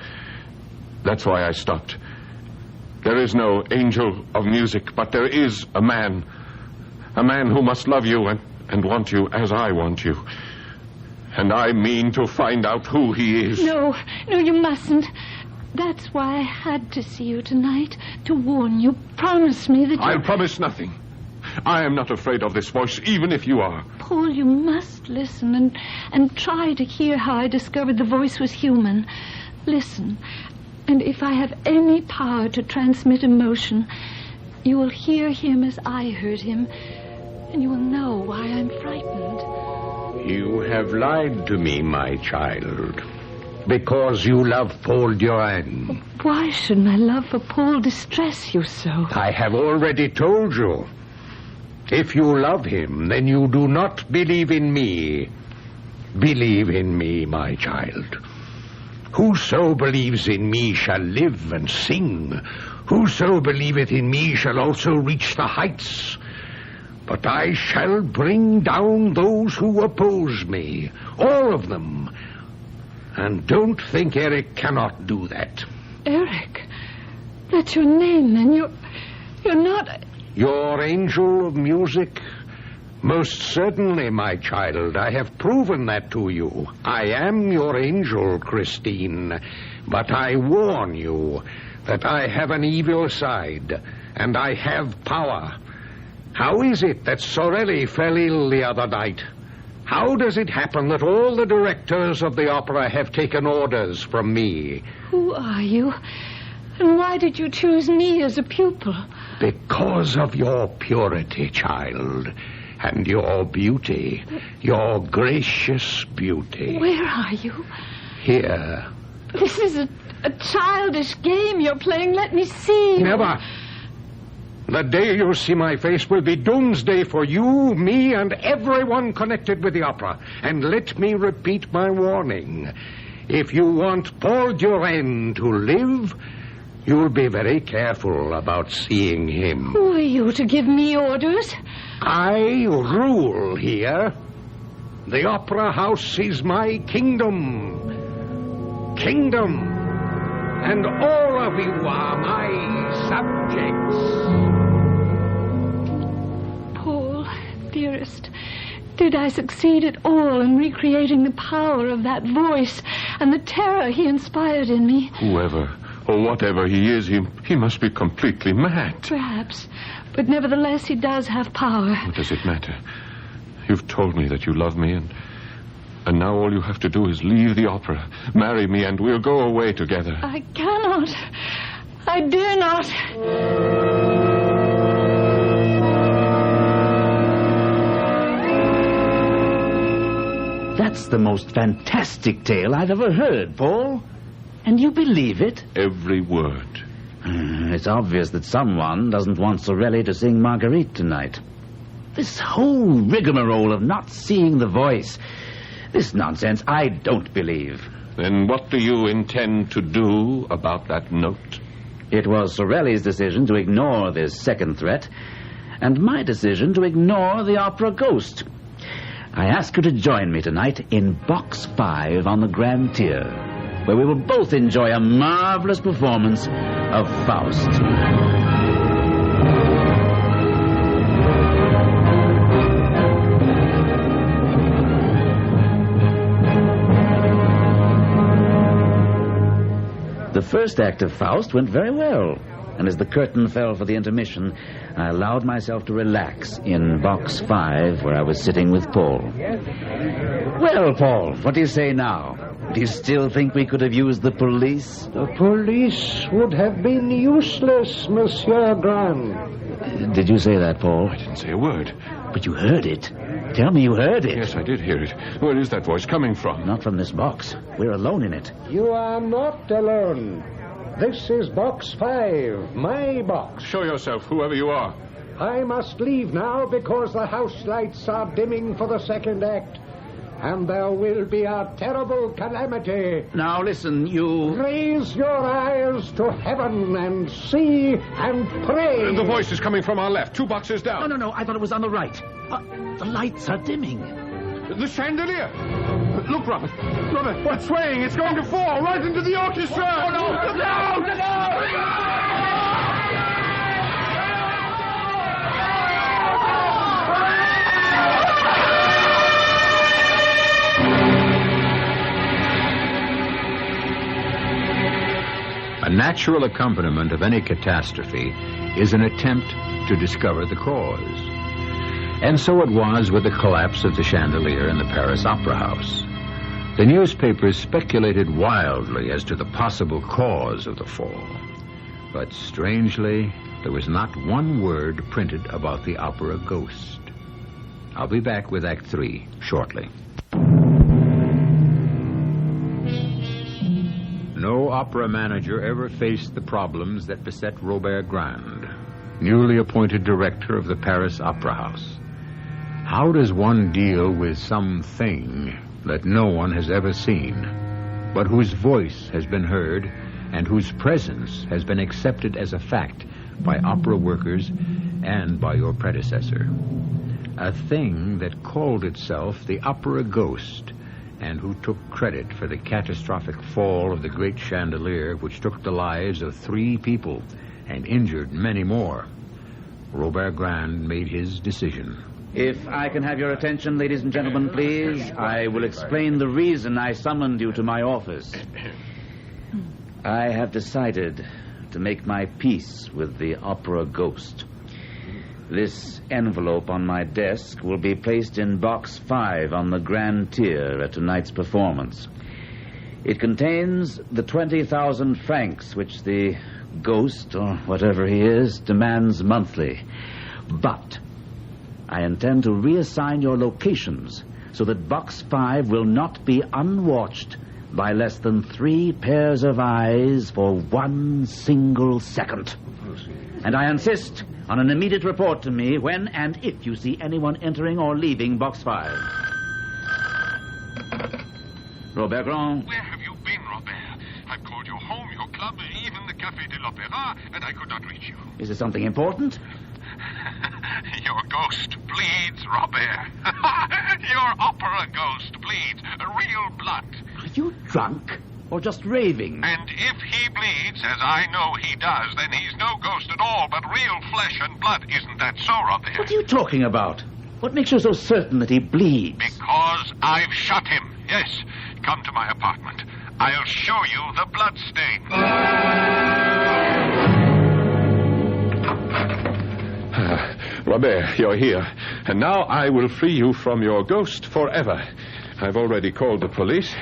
That's why I stopped. There is no angel of music, but there is a man. A man who must love you and want you as I want you. And I mean to find out who he is. No, you mustn't. That's why I had to see you tonight, to warn you. Promise me that I'll promise nothing. I am not afraid of this voice, even if you are. Paul, you must listen and try to hear how I discovered the voice was human. Listen, and if I have any power to transmit emotion, you will hear him as I heard him, and you will know why I'm frightened. You have lied to me, my child, because you love Paul Durand. Why should my love for Paul distress you so? I have already told you. If you love him, then you do not believe in me. Believe in me, my child. Whoso believes in me shall live and sing. Whoso believeth in me shall also reach the heights. But I shall bring down those who oppose me, all of them. And don't think Eric cannot do that. Eric? That's your name, then. You're not... Your angel of music? Most certainly, my child. I have proven that to you. I am your angel, Christine. But I warn you that I have an evil side, and I have power. How is it that Sorelli fell ill the other night? How does it happen that all the directors of the opera have taken orders from me? Who are you? And why did you choose me as a pupil? Because of your purity, child, and your beauty, your gracious beauty. Where are you? Here. This is a childish game you're playing. Let me see you. Never. The day you see my face will be doomsday for you, me, and everyone connected with the opera. And let me repeat my warning. If you want Paul Durand to live, you'll be very careful about seeing him. Who are you to give me orders? I rule here. The opera house is my kingdom. And all of you are my subjects. Paul, dearest, did I succeed at all in recreating the power of that voice and the terror he inspired in me? Whoever or whatever he is, he must be completely mad. Perhaps, but nevertheless he does have power. What does it matter? You've told me that you love me, and now all you have to do is leave the opera, marry me, and we'll go away together. I cannot. I dare not. That That's the most fantastic tale I've ever heard, Paul. And you believe it? Every word. It's obvious that someone doesn't want Sorelli to sing Marguerite tonight. This whole rigmarole of not seeing the voice, this nonsense, I don't believe. Then what do you intend to do about that note? It was Sorelli's decision to ignore this second threat, and my decision to ignore the opera ghost. I ask you to join me tonight in Box 5 on the Grand Tier, where we will both enjoy a marvelous performance of Faust. The first act of Faust went very well, and as the curtain fell for the intermission, I allowed myself to relax in Box 5, where I was sitting with Paul. Well, Paul, what do you say now? Do you still think we could have used the police? The police would have been useless, Monsieur Grand. Did you say that, Paul? I didn't say a word. But you heard it. Tell me you heard it. Yes, I did hear it. Where is that voice coming from? Not from this box. We're alone in it. You are not alone. This is Box 5, my box. Show yourself, whoever you are. I must leave now because the house lights are dimming for the second act. And there will be a terrible calamity. Now listen, you... Raise your eyes to heaven and see and pray. The voice is coming from our left, 2 boxes down. No, I thought it was on the right. The lights are dimming. The chandelier. Look, Robert. Robert, what's swaying? It's going to fall right into the orchestra. Oh, no. Look out! A natural accompaniment of any catastrophe is an attempt to discover the cause. And so it was with the collapse of the chandelier in the Paris Opera House. The newspapers speculated wildly as to the possible cause of the fall. But strangely, there was not one word printed about the opera ghost. I'll be back with Act 3 shortly. No opera manager ever faced the problems that beset Robert Grand, newly appointed director of the Paris Opera House. How does one deal with something that no one has ever seen, but whose voice has been heard and whose presence has been accepted as a fact by opera workers and by your predecessor? A thing that called itself the opera ghost, and who took credit for the catastrophic fall of the great chandelier which took the lives of 3 people and injured many more. Robert Grand made his decision. If I can have your attention, ladies and gentlemen, please, I will explain the reason I summoned you to my office. I have decided to make my peace with the opera ghost. This envelope on my desk will be placed in Box 5 on the Grand Tier at tonight's performance. It contains the 20,000 francs which the ghost, or whatever he is, demands monthly. But I intend to reassign your locations so that Box 5 will not be unwatched by less than 3 pairs of eyes for 1 single second. And I insist on an immediate report to me when and if you see anyone entering or leaving Box 5. Robert Grand. Where have you been, Robert? I've called your home, your club, even the Café de l'Opéra, and I could not reach you. Is it something important? Your ghost bleeds, Robert. Your opera ghost bleeds. Real blood. Are you drunk? Or just raving? And if he bleeds, as I know he does, then he's no ghost at all, but real flesh and blood. Isn't that so, Robert? What are you talking about? What makes you so certain that he bleeds? Because I've shot him. Yes. Come to my apartment. I'll show you the blood stain. Robert, you're here. And now I will free you from your ghost forever. I've already called the police.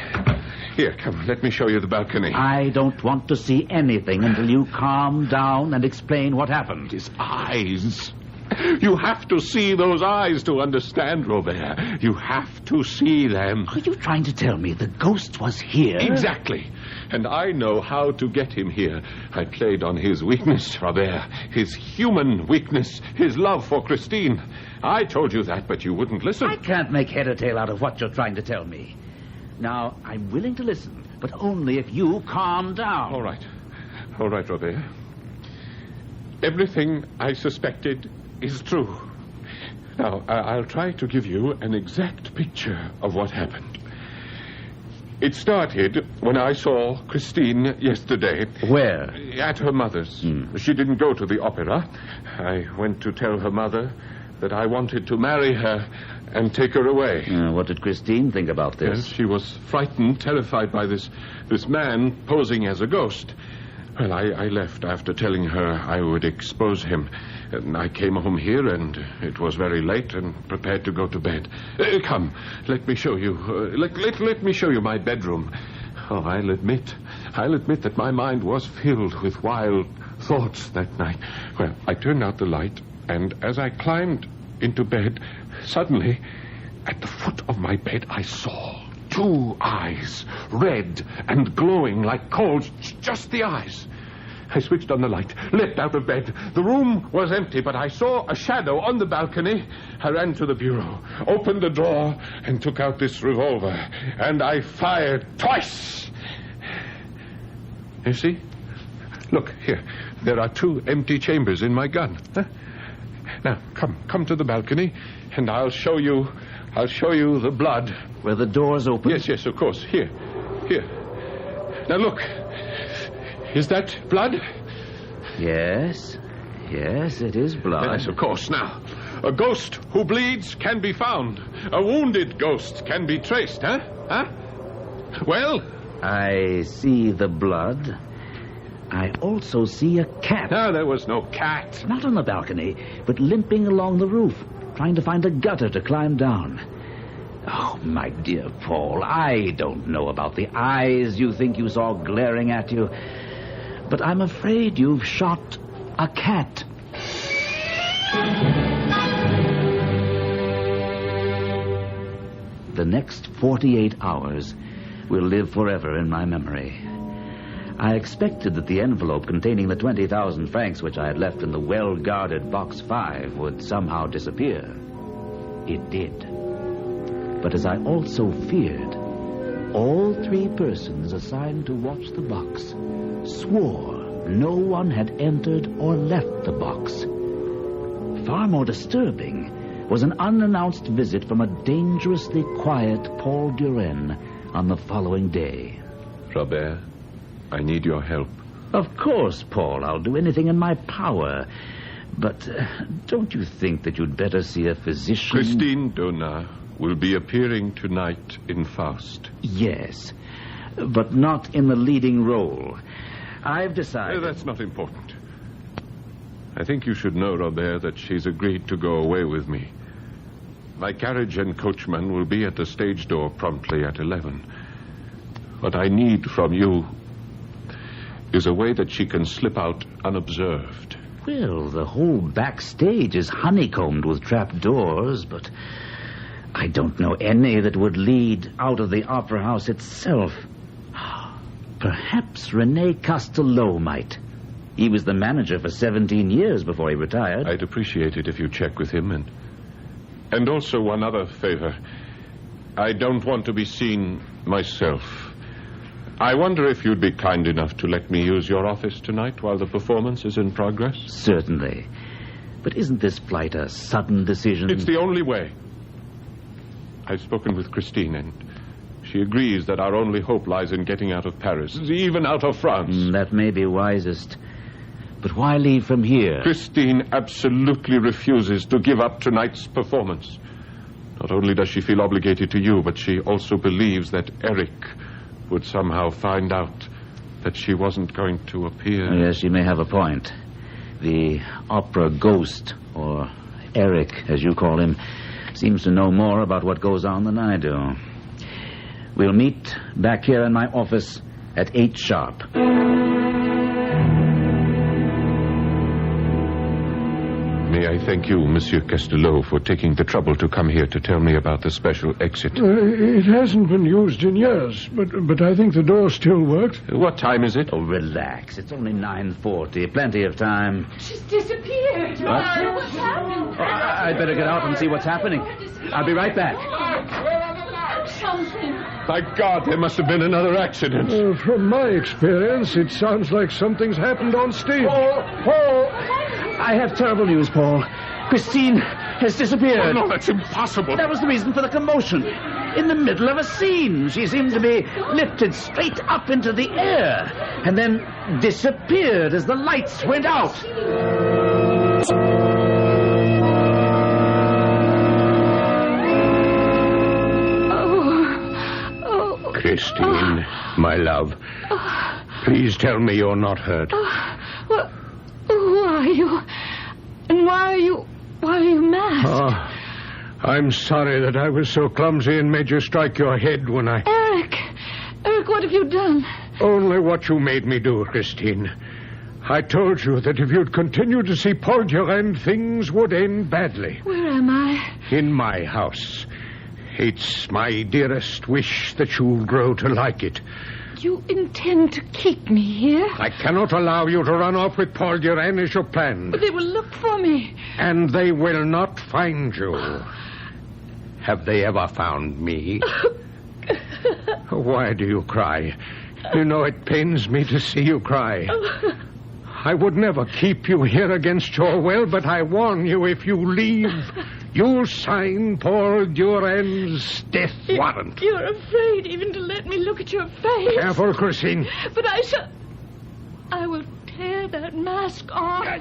Here, come, let me show you the balcony. I don't want to see anything until you calm down and explain what happened. His eyes. You have to see those eyes to understand, Robert. You have to see them. Are you trying to tell me the ghost was here? Exactly. And I know how to get him here. I played on his weakness, Robert. His human weakness. His love for Christine. I told you that, but you wouldn't listen. I can't make head or tail out of what you're trying to tell me. Now, I'm willing to listen, but only if you calm down. All right. All right, Robert. Everything I suspected is true. Now, I'll try to give you an exact picture of what happened. It started when I saw Christine yesterday. Where? At her mother's. She didn't go to the opera. I went to tell her mother that I wanted to marry her and take her away. What did Christine think about this? Yes, she was frightened, terrified by this man posing as a ghost. Well, I left after telling her I would expose him. And I came home here, and it was very late, and prepared to go to bed. Come, let me show you. Let me show you my bedroom. Oh, I'll admit that my mind was filled with wild thoughts that night. Well, I turned out the light, and as I climbed into bed, suddenly, at the foot of my bed, I saw 2 eyes, red and glowing like coals, just the eyes. I switched on the light, leapt out of bed. The room was empty, but I saw a shadow on the balcony. I ran to the bureau, opened the drawer, and took out this revolver. And I fired twice. You see? Look, here. There are 2 empty chambers in my gun. Huh? Now, come to the balcony, and I'll show you the blood. Where the door's open? Yes, of course. Here. Now, look. Is that blood? Yes, it is blood. Yes, of course. Now, a ghost who bleeds can be found. A wounded ghost can be traced, huh? Well? I see the blood. I also see a cat. No, there was no cat. Not on the balcony, but limping along the roof, trying to find a gutter to climb down. Oh, my dear Paul, I don't know about the eyes you think you saw glaring at you, but I'm afraid you've shot a cat. The next 48 hours will live forever in my memory. I expected that the envelope containing the 20,000 francs which I had left in the well-guarded Box 5 would somehow disappear. It did. But as I also feared, all 3 persons assigned to watch the box swore no one had entered or left the box. Far more disturbing was an unannounced visit from a dangerously quiet Paul Duren on the following day. Robert, I need your help. Of course, Paul, I'll do anything in my power. But don't you think that you'd better see a physician? Christine Donat will be appearing tonight in Faust. Yes, but not in the leading role. I've decided... That's not important. I think you should know, Robert, that she's agreed to go away with me. My carriage and coachman will be at the stage door promptly at 11. What I need from you is a way that she can slip out unobserved. Well, the whole backstage is honeycombed with trapdoors, but I don't know any that would lead out of the opera house itself. Perhaps Rene Castello might. He was the manager for 17 years before he retired. I'd appreciate it if you check with him. And also one other favor. I don't want to be seen myself. I wonder if you'd be kind enough to let me use your office tonight while the performance is in progress? Certainly. But isn't this flight a sudden decision? It's the only way. I've spoken with Christine, and she agrees that our only hope lies in getting out of Paris, even out of France. That may be wisest. But why leave from here? Christine absolutely refuses to give up tonight's performance. Not only does she feel obligated to you, but she also believes that Eric would somehow find out that she wasn't going to appear. Yes, she may have a point. The opera ghost, or Eric, as you call him, seems to know more about what goes on than I do. We'll meet back here in my office at 8 sharp. May I thank you, Monsieur Castelot, for taking the trouble to come here to tell me about the special exit. It hasn't been used in years, but I think the door still works. What time is it? Oh, relax. It's only 9:40. Plenty of time. She's disappeared. What? What's happened? Oh, I'd better get out and see what's happening. I'll be right back. Something. By God, there must have been another accident. From my experience, it sounds like something's happened on stage. Paul! I have terrible news, Paul. Christine has disappeared. Oh, no, that's impossible. That was the reason for the commotion. In the middle of a scene, she seemed to be lifted straight up into the air and then disappeared as the lights went out. Christine, my love, please tell me you're not hurt. Well, who are you? And why are you masked? Oh, I'm sorry that I was so clumsy and made you strike your head when I... Eric, what have you done? Only what you made me do, Christine. I told you that if you'd continue to see Paul Durand, things would end badly. Where am I? In my house. It's my dearest wish that you'll grow to like it. You intend to keep me here? I cannot allow you to run off with Paul Durand as you planned. But they will look for me. And they will not find you. Have they ever found me? Why do you cry? You know it pains me to see you cry. I would never keep you here against your will, but I warn you, if you leave, you'll sign Paul Durand's death warrant. You're afraid even to let me look at your face. Careful, Christine. But I will tear that mask off.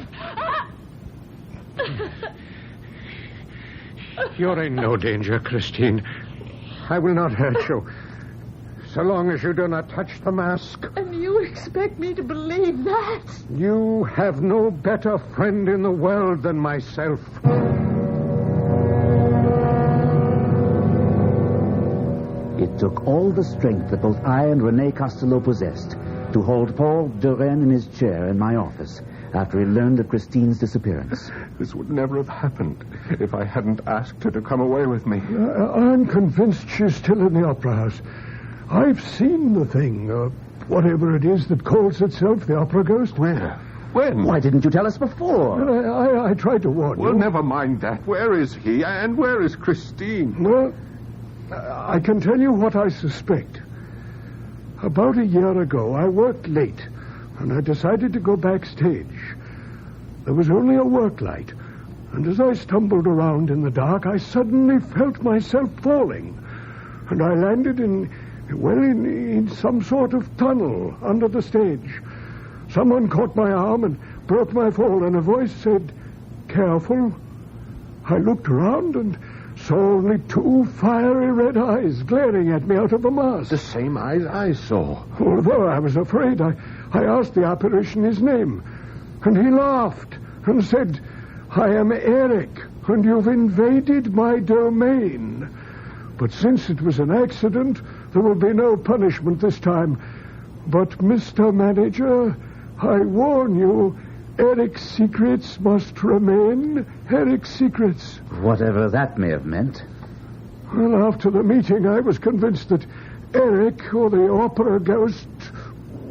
You're in no danger, Christine. I will not hurt you, so long as you do not touch the mask. And you expect me to believe that? You have no better friend in the world than myself. It took all the strength that both I and Rene Castelot possessed to hold Paul Durand in his chair in my office after he learned of Christine's disappearance. This would never have happened if I hadn't asked her to come away with me. I'm convinced she's still in the opera house. I've seen the thing, whatever it is that calls itself the Opera Ghost. Where? When? Why didn't you tell us before? I tried to warn you. Well, never mind that. Where is he? And where is Christine? Well, I can tell you what I suspect. About a year ago, I worked late, and I decided to go backstage. There was only a work light, and as I stumbled around in the dark, I suddenly felt myself falling, and I landed in some sort of tunnel under the stage. Someone caught my arm and broke my fall, and a voice said, "Careful." I looked around and saw only two fiery red eyes glaring at me out of a mask. The same eyes I saw. Although I was afraid, I asked the apparition his name, and he laughed and said, "I am Eric, and you've invaded my domain. But since it was an accident, there will be no punishment this time. But, Mr. Manager, I warn you, Eric's secrets must remain Eric's secrets." Whatever that may have meant. Well, after the meeting, I was convinced that Eric, or the Opera Ghost,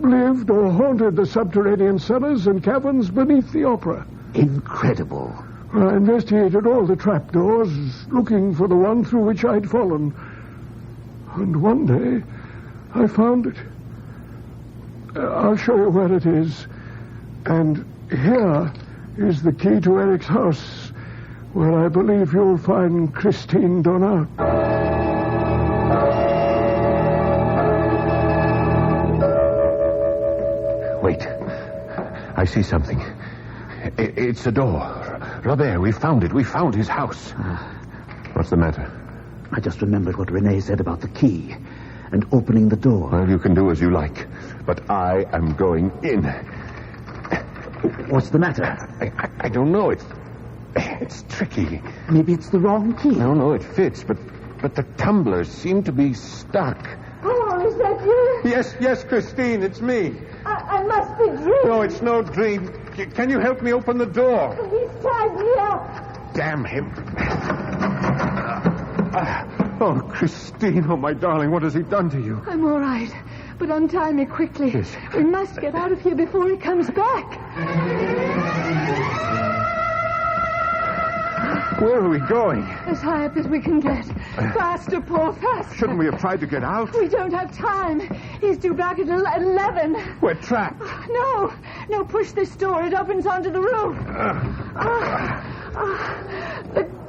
lived or haunted the subterranean cellars and caverns beneath the opera. Incredible. I investigated all the trapdoors, looking for the one through which I'd fallen. And one day, I found it. I'll show you where it is. And here is the key to Eric's house, where I believe you'll find Christine Donat. Wait. I see something. It's a door. Robert, we found it. We found his house. What's the matter? I just remembered what Rene said about the key and opening the door. Well, you can do as you like, but I am going in. What's the matter? I don't know. It's tricky. Maybe it's the wrong key. No, it fits, but the tumblers seem to be stuck. Oh, Is that you? Yes, Christine, it's me. I must be dreaming. No, it's no dream. Can you help me open the door? He's tied me up. Damn him. Oh, Christine, oh, my darling, what has he done to you? I'm all right, but untie me quickly. Yes. We must get out of here before he comes back. Where are we going? As high up as we can get. Faster, Paul, faster. Shouldn't we have tried to get out? We don't have time. He's due back at 11. We're trapped. No, push this door. It opens onto the roof.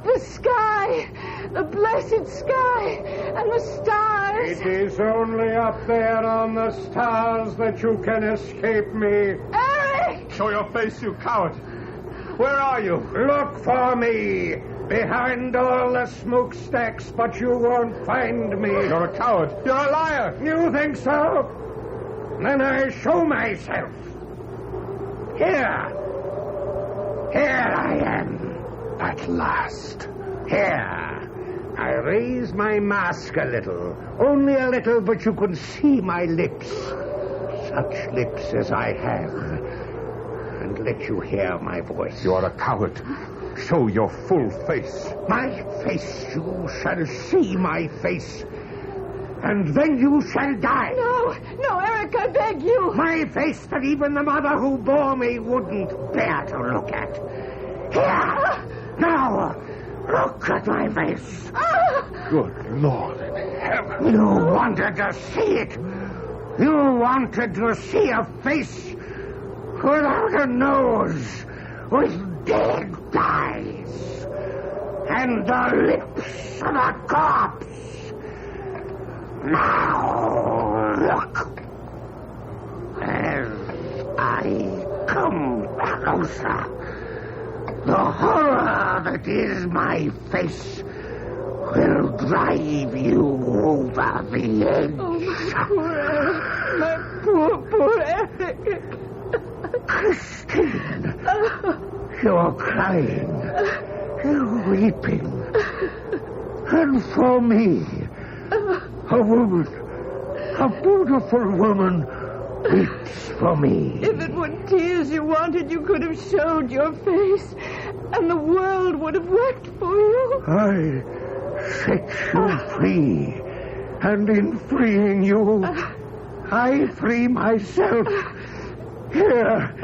The sky, the blessed sky, and the stars. It is only up there on the stars that you can escape me. Eric! Show your face, you coward. Where are you? Look for me. Behind all the smokestacks, but you won't find me. You're a coward. You're a liar. You think so? Then I show myself. Here I am. At last. Here. I raise my mask a little. Only a little, but you can see my lips. Such lips as I have. And let you hear my voice. You are a coward. Show your full face. My face. You shall see my face. And then you shall die. No, Eric, I beg you. My face that even the mother who bore me wouldn't bear to look at. Here. Now, look at my face. Good Lord in heaven. You wanted to see it. You wanted to see a face without a nose, with dead eyes, and the lips of a corpse. Now, look. As I come closer, the horror that is my face will drive you over the edge. Oh, my poor Eric. Christine, you're crying, you're weeping. And for me, a woman, a beautiful woman, weeps for me. If it were tears you wanted, you could have showed your face, and the world would have wept for you. I set you free, and in freeing you, I free myself. Here,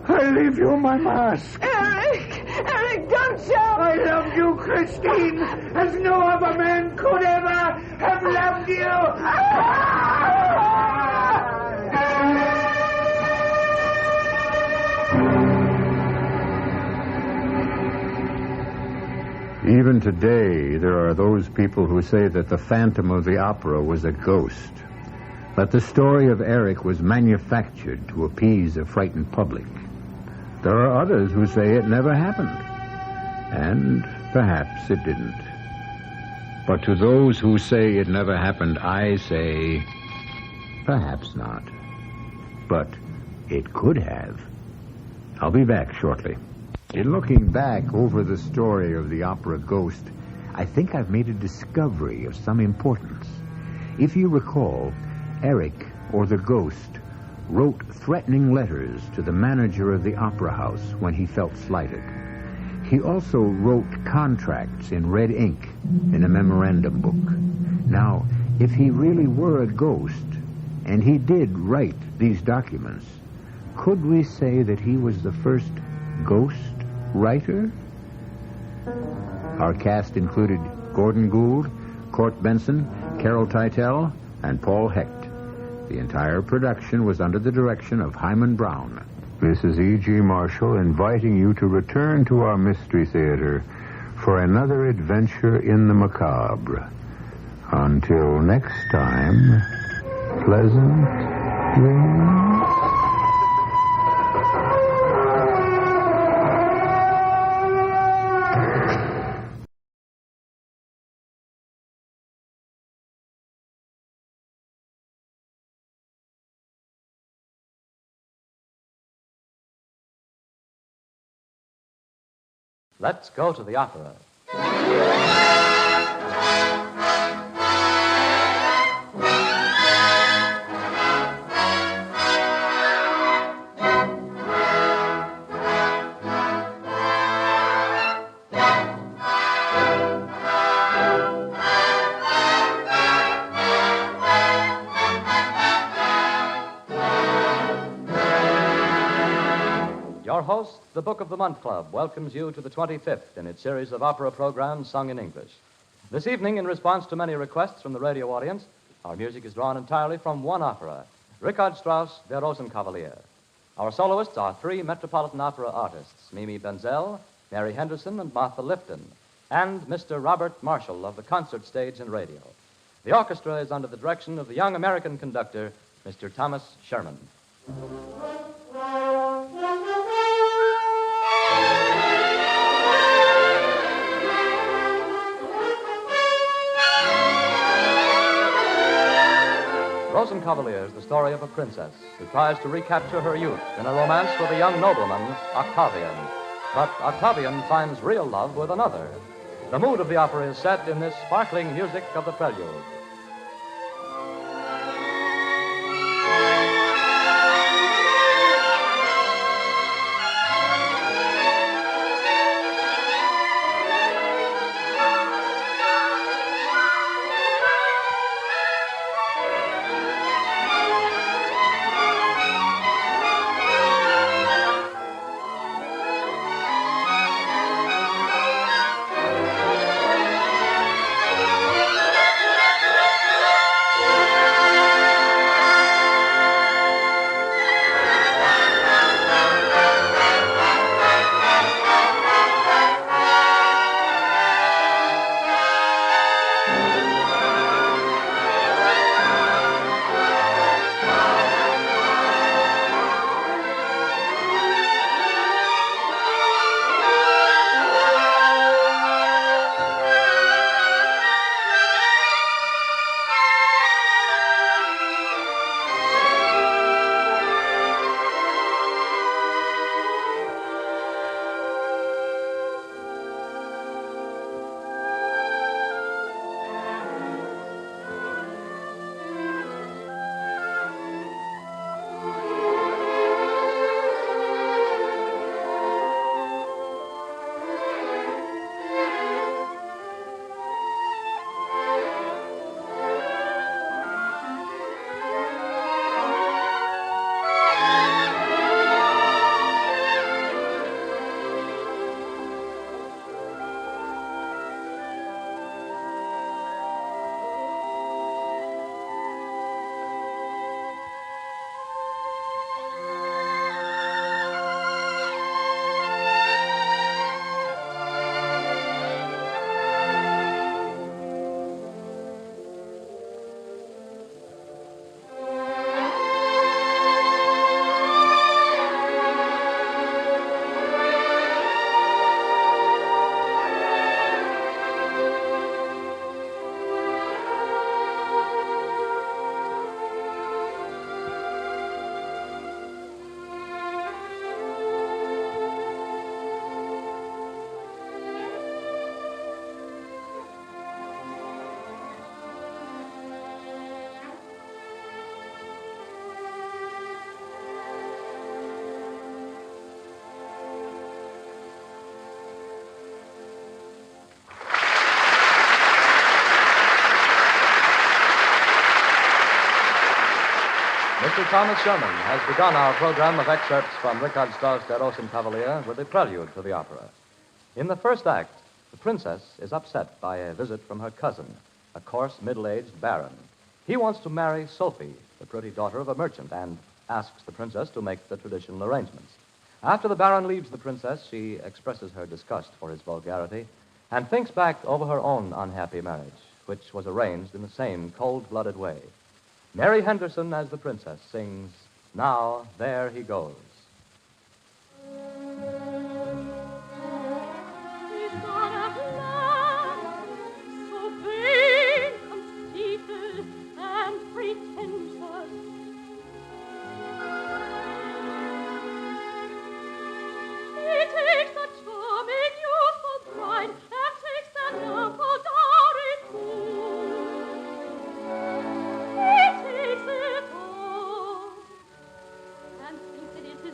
I leave you my mask. Eric, don't shout. I love you, Christine, as no other man could ever have loved you. Even today, there are those people who say that the Phantom of the Opera was a ghost, that the story of Eric was manufactured to appease a frightened public. There are others who say it never happened, and perhaps it didn't. But to those who say it never happened, I say, perhaps not. But it could have. I'll be back shortly. In looking back over the story of the opera Ghost, I think I've made a discovery of some importance. If you recall, Eric, or the Ghost, wrote threatening letters to the manager of the opera house when he felt slighted. He also wrote contracts in red ink in a memorandum book. Now, if he really were a ghost, and he did write these documents, could we say that he was the first ghost writer? Our cast included Gordon Gould, Court Benson, Carol Teitel, and Paul Hecht. The entire production was under the direction of Hyman Brown. This is E.G. Marshall inviting you to return to our Mystery Theater for another adventure in the macabre. Until next time, pleasant dreams. Let's go to the opera. Our host, the Book of the Month Club, welcomes you to the 25th in its series of opera programs sung in English. This evening, in response to many requests from the radio audience, our music is drawn entirely from one opera, Richard Strauss' Der Rosenkavalier. Our soloists are three Metropolitan Opera artists, Mimi Benzel, Mary Henderson, and Martha Lifton, and Mr. Robert Marshall of the concert stage and radio. The orchestra is under the direction of the young American conductor, Mr. Thomas Sherman. Rosenkavalier is the story of a princess who tries to recapture her youth in a romance with a young nobleman, Octavian. But Octavian finds real love with another. The mood of the opera is set in this sparkling music of the prelude. Mr. Thomas Sherman has begun our program of excerpts from Richard Strauss' Der Rosenkavalier with a prelude to the opera. In the first act, the princess is upset by a visit from her cousin, a coarse, middle-aged baron. He wants to marry Sophie, the pretty daughter of a merchant, and asks the princess to make the traditional arrangements. After the baron leaves the princess, she expresses her disgust for his vulgarity and thinks back over her own unhappy marriage, which was arranged in the same cold-blooded way. Mary Henderson, as the princess, sings, Now There He Goes. It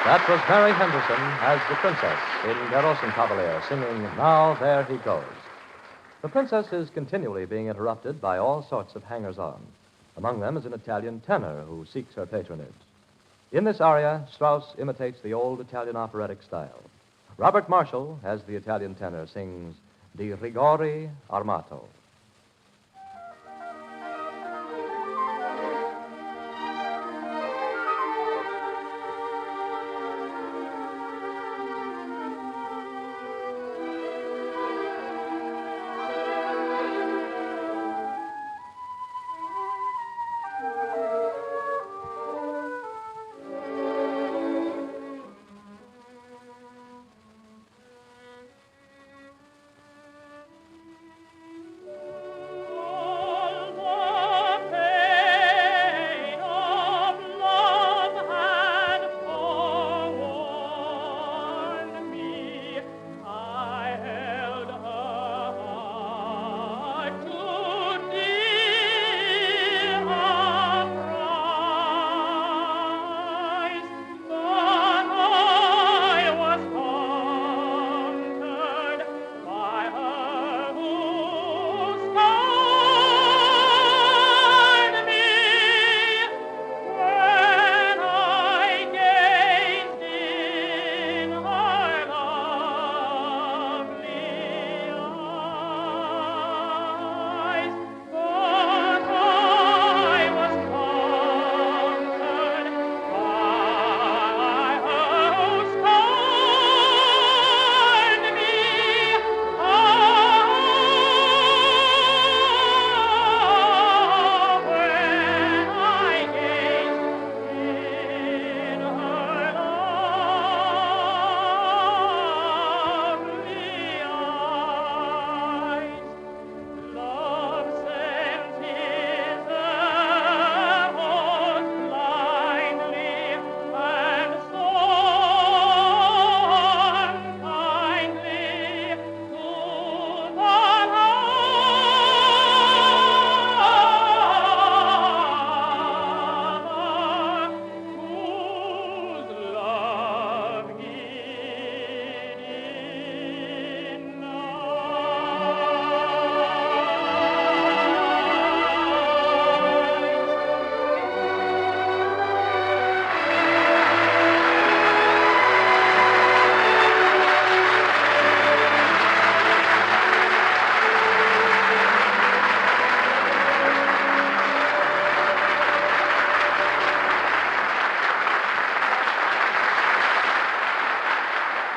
That was Mary Henderson as the princess in Der Rosenkavalier, singing Now There He Goes. The princess is continually being interrupted by all sorts of hangers-on. Among them is an Italian tenor who seeks her patronage. In this aria, Strauss imitates the old Italian operatic style. Robert Marshall, as the Italian tenor, sings Di Rigore Armato.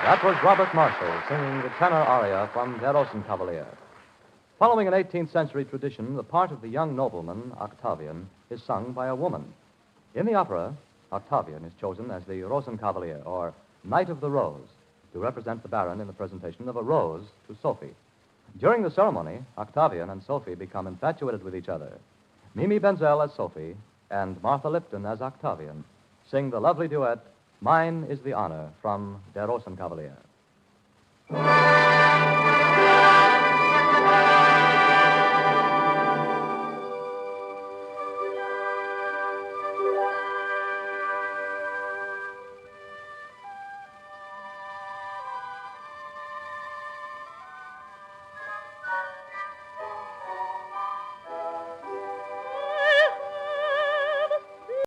That was Robert Marshall singing the tenor aria from Der Rosenkavalier. Following an 18th century tradition, the part of the young nobleman, Octavian, is sung by a woman. In the opera, Octavian is chosen as the Rosenkavalier, or Knight of the Rose, to represent the Baron in the presentation of a rose to Sophie. During the ceremony, Octavian and Sophie become infatuated with each other. Mimi Benzel as Sophie and Martha Lipton as Octavian sing the lovely duet, Mine is the Honor, from Der Rosenkavalier.